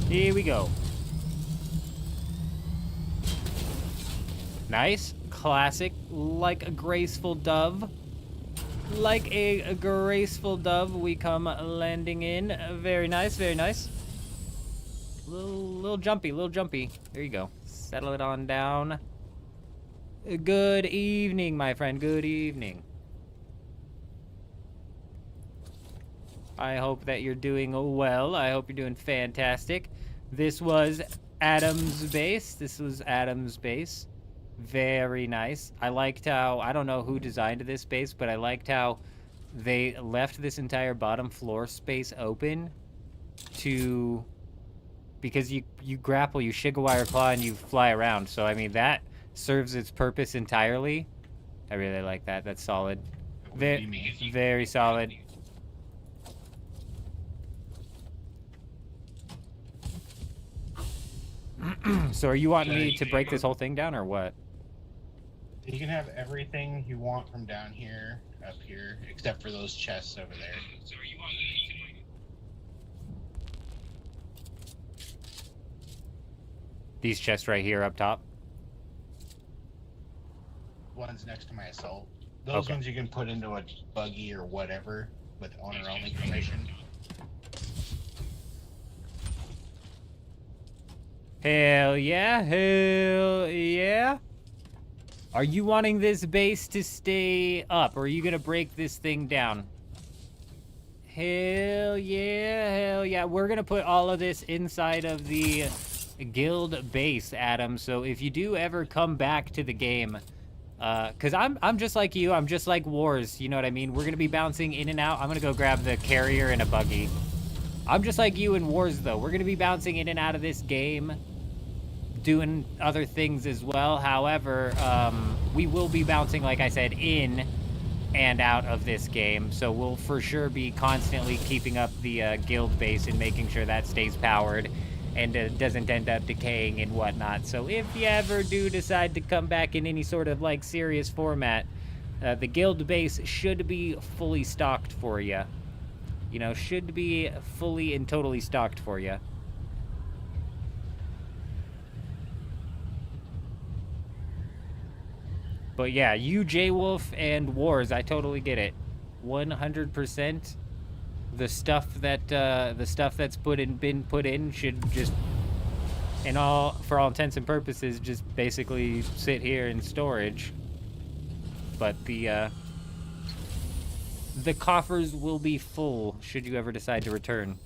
Here we go. Nice. Classic. Like a graceful dove. Like a graceful dove, we come landing in. Very nice, very nice. Little jumpy, little jumpy. There you go. Settle it on down. Good evening, my friend. Good evening. I hope that you're doing well. I hope you're doing fantastic. This was Adam's base. This was Adam's base. Very nice. I liked how, I don't know who designed this base, but I liked how they left this entire bottom floor space open to, because you grapple, you Shigawire Claw, and you fly around. So, I mean, that serves its purpose entirely. I really like that. That's solid. Very solid. So are you wanting me to break this whole thing down, or what? You can have everything you want from down here up here, except for those chests over there. These chests right here up top. One's next to my assault. Those ones you can put into a buggy or whatever with owner-only permission. Hell yeah, hell yeah. Are you wanting this base to stay up, or are you gonna break this thing down? Hell yeah. We're gonna put all of this inside of the guild base, Adam. So if you do ever come back to the game, cause I'm just like you, I'm just like Wars, you know what I mean? We're gonna be bouncing in and out. I'm gonna go grab the carrier and a buggy. I'm just like you in Wars though. We're gonna be bouncing in and out of this game, doing other things as well. However, we will be bouncing, like I said, in and out of this game. So we'll for sure be constantly keeping up the guild base and making sure that stays powered and doesn't end up decaying and whatnot. So if you ever do decide to come back in any sort of like serious format, the guild base should be fully stocked for you. You know, should be fully and totally stocked for you. But yeah, you, J-Wolf, and Wars, I totally get it. 100%. The stuff that's been put in should just, for all intents and purposes, just basically sit here in storage. But the coffers will be full should you ever decide to return.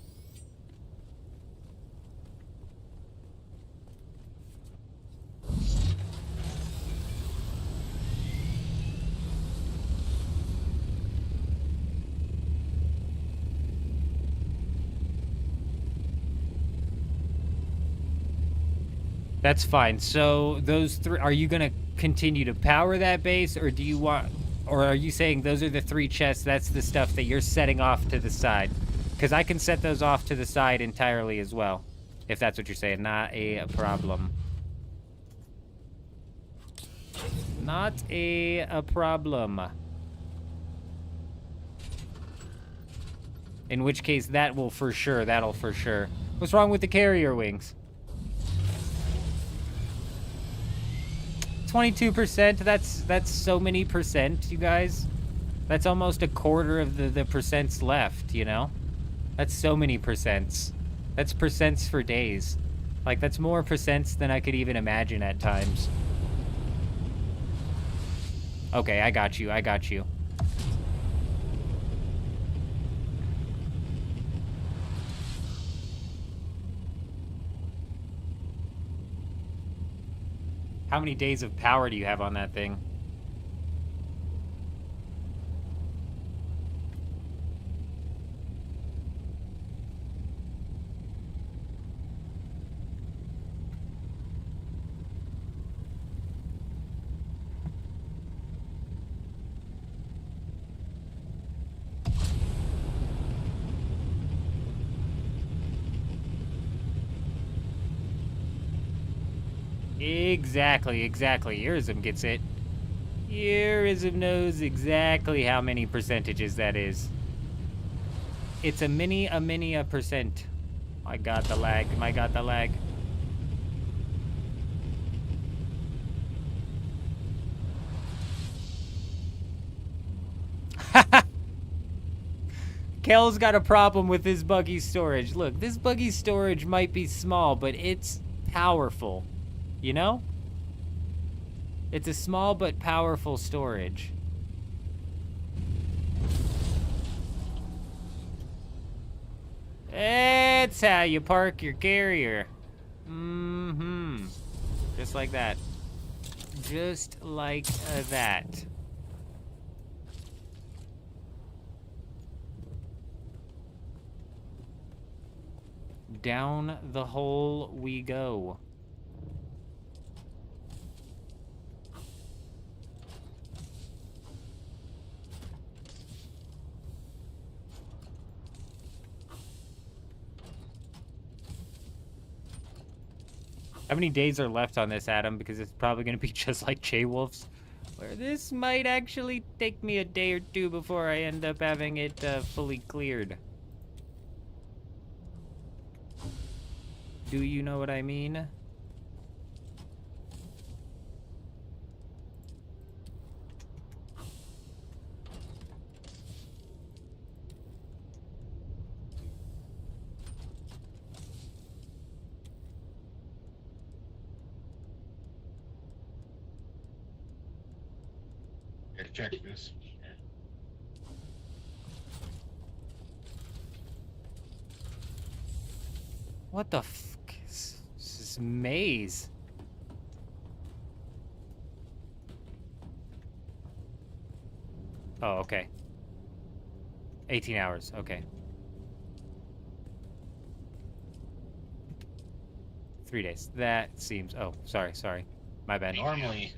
That's fine. So those three, are you gonna continue to power that base, or do you want, or are you saying those are the three chests, that's the stuff that you're setting off to the side? Because I can set those off to the side entirely as well, if that's what you're saying. Not a problem. Not a problem. In which case, that'll for sure. What's wrong with the carrier wings? 22%, that's so many percent, you guys. That's almost a quarter of the percents left, you know? That's so many percents. That's percents for days. Like, that's more percents than I could even imagine at times. Okay, I got you. How many days of power do you have on that thing? Exactly. Eurism gets it. Eurism knows exactly how many percentages that is. It's a percent. I got the lag. Kel's got a problem with this buggy storage. Look, this buggy storage might be small, but it's powerful. You know? It's a small but powerful storage. That's how you park your carrier. Just like that. Just like that. Down the hole we go. How many days are left on this, Adam? Because it's probably going to be just like J-Wolf's. Where this might actually take me a day or two before I end up having it fully cleared. Do you know what I mean? Gotta check this. What the fuck is this maze? Oh, okay. 18 hours, okay. 3 days. That seems... Oh, sorry. My bad. Normally,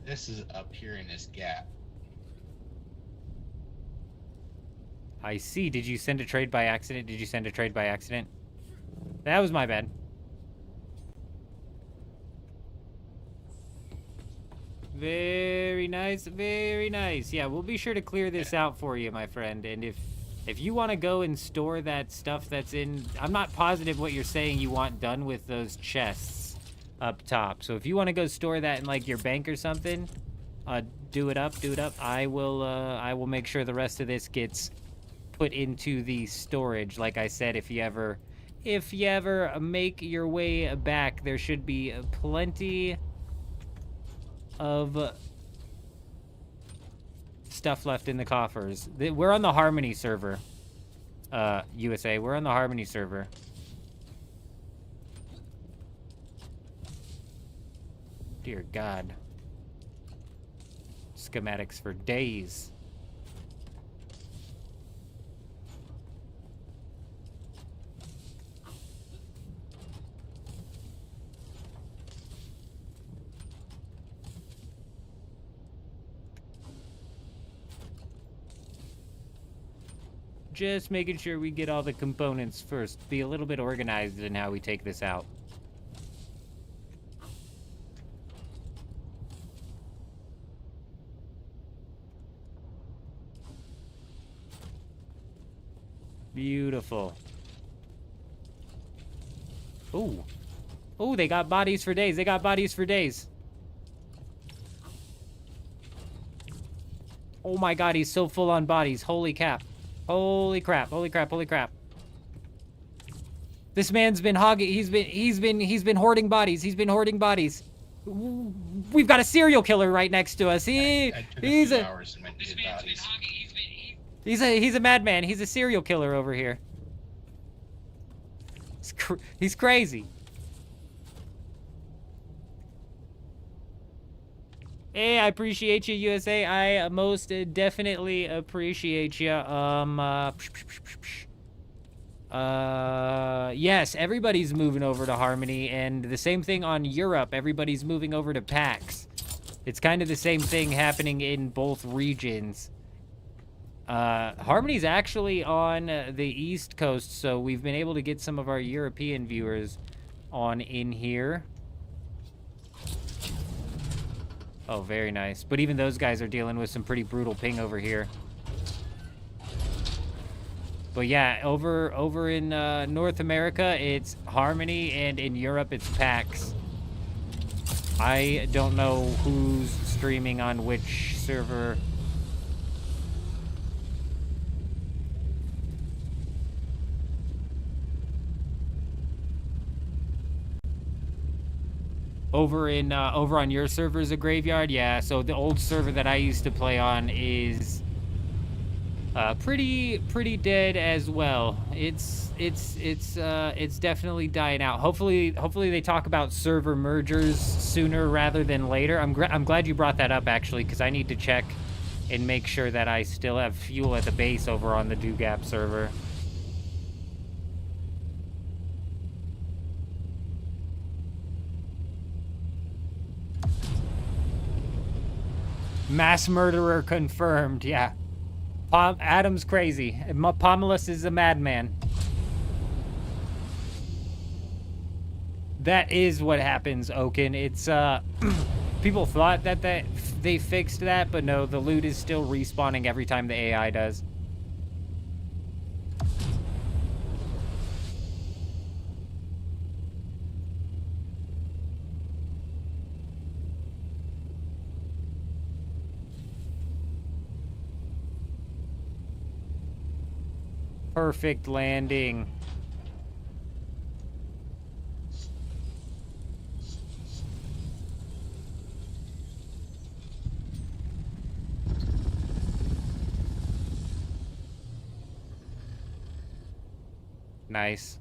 this is up here in this gap. I see. Did you send a trade by accident? That was my bad. Very nice, very nice. Yeah, we'll be sure to clear this out for you, my friend. And if you want to go and store that stuff that's in... I'm not positive what you're saying you want done with those chests up top. So if you want to go store that in, like, your bank or something, do it up. I will make sure the rest of this gets put into the storage. Like I said, if you ever make your way back, there should be plenty of stuff left in the coffers. We're on the Harmony server, USA. We're on the Harmony server. Dear God. Schematics for days. Just making sure we get all the components first. Be a little bit organized in how we take this out. Beautiful. Ooh. Ooh, they got bodies for days. Oh my God, he's so full on bodies. Holy crap. This man's been hogging. He's been hoarding bodies. We've got a serial killer right next to us. He's a madman. He's a serial killer over here. He's crazy. Hey, I appreciate you, USA. I most definitely appreciate you. Yes, everybody's moving over to Harmony, and the same thing on Europe. Everybody's moving over to PAX. It's kind of the same thing happening in both regions. Harmony's actually on the East Coast, so we've been able to get some of our European viewers on in here. Oh, very nice. But even those guys are dealing with some pretty brutal ping over here. But yeah, over in North America, it's Harmony, and in Europe, it's PAX. I don't know who's streaming on which server. Over on your server is a graveyard, yeah. So the old server that I used to play on is pretty dead as well. It's definitely dying out. Hopefully they talk about server mergers sooner rather than later. I'm glad you brought that up actually, because I need to check and make sure that I still have fuel at the base over on the Dugap server. Mass murderer confirmed, yeah. Adam's crazy. Pomulus is a madman. That is what happens, Oaken. It's, people thought that they fixed that, but no, the loot is still respawning every time the AI does. Perfect landing. Nice.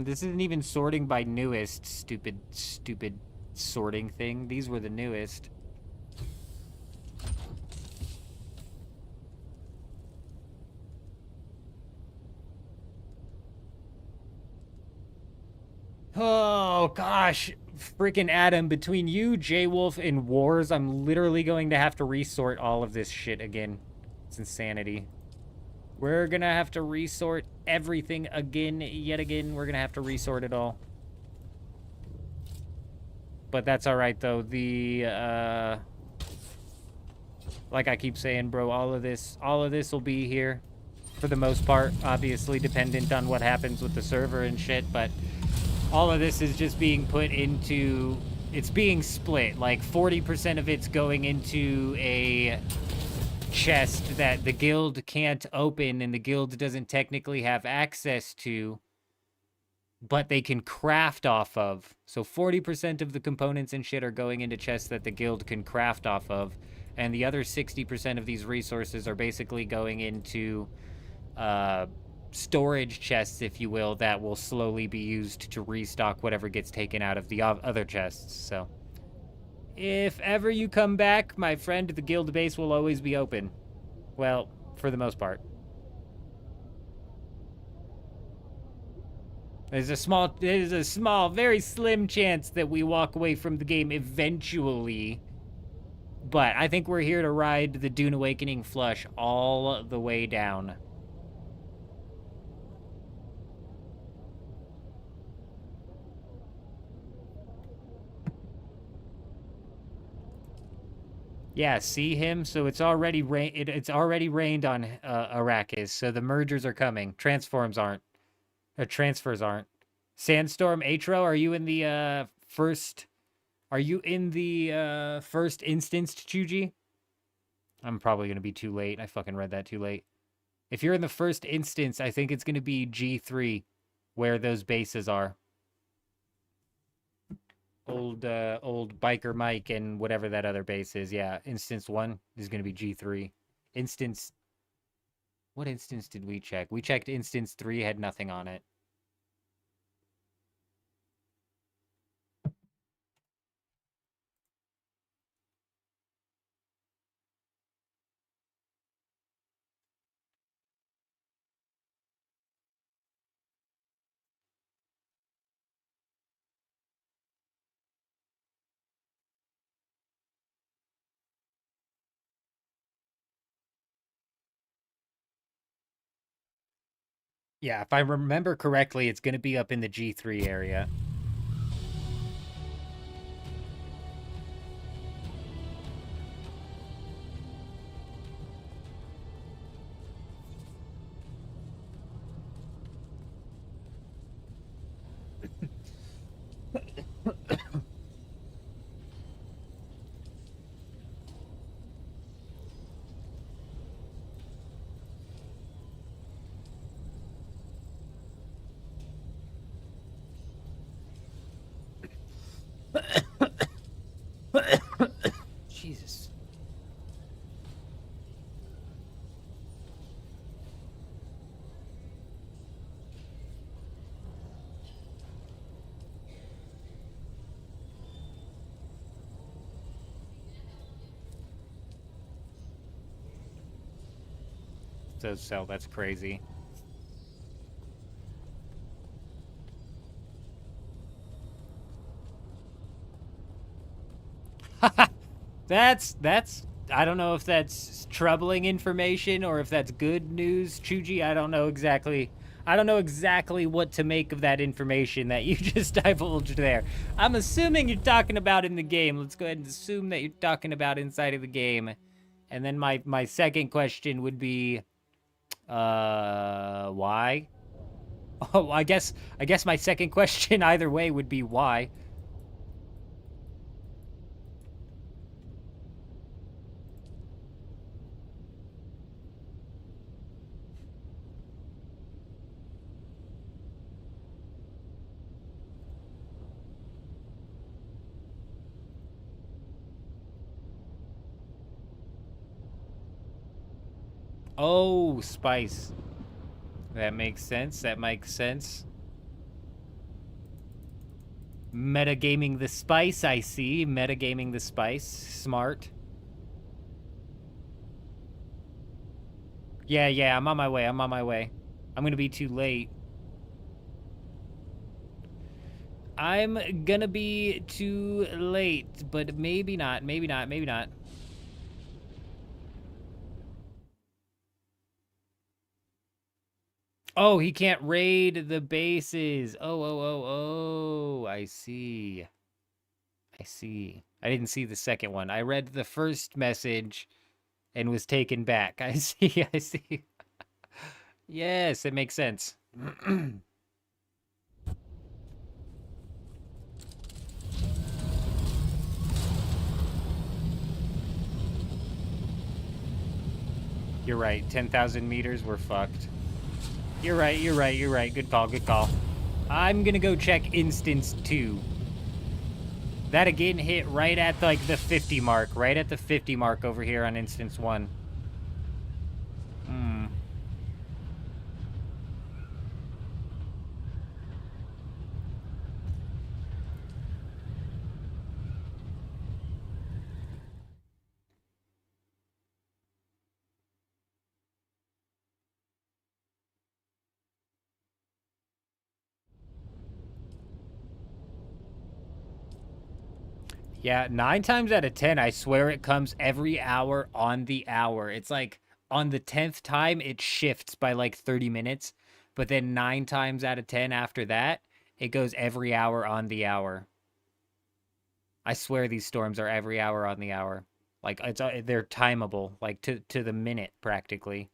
This isn't even sorting by newest, stupid sorting thing. These were the newest. Oh, gosh. Freaking Adam, between you, J-Wolf, and Wars, I'm literally going to have to resort all of this shit again. It's insanity. We're gonna have to resort everything again, yet again. We're gonna have to resort it all. But that's alright, though. Like I keep saying, bro, all of this will be here for the most part. Obviously dependent on what happens with the server and shit, but all of this is just being put into... It's being split. Like, 40% of it's going into a chest that the guild can't open and the guild doesn't technically have access to, but they can craft off of. So 40% of the components and shit are going into chests that the guild can craft off of, and the other 60% of these resources are basically going into storage chests, if you will, that will slowly be used to restock whatever gets taken out of the other chests. So if ever you come back, my friend, the guild base will always be open. Well, for the most part. There's a small, very slim chance that we walk away from the game eventually. But I think we're here to ride the Dune Awakening flush all the way down. Yeah, see him? So it's already it's already rained on Arrakis, so the mergers are coming. Transfers aren't. Sandstorm, Atro, are you in the first... Are you in the first instanced, Chuji? I'm probably going to be too late. I fucking read that too late. If you're in the first instance, I think it's going to be G3, where those bases are. Old Biker Mike and whatever that other base is. Yeah, instance 1 is going to be G3. Instance... What instance did we check? We checked instance 3, had nothing on it. Yeah, if I remember correctly, it's going to be up in the G3 area. Jesus. So that's crazy. That's I don't know if that's troubling information or if that's good news, Chuji. I don't know exactly what to make of that information that you just divulged there. I'm assuming you're talking about in the game. Let's go ahead and assume that you're talking about inside of the game. And then my second question would be why? Oh, I guess my second question either way would be why. Oh, spice. That makes sense. That makes sense. Metagaming the spice, I see. Metagaming the spice. Smart. Yeah, I'm on my way. I'm gonna be too late. I'm gonna be too late, but maybe not. Oh, he can't raid the bases. Oh, I see. I didn't see the second one. I read the first message and was taken back. I see. Yes, it makes sense. You're right. 10,000 meters, we're fucked. You're right. Good call. I'm gonna go check instance 2. That again hit right at like the 50 mark. Right at the 50 mark over here on instance 1. Yeah, 9 times out of 10, I swear it comes every hour on the hour. It's like on the 10th time, it shifts by like 30 minutes. But then 9 times out of 10 after that, it goes every hour on the hour. I swear these storms are every hour on the hour. Like, they're timeable, like to the minute, practically.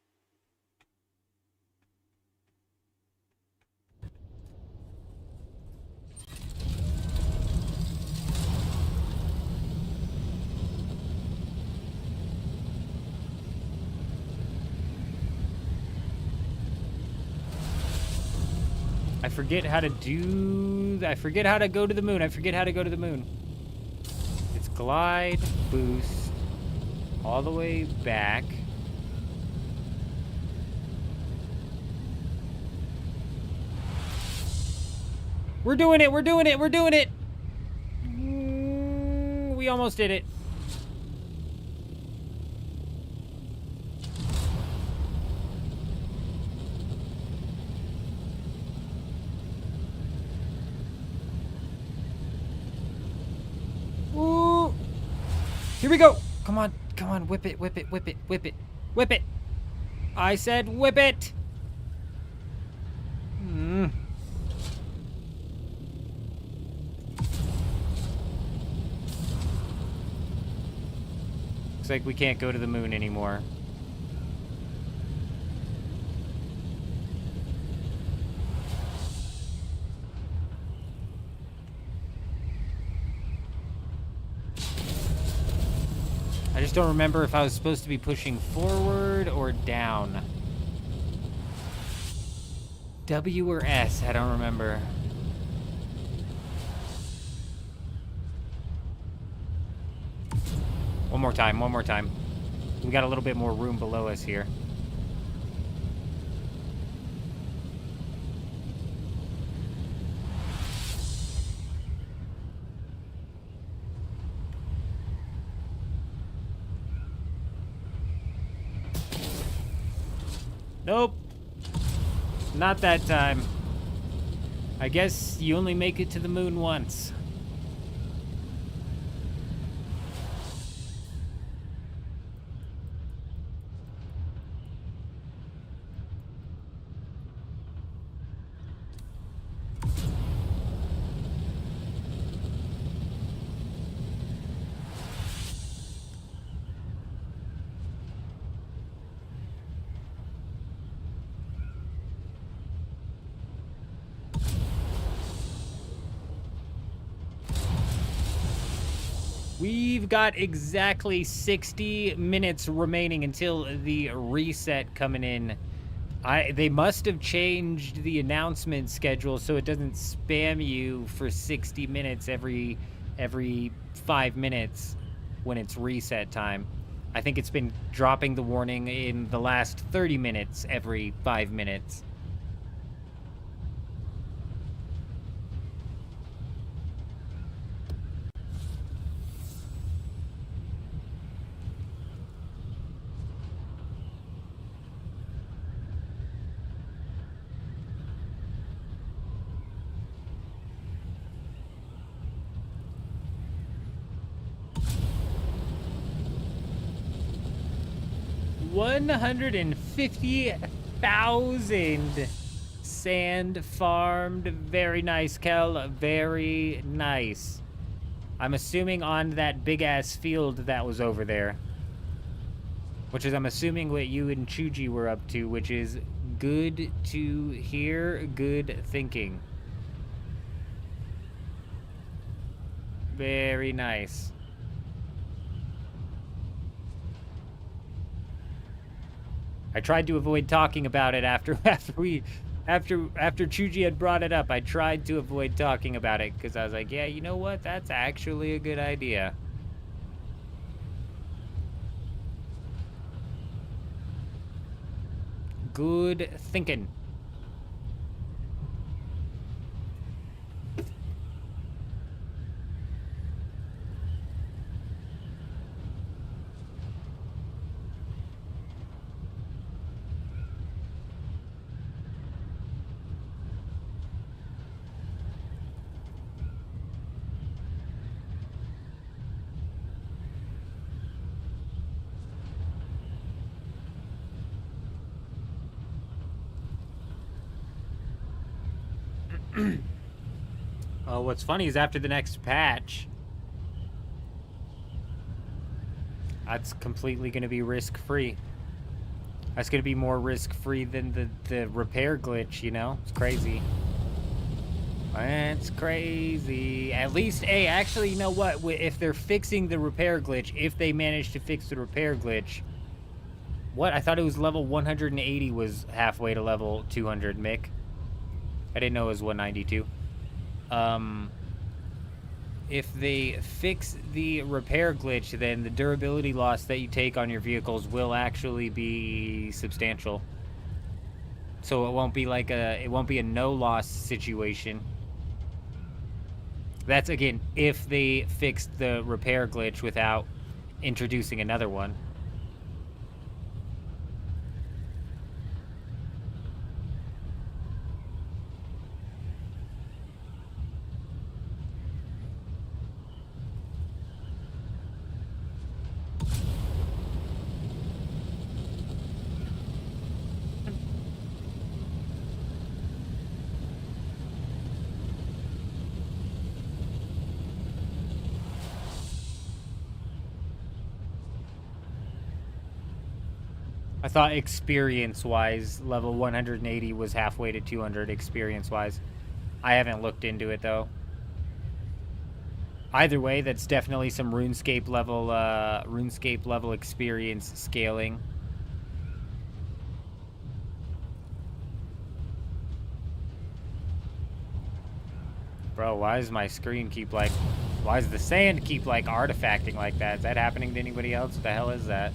I forget how to go to the moon. It's glide, boost, all the way back. We're doing it! We almost did it. Here we go. Come on. Whip it. I said whip it. Looks like we can't go to the moon anymore. I just don't remember if I was supposed to be pushing forward or down. W or S, I don't remember. One more time. We got a little bit more room below us here. Nope. Not that time. I guess you only make it to the moon once. We've got exactly 60 minutes remaining until the reset coming in. They must have changed the announcement schedule so it doesn't spam you for 60 minutes every 5 minutes when it's reset time. I think it's been dropping the warning in the last 30 minutes every 5 minutes. $150,000 sand farmed. Very nice, Kel. Very nice. I'm assuming on that big-ass field that was over there. Which is, I'm assuming, what you and Chuji were up to, which is good to hear, good thinking. Very nice. I tried to avoid talking about it after Chuji had brought it up. I tried to avoid talking about it because I was like, yeah, you know what? That's actually a good idea. Good thinking. What's funny is after the next patch, that's completely going to be risk-free. That's going to be more risk-free than the repair glitch, you know? It's crazy. That's crazy. At least, hey, actually, you know what? If they're fixing the repair glitch, if they manage to fix the repair glitch... What? I thought it was level 180 was halfway to level 200, Mick. I didn't know it was 192. If they fix the repair glitch, then the durability loss that you take on your vehicles will actually be substantial. So it won't be like it won't be a no loss situation. That's, again, if they fix the repair glitch without introducing another one. I thought experience-wise, level 180 was halfway to 200 experience-wise. I haven't looked into it, though. Either way, that's definitely some RuneScape level experience scaling. Bro, why does my screen keep, like... Why does the sand keep, like, artifacting like that? Is that happening to anybody else? What the hell is that?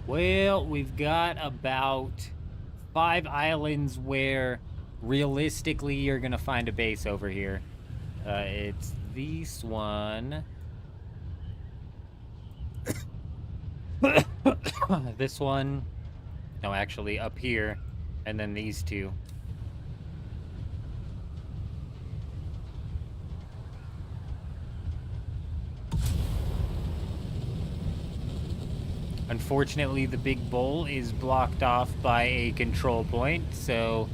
Well, we've got about 5 islands where realistically you're gonna find a base over here. It's this one. This one. No, actually up here. And then these two. Unfortunately, the big bowl is blocked off by a control point, so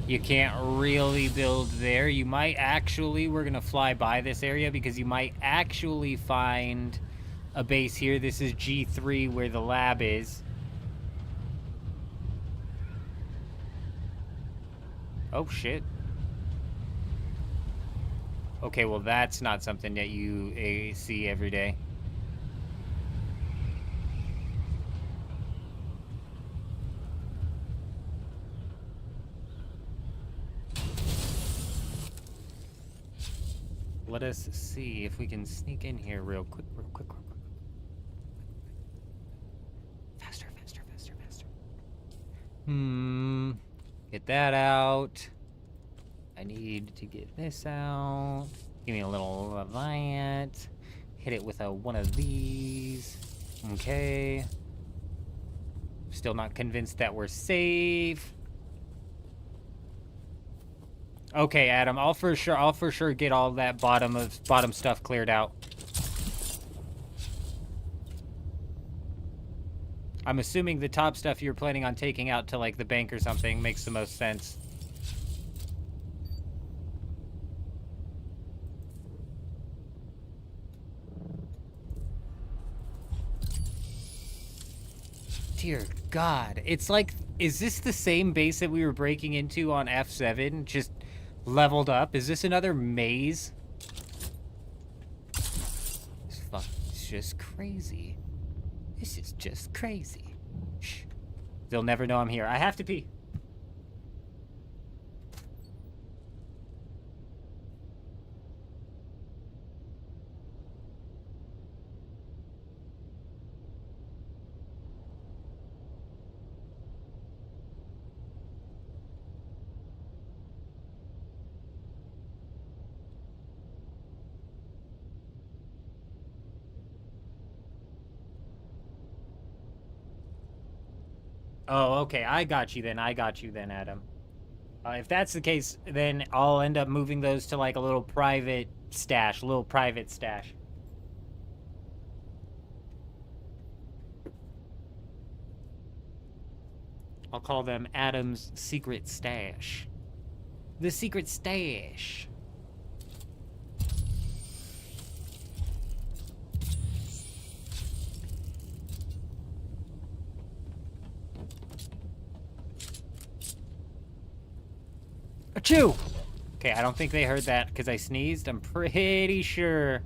you can't really build there. You might actually, we're gonna fly by this area because you might actually find a base here. This is G3 where the lab is. Oh shit. Okay, well that's not something that you see every day. Let us see if we can sneak in here real quick, real quick. Faster, faster, faster, faster. Get that out. I need to get this out. Give me a little of that. Hit it with one of these. Okay. Still not convinced that we're safe. Okay, Adam, I'll for sure get all that bottom stuff cleared out. I'm assuming the top stuff you're planning on taking out to like the bank or something makes the most sense. Dear God, it's like, is this the same base that we were breaking into on F7? Just leveled up? Is this another maze? It's just crazy. This is just crazy. Shh. They'll never know I'm here. I have to pee. Oh, okay. I got you then, Adam. If that's the case, then I'll end up moving those to like a little private stash. I'll call them Adam's secret stash. The secret stash. Achoo! Okay, I don't think they heard that because I sneezed. I'm pretty sure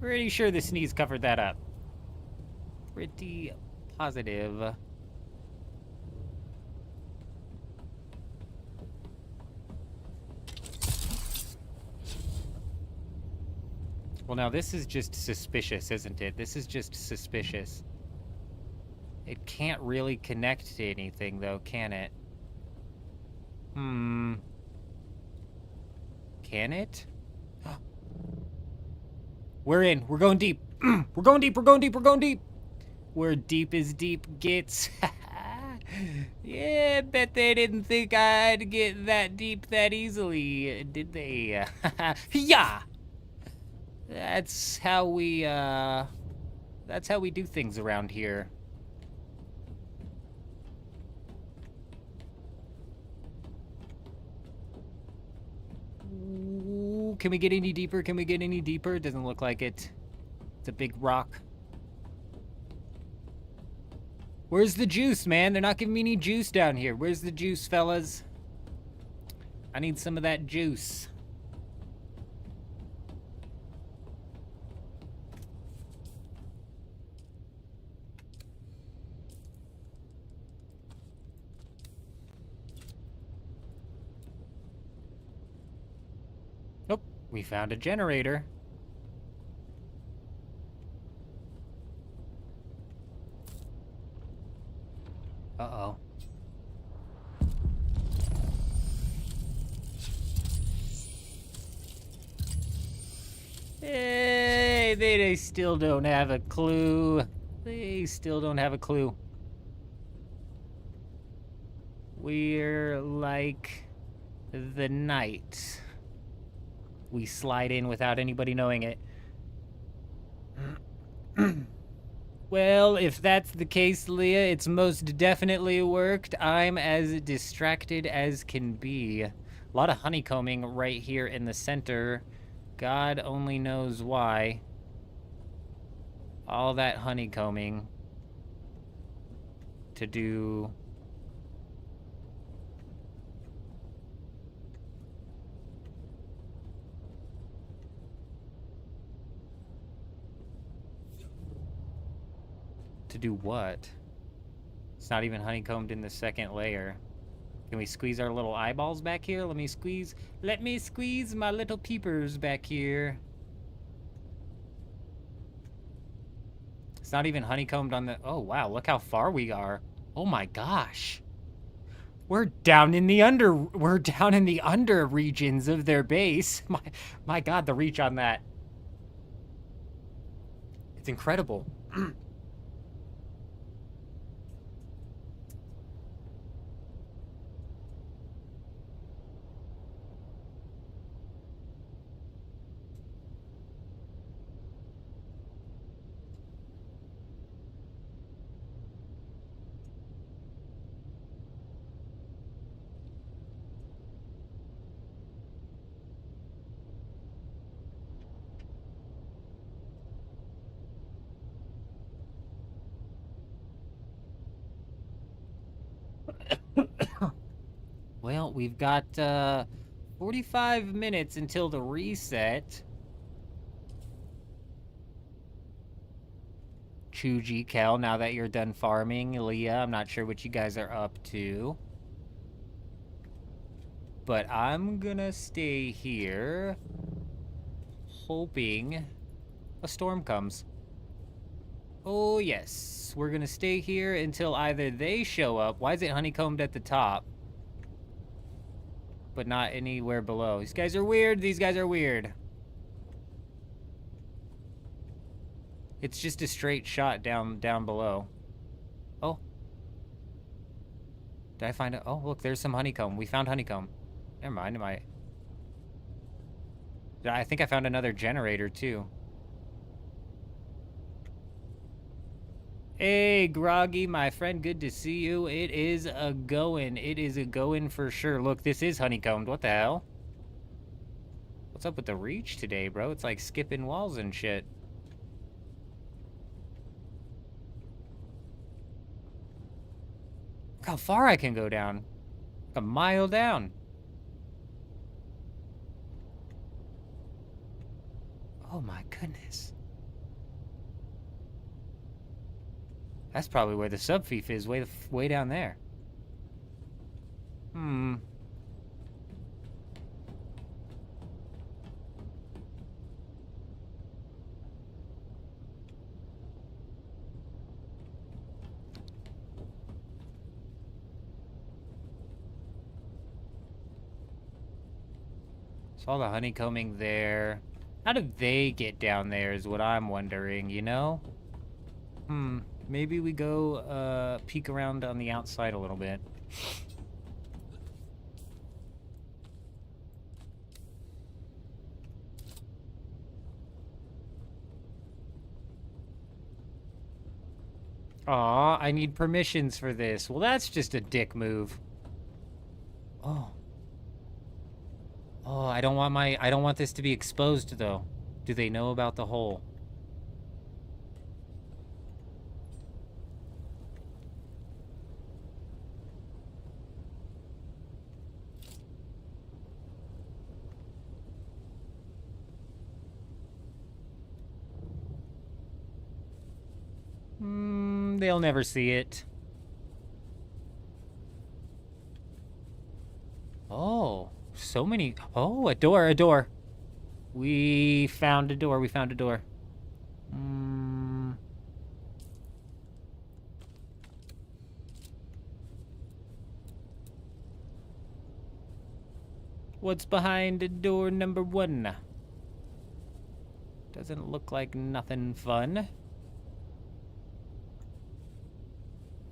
the sneeze covered that up. Pretty positive. Well, now this is just suspicious, isn't it? This is just suspicious. It can't really connect to anything, though, can it? Can it? We're in. We're going deep. We're going deep. We're going deep. We're going deep. Where deep as deep gets. Yeah, bet they didn't think I'd get that deep that easily, did they? Yeah. That's how we do things around here. Ooh, can we get any deeper? Can we get any deeper? It doesn't look like it. It's a big rock. Where's the juice, man? They're not giving me any juice down here. Where's the juice, fellas? I need some of that juice. Nope, we found a generator. Uh-oh. Hey, they still don't have a clue. They still don't have a clue. We're like the night. We slide in without anybody knowing it. Well, if that's the case, Leah, it's most definitely worked. I'm as distracted as can be. A lot of honeycombing right here in the center. God only knows why. All that honeycombing to do... To do what? It's not even honeycombed in the second layer. Can we squeeze our little eyeballs back here? Let me squeeze my little peepers back here. It's not even honeycombed on the... Oh, wow, look how far we are. Oh my gosh. We're down in the under regions of their base. My God, the reach on that. It's incredible. Well, we've got 45 minutes until the reset. Chuji, Kel, now that you're done farming, Leah, I'm not sure what you guys are up to. But I'm gonna stay here, hoping a storm comes. Oh yes, we're gonna stay here until either they show up. Why is it honeycombed at the top, but not anywhere below? These guys are weird, these guys are weird. It's just a straight shot down below. Oh. Did I find it? Oh, look, there's some honeycomb. We found honeycomb. Never mind, I think I found another generator, too. Hey, Groggy, my friend, good to see you. It is a goin'. It is a goin' for sure. Look, this is honeycombed. What the hell? What's up with the reach today, bro? It's like skipping walls and shit. Look how far I can go down. Like a mile down. Oh my goodness. That's probably where the subfief is, way down there. So all the honeycombing there. How did they get down there is what I'm wondering, you know? Maybe we go peek around on the outside a little bit. Aw, I need permissions for this. Well, that's just a dick move. Oh. Oh, I don't want this to be exposed, though. Do they know about the hole? They'll never see it. Oh, so many. Oh, a door. We found a door. What's behind door number 1? Doesn't look like nothing fun.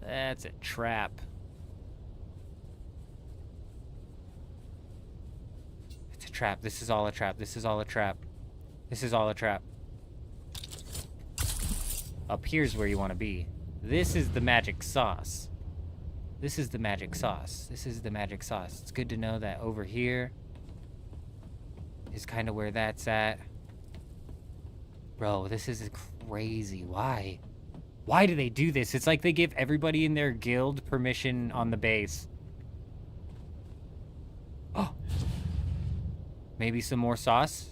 That's a trap. It's a trap. This is all a trap. Up here's where you want to be. This is the magic sauce. This is the magic sauce. This is the magic sauce. It's good to know that over here is kind of where that's at. Bro, this is crazy. Why? Why do they do this? It's like they give everybody in their guild permission on the base. Oh! Maybe some more sauce?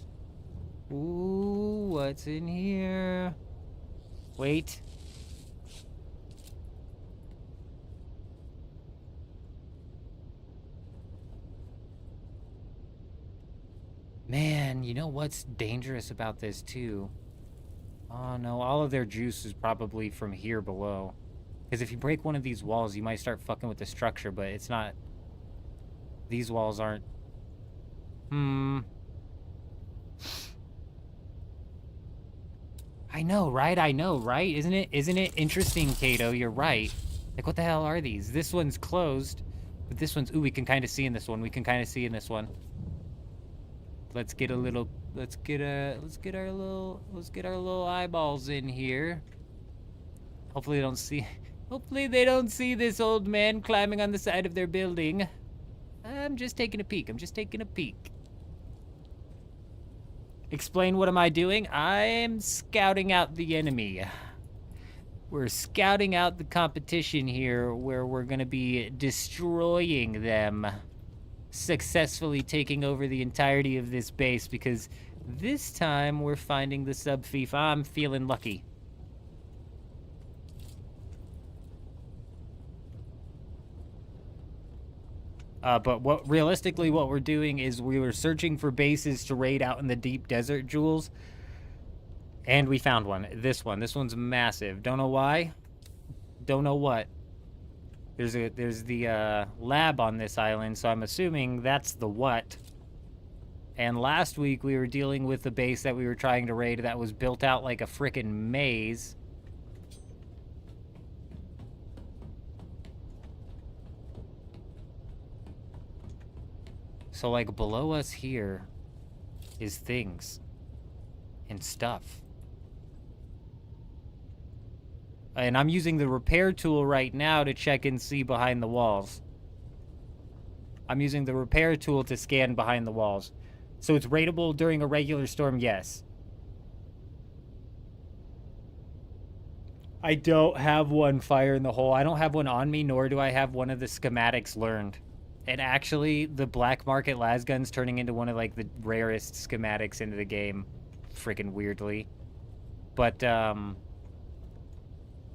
Ooh, what's in here? Wait. Man, you know what's dangerous about this too? Oh no, all of their juice is probably from here below. Because if you break one of these walls, you might start fucking with the structure, but it's not... These walls aren't... I know, right? I know, right? Isn't it interesting, Kato? You're right. Like, what the hell are these? This one's closed, but this one's... Ooh, we can kind of see in this one. We can kind of see in this one. Let's get a little... Let's get our little eyeballs in here. Hopefully they don't see... Hopefully they don't see this old man climbing on the side of their building. I'm just taking a peek. I'm just taking a peek. Explain, what am I doing? I'm scouting out the enemy. We're scouting out the competition here, where we're gonna be destroying them. Successfully taking over the entirety of this base, because this time we're finding the sub-fief. I'm feeling lucky. But realistically what we're doing is we were searching for bases to raid out in the deep desert, Jules. And we found one. This one. This one's massive. Don't know why. Don't know what. There's the lab on this island, so I'm assuming that's the what. And last week we were dealing with the base that we were trying to raid that was built out like a frickin' maze. So, like, below us here is things and stuff. And I'm using the repair tool right now to check and see behind the walls. I'm using the repair tool to scan behind the walls. So it's raidable during a regular storm, yes. I don't have one fire in the hole. I don't have one on me, nor do I have one of the schematics learned. And actually, the black market lasgun's turning into one of, like, the rarest schematics into the game. Freaking weirdly. But,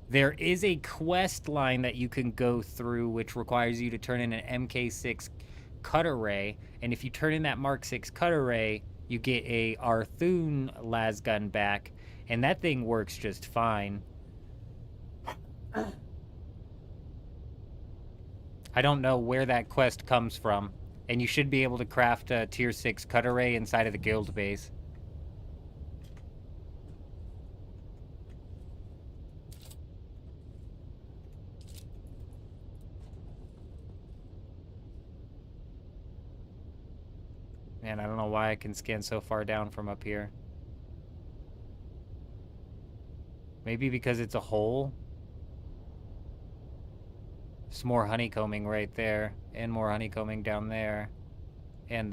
there is a quest line that you can go through, which requires you to turn in an MK6 cutter ray. And if you turn in that Mark 6 cutter ray, you get a Arthune lasgun back. And that thing works just fine. I don't know where that quest comes from, and you should be able to craft a tier 6 cutter ray inside of the guild base. Man, I don't know why I can scan so far down from up here. Maybe because it's a hole? There's more honeycombing right there, and more honeycombing down there, and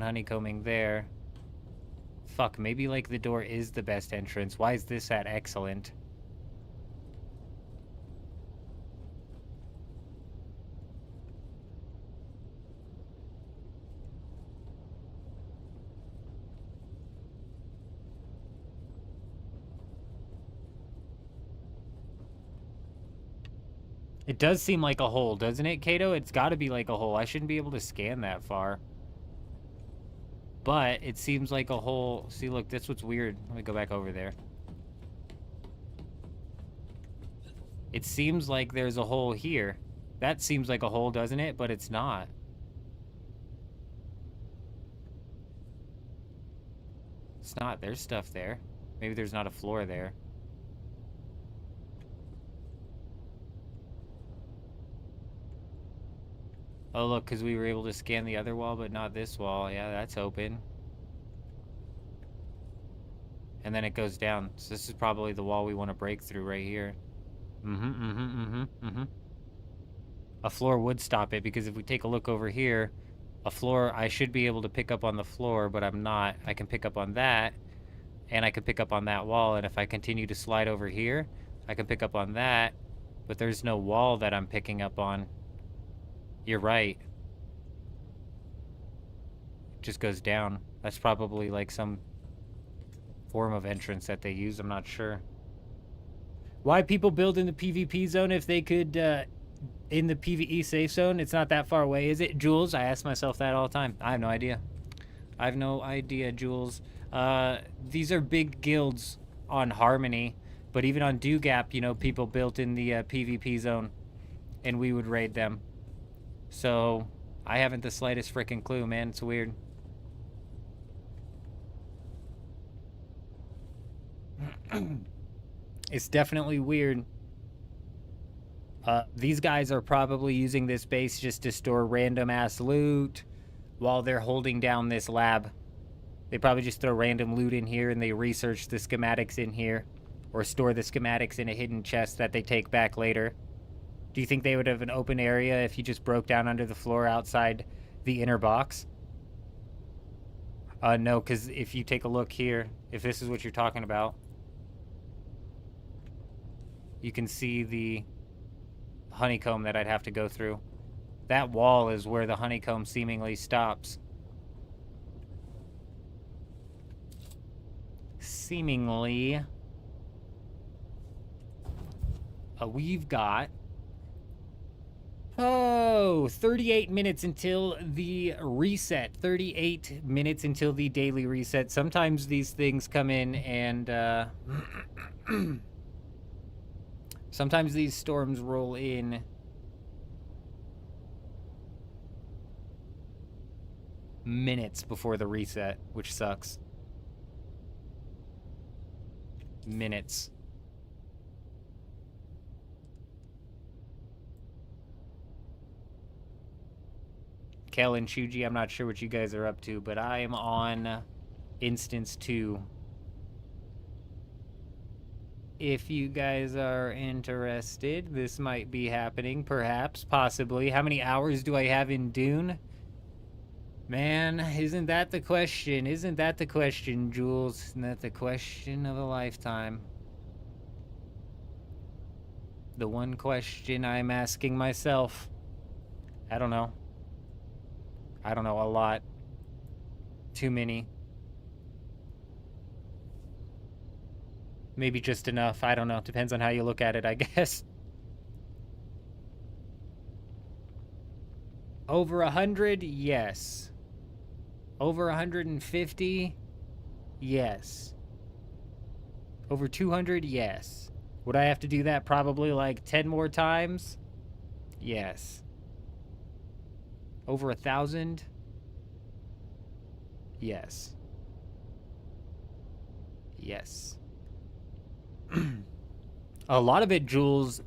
honeycombing there. Fuck, maybe, like, the door is the best entrance. Why is this at excellent? It does seem like a hole, doesn't it, Kato? It's got to be like a hole. I shouldn't be able to scan that far. But it seems like a hole. See, look, that's what's weird. Let me go back over there. It seems like there's a hole here. That seems like a hole, doesn't it? But it's not. It's not. There's stuff there. Maybe there's not a floor there. Oh, look, because we were able to scan the other wall, but not this wall. Yeah, that's open. and then it goes down. So this is probably the wall we want to break through right here. A floor would stop it, because if we take a look over here, a floor, I should be able to pick up on the floor, but I'm not. I can pick up on that, and I can pick up on that wall, and if I continue to slide over here, I can pick up on that, but there's no wall that I'm picking up on. You're right. It just goes down. That's probably like some form of entrance that they use, I'm not sure. Why people build in the PvP zone if they could, in the PvE safe zone? It's not that far away, is it, Jules? I ask myself that all the time. I have no idea. I have no idea, Jules. These are big guilds on Harmony, but even on Dewgap, you know, people built in the PvP zone, and we would raid them. So, I haven't the slightest freaking clue, man. It's weird. It's definitely weird. These guys are probably using this base just to store random ass loot while they're holding down this lab. They probably just throw random loot in here and they research the schematics in here, or store the schematics in a hidden chest that they take back later. Do you think they would have an open area if you just broke down under the floor outside the inner box? No, because if you take a look here, if this is what you're talking about, you can see the honeycomb that I'd have to go through. That wall is where the honeycomb seemingly stops. Seemingly. We've got... 38 minutes until the reset. 38 minutes until the daily reset. Sometimes these things come in and... sometimes these storms roll in minutes before the reset, which sucks. Minutes. Kel and Shuji, I'm not sure what you guys are up to, but I am on instance 2. If you guys are interested, this might be happening, perhaps, possibly. How many hours do I have in Dune? Man, isn't that the question? Isn't that the question, Jules? Isn't that the question of a lifetime? The one question I'm asking myself. I don't know. I don't know, a lot. Too many. Maybe just enough. I don't know. Depends on how you look at it, I guess. Over 100? Yes. Over 150? Yes. Over 200? Yes. Would I have to do that probably like 10 more times? Yes. Over 1,000? Yes. Yes. A lot of it, Jules,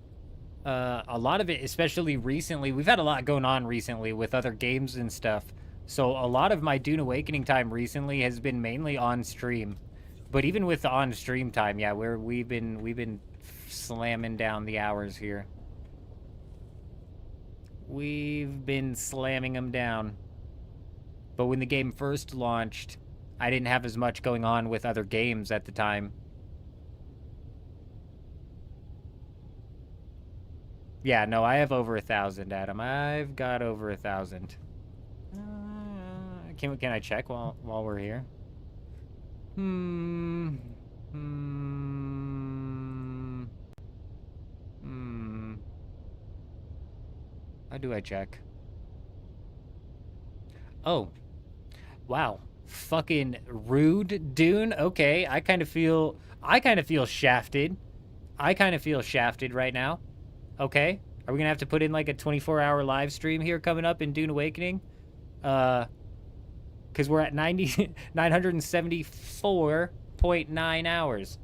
a lot of it, especially recently, we've had a lot going on recently with other games and stuff. So a lot of my Dune Awakening time recently has been mainly on stream. But even with the on stream time, yeah, we've been slamming down the hours here. We've been slamming them down. But when the game first launched, I didn't have as much going on with other games at the time. Yeah, no, I have over 1,000, Adam. I've got over 1,000. Can I check while we're here? How do I check? Oh. Wow. Fucking rude, Dune. Okay, I kind of feel shafted. I kind of feel shafted right now. Okay. Are we gonna have to put in like a 24-hour live stream here coming up in Dune Awakening? Because we're at 974.9 hours.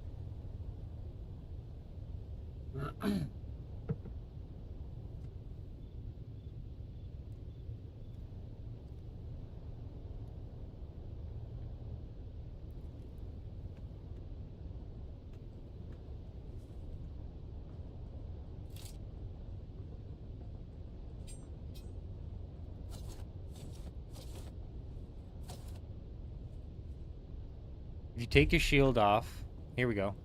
take your shield off. Here we go.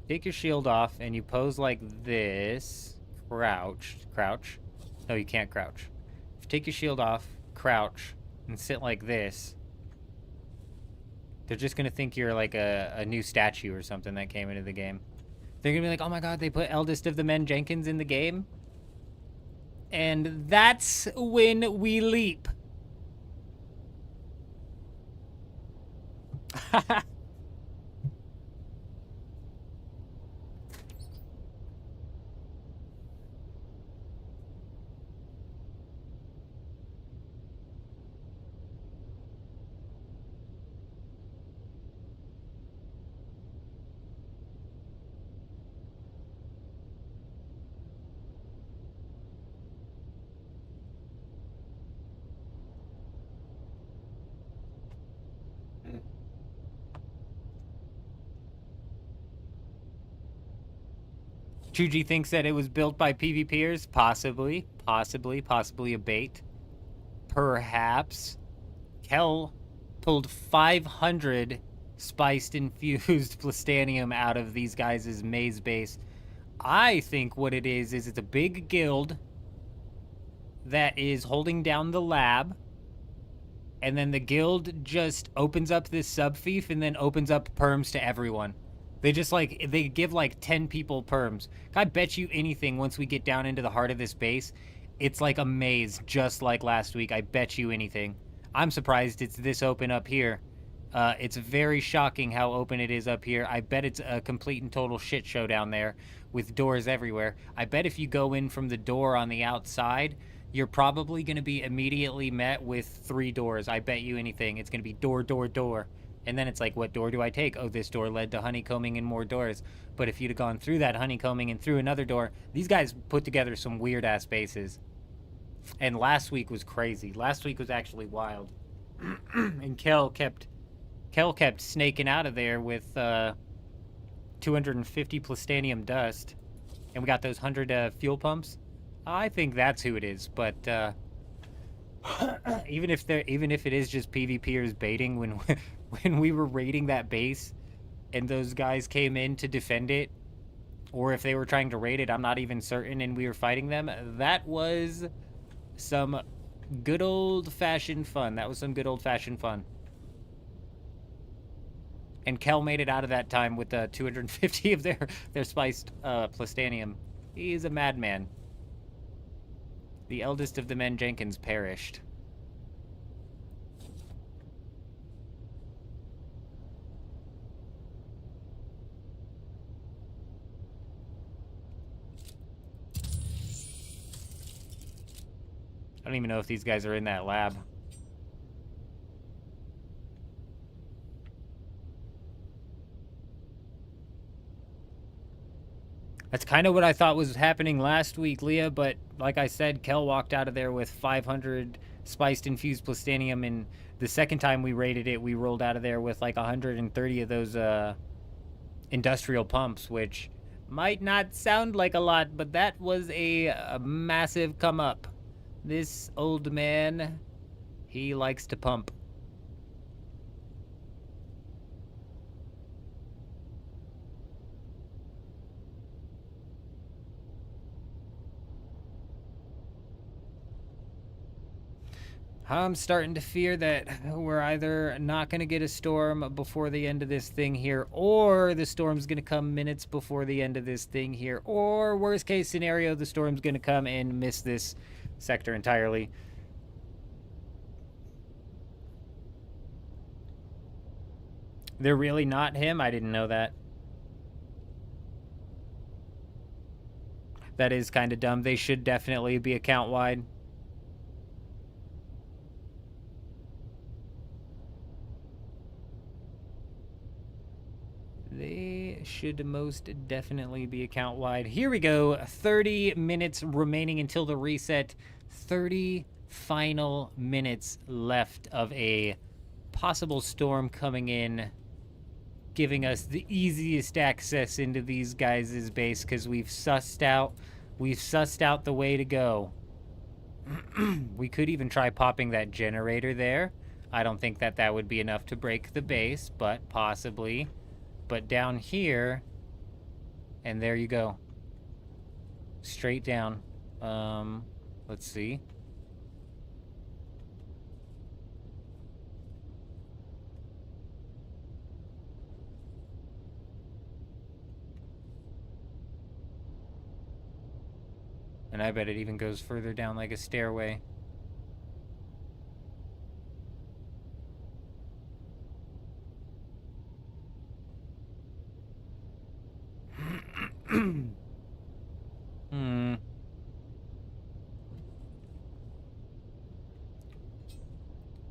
Take your shield off, and you pose like this. Crouch. No, you can't crouch. If you take your shield off, crouch, and sit like this, they're just gonna think you're like a new statue or something that came into the game. They're gonna be like, oh my god, they put Eldest of the Men Jenkins in the game? And that's when we leap. Chuji thinks that it was built by PvPers. Possibly a bait. Perhaps. Kel pulled 500 spiced infused plastanium out of these guys' maze base. I think what it is it's a big guild that is holding down the lab, and then the guild just opens up this sub-fief and then opens up perms to everyone. They just they give like 10 people perms. I bet you anything once we get down into the heart of this base, it's like a maze just like last week. I bet you anything. I'm surprised it's this open up here. It's very shocking how open it is up here. I bet it's a complete and total shit show down there with doors everywhere. I bet if you go in from the door on the outside, you're probably going to be immediately met with 3 doors. I bet you anything. It's going to be door, door, door. And then it's like, what door do I take? Oh, this door led to honeycombing and more doors. But if you'd have gone through that honeycombing and through another door, these guys put together some weird-ass bases. And last week was crazy. Last week was actually wild. And Kel kept snaking out of there with 250 plastanium dust. And we got those 100 fuel pumps. I think that's who it is, but even if it is just PvPers baiting, when we were raiding that base and those guys came in to defend it, or if they were trying to raid it, I'm not even certain, and we were fighting them, that was some good old-fashioned fun. And Kel made it out of that time with 250 of their spiced plastanium. He's a madman. The Eldest of the Men Jenkins perished. I don't even know if these guys are in that lab. That's kind of what I thought was happening last week, Leah, but like I said, Kel walked out of there with 500 spiced infused plastanium, and the second time we raided it, we rolled out of there with like 130 of those industrial pumps, which might not sound like a lot, but that was a massive come up. This old man, he likes to pump. I'm starting to fear that we're either not going to get a storm before the end of this thing here, or the storm's going to come minutes before the end of this thing here, or worst case scenario, the storm's going to come and miss this sector entirely. They're really not him? I didn't know that. That is kind of dumb. They should definitely be account-wide. They should most definitely be account-wide. Here we go. 30 minutes remaining until the reset. 30 final minutes left of a possible storm coming in, giving us the easiest access into these guys' base because we've sussed out the way to go. We could even try popping that generator there. I don't think that that would be enough to break the base, but possibly. But down here, and there you go. Straight down. Let's see. And I bet it even goes further down like a stairway.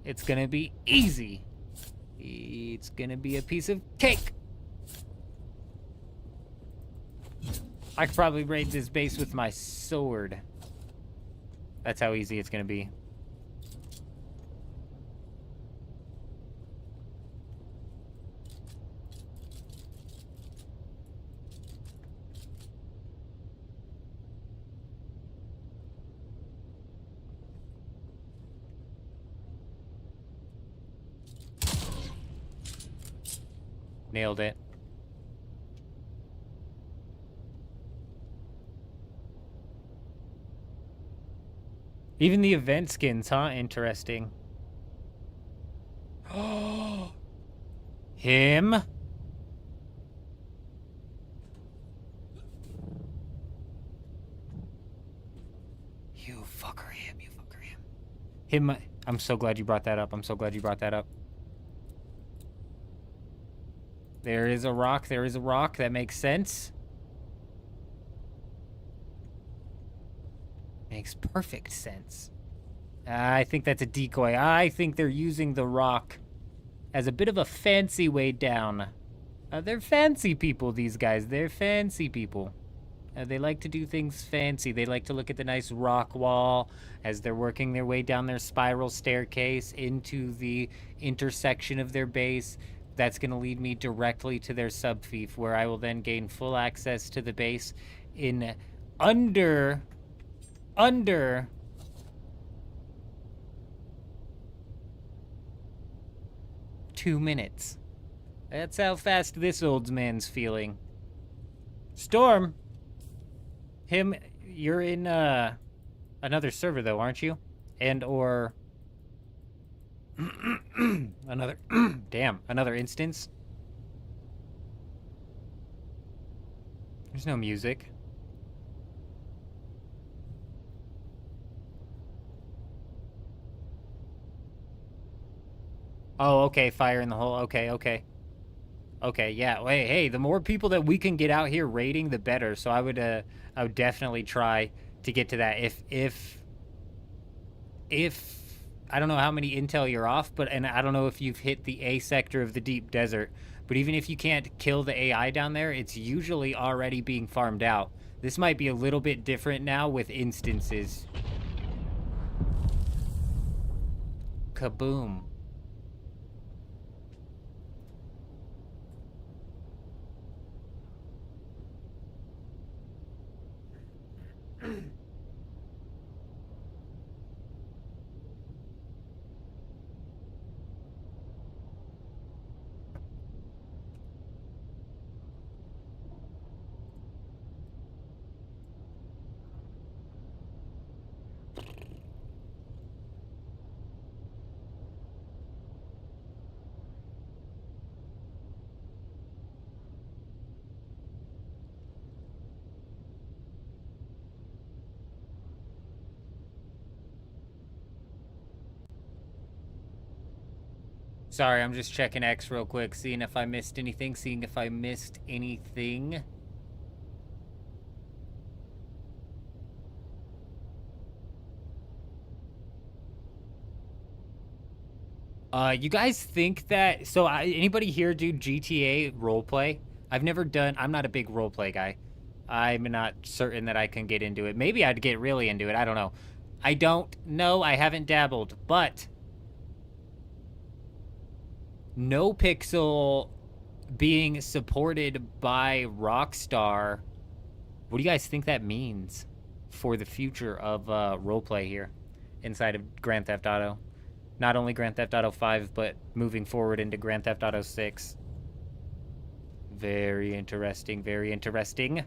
It's gonna be easy. It's gonna be a piece of cake. I could probably raid this base with my sword. That's how easy it's gonna be. Nailed it. Even the event skins, huh? Interesting. Him? You fucker him, you fucker him. Him, I'm so glad you brought that up. I'm so glad you brought that up. There is a rock, there is a rock. That makes sense. Makes perfect sense. I think that's a decoy. I think they're using the rock as a bit of a fancy way down. They're fancy people, these guys. They're fancy people. They like to do things fancy. They like to look at the nice rock wall as they're working their way down their spiral staircase into the intersection of their base. That's going to lead me directly to their subfief, where I will then gain full access to the base in under 2 minutes. That's how fast this old man's feeling. Storm! Him, you're in, another server, though, aren't you? And, or... another... damn, another instance? There's no music. Oh, okay, fire in the hole. Okay, okay. Okay, yeah. Hey, the more people that we can get out here raiding, the better. So I would definitely try to get to that. If I don't know how many intel you're off, and I don't know if you've hit the A sector of the deep desert, but even if you can't kill the AI down there, it's usually already being farmed out. This might be a little bit different now with instances. Kaboom. Sorry, I'm just checking X real quick, seeing if I missed anything, You guys think that... So, anybody here do GTA roleplay? I've never done... I'm not a big roleplay guy. I'm not certain that I can get into it. Maybe I'd get really into it. I don't know. I don't know. I haven't dabbled. But... No Pixel being supported by Rockstar. What do you guys think that means for the future of roleplay here inside of Grand Theft Auto? Not only Grand Theft Auto 5, but moving forward into Grand Theft Auto 6. Very interesting, very interesting.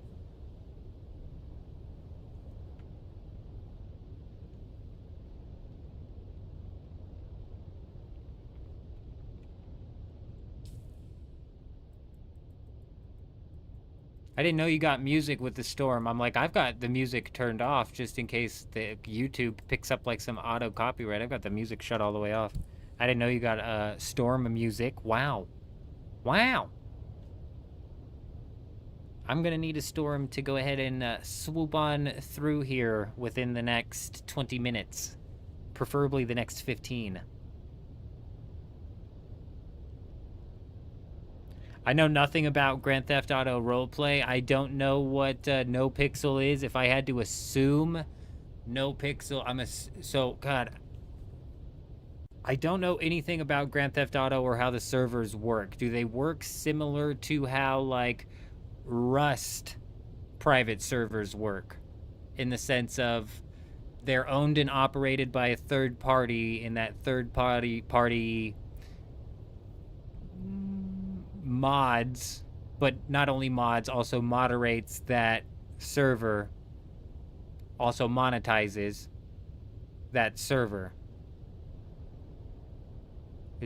I didn't know you got music with the storm. I'm like, I've got the music turned off just in case the YouTube picks up like some auto copyright. I've got the music shut all the way off. I didn't know you got storm music. Wow. Wow. I'm going to need a storm to go ahead and swoop on through here within the next 20 minutes. Preferably the next 15. I know nothing about Grand Theft Auto roleplay. I don't know what NoPixel is. If I had to assume NoPixel, God, I don't know anything about Grand Theft Auto or how the servers work. Do they work similar to how, like, Rust private servers work? In the sense of they're owned and operated by a third party, and that third party mods, but not only mods, also moderates that server, also monetizes that server.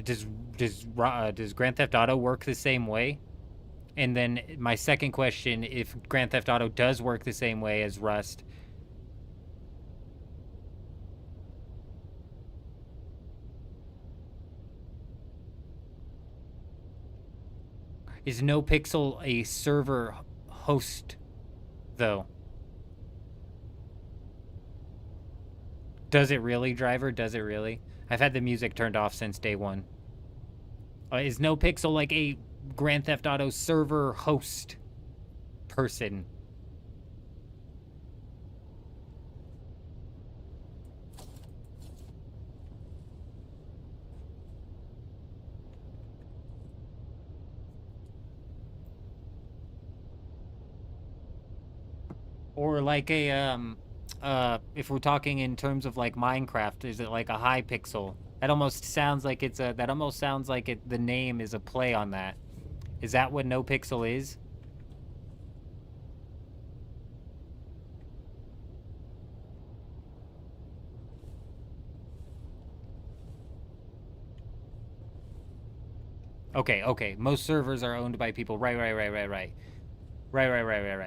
Does Grand Theft Auto work the same way? And then my second question, if Grand Theft Auto does work the same way as Rust, is NoPixel a server host, though? Does it really, Driver? Does it really? I've had the music turned off since day one. Is NoPixel like a Grand Theft Auto server host person? Or like a, if we're talking in terms of like Minecraft, is it like a Hypixel? That almost sounds like it's a, that almost sounds like it, the name is a play on that. Is that what NoPixel is? Okay. Most servers are owned by people. Right. Right.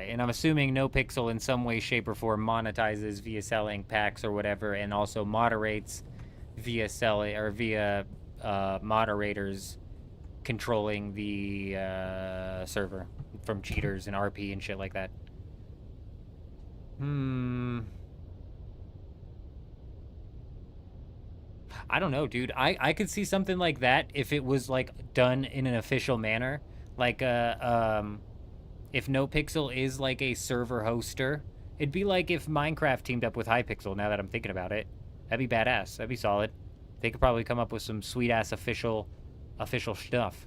And I'm assuming NoPixel in some way, shape, or form monetizes via selling packs or whatever, and also moderates via selling or via moderators controlling the server from cheaters and RP and shit like that. I don't know, dude. I could see something like that if it was like done in an official manner, like if NoPixel is like a server hoster. It'd be like if Minecraft teamed up with Hypixel, now that I'm thinking about it. That'd be badass. That'd be solid. They could probably come up with some sweet-ass official stuff.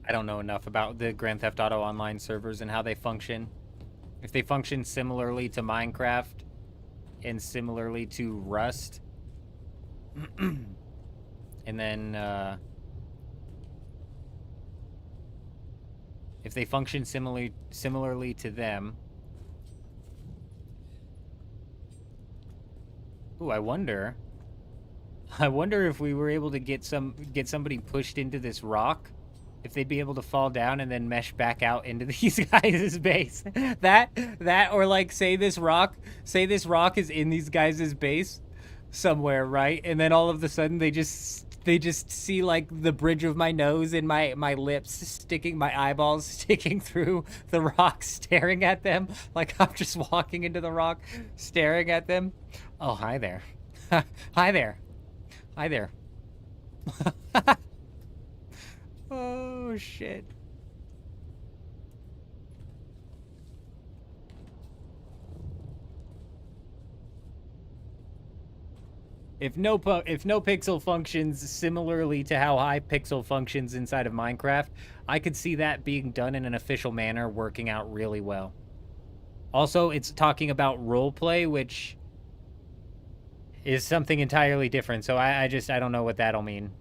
I don't know enough about the Grand Theft Auto Online servers and how they function. If they function similarly to Minecraft and similarly to Rust, and then if they function similarly to them, ooh, I wonder if we were able to get somebody pushed into this rock, if they'd be able to fall down and then mesh back out into these guys' base. That or like say this rock is in these guys' base somewhere, right? And then all of a sudden they just see like the bridge of my nose and my lips sticking, my eyeballs sticking through the rock, staring at them like I'm just walking into the rock staring at them. Oh, hi there. Hi there. Oh, shit. If no pixel functions similarly to how Hypixel functions inside of Minecraft, I could see that being done in an official manner, working out really well. Also, it's talking about roleplay, which is something entirely different. So I don't know what that'll mean.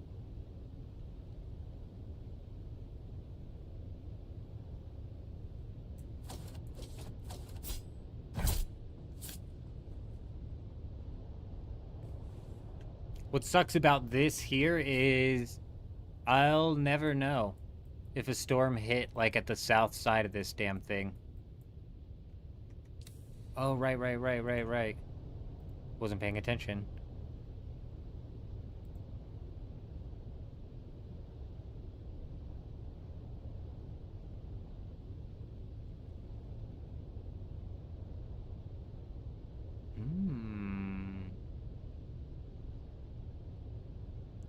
What sucks about this here is I'll never know if a storm hit, like, at the south side of this damn thing. Oh, right. Wasn't paying attention.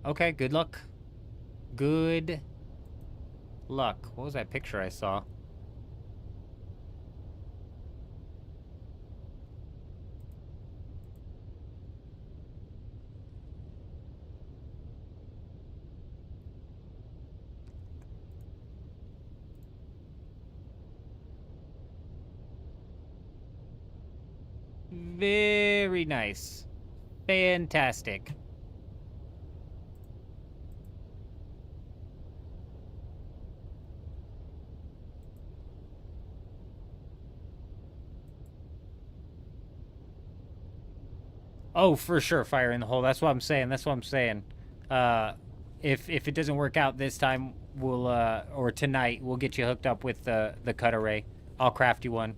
Okay, good luck. Good luck. What was that picture I saw? Very nice. Fantastic. Oh, for sure, fire in the hole. That's what I'm saying. If it doesn't work out this time, we'll or tonight, we'll get you hooked up with the cut array. I'll craft you one.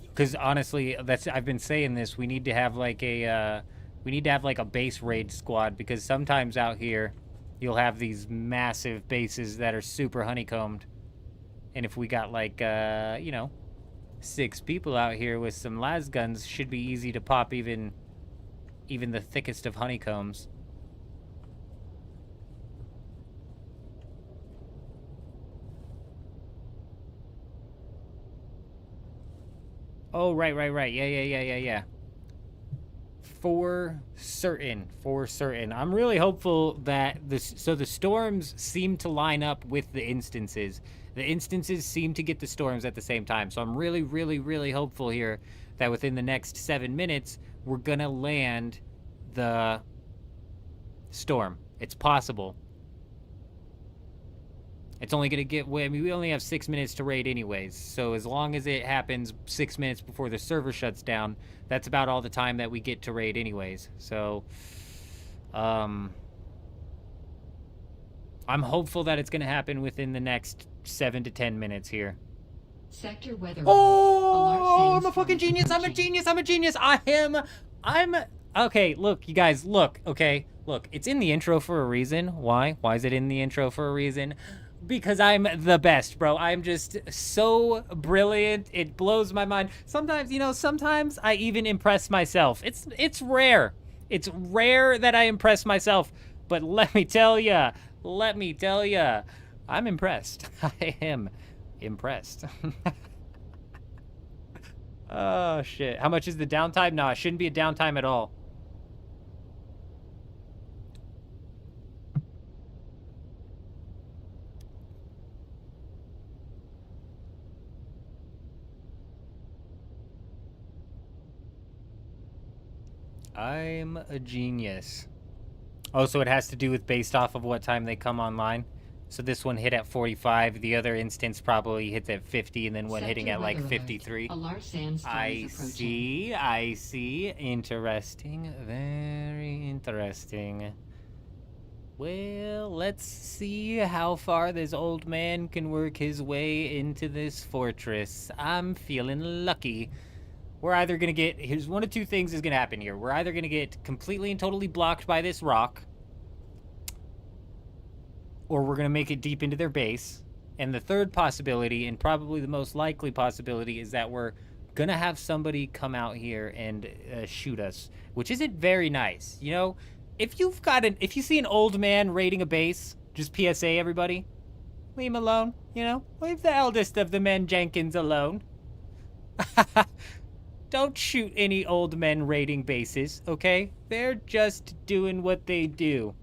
Because honestly, I've been saying this. We need to have like a base raid squad, because sometimes out here, you'll have these massive bases that are super honeycombed, and if we got like 6 people out here with some las guns, should be easy to pop even the thickest of honeycombs. Oh, right. Yeah. For certain. I'm really hopeful that the storms seem to line up with the instances. The instances seem to get the storms at the same time. So I'm really hopeful here that within the next 7 minutes, we're gonna land the storm. It's possible. It's only gonna get, I mean, we only have 6 minutes to raid anyways. So as long as it happens 6 minutes before the server shuts down, that's about all the time that we get to raid anyways. So, I'm hopeful that it's gonna happen within the next 7 to 10 minutes here. Sector weather. Oh, I'm a fucking genius. I'm a genius. I'm okay, look, you guys, look, okay. Look, it's in the intro for a reason. Why? Why is it in the intro for a reason? Because I'm the best, bro. I'm just so brilliant. It blows my mind. Sometimes, sometimes I even impress myself. It's rare. It's rare that I impress myself. But let me tell ya, I'm impressed. I am impressed. Oh, shit. How much is the downtime? No, it shouldn't be a downtime at all. I'm a genius. Oh, so it has to do with based off of what time they come online? So this one hit at 45, the other instance probably hits at 50, and then one hitting at like 53. I see. Interesting. Very interesting. Well, let's see how far this old man can work his way into this fortress. I'm feeling lucky. We're either going to get... Here's one of two things is going to happen here. We're either going to get completely and totally blocked by this rock, or we're going to make it deep into their base. And the third possibility, and probably the most likely possibility, is that we're going to have somebody come out here and shoot us, which isn't very nice. if you see an old man raiding a base, just PSA everybody, leave him alone, you know? Leave the eldest of the men Jenkins alone. Don't shoot any old men raiding bases, okay? They're just doing what they do.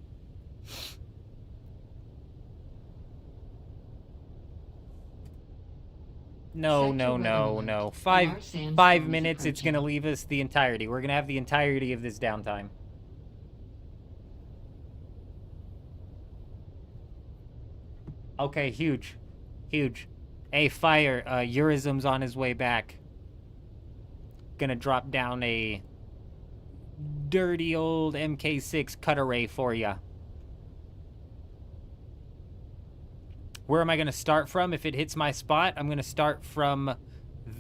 No. Five minutes, it's gonna leave us the entirety. We're gonna have the entirety of this downtime. Okay, huge. Hey, fire, Eurism's on his way back. Gonna drop down a dirty old MK6 cut array for ya. Where am I gonna start from if it hits my spot? I'm gonna start from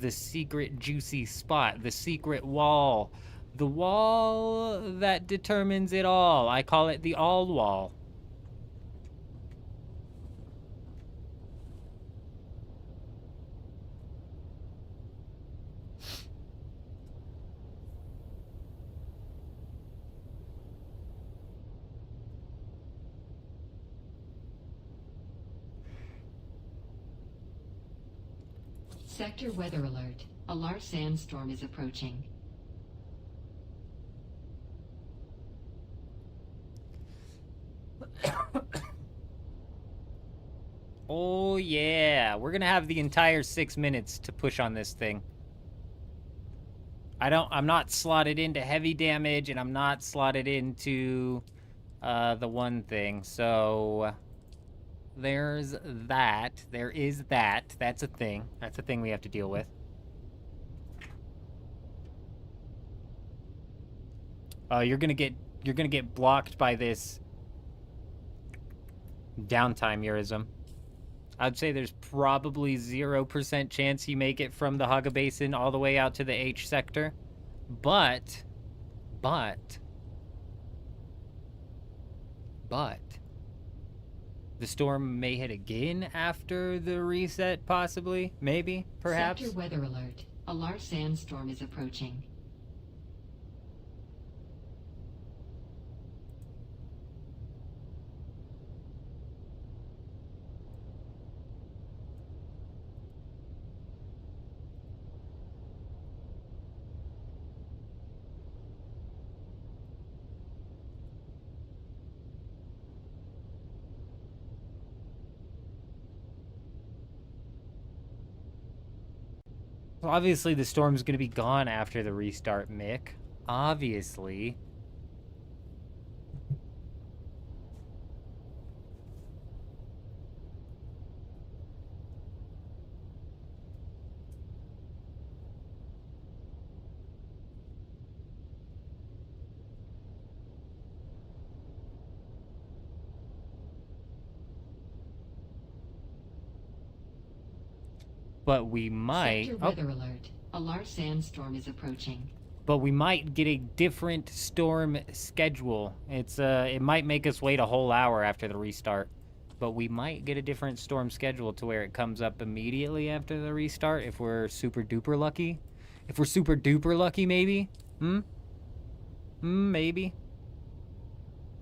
the secret juicy spot, the secret wall. The wall that determines it all. I call it the all wall. Sector weather alert. A large sandstorm is approaching. Oh yeah, we're gonna have the entire 6 minutes to push on this thing. I'm not slotted into heavy damage, and I'm not slotted into the one thing, so there's that. There is that. That's a thing. That's a thing we have to deal with. You're gonna get blocked by this downtime Eurism. I'd say there's probably 0% chance you make it from the Haga Basin all the way out to the H sector. But the storm may hit again after the reset, possibly, maybe, perhaps. Sector weather alert. A large sandstorm is approaching. Well, obviously the storm's gonna be gone after the restart, Mick. Obviously. But we might... Sector weather alert. A large sandstorm is approaching. But we might get a different storm schedule. It might make us wait a whole hour after the restart. But we might get a different storm schedule to where it comes up immediately after the restart if we're super duper lucky. If we're super duper lucky, maybe? Maybe.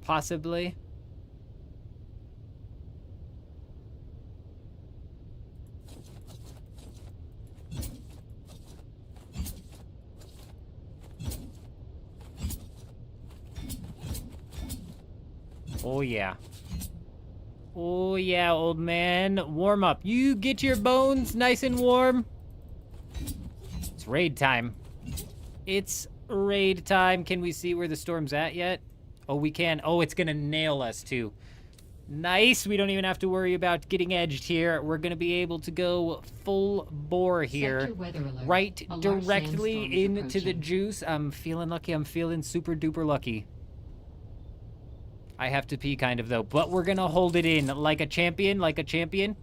Possibly. Oh yeah. Oh yeah, old man. Warm up. You get your bones nice and warm. It's raid time. It's raid time. Can we see where the storm's at yet? Oh, we can. Oh, it's gonna nail us too. Nice. We don't even have to worry about getting edged here. We're gonna be able to go full bore here. Right directly into the juice. I'm feeling lucky. I'm feeling super duper lucky. I have to pee kind of though, but we're gonna hold it in like a champion, like a champion.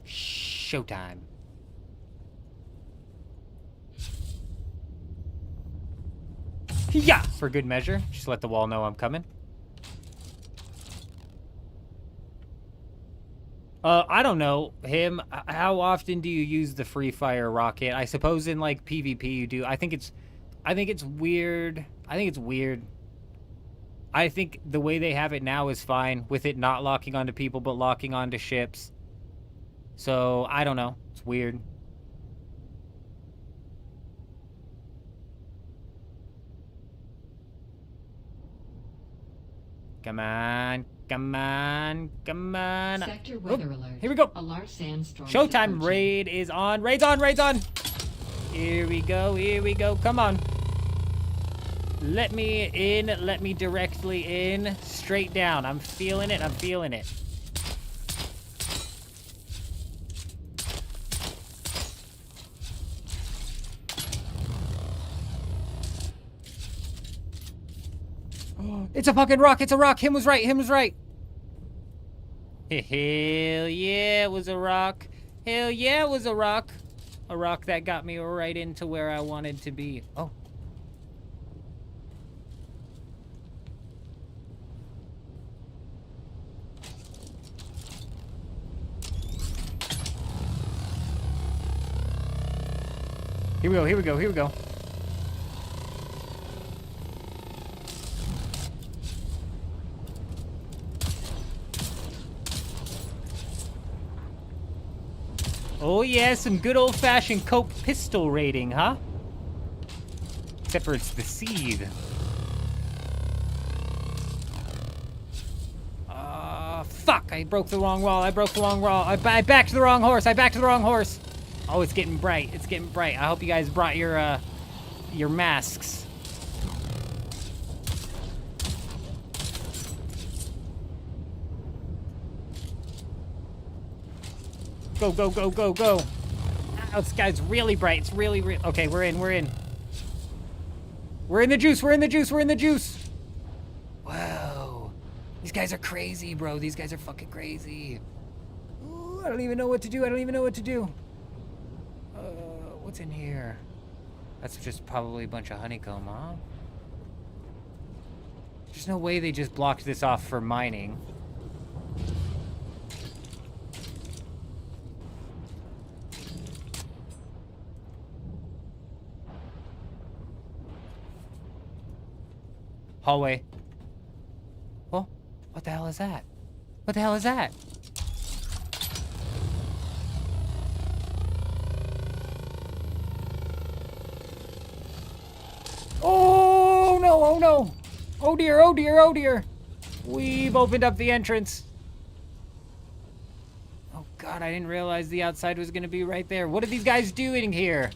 Showtime. Yeah, for good measure. Just let the wall know I'm coming. I don't know. Him, how often do you use the free fire rocket? I suppose in like PvP you do. I think it's weird. I think it's weird. I think the way they have it now is fine with it not locking onto people but locking onto ships. So, I don't know. It's weird. Come on. Come on. Come on. Sector weather alert. Here we go. A large sandstorm. Showtime. Raid is on. Raid's on. Raid's on. Here we go. Here we go. Come on. Let me in. Let me directly in. Straight down. I'm feeling it. I'm feeling it. It's a fucking rock. It's a rock. Him was right. Him was right. Hell yeah, it was a rock. Hell yeah, it was a rock. A rock that got me right into where I wanted to be. Oh. Here we go, here we go, here we go. Oh yeah, some good old-fashioned Coke pistol raiding, huh? Except for it's the seed. Fuck! I broke the wrong wall. I broke the wrong wall. I backed the wrong horse. I backed the wrong horse. Oh, it's getting bright. It's getting bright. I hope you guys brought your masks. Go, go, go, go, go. Oh, this guy's really bright. It's really, okay, we're in, we're in. We're in the juice, we're in the juice, we're in the juice. Whoa. These guys are crazy, bro. These guys are fucking crazy. Ooh, I don't even know what to do. I don't even know what to do. What's in here? That's just probably a bunch of honeycomb, huh? There's no way they just blocked this off for mining. Hallway. Oh, what the hell is that? What the hell is that? Oh no, oh no. Oh dear, oh dear, oh dear. We've opened up the entrance. Oh god, I didn't realize the outside was gonna be right there. What are these guys doing here?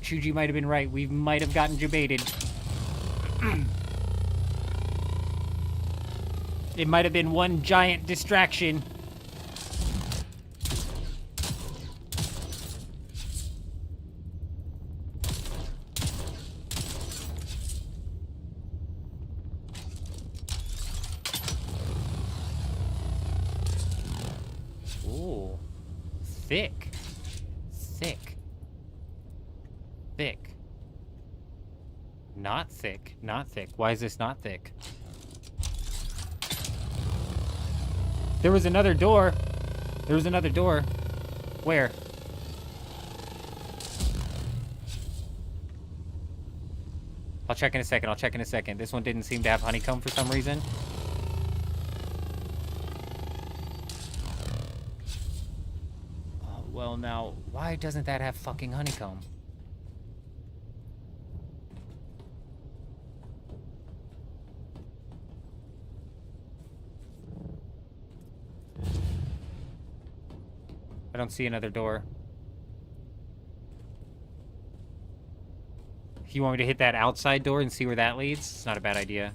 Shuji might have been right. We might have gotten jebaited. It might have been one giant distraction. Ooh. Thick. Thick. Thick. Not thick. Not thick. Why is this not thick? There was another door. There was another door. Where? I'll check in a second. I'll check in a second. This one didn't seem to have honeycomb for some reason. Oh, well, now, why doesn't that have fucking honeycomb? I don't see another door. You want me to hit that outside door and see where that leads? It's not a bad idea.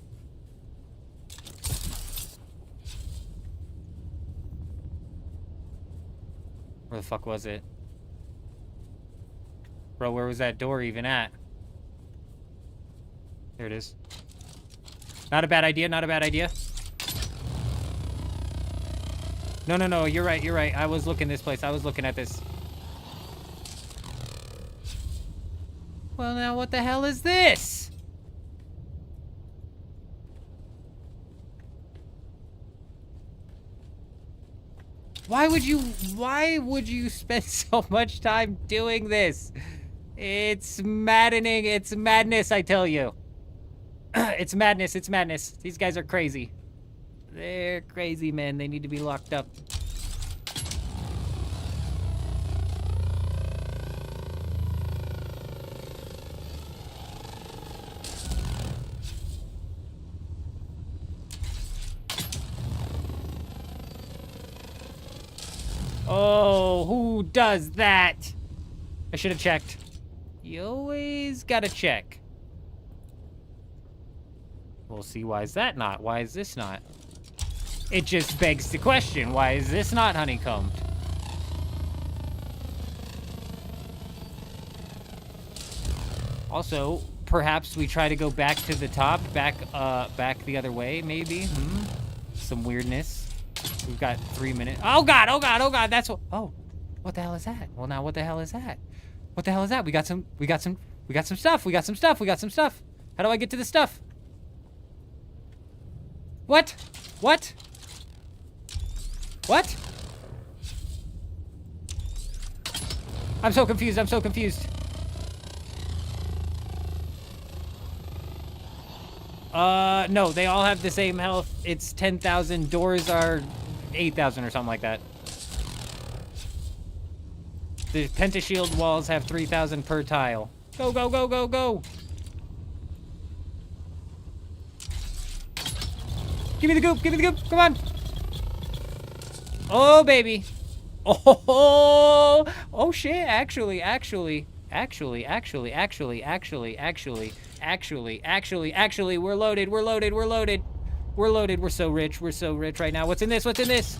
Where the fuck was it? Bro, where was that door even at? There it is. Not a bad idea, not a bad idea. No, no, no, you're right, you're right. I was looking this place. I was looking at this. Well, now what the hell is this? Why would you spend so much time doing this? It's maddening. It's madness, I tell you. It's madness. It's madness. These guys are crazy. They're crazy, man. They need to be locked up. Oh, who does that? I should have checked. You always gotta check. We'll see, why is that not? Why is this not? It just begs the question, why is this not honeycombed? Also, perhaps we try to go back to the top, back the other way, maybe? Some weirdness. We've got 3 minutes. Oh god, oh god, oh god, that's what, oh, what the hell is that? Well, now what the hell is that? What the hell is that? We got some stuff. How do I get to the stuff? What? What? What? I'm so confused, no, they all have the same health. It's 10,000. Doors are 8,000 or something like that. The pentashield walls have 3,000 per tile. Go, go, go, go, go! Give me the goop, come on! Oh, baby. Oh shit, actually, we're loaded, we're so rich right now. What's in this?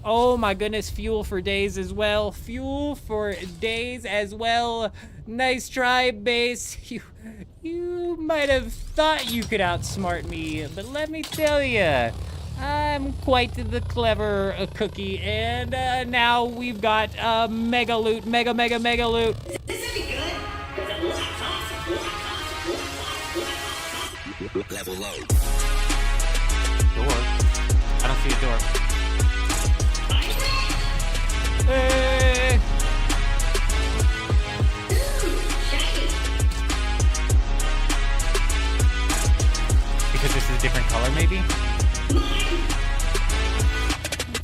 Oh my goodness, fuel for days as well. Nice try, base. You might have thought you could outsmart me, but let me tell you, I'm quite the clever cookie. And now we've got mega loot, mega loot. Level low. Door. I don't see a door. Hey. Because this is a different color, maybe?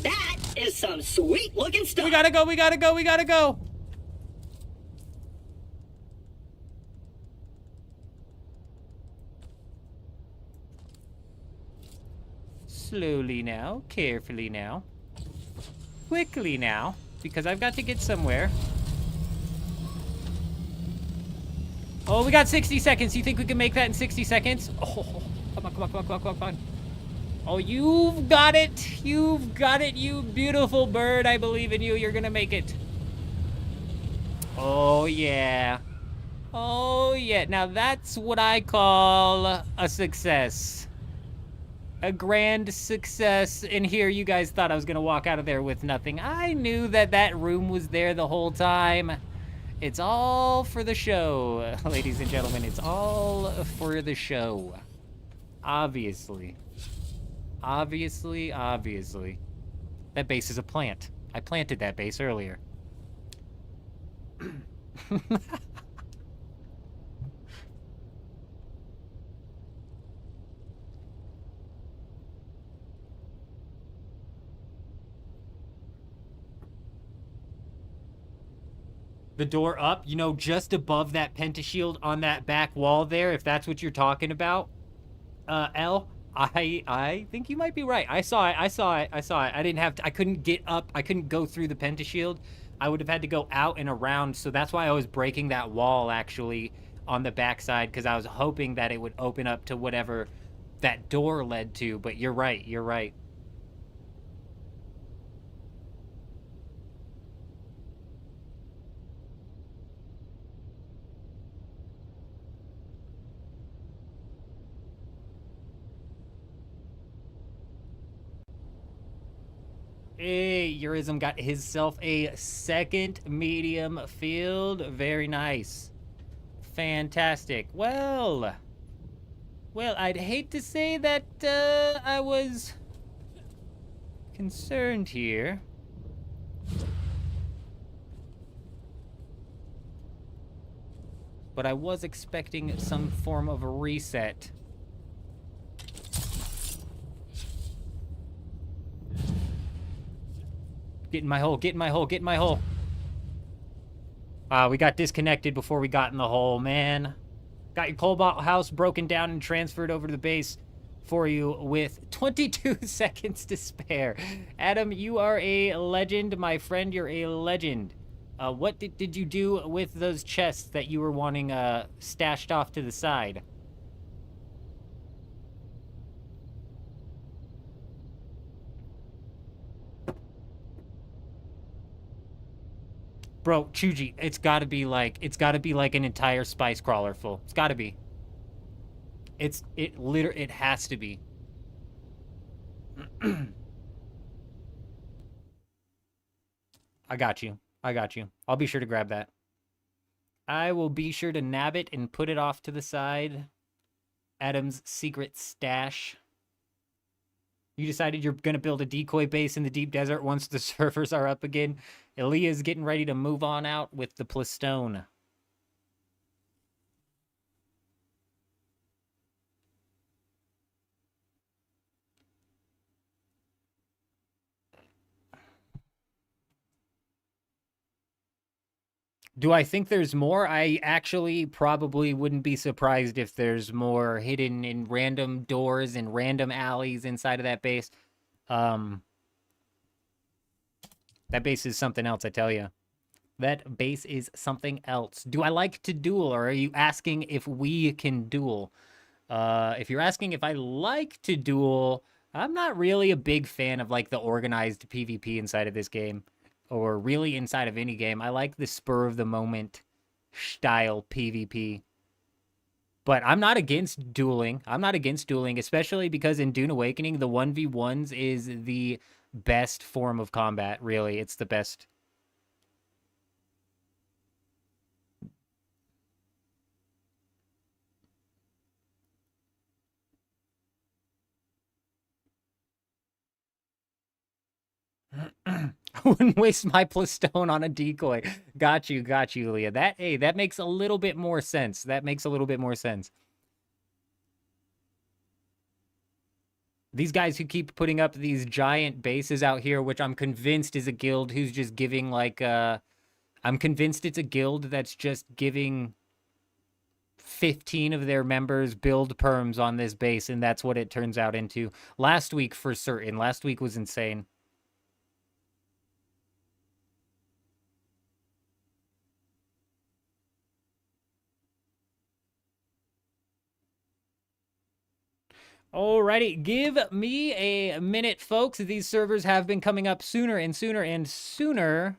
That is some sweet looking stuff. We gotta go. Slowly now, carefully now. Quickly now, because I've got to get somewhere. Oh, we got 60 seconds. You think we can make that in 60 seconds? Oh, come on. Oh, you've got it, you beautiful bird. I believe in you. You're gonna make it. Oh, yeah. Now that's what I call a success. A grand success. And here, you guys thought I was gonna walk out of there with nothing. I knew that room was there the whole time. It's all for the show, ladies and gentlemen. It's all for the show. Obviously. That base is a plant. I planted that base earlier. The door up, you know, just above that pentashield on that back wall there, if that's what you're talking about, L, I think you might be right. I saw it. I couldn't get up. I couldn't go through the pentashield. I would have had to go out and around, so that's why I was breaking that wall, actually, on the backside, because I was hoping that it would open up to whatever that door led to, but you're right. Hey, Eurism got himself a second medium field. Very nice. Fantastic. Well, Well, I'd hate to say that I was concerned here. But I was expecting some form of a reset. Get in my hole, get in my hole, get in my hole. We got disconnected before we got in the hole, man. Got your cobalt house broken down and transferred over to the base for you with 22 seconds to spare. Adam, you are a legend. My friend, you're a legend. What did you do with those chests that you were wanting stashed off to the side? Bro, Chuji, it's gotta be like an entire spice crawler full. It's gotta be. It has to be. I got you. I got you. I'll be sure to grab that. I will be sure to nab it and put it off to the side. Adam's secret stash. You decided you're going to build a decoy base in the deep desert once the servers are up again. Elia's getting ready to move on out with the Plastone. Do I think there's more? I actually probably wouldn't be surprised if there's more hidden in random doors and random alleys inside of that base. That base is something else, I tell you. That base is something else. Do I like to duel, or are you asking if we can duel? If you're asking if I like to duel, I'm not really a big fan of, like, the organized PvP inside of this game. Or really inside of any game. I like the spur-of-the-moment style PvP. But I'm not against dueling. I'm not against dueling, especially because in Dune Awakening, the 1v1s is the best form of combat, really. It's the best. I wouldn't waste my Plastone on a decoy. Got you, Leah. That makes a little bit more sense. That makes a little bit more sense. These guys who keep putting up these giant bases out here, which I'm convinced is a guild who's just giving, like, I'm convinced it's a guild that's just giving 15 of their members build perms on this base, and that's what it turns out into. Last week, for certain. Last week was insane. Alrighty, give me a minute, folks. These servers have been coming up sooner and sooner and sooner.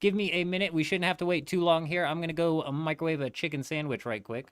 Give me a minute. We shouldn't have to wait too long here. I'm going to go microwave a chicken sandwich right quick.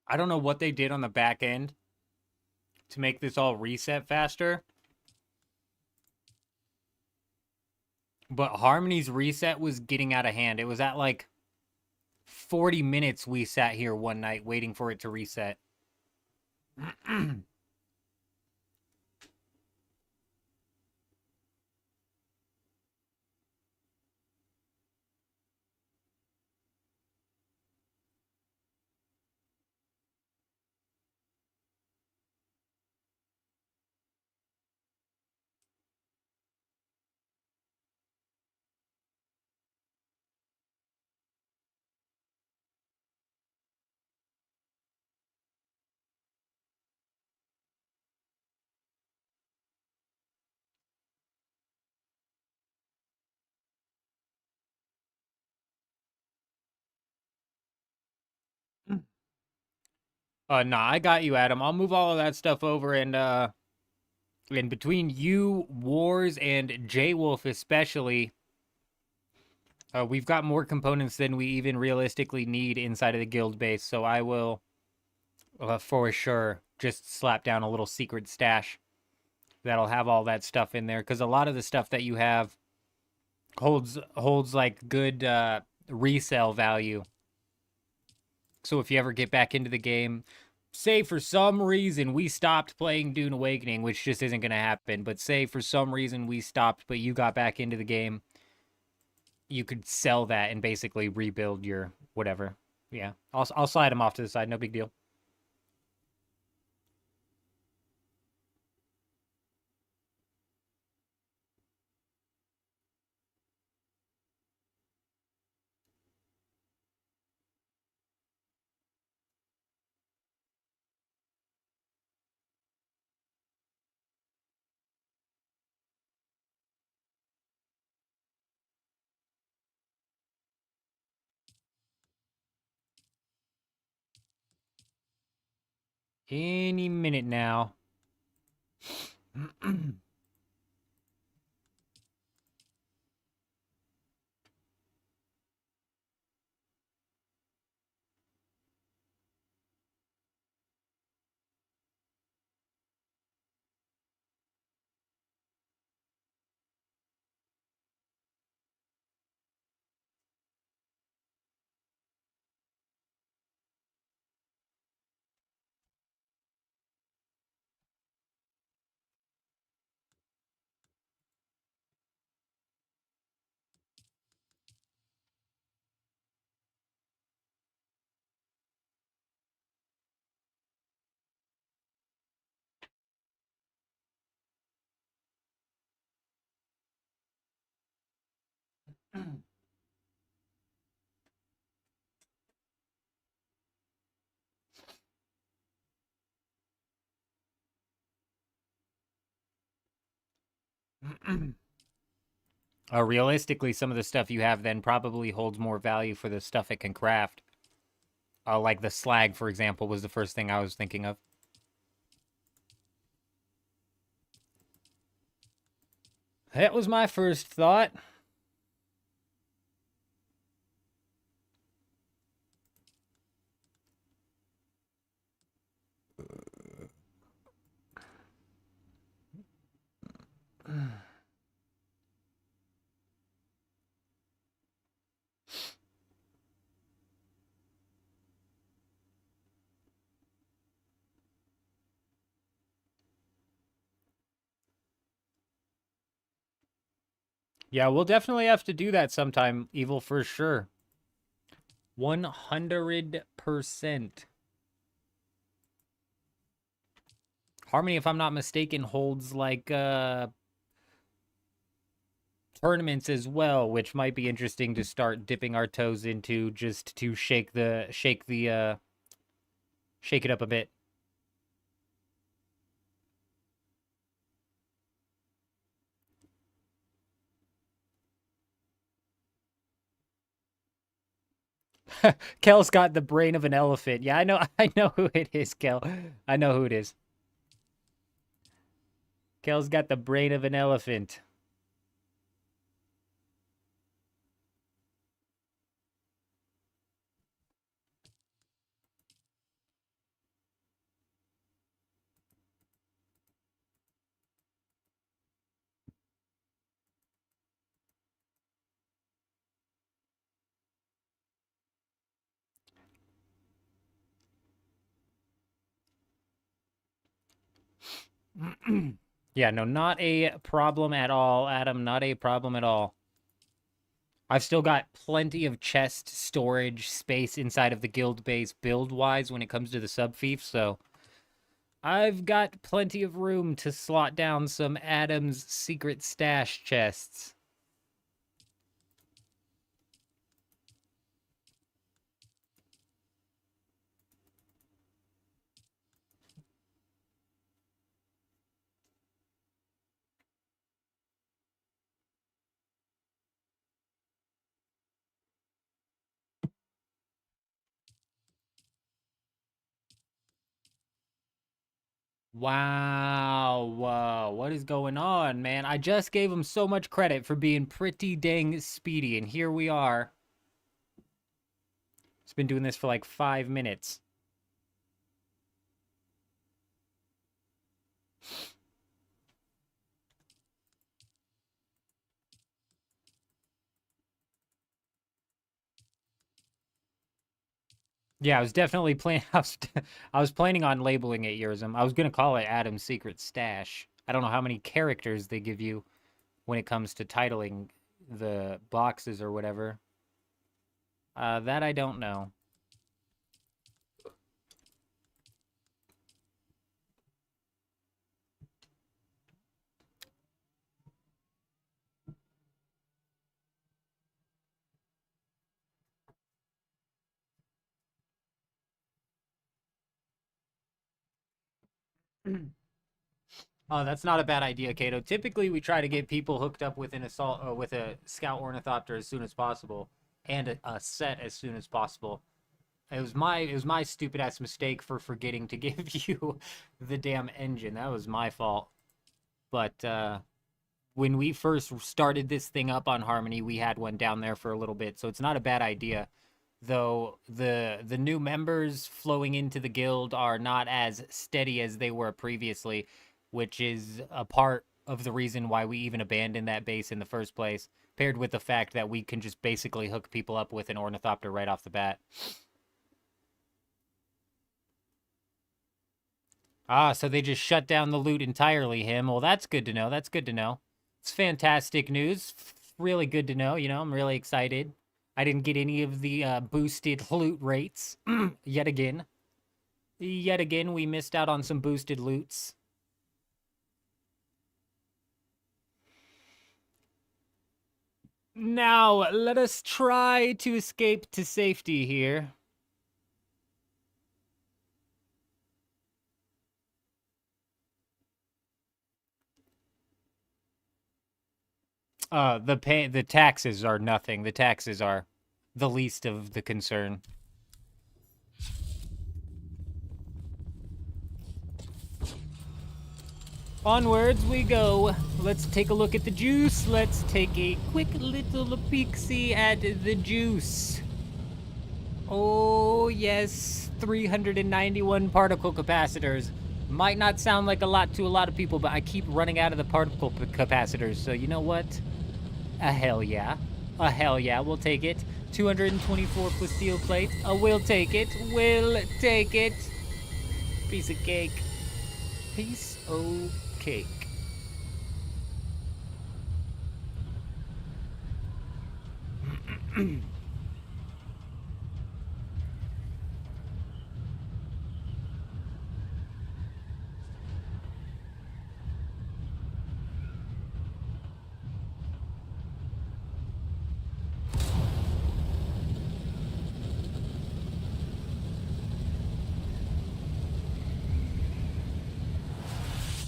I don't know what they did on the back end to make this all reset faster. But Harmony's reset was getting out of hand. It was at like 40 minutes we sat here one night waiting for it to reset. Nah, I got you, Adam. I'll move all of that stuff over and between you, Wars, and J-Wolf especially, we've got more components than we even realistically need inside of the guild base, so I will, for sure, just slap down a little secret stash that'll have all that stuff in there, because a lot of the stuff that you have holds like good resale value. So if you ever get back into the game, say for some reason we stopped playing Dune Awakening, which just isn't going to happen, but say for some reason we stopped, but you got back into the game, you could sell that and basically rebuild your whatever. Yeah, I'll slide them off to the side, no big deal. Any minute now. Realistically, some of the stuff you have then probably holds more value for the stuff it can craft. Like the slag, for example, was the first thing I was thinking of. That was my first thought. Yeah, we'll definitely have to do that sometime, Evil, for sure. 100%. Harmony, if I'm not mistaken, holds like tournaments as well, which might be interesting to start dipping our toes into just to shake it up a bit. Kel's got the brain of an elephant. Yeah, I know who it is, Kel. I know who it is. Kel's got the brain of an elephant. Yeah, no, not a problem at all, Adam. Not a problem at all. I've still got plenty of chest storage space inside of the guild base build-wise when it comes to the sub-fief, so I've got plenty of room to slot down some Adam's secret stash chests. Wow, whoa, what is going on, man? I just gave him so much credit for being pretty dang speedy, and here we are. It's been doing this for like 5 minutes. Yeah, I was definitely planning. I was planning on labeling it Yurzum. I was gonna call it Adam's Secret Stash. I don't know how many characters they give you when it comes to titling the boxes or whatever. That I don't know. Oh, that's not a bad idea, Kato. Typically, we try to get people hooked up with an assault or with a scout ornithopter as soon as possible, and a set as soon as possible. It was my stupid ass mistake for forgetting to give you the damn engine. That was my fault. But when we first started this thing up on Harmony, we had one down there for a little bit, so it's not a bad idea. Though the new members flowing into the guild are not as steady as they were previously, which is a part of the reason why we even abandoned that base in the first place, paired with the fact that we can just basically hook people up with an ornithopter right off the bat. Ah, so they just shut down the loot entirely, him. Well, that's good to know. That's good to know. It's fantastic news. Really good to know. I'm really excited. I didn't get any of the boosted loot rates yet again. Yet again, we missed out on some boosted loots. Now, let us try to escape to safety here. The taxes are nothing. The taxes are the least of the concern. Onwards we go. Let's take a look at the juice. Let's take a quick little peek-see at the juice. Oh, yes. 391 particle capacitors. Might not sound like a lot to a lot of people, but I keep running out of the particle capacitors. So you know what? A hell yeah. A hell yeah. We'll take it. 224 plus steel plate. We'll take it. We'll take it. Piece of cake. Piece of cake.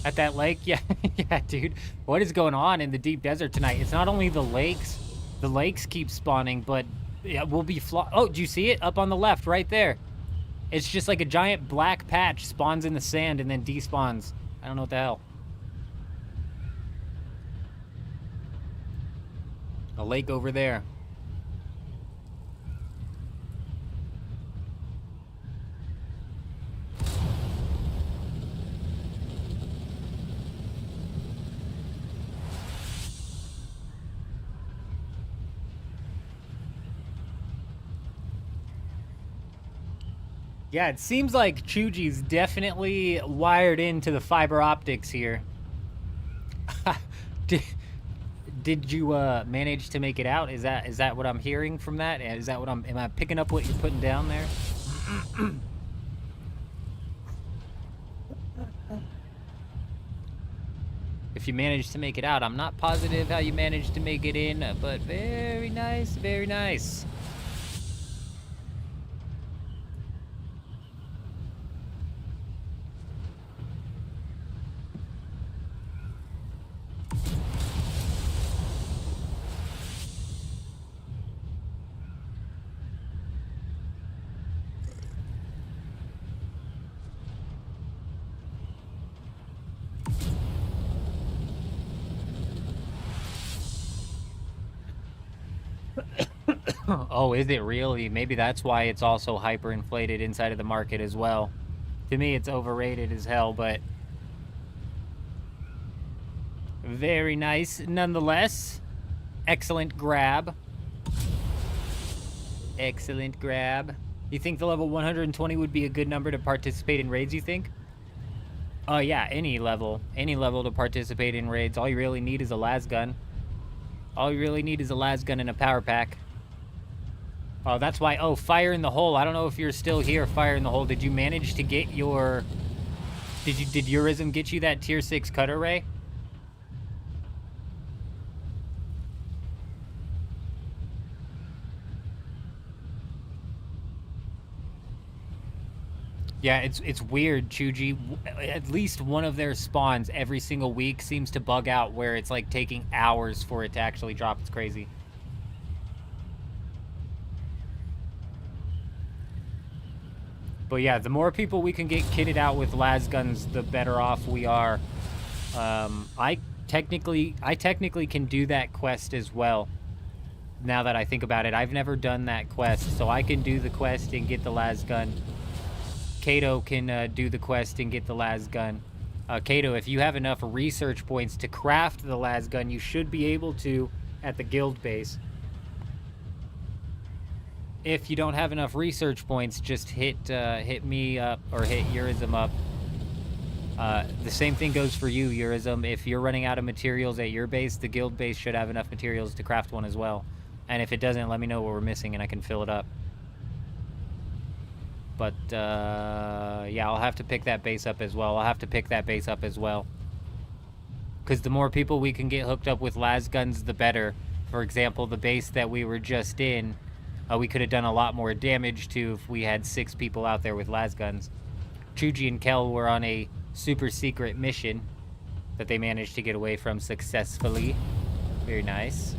At that lake? Yeah, yeah, dude. What is going on in the deep desert tonight? It's not only the lakes. The lakes keep spawning, but yeah, we'll be oh, do you see it? Up on the left, right there. It's just like a giant black patch spawns in the sand and then despawns. I don't know what the hell. A lake over there. Yeah, it seems like Chuji's definitely wired into the fiber optics here. did, did you manage to make it out? Is that what I'm hearing from that? Is that what am I picking up what you're putting down there? If you managed to make it out, I'm not positive how you managed to make it in, but very nice, very nice. Oh, is it really? Maybe that's why it's also hyperinflated inside of the market as well. To me, it's overrated as hell, but very nice nonetheless. Excellent grab. Excellent grab. You think the level 120 would be a good number to participate in raids, you think? Yeah, any level to participate in raids. All you really need is a las gun. All you really need is a las gun and a power pack. Oh, that's why. Oh, fire in the hole. I don't know if you're still here. Fire in the hole. Did you manage to get your? Did Eurism get you that tier 6 cutter ray? Yeah, it's weird, Chuji. At least one of their spawns every single week seems to bug out where it's like taking hours for it to actually drop. It's crazy. But yeah, the more people we can get kitted out with las guns, the better off we are. I technically can do that quest as well. Now that I think about it, I've never done that quest, so I can do the quest and get the las gun. Kato can do the quest and get the las gun. Kato, if you have enough research points to craft the las gun, you should be able to at the guild base. If you don't have enough research points, just hit me up or hit Eurism up. The same thing goes for you, Eurism. If you're running out of materials at your base, the guild base should have enough materials to craft one as well. And if it doesn't, let me know what we're missing and I can fill it up. But, yeah, I'll have to pick that base up as well. Because the more people we can get hooked up with las guns, the better. For example, the base that we were just in, we could have done a lot more damage to if we had 6 people out there with las guns. Chuji and Kel were on a super secret mission that they managed to get away from successfully. Very nice.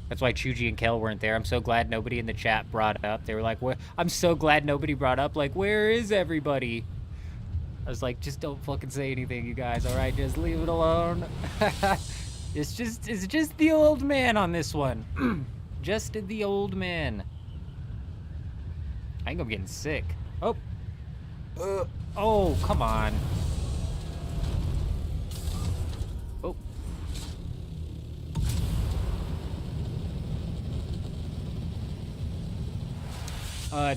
That's why Chuji and Kel weren't there. I'm so glad nobody in the chat brought it up. They were like, I'm so glad nobody brought up, like, where is everybody? I was like, just don't fucking say anything, you guys, alright? Just leave it alone. It's just the old man on this one. Just the old man. I think I'm getting sick. Oh. Oh, come on. Oh.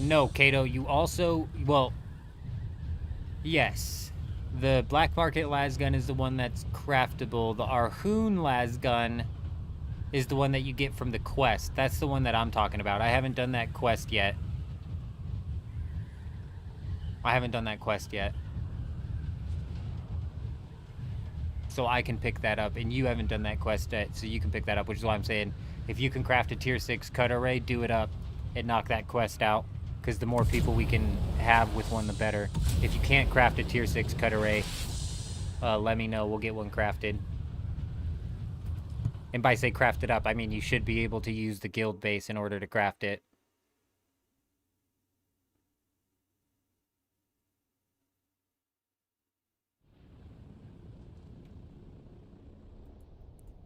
No, Kato, you also, well, yes. The black market las gun is the one that's craftable. The Arhoon las gun is the one that you get from the quest. That's the one that I'm talking about. I haven't done that quest yet. So I can pick that up, and you haven't done that quest yet, so you can pick that up, which is why I'm saying, if you can craft a tier 6 cutter ray, do it up and knock that quest out, because the more people we can have with one, the better. If you can't craft a tier 6 cutter ray, let me know. We'll get one crafted. And by say crafted up, I mean you should be able to use the guild base in order to craft it.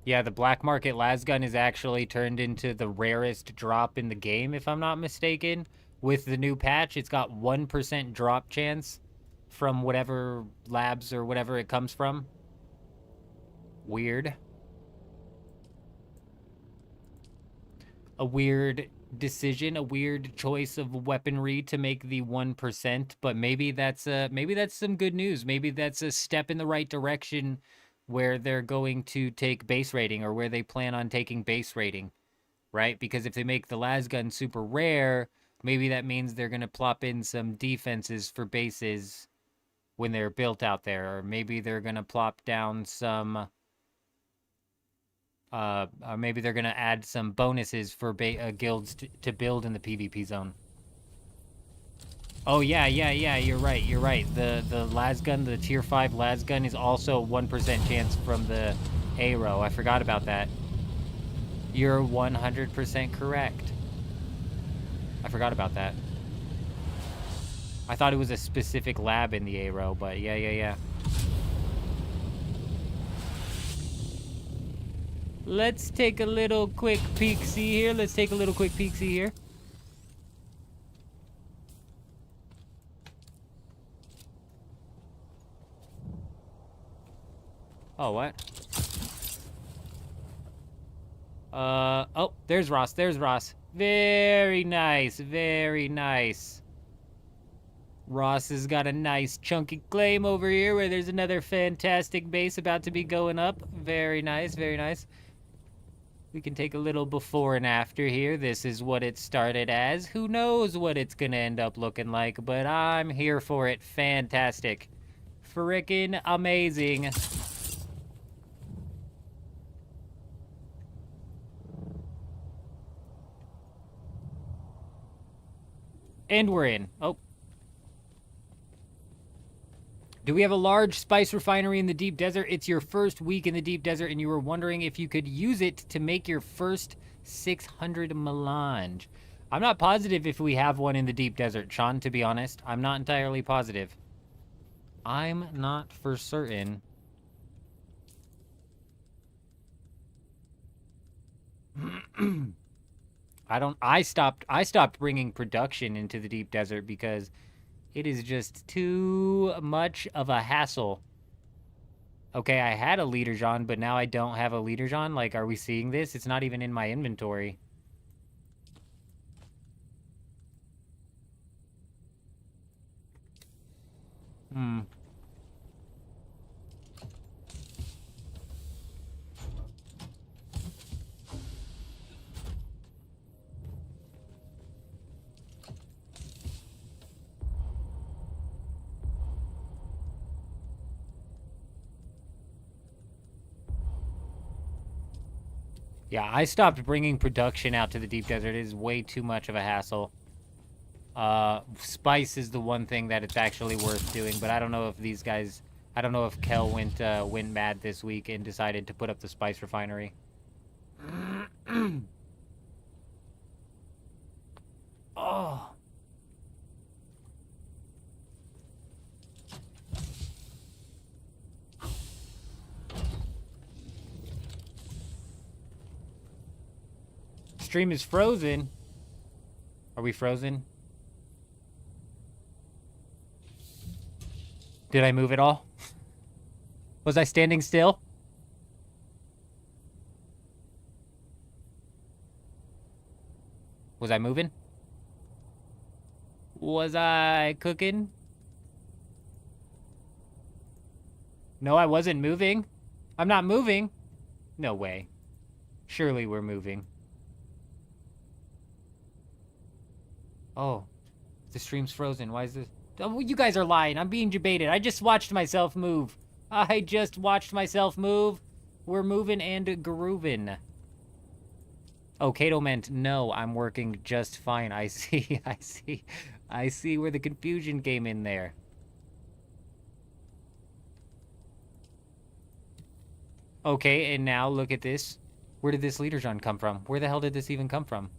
Yeah, the black market las gun is actually turned into the rarest drop in the game, if I'm not mistaken. With the new patch, it's got 1% drop chance from whatever labs or whatever it comes from. Weird. A weird decision, a weird choice of weaponry to make the 1%, but maybe that's some good news. Maybe that's a step in the right direction where they're going to take base rating, or where they plan on taking base rating, right? Because if they make the lasgun super rare, maybe that means they're going to plop in some defenses for bases when they're built out there, or maybe they're going to plop down some or maybe they're gonna add some bonuses for guilds to build in the PvP zone. Oh yeah, you're right. The lasgun, the tier 5 lasgun, is also 1% chance from the arrow. I forgot about that. You're 100% correct. I forgot about that. I thought it was a specific lab in the arrow, but yeah. Let's take a little quick peek-see here. Oh, what? Oh, there's Ross. Very nice. Ross has got a nice chunky claim over here where there's another fantastic base about to be going up. Very nice. We can take a little before and after here. This is what it started as. Who knows what it's gonna end up looking like, but I'm here for it. Fantastic. Frickin' amazing. And we're in. Oh. Do we have a large spice refinery in the deep desert? It's your first week in the deep desert, and you were wondering if you could use it to make your first 600 melange. I'm not positive if we have one in the deep desert, Sean, to be honest. I'm not entirely positive. I'm not for certain. I stopped bringing production into the deep desert because it is just too much of a hassle. Okay, I had a leader Jean, but now I don't have a leader Jean. Like, are we seeing this? It's not even in my inventory. Yeah, I stopped bringing production out to the deep desert. It is way too much of a hassle. Spice is the one thing that it's actually worth doing, but I don't know if these guys... I don't know if Kel went mad this week and decided to put up the spice refinery. Oh. Stream is frozen. Are we frozen? Did I move at all? Was I standing still? Was I moving? Was I cooking? No, I wasn't moving. I'm not moving. No way. Surely we're moving. Oh, the stream's frozen. Why is this? Oh, you guys are lying. I'm being debated. I just watched myself move. We're moving and grooving. Oh, Kato meant, no, I'm working just fine. I see where the confusion came in there. Okay, and now look at this. Where did this leader Jean come from? Where the hell did this even come from?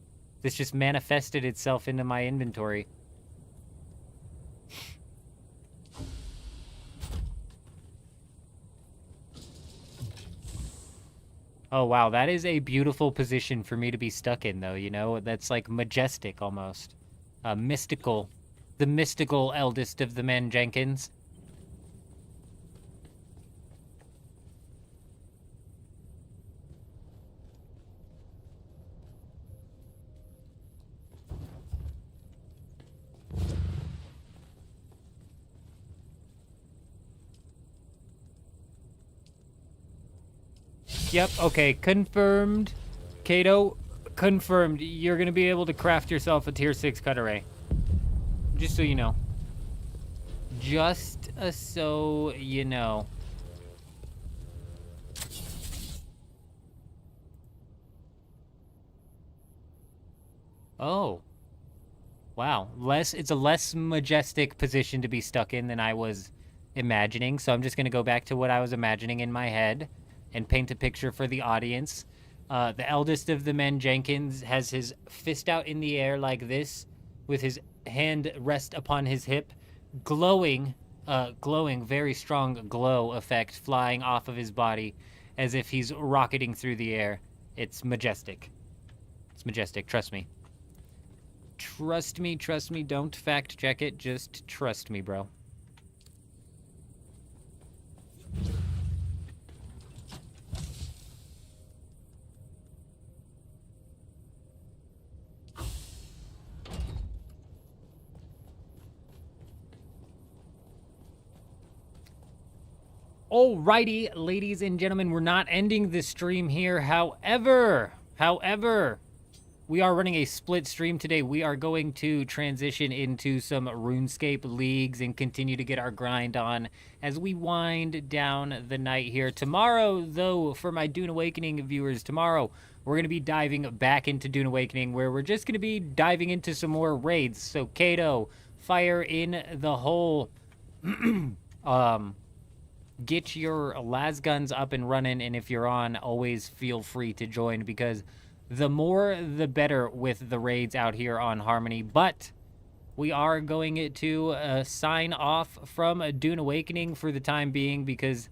This just manifested itself into my inventory. Oh, wow. That is a beautiful position for me to be stuck in, though, you know? That's, like, majestic, almost. Mystical. The mystical eldest of the men, Jenkins. Yep, okay, confirmed. Kato, confirmed. You're gonna be able to craft yourself a tier 6 cut array. Just so you know. Just so you know. Oh. Wow. It's a less majestic position to be stuck in than I was imagining. So I'm just going to go back to what I was imagining in my head and paint a picture for the audience. The eldest of the men, Jenkins, has his fist out in the air like this, with his hand rest upon his hip, glowing, very strong glow effect flying off of his body as if he's rocketing through the air. It's majestic. It's majestic, trust me. Trust me, don't fact check it, just trust me, bro. Alrighty, ladies and gentlemen, we're not ending the stream here. However, we are running a split stream today. We are going to transition into some RuneScape leagues and continue to get our grind on as we wind down the night here. Tomorrow, though, for my Dune Awakening viewers, tomorrow we're going to be diving back into Dune Awakening, where we're just going to be diving into some more raids. So, Kato, fire in the hole. Get your las guns up and running, and if you're on, always feel free to join, because the more the better with the raids out here on Harmony. But we are going to sign off from Dune Awakening for the time being, because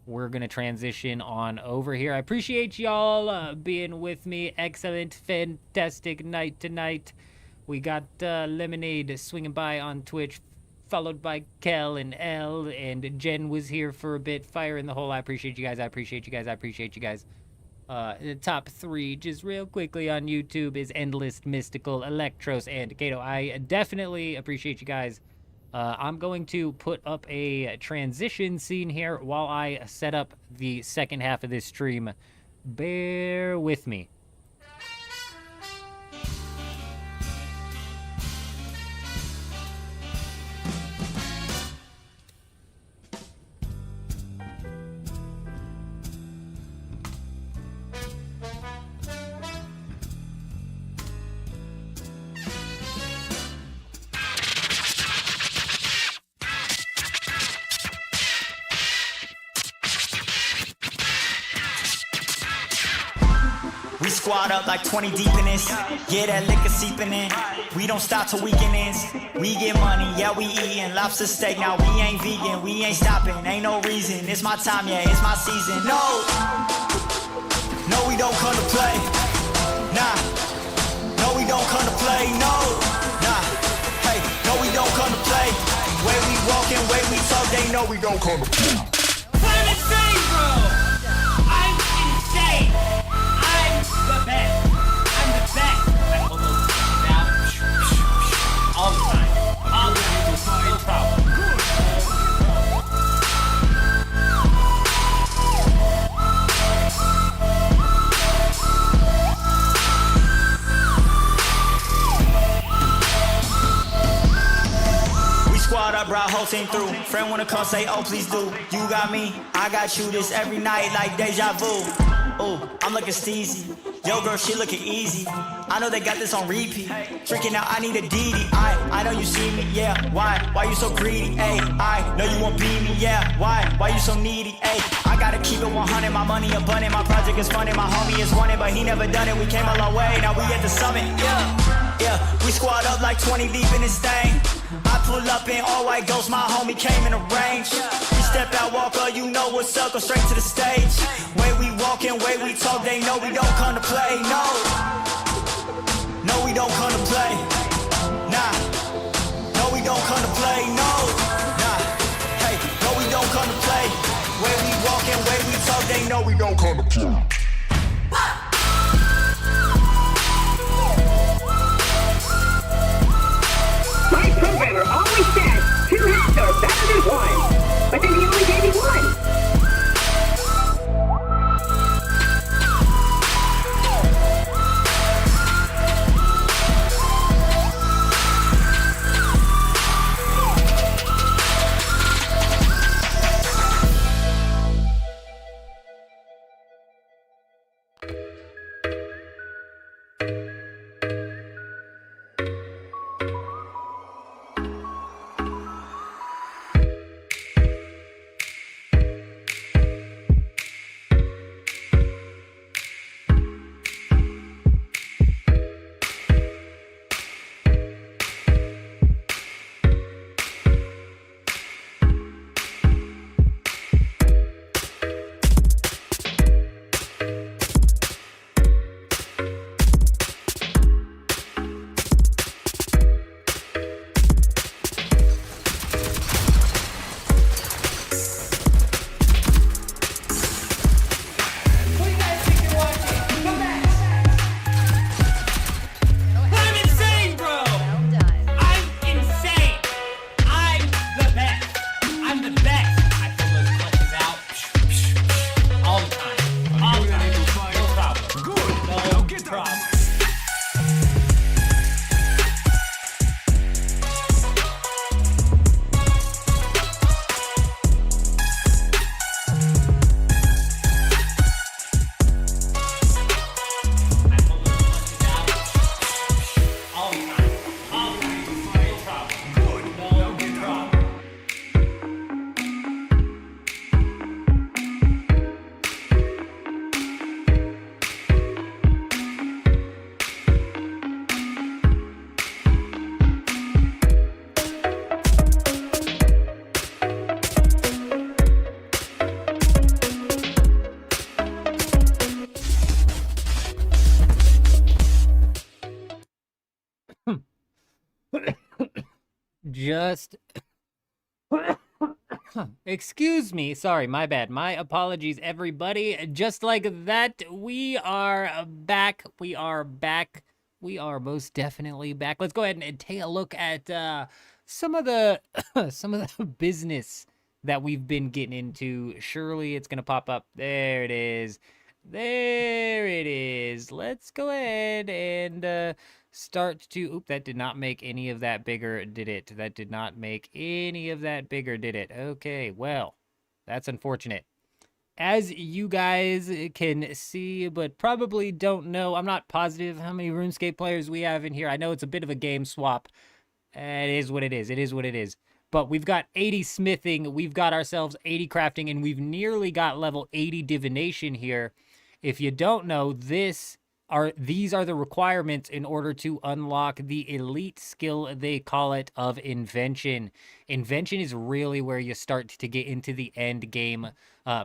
we're going to transition on over here. I appreciate y'all being with me. Excellent, fantastic night tonight. We got Lemonade swinging by on Twitch, followed by Kel and Elle, and Jen was here for a bit. Fire in the hole. I appreciate you guys. I appreciate you guys. I appreciate you guys. The top 3, just real quickly on YouTube, is Endless, Mystical, Electros, and Kato. I definitely appreciate you guys. I'm going to put up a transition scene here while I set up the second half of this stream. Bear with me. Squad up like 20 deep in this. Yeah, that liquor seeping in. We don't stop till weekend ends. We get money, yeah, we eatin' lobster steak. Now we ain't vegan, we ain't stopping. Ain't no reason. It's my time, yeah, it's my season. No, we don't come to play. Nah, no, we don't come to play. No, nah, hey, no, we don't come to play. Way we walkin', way we talk, they know we don't come to play. I'm insane, bro. I'm insane. The best. I'm the best. I almost now. All the time. All the time. No problem. We squad up, brought whole team through. Friend wanna come, say, oh, please do. You got me, I got you. This every night like deja vu. Ooh, I'm looking steezy. Yo, girl, she looking easy. I know they got this on repeat. Freaking out, I need a DD. I know you see me, yeah. Why you so greedy? Ayy, I know you won't beat me, yeah. Why you so needy? Ayy, I gotta keep it 100. My money abundant, my project is funded. My homie is wanted, but he never done it. We came a long way, now we at the summit, yeah. We squad up like 20 deep in this thing. I pull up in all white ghost, my homie came in the range. We step out, walk up, you know what's up, go straight to the stage. Way we walkin', way we talk, they know we don't come to play, no, we don't come to play, nah, no, we don't come to play, no, nah, hey, no, we don't come to play. Way we walkin', way we talk, they know we don't come to play. My programmer always said 2 hats are better than 1, but then he only gave me 1. Just excuse me. Sorry, my bad. My apologies, everybody. Just like that, we are back. We are back. We are most definitely back. Let's go ahead and take a look at some of the some of the business that we've been getting into. Surely it's gonna pop up. There it is. There it is. Let's go ahead and start to... Oop, that did not make any of that bigger, did it? That did not make any of that bigger, did it? Okay, well, that's unfortunate. As you guys can see, but probably don't know, I'm not positive how many RuneScape players we have in here. I know it's a bit of a game swap. It is what it is. It is what it is. But we've got 80 smithing, we've got ourselves 80 crafting, and we've nearly got level 80 divination here. If you don't know, these are the requirements in order to unlock the elite skill, they call it, of invention. Invention is really where you start to get into the end game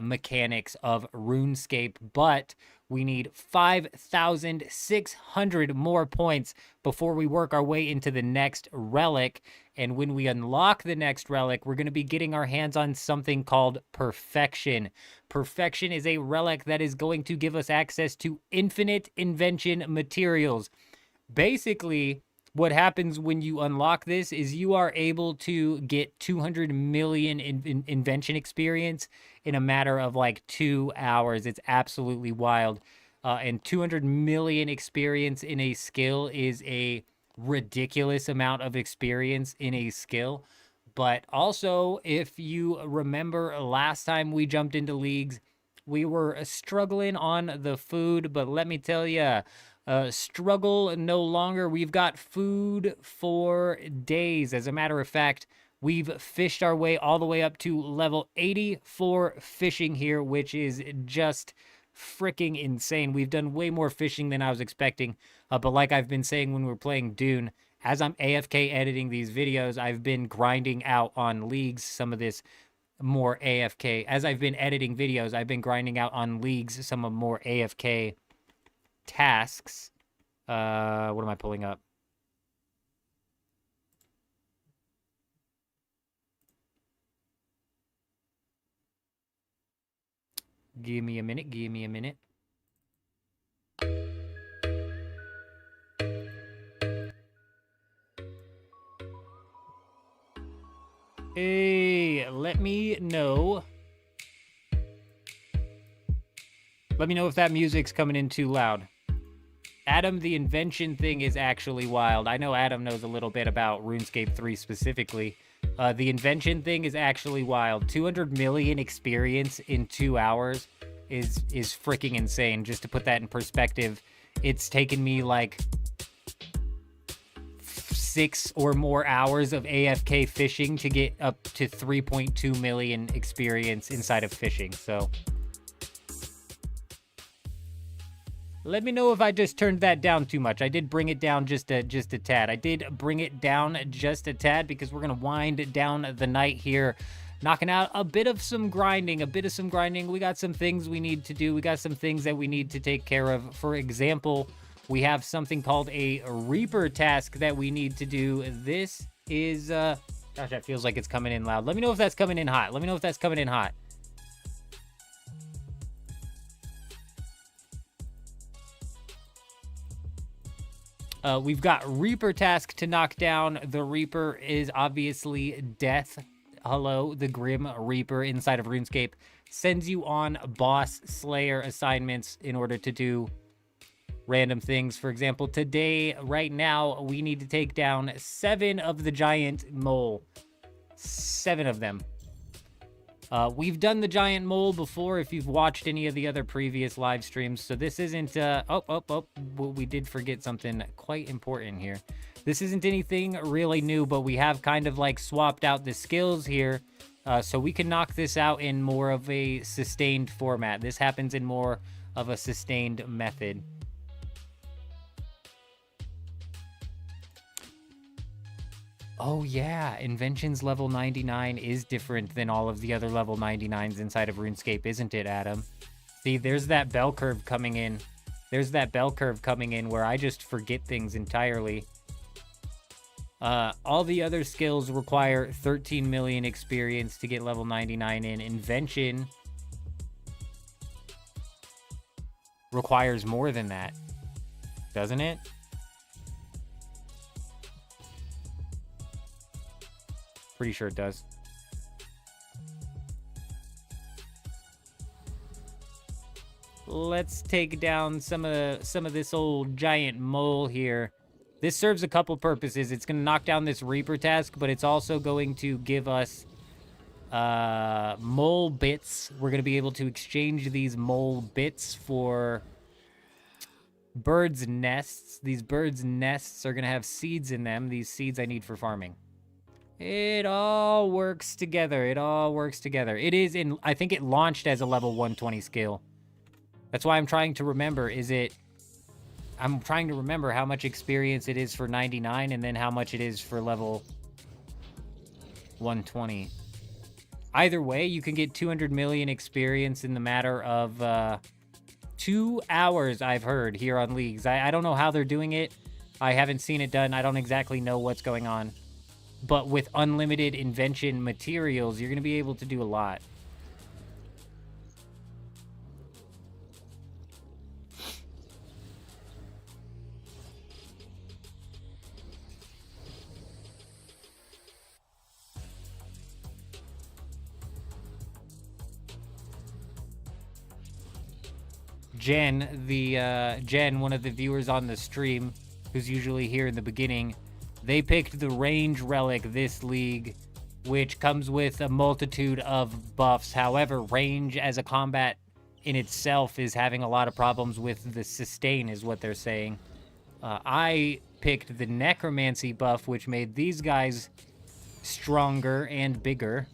mechanics of RuneScape, but we need 5,600 more points before we work our way into the next relic. And when we unlock the next relic, we're going to be getting our hands on something called Perfection. Perfection is a relic that is going to give us access to infinite invention materials. Basically, what happens when you unlock this is you are able to get 200 million invention experience in a matter of like 2 hours. It's absolutely wild. And 200 million experience in a skill is a ridiculous amount of experience in a skill. But also, if you remember last time we jumped into leagues, we were struggling on the food, but let me tell you, struggle no longer. We've got food for days. As a matter of fact, we've fished our way all the way up to level 80 for fishing here, which is just freaking insane. We've done way more fishing than I was expecting. But like I've been saying when we're playing Dune, as I'm AFK editing these videos, I've been grinding out on leagues some of this more AFK. As I've been editing videos, I've been grinding out on leagues some of more AFK tasks. What am I pulling up? Give me a minute. Give me a minute. Hey, let me know. Let me know if that music's coming in too loud. Adam, the invention thing is actually wild. I know Adam knows a little bit about RuneScape 3 specifically. The invention thing is actually wild. 200 million experience in 2 hours is freaking insane. Just to put that in perspective, it's taken me like 6 or more hours of AFK fishing to get up to 3.2 million experience inside of fishing. So let me know if I just turned that down too much. I did bring it down just a tad. I did bring it down just a tad because we're going to wind down the night here, knocking out a bit of some grinding. We got some things we need to do. We got some things that we need to take care of. For example, we have something called a Reaper task that we need to do. This is, gosh, that feels like it's coming in loud. Let me know if that's coming in hot. Let me know if that's coming in hot. We've got Reaper task to knock down. The Reaper is obviously death. Hello, the Grim Reaper inside of RuneScape sends you on boss slayer assignments in order to do random things. For example, today, right now, we need to take down 7 of the giant mole. 7 of them. We've done the giant mole before if you've watched any of the other previous live streams, so this isn't, we did forget something quite important here. This isn't anything really new, but we have kind of like swapped out the skills here, so we can knock this out in more of a sustained format. This happens in more of a sustained method. Oh yeah, Invention's level 99 is different than all of the other level 99s inside of RuneScape, isn't it, Adam? See, there's that bell curve coming in. There's that bell curve coming in where I just forget things entirely. All the other skills require 13 million experience to get level 99 in. Invention requires more than that, doesn't it? Pretty sure it does. Let's take down some of this old giant mole here. This serves a couple purposes. It's going to knock down this Reaper task, but it's also going to give us mole bits. We're going to be able to exchange these mole bits for birds' nests. These birds' nests are going to have seeds in them. These seeds I need for farming. It all works together. It all works together. It is in, I think it launched as a level 120 skill. That's why I'm trying to remember, I'm trying to remember how much experience it is for 99 and then how much it is for level 120. Either way, you can get 200 million experience in the matter of 2 hours, I've heard, here on Leagues. I don't know how they're doing it. I haven't seen it done. I don't exactly know what's going on. But with unlimited invention materials, you're going to be able to do a lot. Jen, one of the viewers on the stream, who's usually here in the beginning, they picked the range relic this league, which comes with a multitude of buffs. However, range as a combat in itself is having a lot of problems with the sustain, is what they're saying. I picked the necromancy buff, which made these guys stronger and bigger.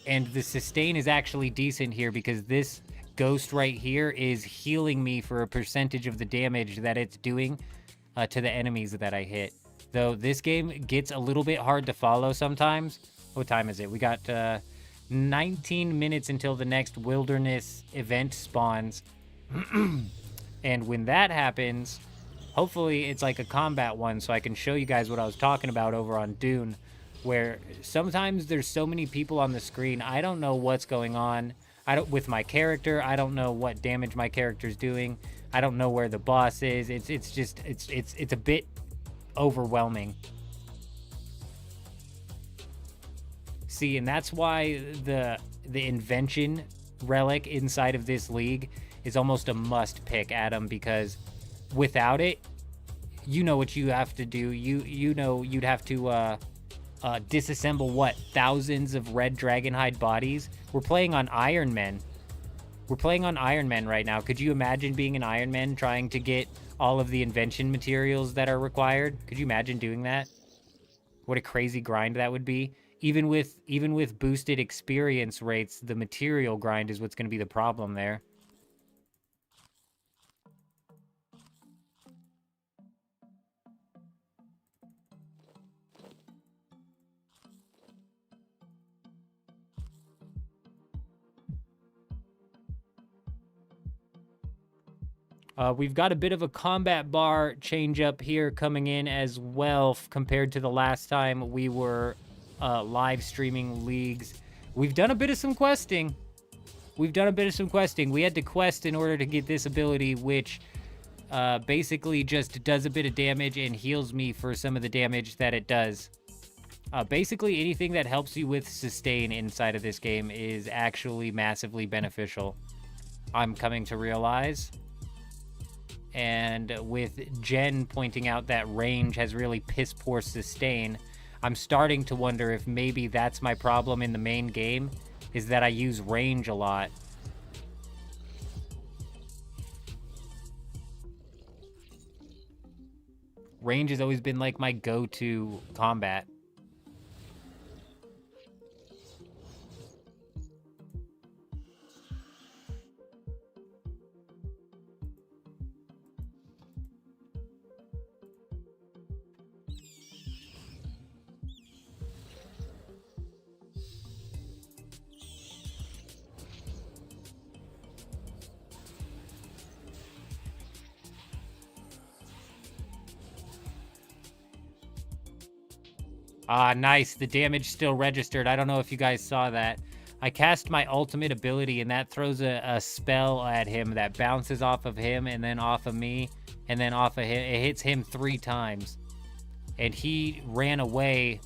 And the sustain is actually decent here because this ghost right here is healing me for a percentage of the damage that it's doing to the enemies that I hit. Though this game gets a little bit hard to follow sometimes. What time is it? We got 19 minutes until the next wilderness event spawns. And when that happens, hopefully it's like a combat one so I can show you guys what I was talking about over on Dune, where sometimes there's so many people on the screen, I don't know what's going on. With my character, I don't know what damage my character's doing. I don't know where the boss is. It's a bit overwhelming. See, and that's why the invention relic inside of this league is almost a must pick, Adam, because without it, you know what you have to do. You know you'd have to disassemble what, thousands of red dragonhide bodies. We're playing on Iron Men. We're playing on Iron Men right now. Could you imagine being an Iron Man trying to get all of the invention materials that are required? Could you imagine doing that? What a crazy grind that would be. Even with boosted experience rates, the material grind is what's going to be the problem there. We've got a bit of a combat bar change up here coming in as well compared to the last time we were live streaming Leagues. We've done a bit of some questing. We had to quest in order to get this ability, which basically just does a bit of damage and heals me for some of the damage that it does. Basically, anything that helps you with sustain inside of this game is actually massively beneficial, I'm coming to realize. And with Jen pointing out that range has really piss poor sustain, I'm starting to wonder if maybe that's my problem in the main game, is that I use range a lot. Range has always been like my go-to combat. Ah, nice. The damage still registered. I don't know if you guys saw that. I cast my ultimate ability, and that throws a spell at him that bounces off of him and then off of me and then off of him. It hits him 3 times. And he ran away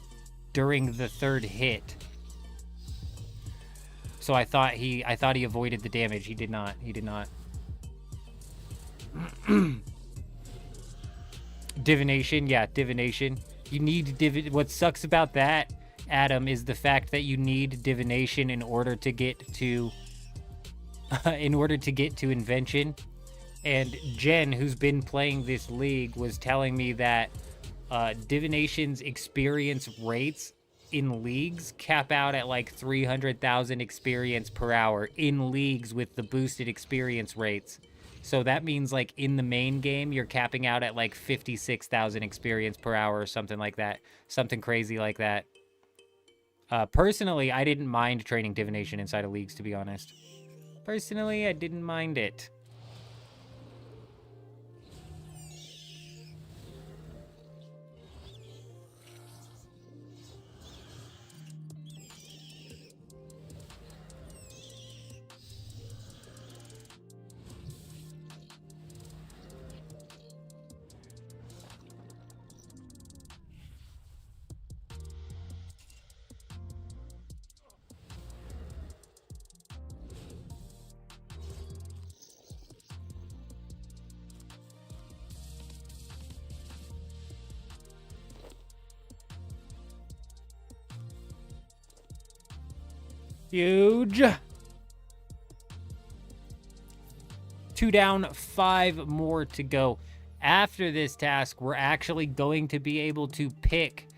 during the 3rd hit. So I thought he avoided the damage. He did not. He did not. Divination, yeah, divination. You need what sucks about that, Adam, is the fact that you need divination in order to get to invention. And Jen, who's been playing this league, was telling me that divination's experience rates in leagues cap out at like 300,000 experience per hour in leagues with the boosted experience rates. So that means like in the main game, you're capping out at like 56,000 experience per hour or something like that. Something crazy like that. Personally, I didn't mind training divination inside of leagues, to be honest. Personally, I didn't mind it. Huge. 2 down, 5 more to go. After this task, we're actually going to be able to pick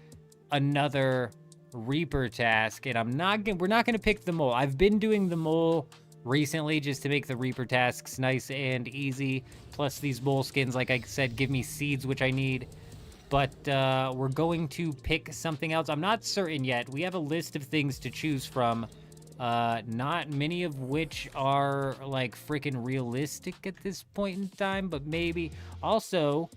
another Reaper task, and we're not going to pick the mole. I've been doing the mole recently just to make the Reaper tasks nice and easy. Plus these mole skins, like I said, give me seeds, which I need. But we're going to pick something else. I'm not certain yet. We have a list of things to choose from. Not many of which are like freaking realistic at this point in time, but maybe. Also,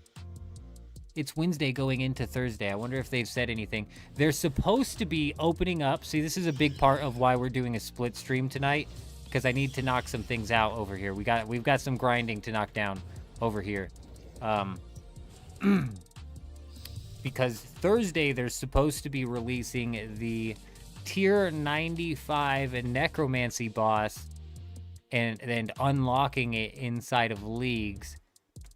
it's Wednesday going into Thursday. I wonder if they've said anything. They're supposed to be opening up. See, this is a big part of why we're doing a split stream tonight, because I need to knock some things out over here. We've got some grinding to knock down over here. Because Thursday they're supposed to be releasing the tier 95 necromancy boss and unlocking it inside of leagues,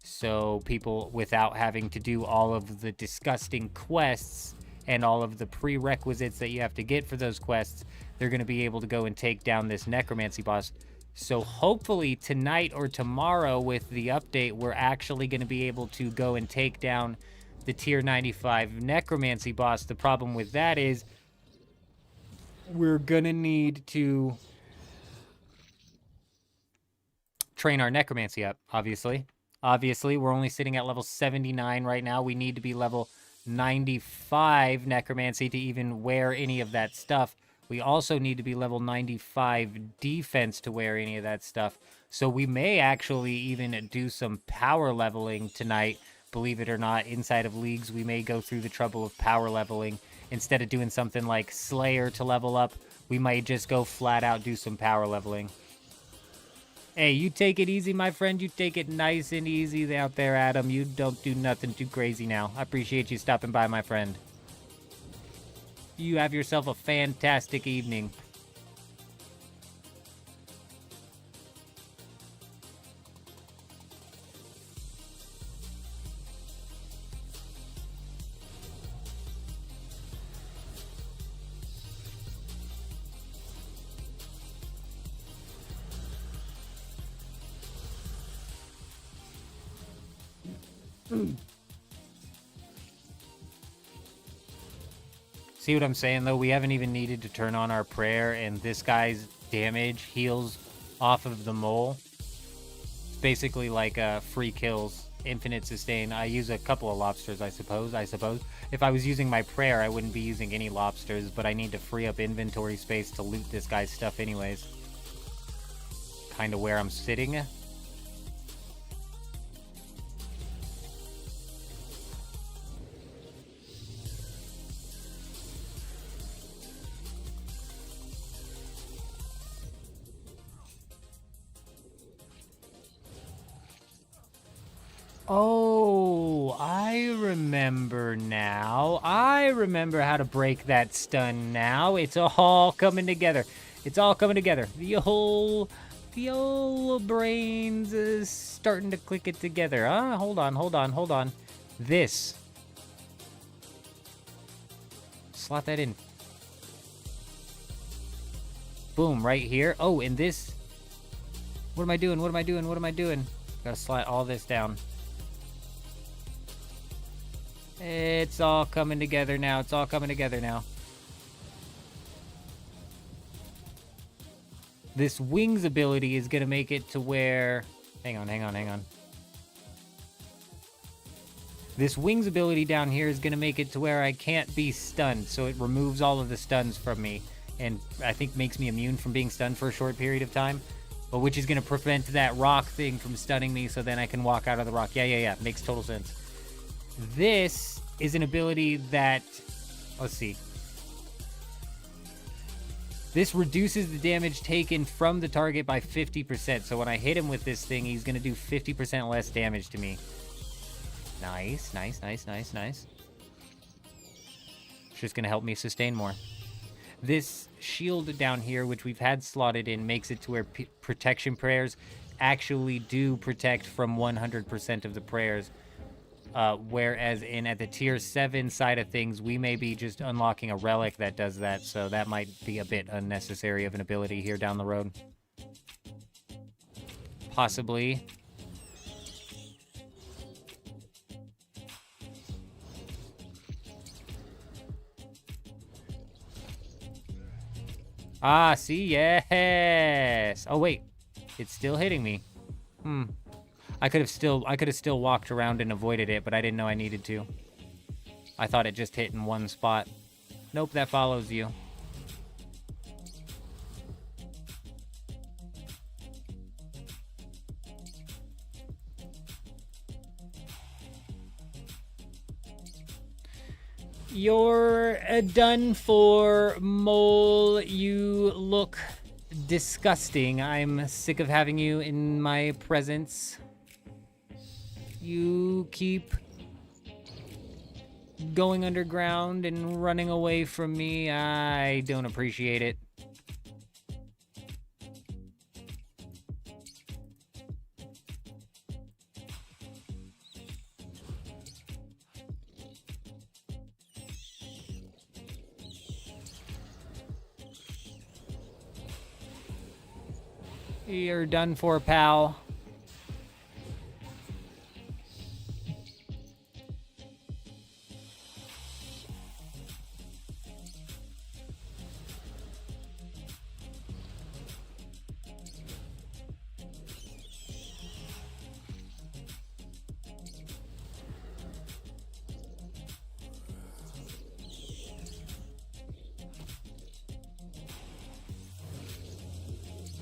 so people, without having to do all of the disgusting quests and all of the prerequisites that you have to get for those quests, they're going to be able to go and take down this necromancy boss. So hopefully tonight or tomorrow with the update, we're actually going to be able to go and take down the tier 95 necromancy boss. The problem with that is we're gonna need to train our necromancy up, obviously. Obviously, we're only sitting at level 79 right now. We need to be level 95 necromancy to even wear any of that stuff. We also need to be level 95 defense to wear any of that stuff. So we may actually even do some power leveling tonight. Believe it or not, inside of leagues, we may go through the trouble of power leveling. Instead of doing something like Slayer to level up, we might just go flat out do some power leveling. Hey, you take it easy, my friend. You take it nice and easy out there, Adam. You don't do nothing too crazy now. I appreciate you stopping by, my friend. You have yourself a fantastic evening. See what I'm saying, though? We haven't even needed to turn on our prayer, and this guy's damage heals off of the mole. It's basically like free kills, infinite sustain. I use a couple of lobsters, I suppose. If I was using my prayer, I wouldn't be using any lobsters, but I need to free up inventory space to loot this guy's stuff anyways. Kind of where I'm sitting. Oh, I remember now. I remember how to break that stun now. It's all coming together. It's all coming together. The old brains is starting to click it together. Hold on. This. Slot that in. Boom, right here. Oh, and this. What am I doing? Gotta slide all this down. It's all coming together now. This wings ability is gonna make it to where... Hang on. This wings ability down here is gonna make it to where I can't be stunned, so it removes all of the stuns from me, and I think makes me immune from being stunned for a short period of time, but which is gonna prevent that rock thing from stunning me, so then I can walk out of the rock. Yeah, makes total sense. This is an ability that... Let's see. This reduces the damage taken from the target by 50%. So when I hit him with this thing, he's going to do 50% less damage to me. Nice. It's just going to help me sustain more. This shield down here, which we've had slotted in, makes it to where protection prayers actually do protect from 100% of the prayers. Whereas at the tier 7 side of things, we may be just unlocking a relic that does that, so that might be a bit unnecessary of an ability here down the road. Possibly. See, yes! Oh, wait. It's still hitting me. I could have still walked around and avoided it, but I didn't know I needed to. I thought it just hit in one spot. Nope, that follows you. You're done for, mole. You look disgusting. I'm sick of having you in my presence. You keep going underground and running away from me. I don't appreciate it. You're done for, pal.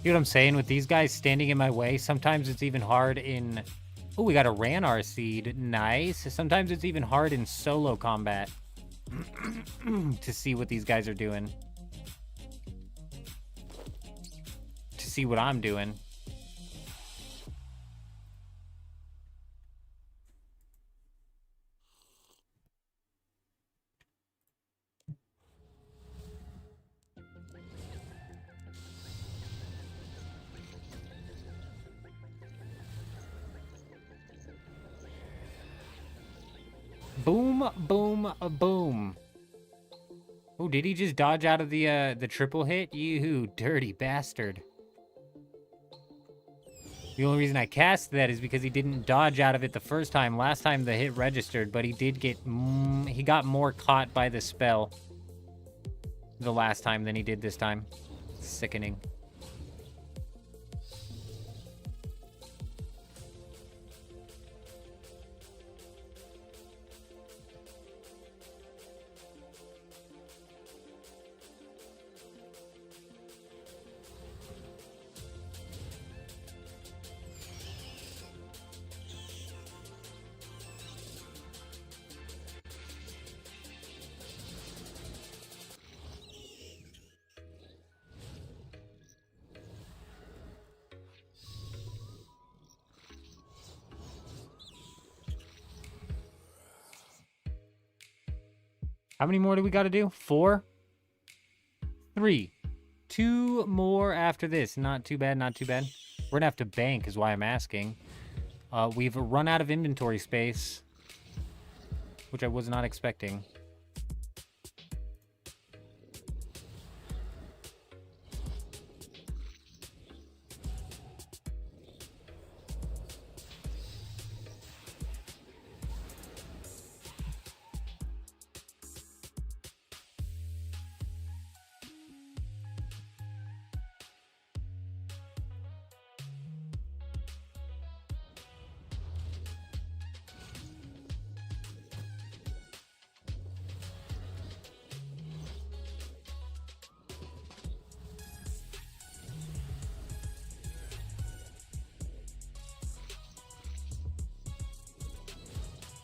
You know what I'm saying? With these guys standing in my way, sometimes it's even hard in... Oh, we got a Ranar seed. Nice. Sometimes it's even hard in solo combat to see what these guys are doing. To see what I'm doing. Boom, boom, boom. Oh, did he just dodge out of the triple hit? You dirty bastard. The only reason I cast that is because he didn't dodge out of it the first time. Last time the hit registered, but he did get... he got more caught by the spell the last time than he did this time. Sickening. How many more do we got to do? 4? 3. 2 more after this. Not too bad, not too bad. We're gonna have to bank is why I'm asking. We've run out of inventory space, which I was not expecting.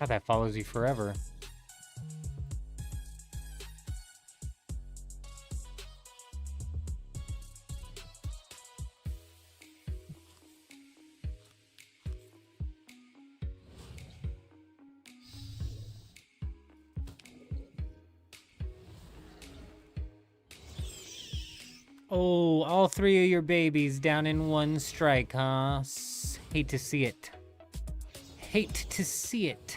God, that follows you forever. Oh, all 3 of your babies down in one strike, huh? Hate to see it. Hate to see it.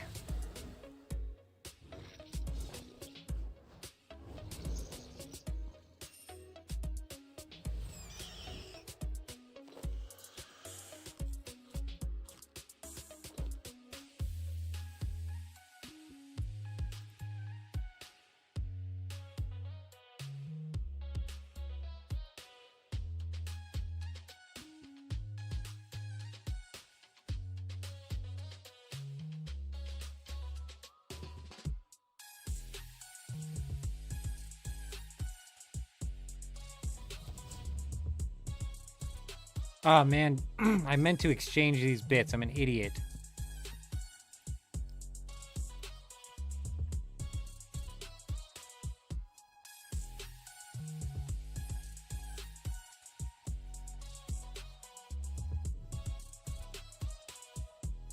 Oh man, I meant to exchange these bits. I'm an idiot.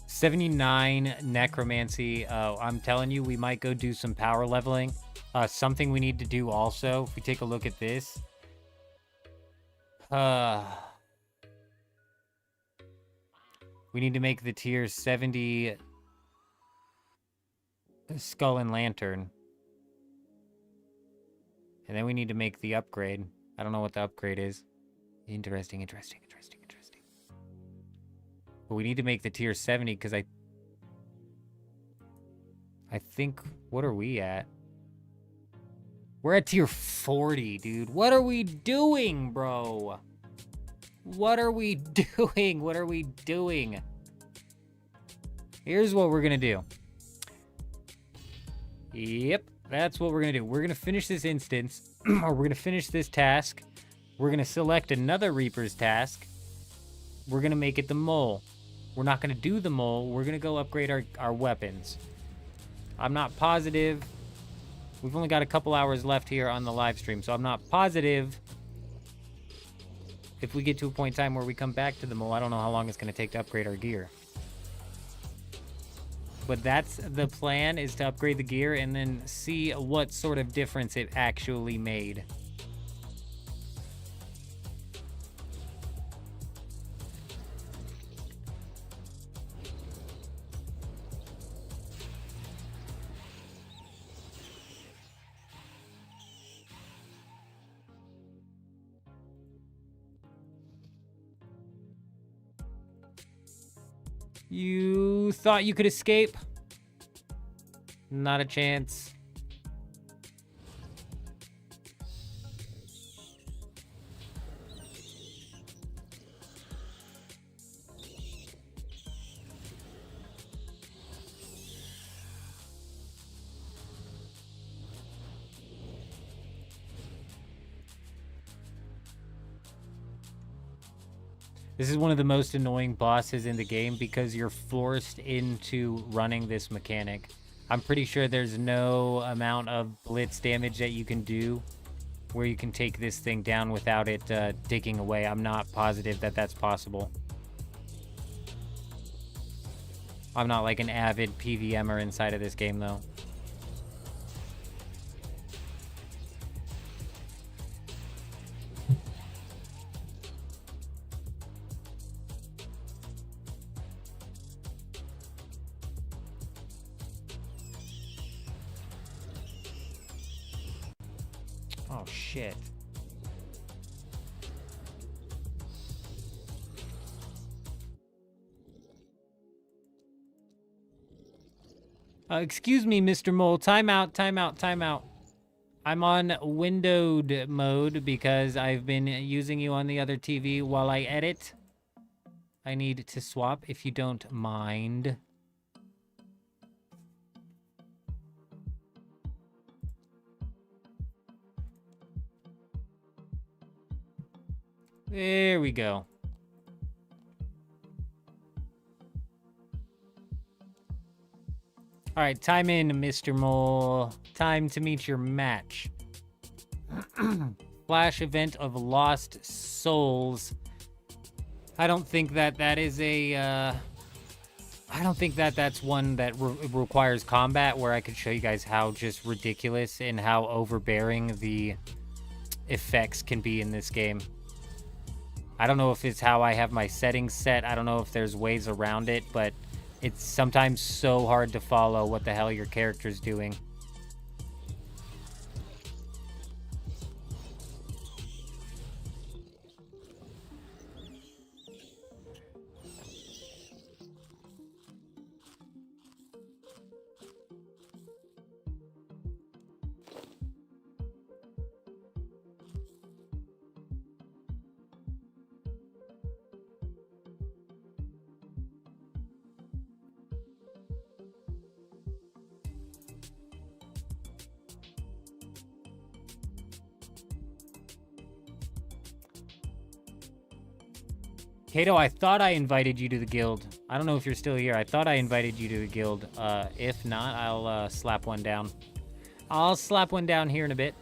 $79 necromancy. I'm telling you, we might go do some power leveling. Something we need to do also, if we take a look at this. We need to make the tier 70 skull and lantern. And then we need to make the upgrade. I don't know what the upgrade is. Interesting. But we need to make the tier 70 because I think, what are we at? We're at tier 40, dude. What are we doing, bro? What are we doing? What are we doing? Here's what we're gonna do. Yep, that's what we're gonna do. We're gonna finish this instance, or we're gonna finish this task. We're gonna select another Reaper's task. We're gonna make it the mole. We're not gonna do the mole. We're gonna go upgrade our weapons. I'm not positive. We've only got a couple hours left here on the live stream, so I'm not positive if we get to a point in time where we come back to the mole. I don't know how long it's going to take to upgrade our gear. But that's the plan, is to upgrade the gear and then see what sort of difference it actually made. You thought you could escape? Not a chance. This is one of the most annoying bosses in the game because you're forced into running this mechanic. I'm pretty sure there's no amount of blitz damage that you can do where you can take this thing down without it digging away. I'm not positive that that's possible. I'm not like an avid PVMer inside of this game though. Oh, shit. Excuse me, Mr. Mole. Time out, time out, time out. I'm on windowed mode because I've been using you on the other TV while I edit. I need to swap if you don't mind. There we go. All right, time in, Mr. Mole. Time to meet your match. Flash event of lost souls. I don't think that is a. I don't think that's one that requires combat, where I could show you guys how just ridiculous and how overbearing the effects can be in this game. I don't know if it's how I have my settings set. I don't know if there's ways around it, but it's sometimes so hard to follow what the hell your character's doing. Kato, I thought I invited you to the guild. I don't know if you're still here. I thought I invited you to the guild. If not, I'll slap one down. I'll slap one down here in a bit.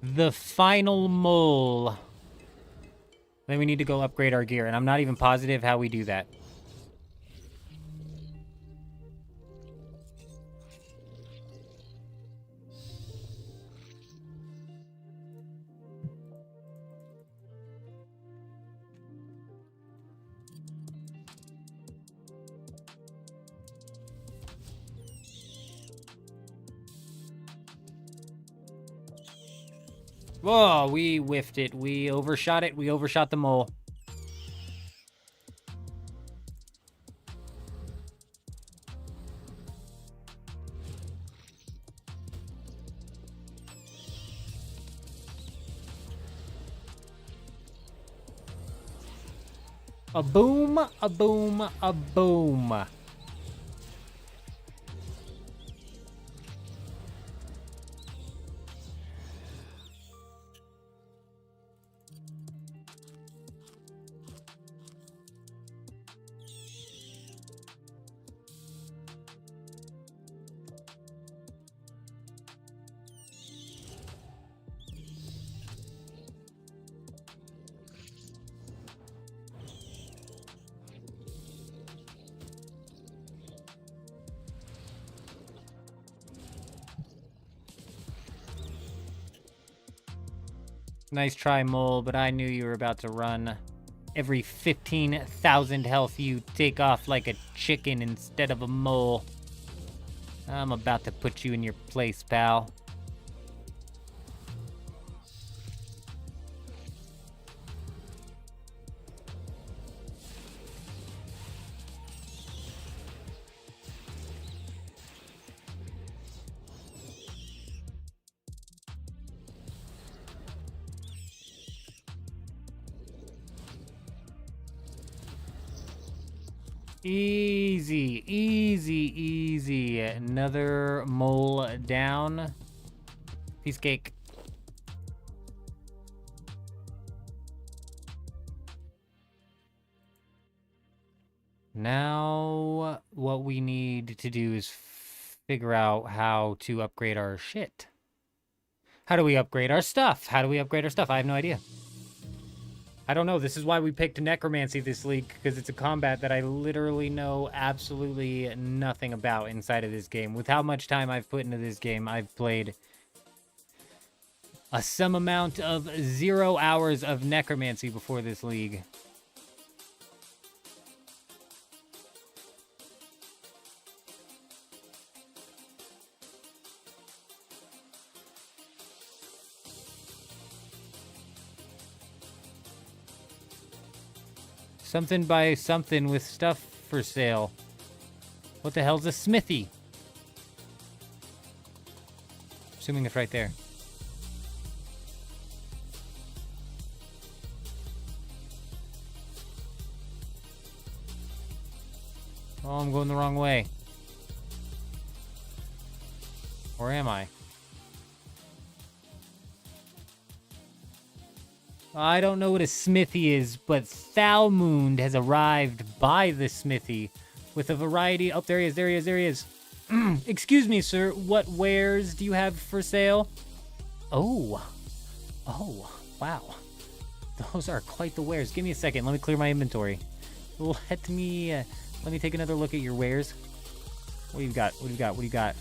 The final mole. Then we need to go upgrade our gear, and I'm not even positive how we do that. Whoa, we whiffed it. We overshot it. We overshot the mole. A boom, a boom, a boom. Nice try, mole, but I knew you were about to run. Every 15,000 health, you take off like a chicken instead of a mole. I'm about to put you in your place, pal. Easy, easy, easy. Another mole down. Piece of cake. Now, what we need to do is figure out how to upgrade our shit. How do we upgrade our stuff? How do we upgrade our stuff? I have no idea. I don't know. This is why we picked Necromancy this league, because it's a combat that I literally know absolutely nothing about inside of this game. With how much time I've put into this game, I've played some amount of 0 hours of Necromancy before this league. Something by something with stuff for sale. What the hell's a smithy? Assuming it's right there. Oh, I'm going the wrong way. Or am I? I don't know what a smithy is, but Thalmund has arrived by the smithy with a variety... Oh, there he is, there he is, there he is. Excuse me, sir. What wares do you have for sale? Oh. Oh, wow. Those are quite the wares. Give me a second. Let me clear my inventory. Let me take another look at your wares. What do you got? What do you got? What do you got?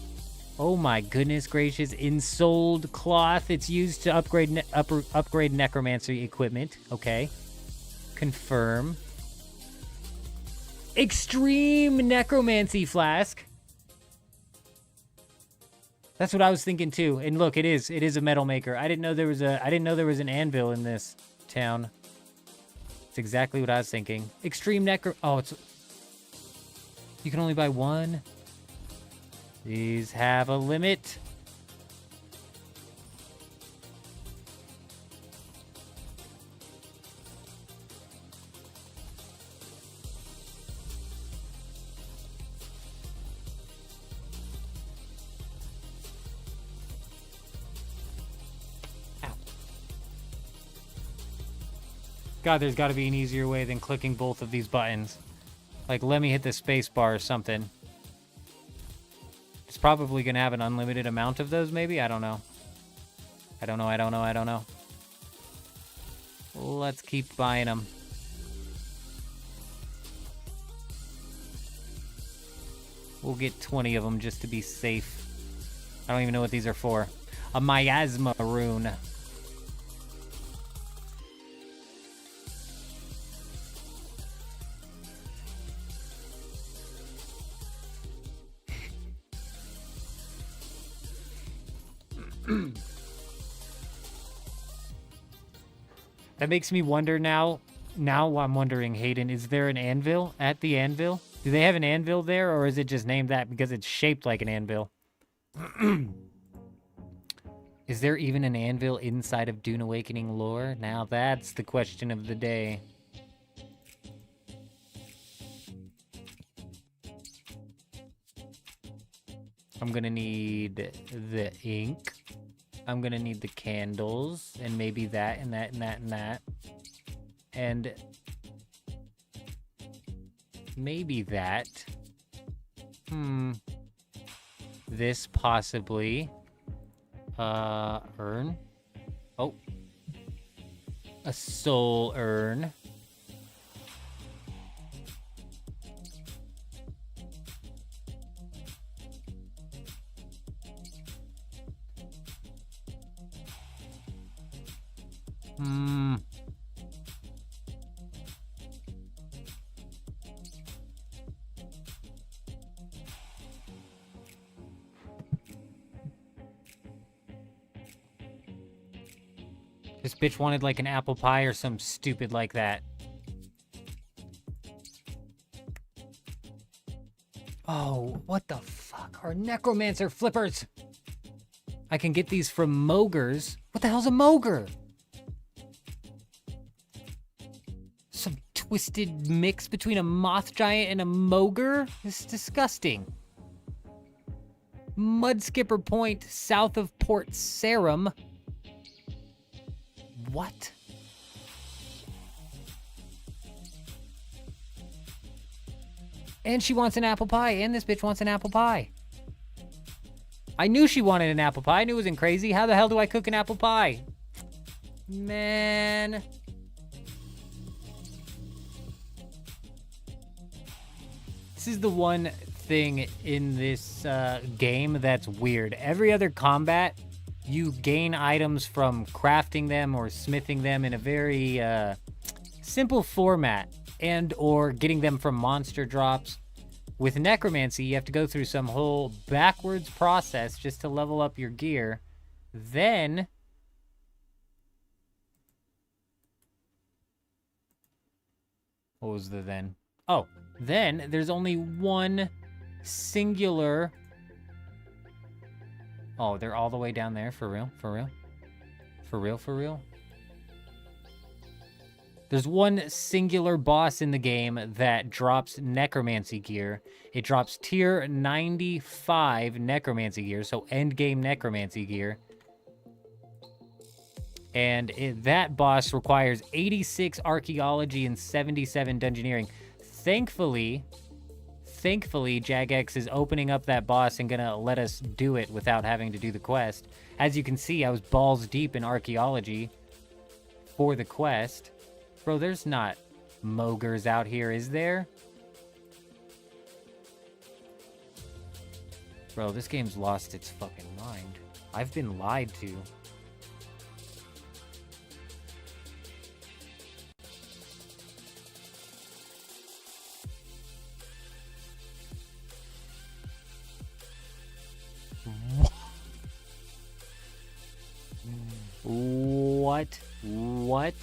Oh my goodness gracious, ensouled cloth. It's used to upgrade upgrade necromancy equipment. Okay. Confirm. Extreme necromancy flask. That's what I was thinking too. And look, it is a metal maker. I didn't know there was an anvil in this town. It's exactly what I was thinking. Extreme you can only buy one. These have a limit. Ow. God, there's got to be an easier way than clicking both of these buttons. Like, let me hit the space bar or something. It's probably going to have an unlimited amount of those, maybe? I don't know. I don't know. Let's keep buying them. We'll get 20 of them just to be safe. I don't even know what these are for. A miasma rune. That makes me wonder now. Now I'm wondering, Hayden, is there an anvil at the anvil? Do they have an anvil there, or is it just named that because it's shaped like an anvil? Is there even an anvil inside of Dune Awakening lore? Now that's the question of the day. I'm gonna need the ink. I'm gonna need the candles, and maybe that, and that, and that, and that. And maybe that. This possibly. Urn. Oh. A soul urn. This bitch wanted like an apple pie or some stupid like that. Oh, what the fuck are necromancer flippers? I can get these from mogres. What the hell's a mogre? Some twisted mix between a moth giant and a mogre. It's disgusting. Mudskipper Point, south of Port Sarum. What? And she wants an apple pie, and this bitch wants an apple pie. I knew she wanted an apple pie. I knew it wasn't crazy. How the hell do I cook an apple pie? Man. This is the one thing in this game that's weird. Every other combat, you gain items from crafting them or smithing them in a very simple format, and or getting them from monster drops. With necromancy, you have to go through some whole backwards process just to level up your gear. Then what was the then? Oh, then there's only one singular. Oh, they're all the way down there, for real? For real? For real, for real? There's one singular boss in the game that drops necromancy gear. It drops tier 95 necromancy gear, so end game necromancy gear. And that boss requires 86 archaeology and 77 dungeoneering. Thankfully, Jagex is opening up that boss and gonna let us do it without having to do the quest. As you can see, I was balls deep in archaeology for the quest. Bro, there's not mogres out here, is there? Bro, this game's lost its fucking mind. I've been lied to. What? What?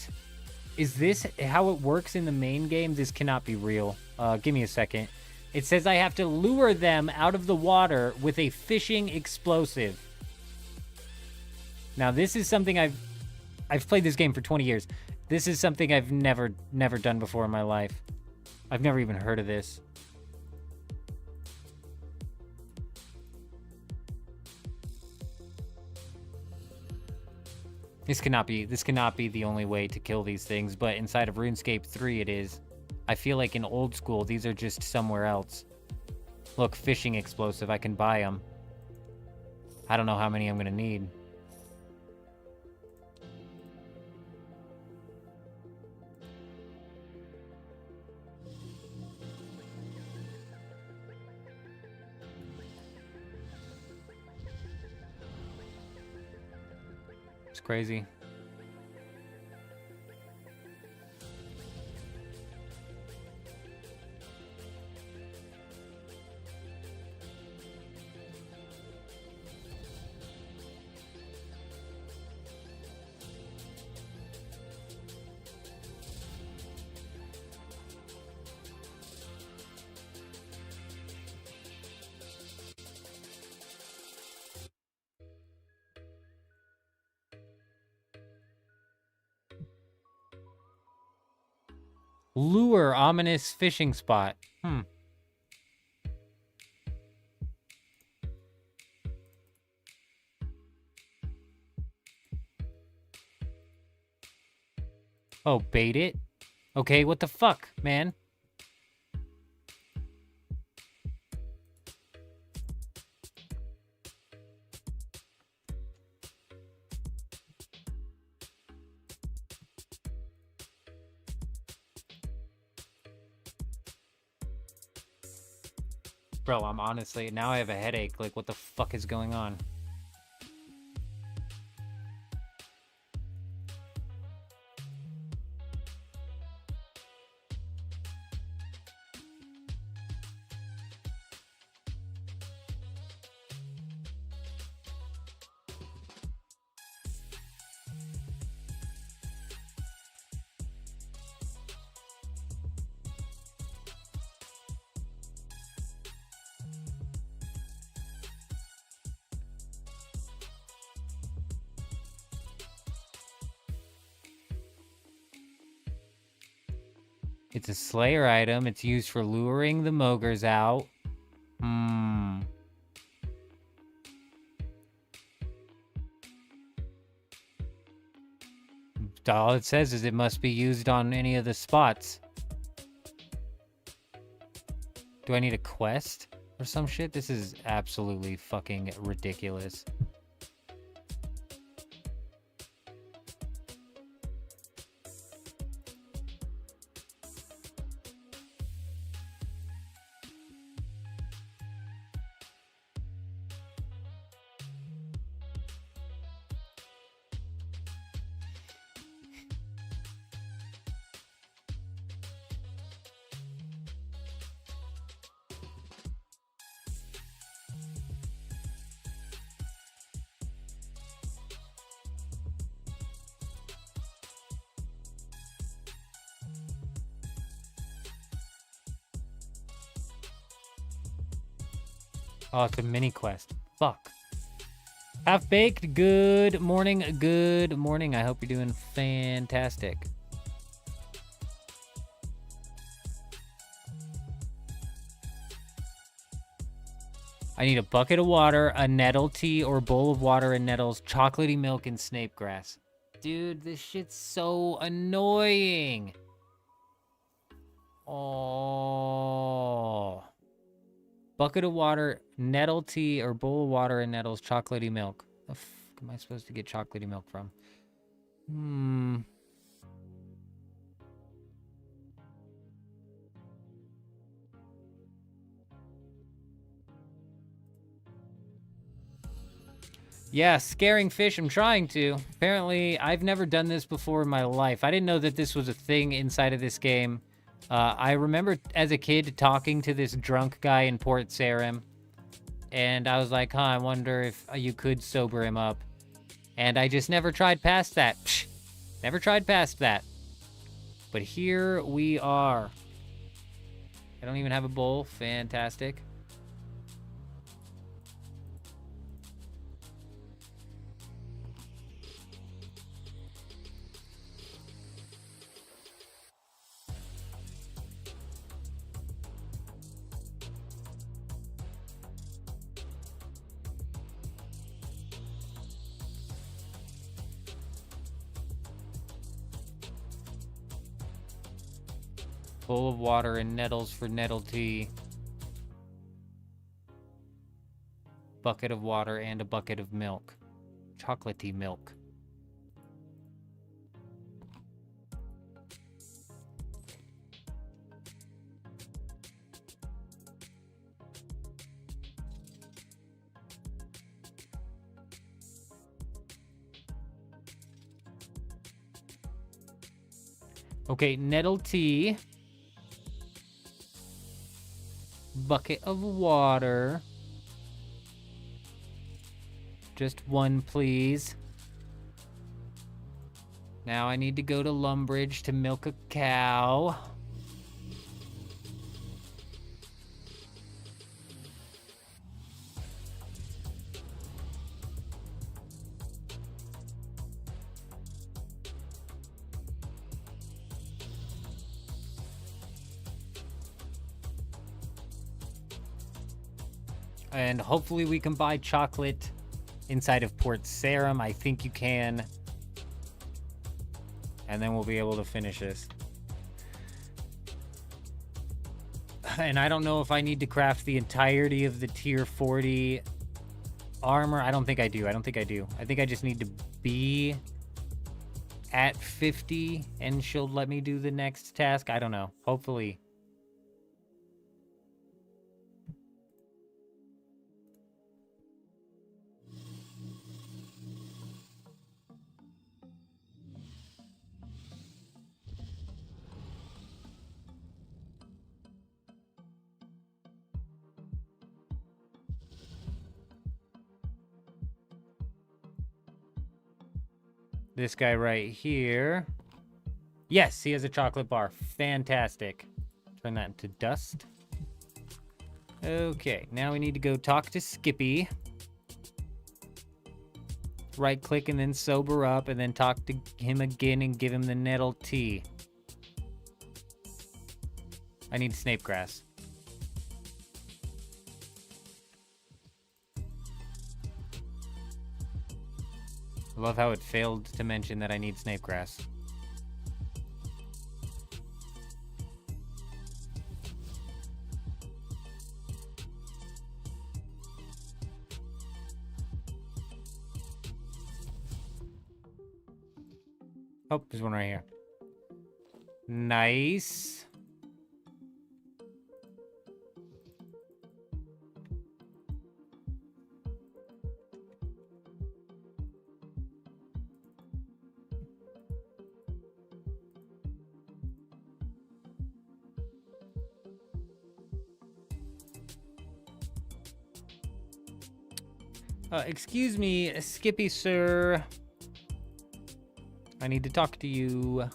Is this how it works in the main game? This cannot be real. Give me a second. It says I have to lure them out of the water with a fishing explosive. Now, this is something I've played this game for 20 years. This is something I've never done before in my life. I've never even heard of this. This cannot be the only way to kill these things, but inside of RuneScape 3 it is. I feel like in old school, these are just somewhere else. Look, fishing explosive, I can buy them. I don't know how many I'm gonna need. It's crazy. Lure, ominous fishing spot. Oh, bait it? Okay, what the fuck, man? Bro, I'm honestly, now I have a headache. Like, what the fuck is going on? It's a Slayer item. It's used for luring the Mogres out. All it says is it must be used on any of the spots. Do I need a quest or some shit? This is absolutely fucking ridiculous. Oh, it's a mini quest. Fuck. Half baked. Good morning. Good morning. I hope you're doing fantastic. I need a bucket of water, a nettle tea or bowl of water and nettles, chocolatey milk, and snape grass. Dude, this shit's so annoying. Oh. Bucket of water, nettle tea, or bowl of water and nettles, chocolatey milk. The fuck am I supposed to get chocolatey milk from? Yeah, scaring fish. I'm trying to. Apparently, I've never done this before in my life. I didn't know that this was a thing inside of this game. I remember as a kid talking to this drunk guy in Port Sarim, and I was like, I wonder if you could sober him up. And I just never tried past that. Psh, never tried past that. But here we are. I don't even have a bowl. Fantastic. Bowl of water and nettles for nettle tea. Bucket of water and a bucket of milk. Chocolatey milk. Okay, nettle tea. Bucket of water. Just one, please. Now I need to go to Lumbridge to milk a cow. And hopefully we can buy chocolate inside of Port Sarim. I think you can. And then we'll be able to finish this. And I don't know if I need to craft the entirety of the tier 40 armor. I don't think I do. I think I just need to be at 50 and she'll let me do the next task. I don't know. Hopefully. This guy right here. Yes, he has a chocolate bar. Fantastic. Turn that into dust. Okay, now we need to go talk to Skippy. Right click and then sober up and then talk to him again and give him the nettle tea. I need snape grass. I love how it failed to mention that I need snape grass. Oh, there's one right here. Nice. Excuse me, Skippy, sir. I need to talk to you.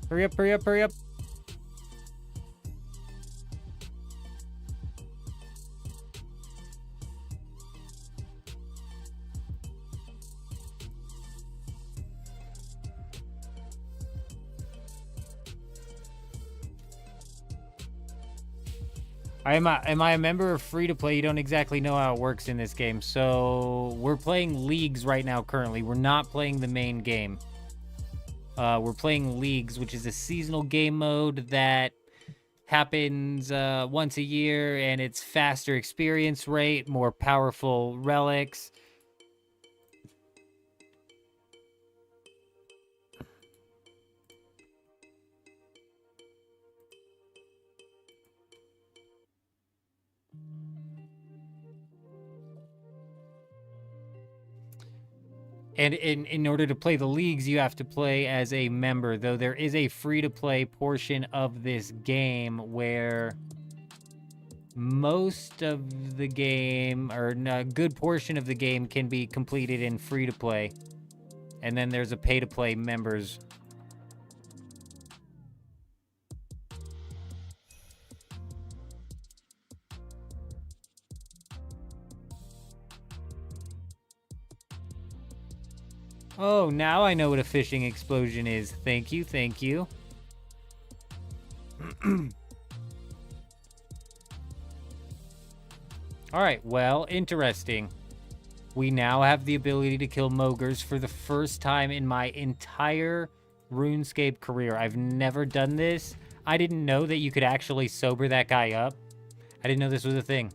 Hurry up, hurry up, hurry up. Am I a member of free-to-play? You don't exactly know how it works in this game. So we're playing leagues right now currently. We're not playing the main game. We're playing leagues, which is a seasonal game mode that happens once a year, and it's faster experience rate, more powerful relics. And in order to play the leagues, you have to play as a member, though there is a free-to-play portion of this game where most of the game, or a good portion of the game, can be completed in free-to-play. And then there's a pay-to-play members. Oh, now I know what a fishing explosion is. Thank you, thank you. Alright, well, interesting. We now have the ability to kill Mogres for the first time in my entire RuneScape career. I've never done this. I didn't know that you could actually sober that guy up. I didn't know this was a thing.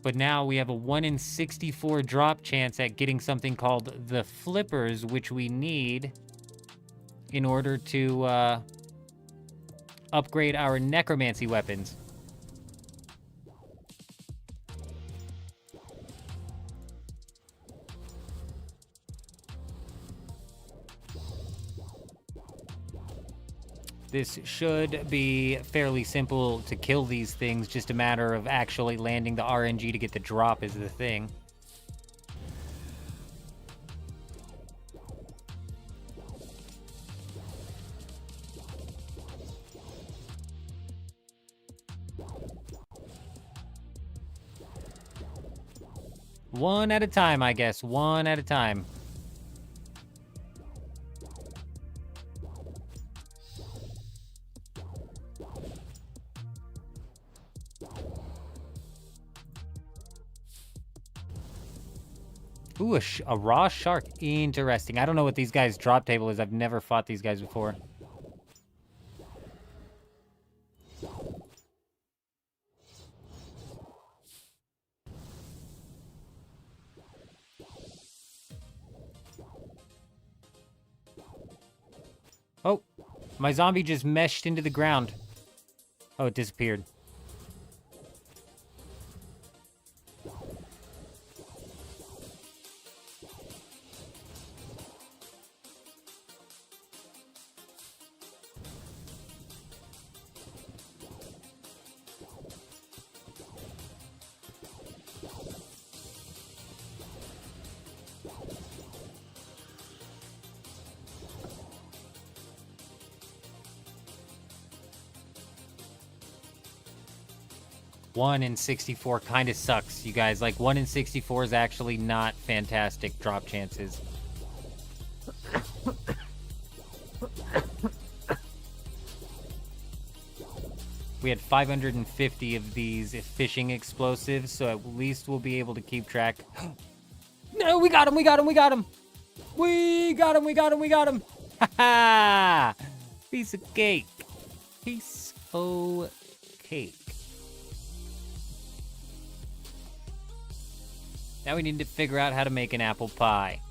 But now we have a 1 in 64 drop chance at getting something called the Flippers, which we need in order to upgrade our necromancy weapons. This should be fairly simple to kill these things, just a matter of actually landing the RNG to get the drop is the thing. One at a time, I guess. One at a time. Ooh, a raw shark. Interesting. I don't know what these guys' drop table is. I've never fought these guys before. Oh, my zombie just meshed into the ground. Oh, it disappeared. 1 in 64 kind of sucks, you guys. Like, 1 in 64 is actually not fantastic drop chances. We had 550 of these fishing explosives, so at least we'll be able to keep track. No, we got him, we got him, we got him! We got him, we got him, we got him! Ha ha! Piece of cake. Piece of cake. Now we need to figure out how to make an apple pie.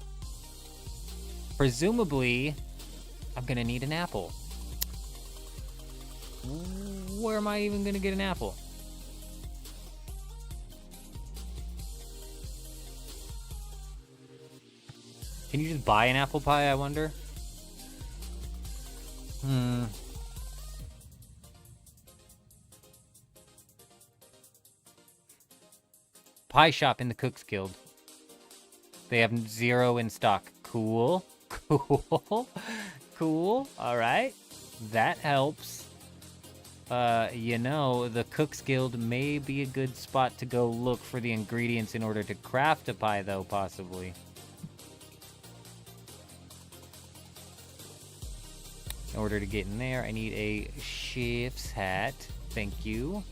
Presumably, I'm gonna need an apple. Where am I even gonna get an apple? Can you just buy an apple pie, I wonder? Pie shop in the Cook's Guild. They have 0 in stock. Cool. Cool. Cool. Alright. That helps. You know, the Cook's Guild may be a good spot to go look for the ingredients in order to craft a pie, though, possibly. In order to get in there, I need a chef's hat. Thank you.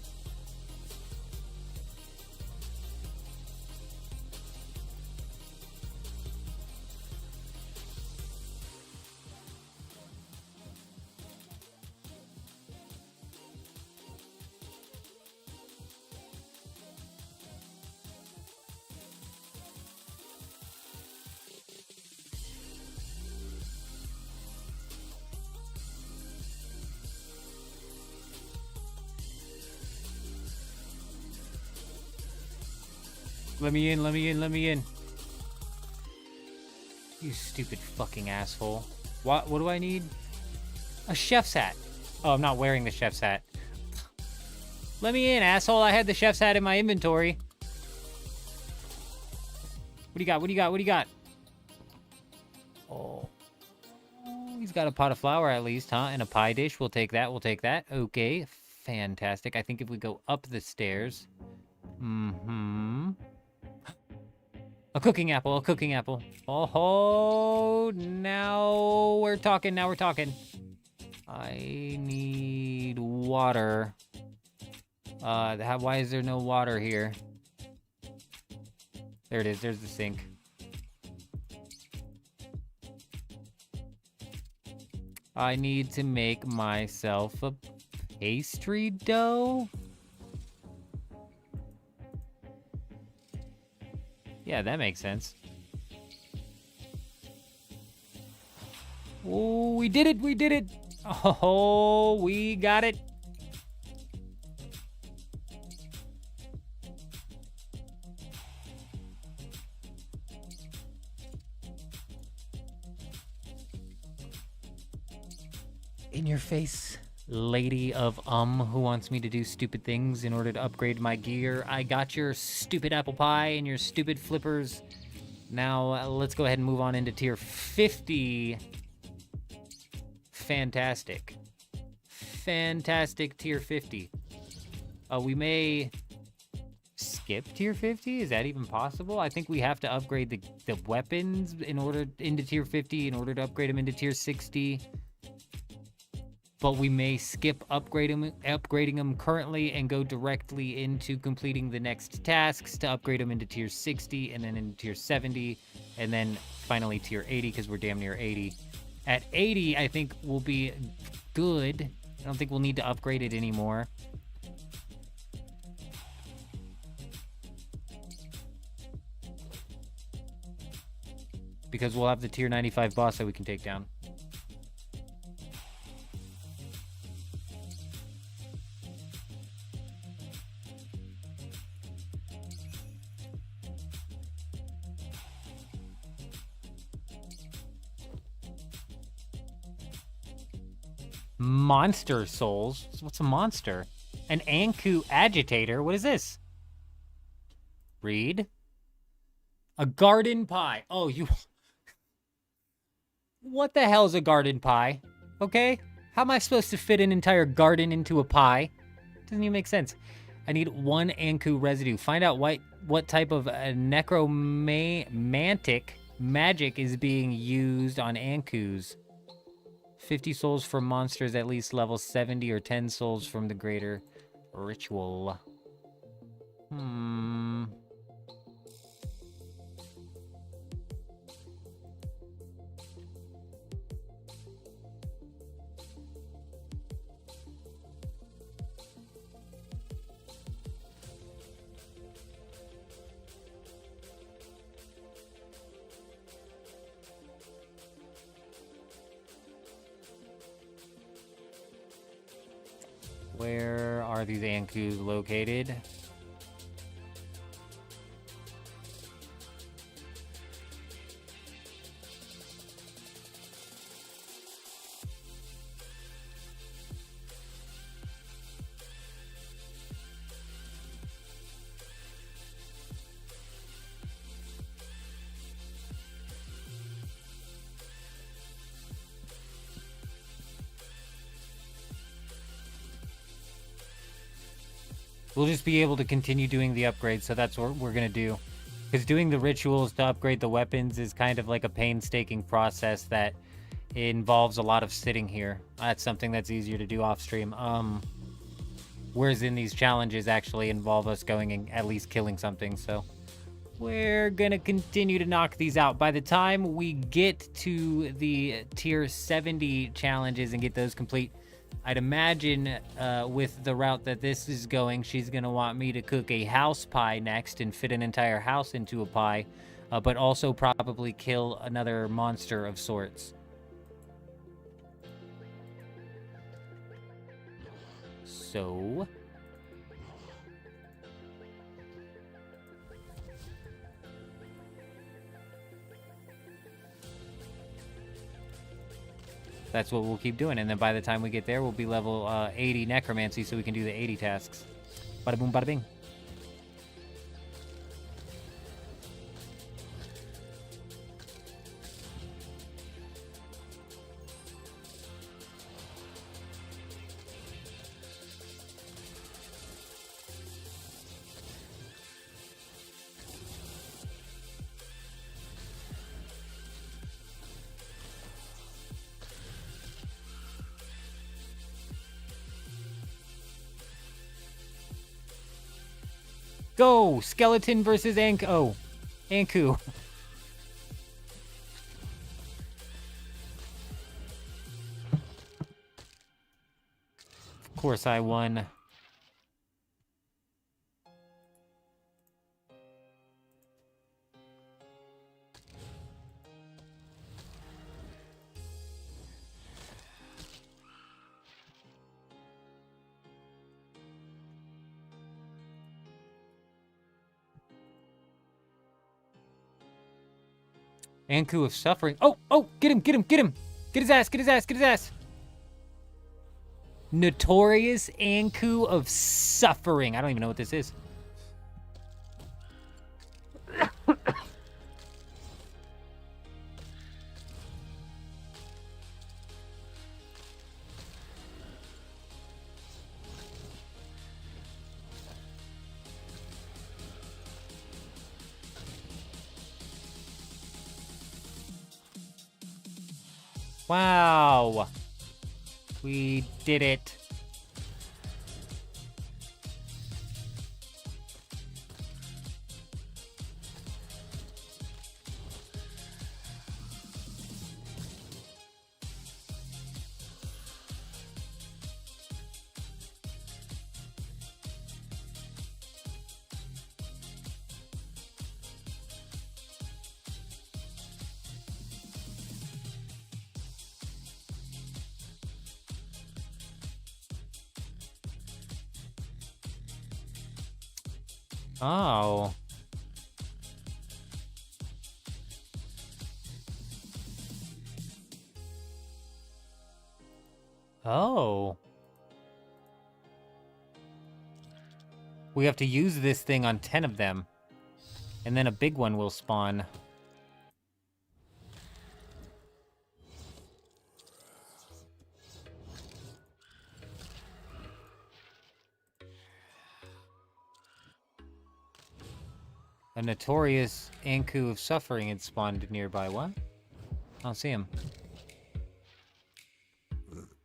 Let me in, let me in, let me in. You stupid fucking asshole. What do I need? A chef's hat. Oh, I'm not wearing the chef's hat. Let me in, asshole. I had the chef's hat in my inventory. What do you got? What do you got? What do you got? Oh. He's got a pot of flour at least, huh? And a pie dish. We'll take that. We'll take that. Okay. Fantastic. I think if we go up the stairs... A cooking apple, a cooking apple. Oh, now we're talking, now we're talking. I need water. Why is there no water here? There it is, there's the sink. I need to make myself a pastry dough. Yeah, that makes sense. Oh, we did it! We did it! Oh, we got it! In your face, lady of who wants me to do stupid things in order to upgrade my gear. I got your stupid apple pie and your stupid flippers. Now, let's go ahead and move on into tier 50. Fantastic. Fantastic tier 50. We may skip tier 50? Is that even possible? I think we have to upgrade the weapons into tier 50 in order to upgrade them into tier 60. But we may skip upgrading them currently and go directly into completing the next tasks to upgrade them into tier 60 and then into tier 70 and then finally tier 80 because we're damn near 80. At 80, I think we'll be good. I don't think we'll need to upgrade it anymore. Because we'll have the tier 95 boss that we can take down. Monster souls? What's a monster? An Anku agitator? What is this? Read. A garden pie. Oh, you... What the hell's a garden pie? Okay? How am I supposed to fit an entire garden into a pie? Doesn't even make sense. I need 1 Anku residue. Find out what type of necromantic magic is being used on Ankus. 50 souls for monsters at least level 70 or 10 souls from the greater ritual. Where are these Ankus located? We'll just be able to continue doing the upgrades, so that's what we're going to do. Because doing the rituals to upgrade the weapons is kind of like a painstaking process that involves a lot of sitting here. That's something that's easier to do off stream. Whereas in these challenges actually involve us going and at least killing something, so we're going to continue to knock these out. By the time we get to the tier 70 challenges and get those complete, I'd imagine with the route that this is going, she's going to want me to cook a house pie next and fit an entire house into a pie, but also probably kill another monster of sorts. So... that's what we'll keep doing, and then by the time we get there, we'll be level 80 necromancy, so we can do the 80 tasks. Bada boom, bada bing. Go! Skeleton versus Anku. Oh, Anku. Of course I won. Anku of suffering. Oh, get him, get him, get him. Get his ass, get his ass, get his ass. Notorious Anku of suffering. I don't even know what this is. Wow. We did it. Oh. Oh. We have to use this thing on 10 of them. And then a big one will spawn. A notorious Anku of Suffering had spawned nearby. What? I don't see him.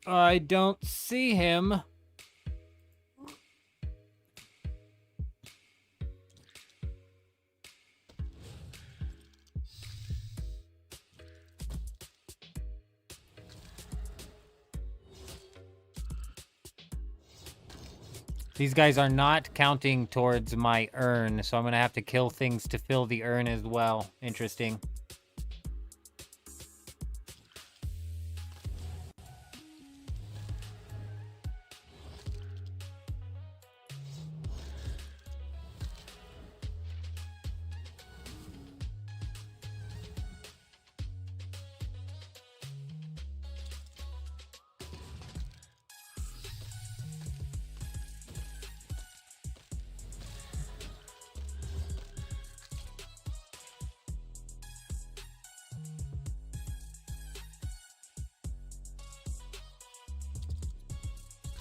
I don't see him. These guys are not counting towards my urn, so I'm going to have to kill things to fill the urn as well. Interesting.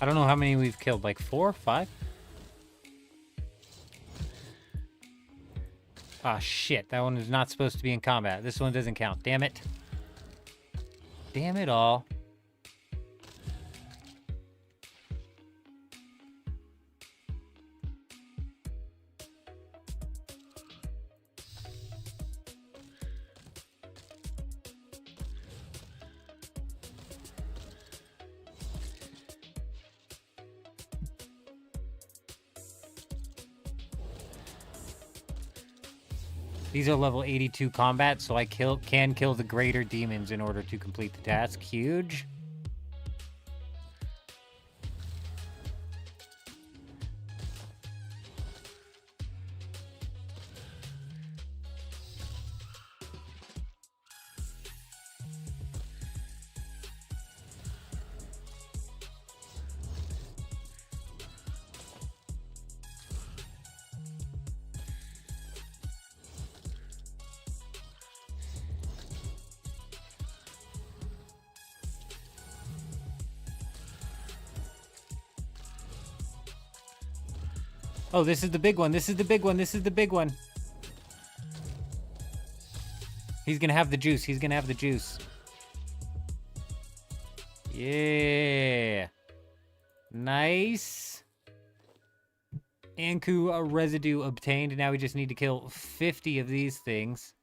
I don't know how many we've killed, like 4, 5? Ah, shit. That one is not supposed to be in combat. This one doesn't count. Damn it. Damn it all. These are level 82 combat, so I can kill the greater demons in order to complete the task. Huge. Oh, this is the big one. This is the big one. This is the big one. He's gonna have the juice. He's gonna have the juice. Yeah. Nice. Anku residue obtained. Now we just need to kill 50 of these things.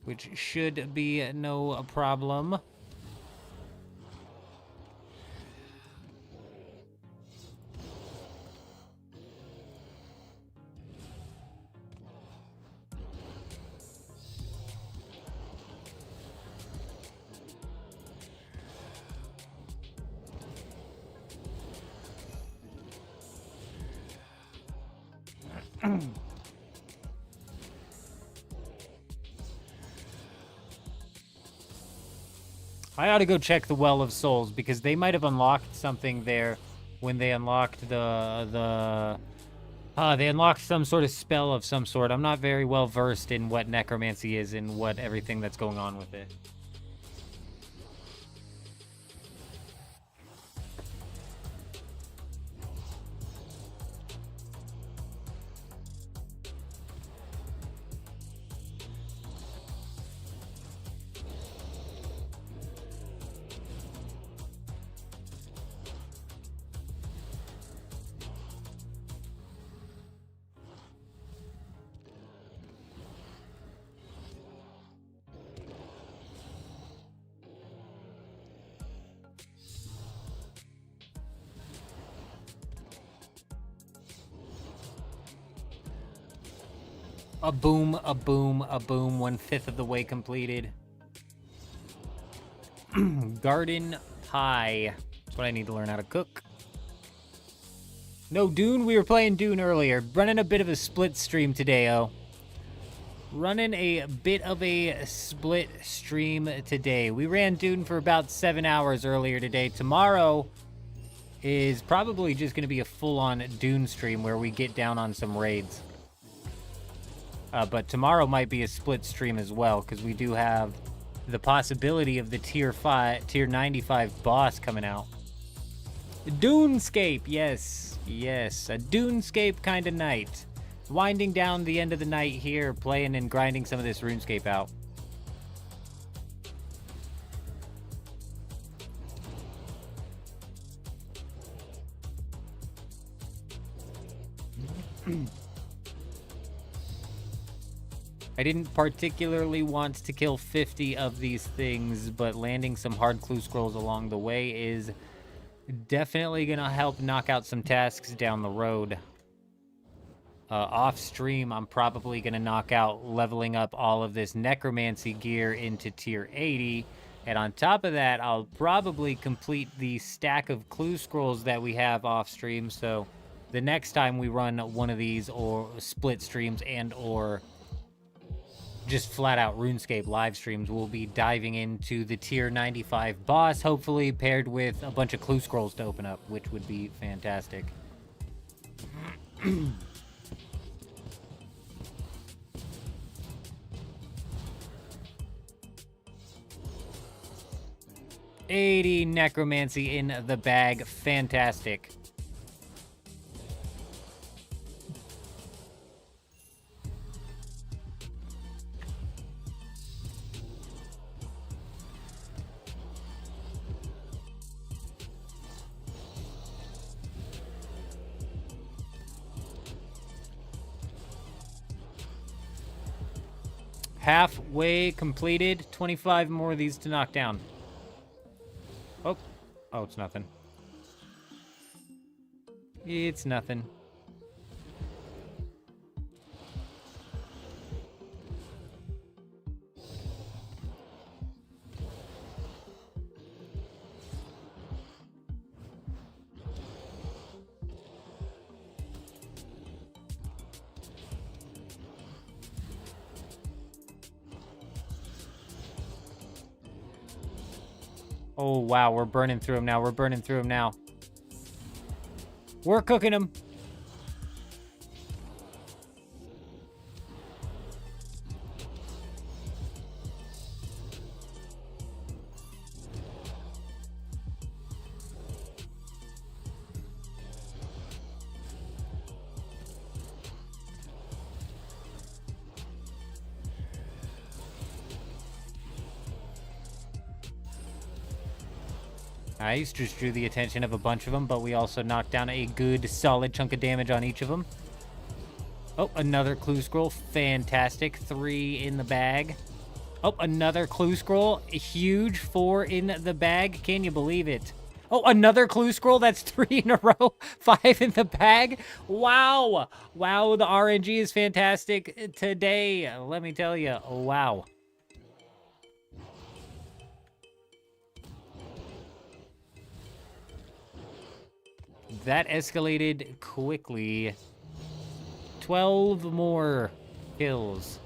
Which should be no problem. I ought to go check the Well of Souls, because they might have unlocked something there when they unlocked they unlocked some sort of spell of some sort. I'm not very well versed in what necromancy is and what everything that's going on with it. A boom, a boom, a boom. 1/5 of the way completed. Garden pie. That's what I need to learn how to cook. No, Dune. We were playing Dune earlier. Running a bit of a split stream today, Running a bit of a split stream today. We ran Dune for about 7 hours earlier today. Tomorrow is probably just going to be a full-on Dune stream where we get down on some raids. But tomorrow might be a split stream as well, because we do have the possibility of the tier 95 boss coming out. Dunescape, yes, yes, a Dunescape kind of night. Winding down the end of the night here, playing and grinding some of this Runescape out. I didn't particularly want to kill 50 of these things, but landing some hard clue scrolls along the way is definitely gonna help knock out some tasks down the road. Off stream, I'm probably gonna knock out leveling up all of this necromancy gear into tier 80, and on top of that, I'll probably complete the stack of clue scrolls that we have off stream, so the next time we run one of these, or split streams and or just flat out RuneScape live streams, we'll be diving into the tier 95 boss, hopefully paired with a bunch of clue scrolls to open up, which would be fantastic. 80 necromancy in the bag. Fantastic. Halfway completed. 25 more of these to knock down. Oh. Oh, it's nothing. It's nothing. Oh, wow, we're burning through them now. We're burning through them now. We're cooking them. Nice, just drew the attention of a bunch of them, but we also knocked down a good, solid chunk of damage on each of them. Oh, another clue scroll. Fantastic. 3 in the bag. Oh, another clue scroll. Huge. 4 in the bag. Can you believe it? Oh, another clue scroll. That's 3 in a row. 5 in the bag. Wow. Wow, the RNG is fantastic today. Let me tell you. Wow. That escalated quickly. 12 more kills.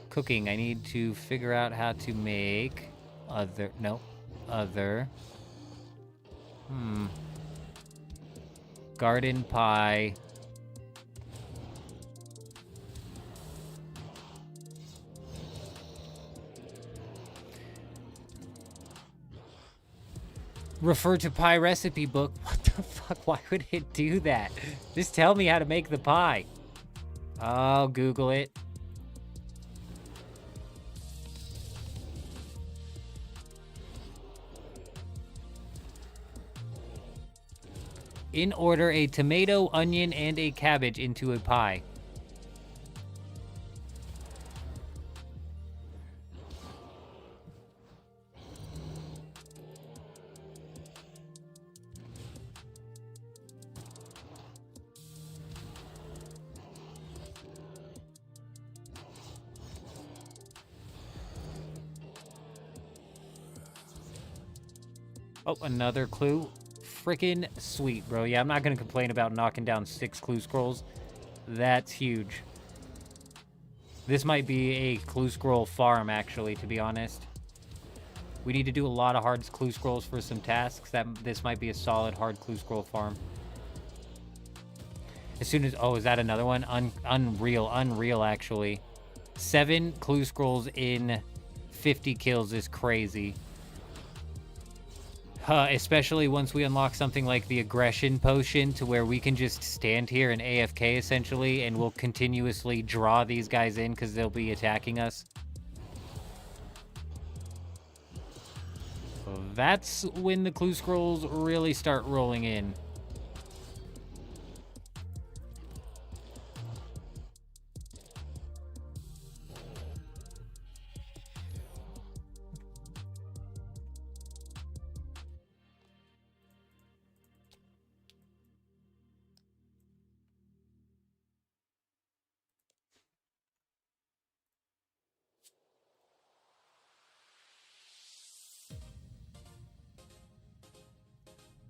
Cooking. I need to figure out how to make other... No. Other. Garden pie. Refer to pie recipe book. What the fuck? Why would it do that? Just tell me how to make the pie. I'll Google it. In order, a tomato, onion, and a cabbage into a pie. Oh, another clue. Freaking sweet, bro. Yeah, I'm not going to complain about knocking down 6 clue scrolls. That's huge. This might be a clue scroll farm, actually, to be honest. We need to do a lot of hard clue scrolls for some tasks. This might be a solid hard clue scroll farm. As soon as... Oh, is that another one? Unreal, actually. 7 clue scrolls in 50 kills is crazy. Especially once we unlock something like the aggression potion to where we can just stand here and AFK essentially, and we'll continuously draw these guys in because they'll be attacking us. So that's when the clue scrolls really start rolling in.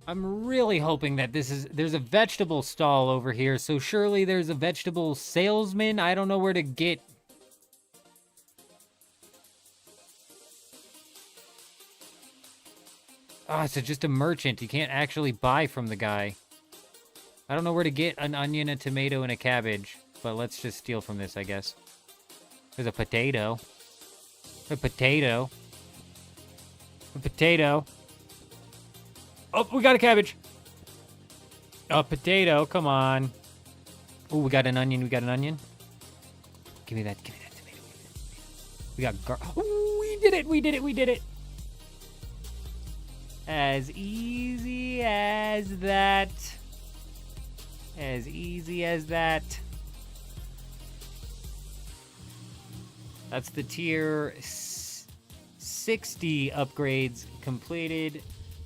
I'm really hoping that there's a vegetable stall over here, so surely there's a vegetable salesman. I don't know where to get. Ah, so just a merchant. You can't actually buy from the guy. I don't know where to get an onion, a tomato, and a cabbage, but let's just steal from this, I guess. There's a potato. A potato. A potato. Oh, we got a cabbage. A potato, come on. Oh, we got an onion, we got an onion. Give me that tomato. We got oh, we did it, we did it, we did it. As easy as that. As easy as that. That's the tier 60 upgrades completed.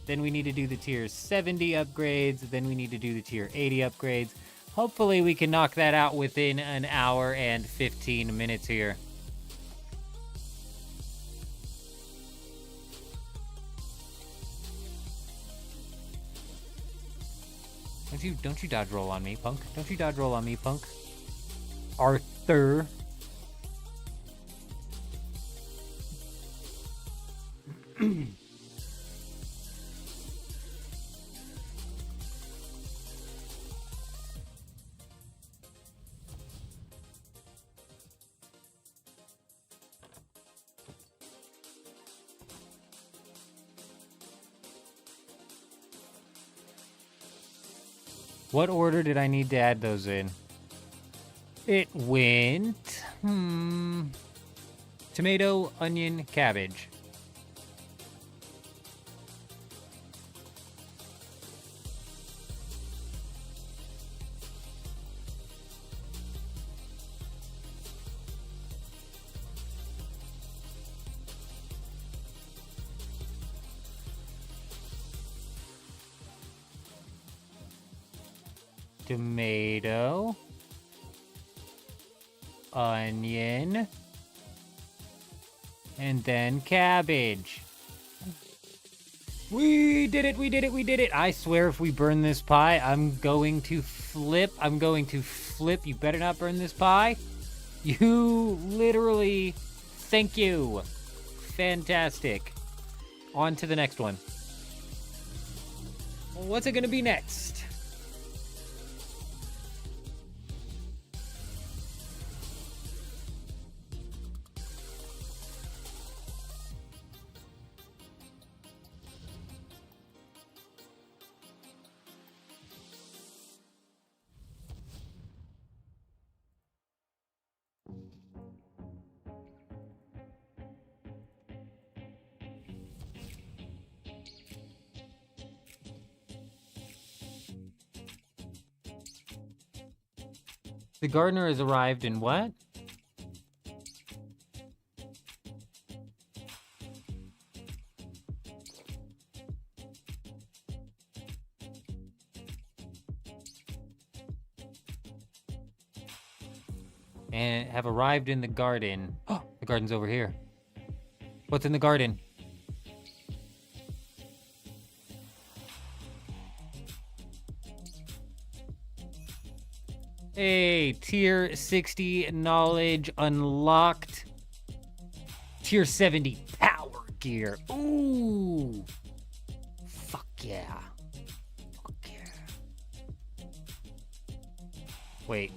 Then we need to do the tier 70 upgrades. Then we need to do the tier 80 upgrades. Hopefully we can knock that out within an hour and 15 minutes here. Don't you dodge roll on me, punk. Don't you dodge roll on me, punk. Arthur. What order did I need to add those in? It went... tomato, onion, cabbage. Tomato, onion, and then cabbage. We did it, we did it, we did it. I swear if we burn this pie, I'm going to flip. I'm going to flip. You better not burn this pie. You literally, thank you. Fantastic. On to the next one. What's it going to be next? The gardener has arrived in what? And have arrived in the garden. Oh, the garden's over here. What's in the garden? Hey, tier 60 knowledge unlocked. Tier 70 power gear. Ooh. Fuck yeah. Fuck yeah. Wait.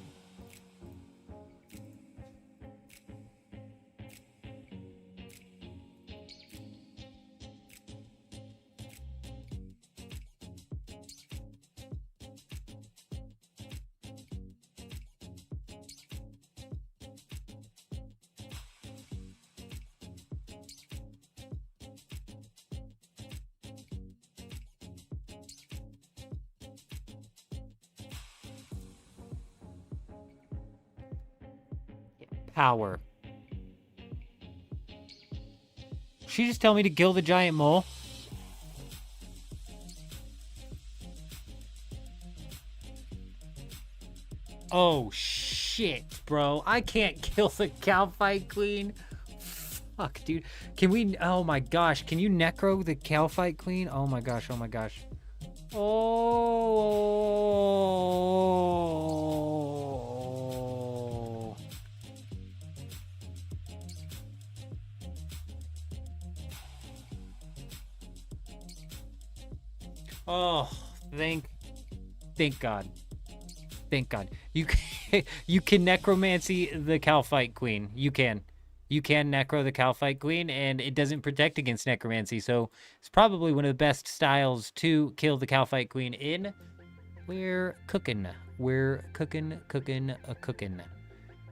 power. She just tell me to kill the giant mole? Oh shit, bro. I can't kill the cow fight queen. Fuck, dude. Can we... Oh my gosh. Can you necro the cow fight queen? Oh my gosh. Oh my gosh. Oh. Oh, thank God. Thank God. You can, you can necromancy the cow fight queen. You can necro the cow fight queen, and it doesn't protect against necromancy, so it's probably one of the best styles to kill the cow fight queen in. We're cooking.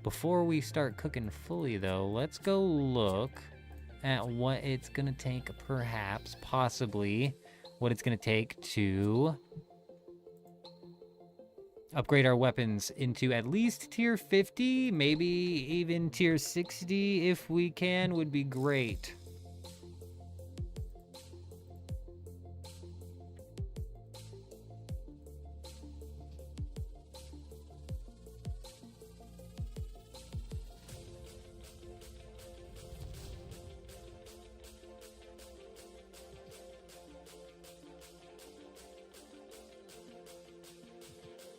Before we start cooking fully, though, let's go look at what it's gonna take, perhaps, possibly, what it's gonna take to upgrade our weapons into at least tier 50, maybe even tier 60 if we can, would be great.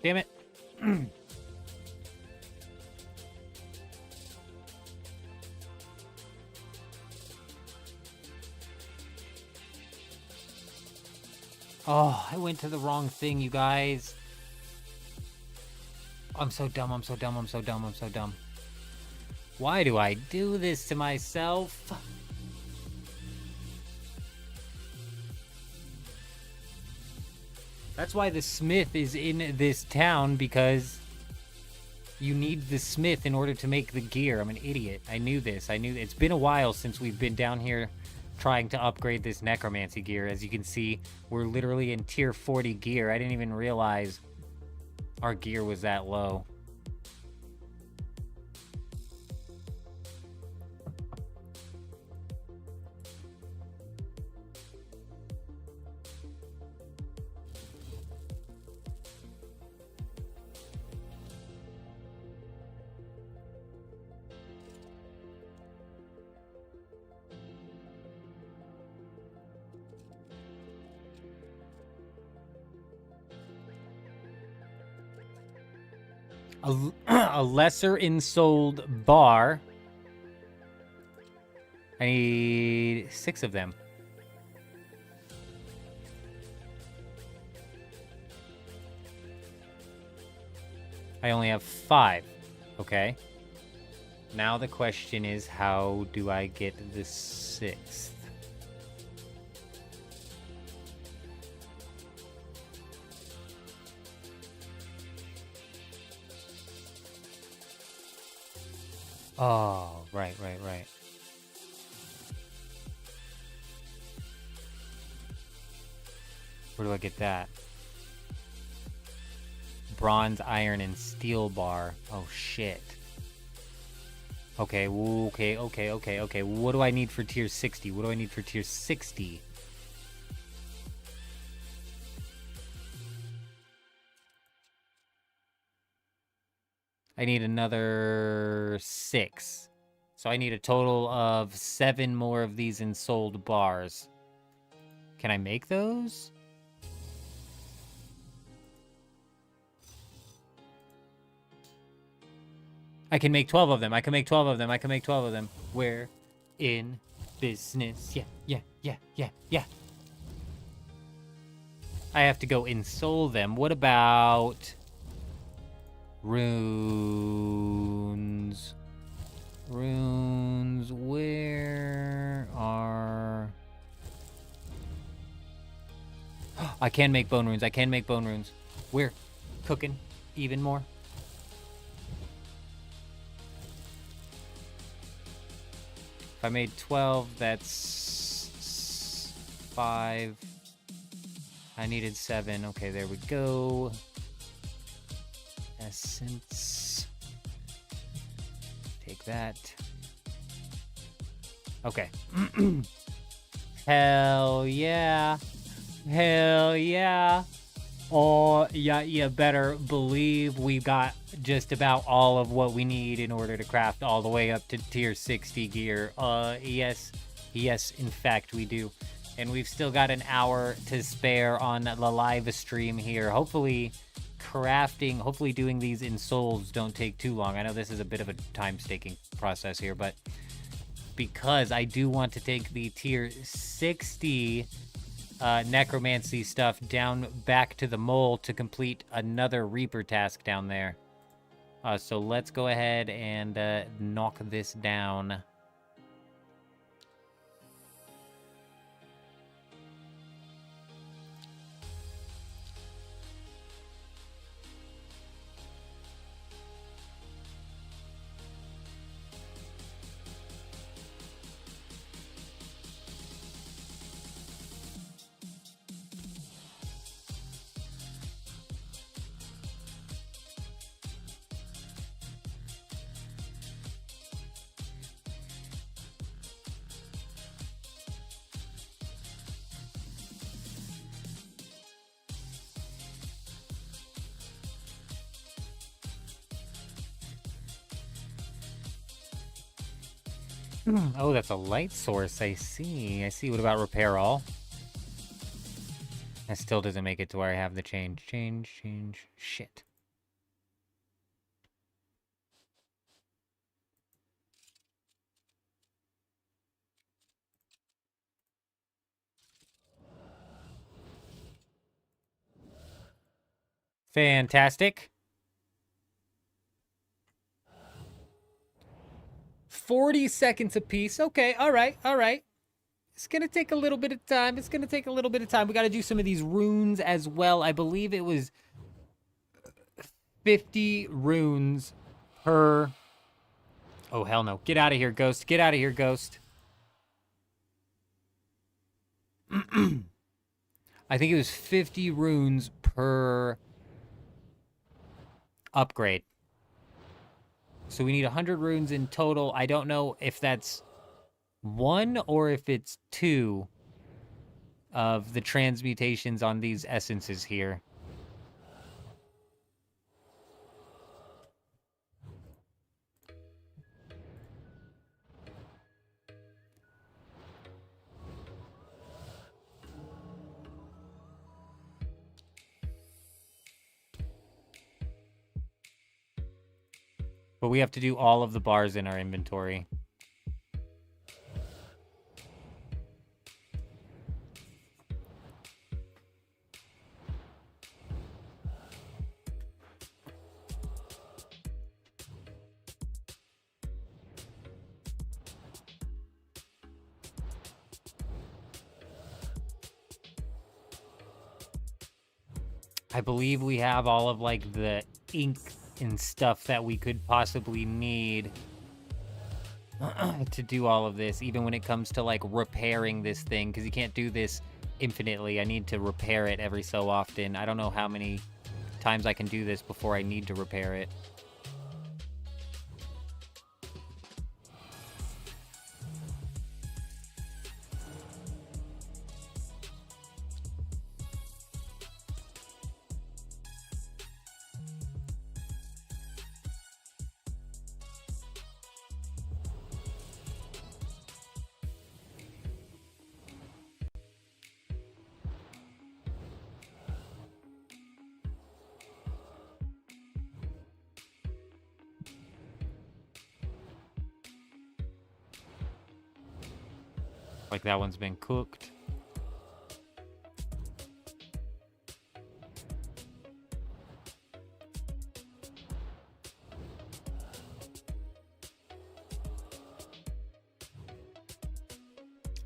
Damn it. Oh, I went to the wrong thing, you guys. I'm so dumb. Why do I do this to myself? That's why the smith is in this town, because you need the smith in order to make the gear. I'm an idiot. I knew this. It's been a while since we've been down here trying to upgrade this necromancy gear. As you can see, we're literally in tier 40 gear. I didn't even realize our gear was that low. A lesser ensouled bar. I need 6 of them. I only have 5. Okay. Now the question is, how do I get the 6th? Oh, right. Where do I get that? Bronze, iron, and steel bar. Oh, shit. Okay. What do I need for tier 60? I need another 6. So I need a total of 7 more of these ensouled bars. Can I make those? I can make 12 of them. We're in business. Yeah. I have to go ensoul them. What about runes? Where are... I can make bone runes. We're cooking even more. If I made 12, that's 5. I needed 7. Okay, there we go. Essence. Take like that. Okay. Hell yeah. Hell yeah. Oh, yeah, you better believe we got just about all of what we need in order to craft all the way up to tier 60 gear. Yes, in fact we do. And we've still got an hour to spare on the live stream here. Hopefully doing these in souls don't take too long. I know this is a bit of a time-staking process here, but because I do want to take the tier 60 necromancy stuff down back to the mole to complete another Reaper task down there. So let's go ahead and knock this down. Oh, that's a light source. I see. What about repair all? That still doesn't make it to where I have the change. Shit. Fantastic. 40 seconds apiece. Okay, all right. It's gonna take a little bit of time. We gotta do some of these runes as well. I believe it was 50 runes per... Oh, hell no. Get out of here, Ghost. I think it was 50 runes per upgrade. So we need 100 runes in total. I don't know if that's 1 or if it's 2 of the transmutations on these essences here. But we have to do all of the bars in our inventory. I believe we have all of, like, the ink and stuff that we could possibly need to do all of this, even when it comes to, like, repairing this thing, because you can't do this infinitely. I need to repair it every so often. I don't know how many times I can do this before I need to repair it. Like that one's been cooked.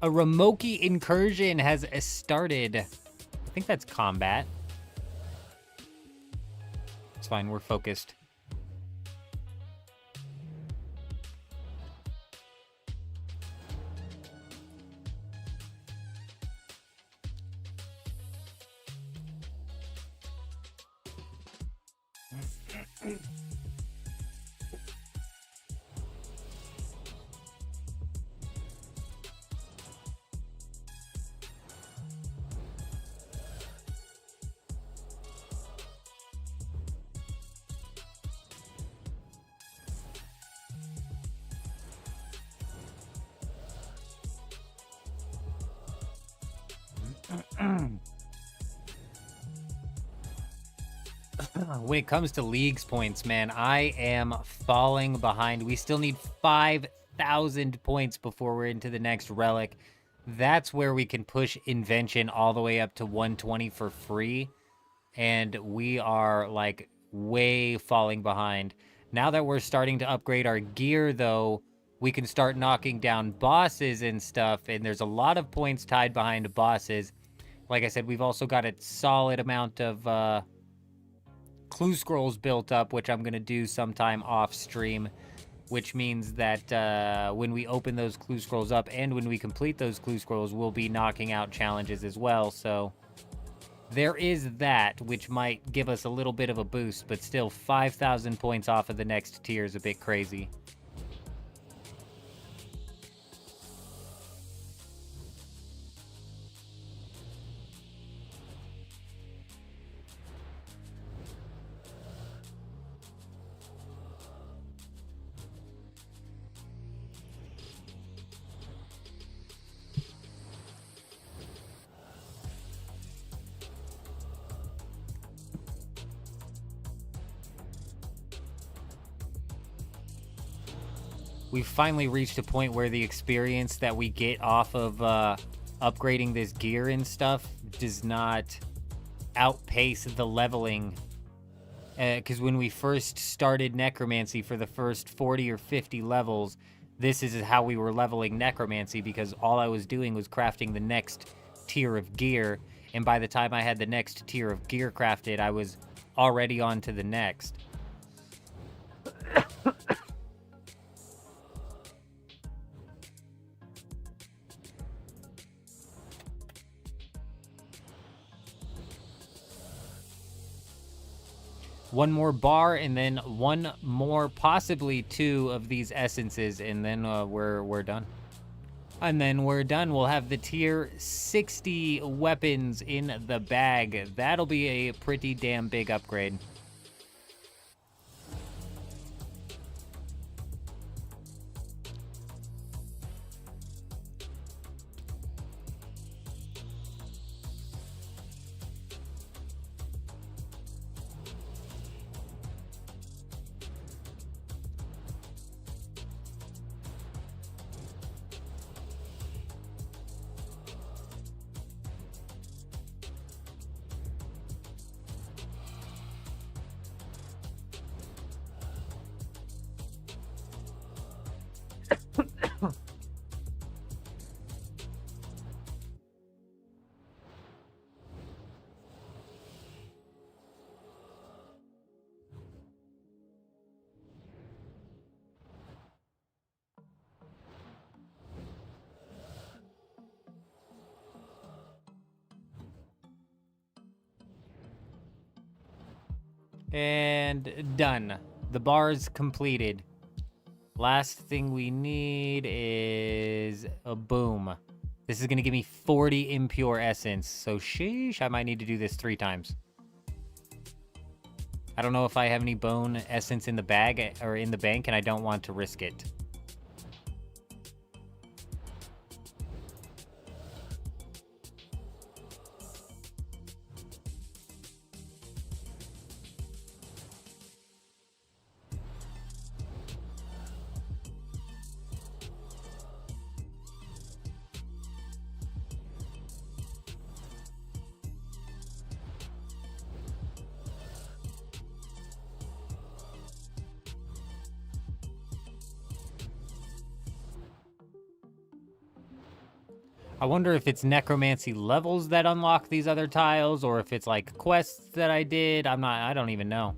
A Ramoki incursion has started. I think that's combat. It's fine, we're focused. When it comes to leagues points, man, I am falling behind. We still need 5,000 points before we're into the next relic. That's where we can push invention all the way up to 120 for free. And we are like way falling behind. Now that we're starting to upgrade our gear, though, we can start knocking down bosses and stuff. And there's a lot of points tied behind bosses. Like I said, we've also got a solid amount of clue scrolls built up, which I'm going to do sometime off stream, which means that when we open those clue scrolls up and when we complete those clue scrolls, we'll be knocking out challenges as well. So there is that, which might give us a little bit of a boost, but still 5,000 points off of the next tier is a bit crazy. We've finally reached a point where the experience that we get off of upgrading this gear and stuff does not outpace the leveling. Because when we first started Necromancy for the first 40 or 50 levels, this is how we were leveling Necromancy, because all I was doing was crafting the next tier of gear, and by the time I had the next tier of gear crafted, I was already on to the next. One more bar, and then one more, possibly two of these essences, and then we're done. And then we're done. We'll have the tier 60 weapons in the bag. That'll be a pretty damn big upgrade. And done. The bar's completed. Last thing we need is a boom. This is going to give me 40 impure essence. So sheesh, I might need to do this 3 times. I don't know if I have any bone essence in the bag or in the bank, and I don't want to risk it. I wonder if it's necromancy levels that unlock these other tiles, or if it's like quests that I did. I don't even know.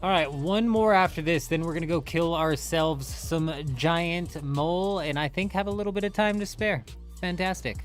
All right, one more after this, then we're gonna go kill ourselves some giant mole, and I think have a little bit of time to spare. Fantastic.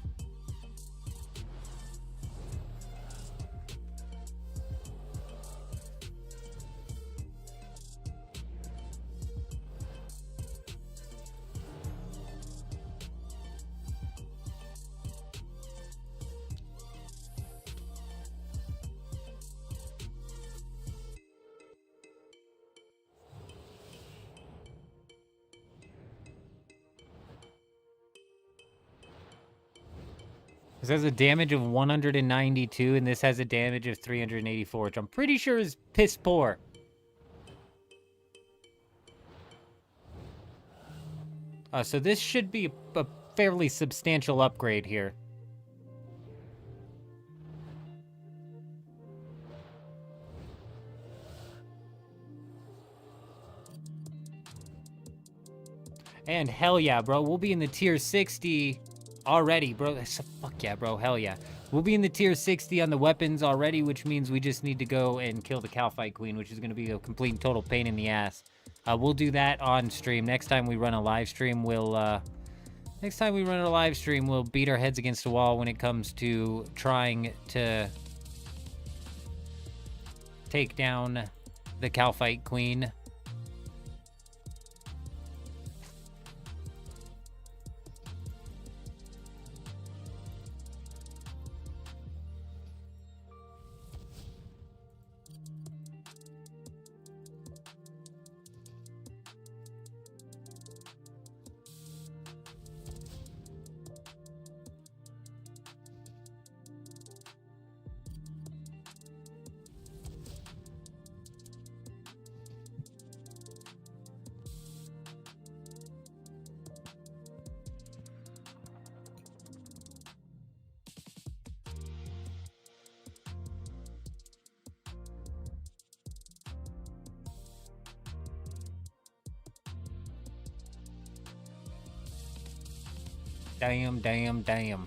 This has a damage of 192, and this has a damage of 384, which I'm pretty sure is piss poor. So this should be a fairly substantial upgrade here. And hell yeah, bro, we'll be in the tier 60 already, bro. Fuck yeah, bro, hell yeah. We'll be in the tier 60 on the weapons already, which means we just need to go and kill the Calphite Queen, which is going to be a complete and total pain in the ass. We'll do that on stream. Next time we run a live stream, we'll beat our heads against a wall when it comes to trying to take down the Calphite Queen. Damn.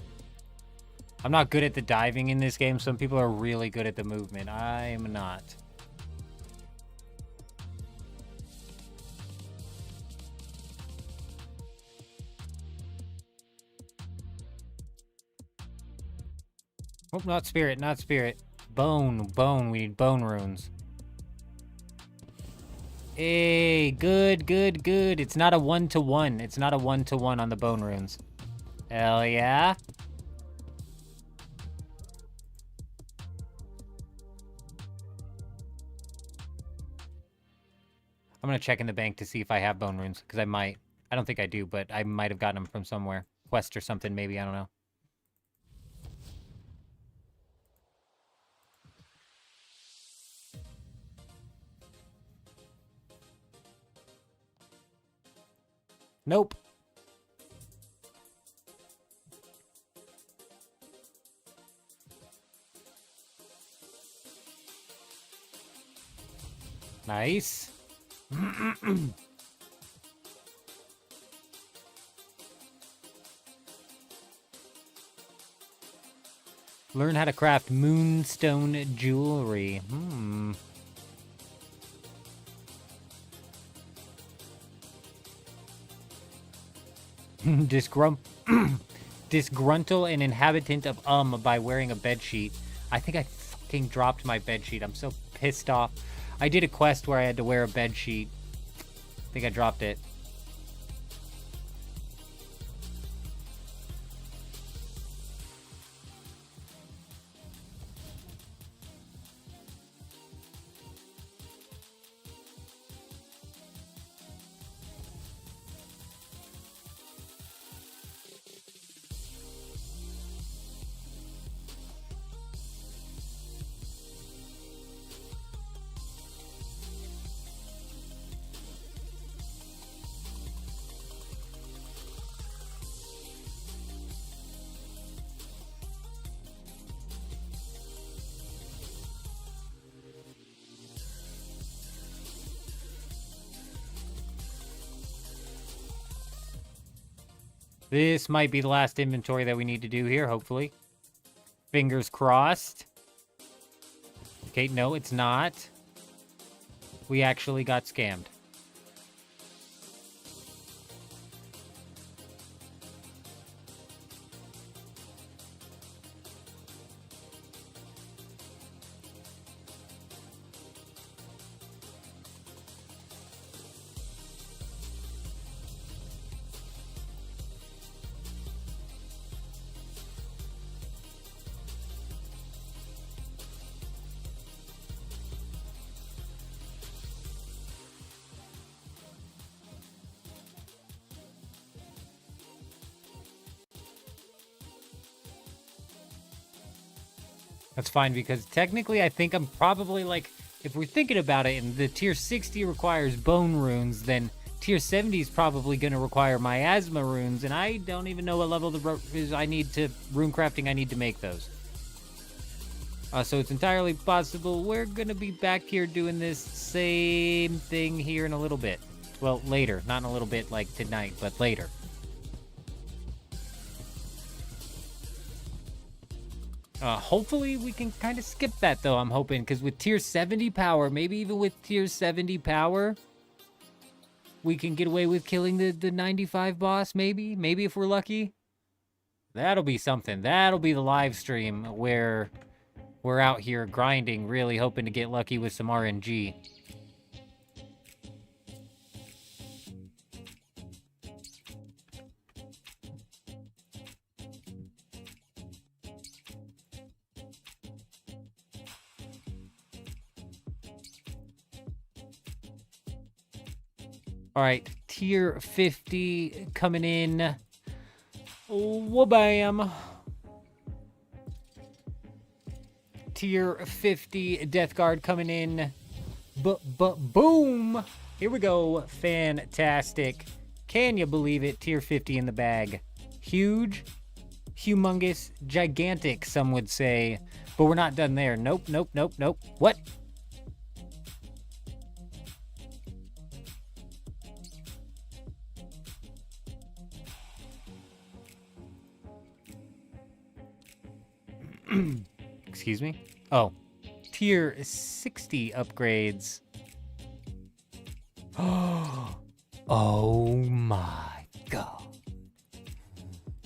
I'm not good at the diving in this game. Some people are really good at the movement. I am not. Oh, not spirit. Bone. We need bone runes. Hey, good. It's not a 1-to-1. It's not a 1-to-1 on the bone runes. Hell yeah. I'm gonna check in the bank to see if I have bone runes, because I might. I don't think I do, but I might have gotten them from somewhere. Quest or something, maybe, I don't know. Nope. Nice. Learn how to craft moonstone jewelry. Disgruntle an inhabitant of by wearing a bedsheet. I think I fucking dropped my bedsheet. I'm so pissed off. I did a quest where I had to wear a bedsheet. I think I dropped it. This might be the last inventory that we need to do here, hopefully. Fingers crossed. Okay, no, it's not. We actually got scammed. That's fine, because technically I think I'm probably like, if we're thinking about it, and the tier 60 requires bone runes, then tier 70 is probably going to require miasma runes, and I don't even know what level is I need to, rune crafting I need to make those. So it's entirely possible we're going to be back here doing this same thing here in a little bit. Well, later. Not in a little bit like tonight, but later. Hopefully we can kind of skip that, though, I'm hoping, because with tier 70 power, maybe even with tier 70 power, we can get away with killing the 95 boss, maybe? Maybe if we're lucky? That'll be something. That'll be the live stream where we're out here grinding, really hoping to get lucky with some RNG. All right, tier 50 coming in. Wha-bam. Tier 50 Death Guard coming in. Boom. Here we go. Fantastic. Can you believe it? Tier 50 in the bag. Huge, humongous, gigantic, some would say. But we're not done there. Nope. What? Excuse me? Oh. Tier 60 upgrades. Oh my god.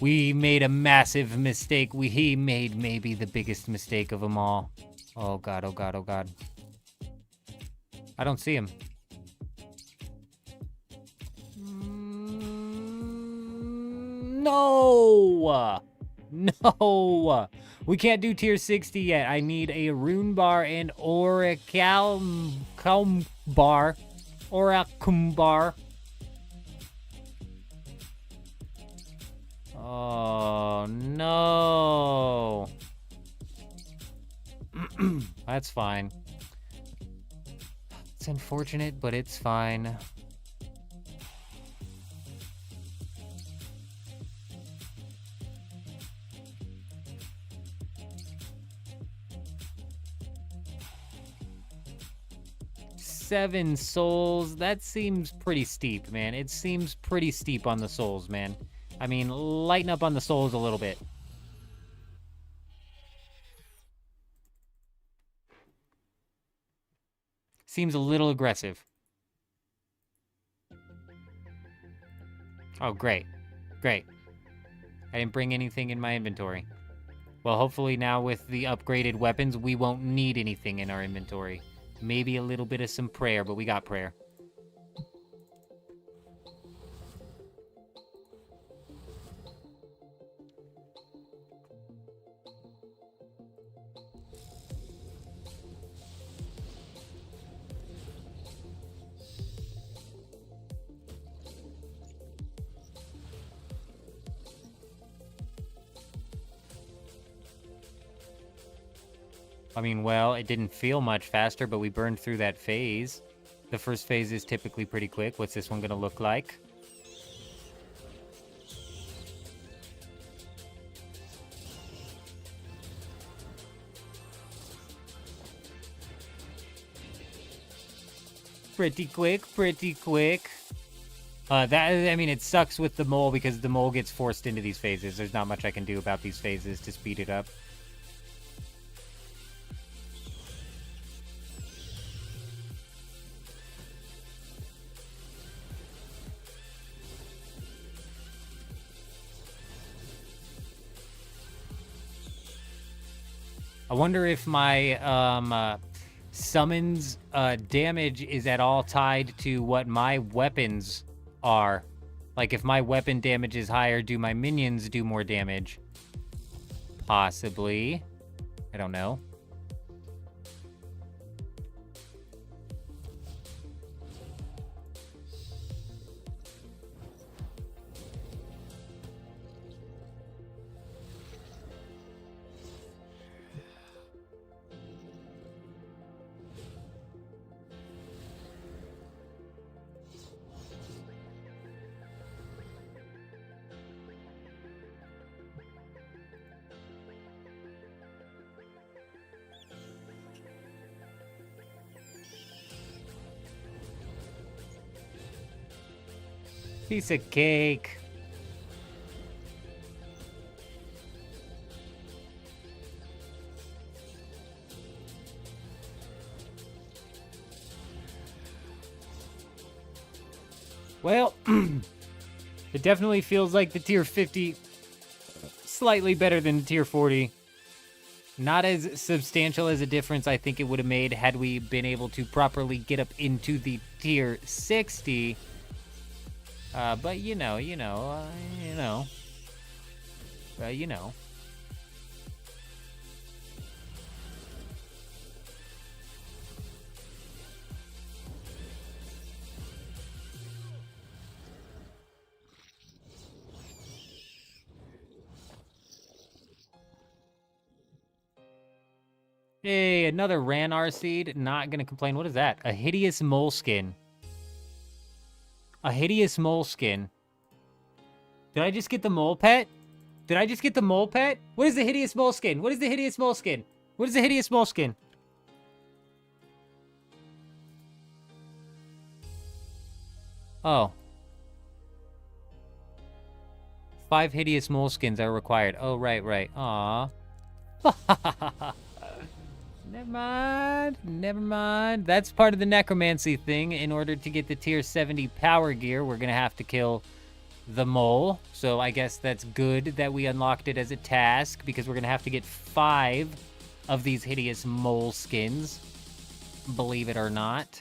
We made a massive mistake. He made maybe the biggest mistake of them all. Oh god. I don't see him. No! We can't do tier 60 yet. I need a rune bar and orichalcum bar. Orichalcum bar. Oh, no. That's fine. It's unfortunate, but it's fine. Seven souls. That seems pretty steep, man. It seems pretty steep on the souls, man. I mean, lighten up on the souls a little bit. Seems a little aggressive. Oh, great. I didn't bring anything in my inventory. Well, hopefully now with the upgraded weapons, we won't need anything in our inventory. Maybe a little bit of some prayer, but we got prayer. I mean, well, it didn't feel much faster, but we burned through that phase. The first phase is typically pretty quick. What's this one gonna look like? Pretty quick. I mean, it sucks with the mole because the mole gets forced into these phases. There's not much I can do about these phases to speed it up. I wonder if my summons damage is at all tied to what my weapons are. Like, if my weapon damage is higher, do my minions do more damage? Possibly. I don't know. Piece of cake. Well, it definitely feels like the tier 50 slightly better than the tier 40. Not as substantial as a difference I think it would have made had we been able to properly get up into the tier 60. But you know. Hey, another Ranar seed. Not gonna complain. What is that? A hideous moleskin. A hideous moleskin. Did I just get the mole pet? Did I just get the mole pet? What is the hideous moleskin? What is the hideous moleskin? What is the hideous moleskin? Oh. 5 hideous moleskins are required. Oh, right. Aw. Never mind. That's part of the necromancy thing. In order to get the tier 70 power gear, we're gonna have to kill the mole. So I guess that's good that we unlocked it as a task, because we're gonna have to get 5 of these hideous mole skins, believe it or not.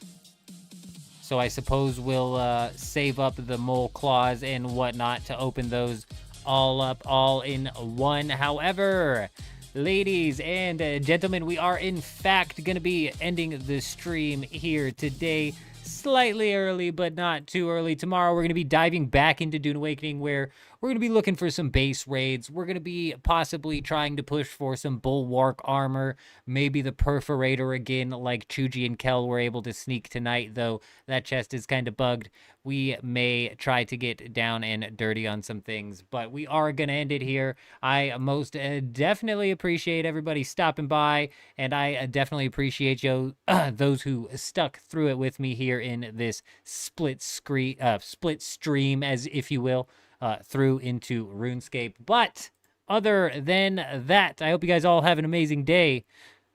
So I suppose we'll save up the mole claws and whatnot to open those all up all in one. However, ladies and gentlemen, we are in fact going to be ending the stream here today. Slightly early, but not too early. Tomorrow, we're going to be diving back into Dune Awakening, where we're going to be looking for some base raids. We're going to be possibly trying to push for some Bulwark armor, maybe the Perforator again, like Chuji and Kel were able to sneak tonight, though that chest is kind of bugged. We may try to get down and dirty on some things, but we are going to end it here. I most definitely appreciate everybody stopping by, and I definitely appreciate those who stuck through it with me here in this split stream, as if you will, through into RuneScape. But other than that, I hope you guys all have an amazing day.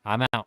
I'm out.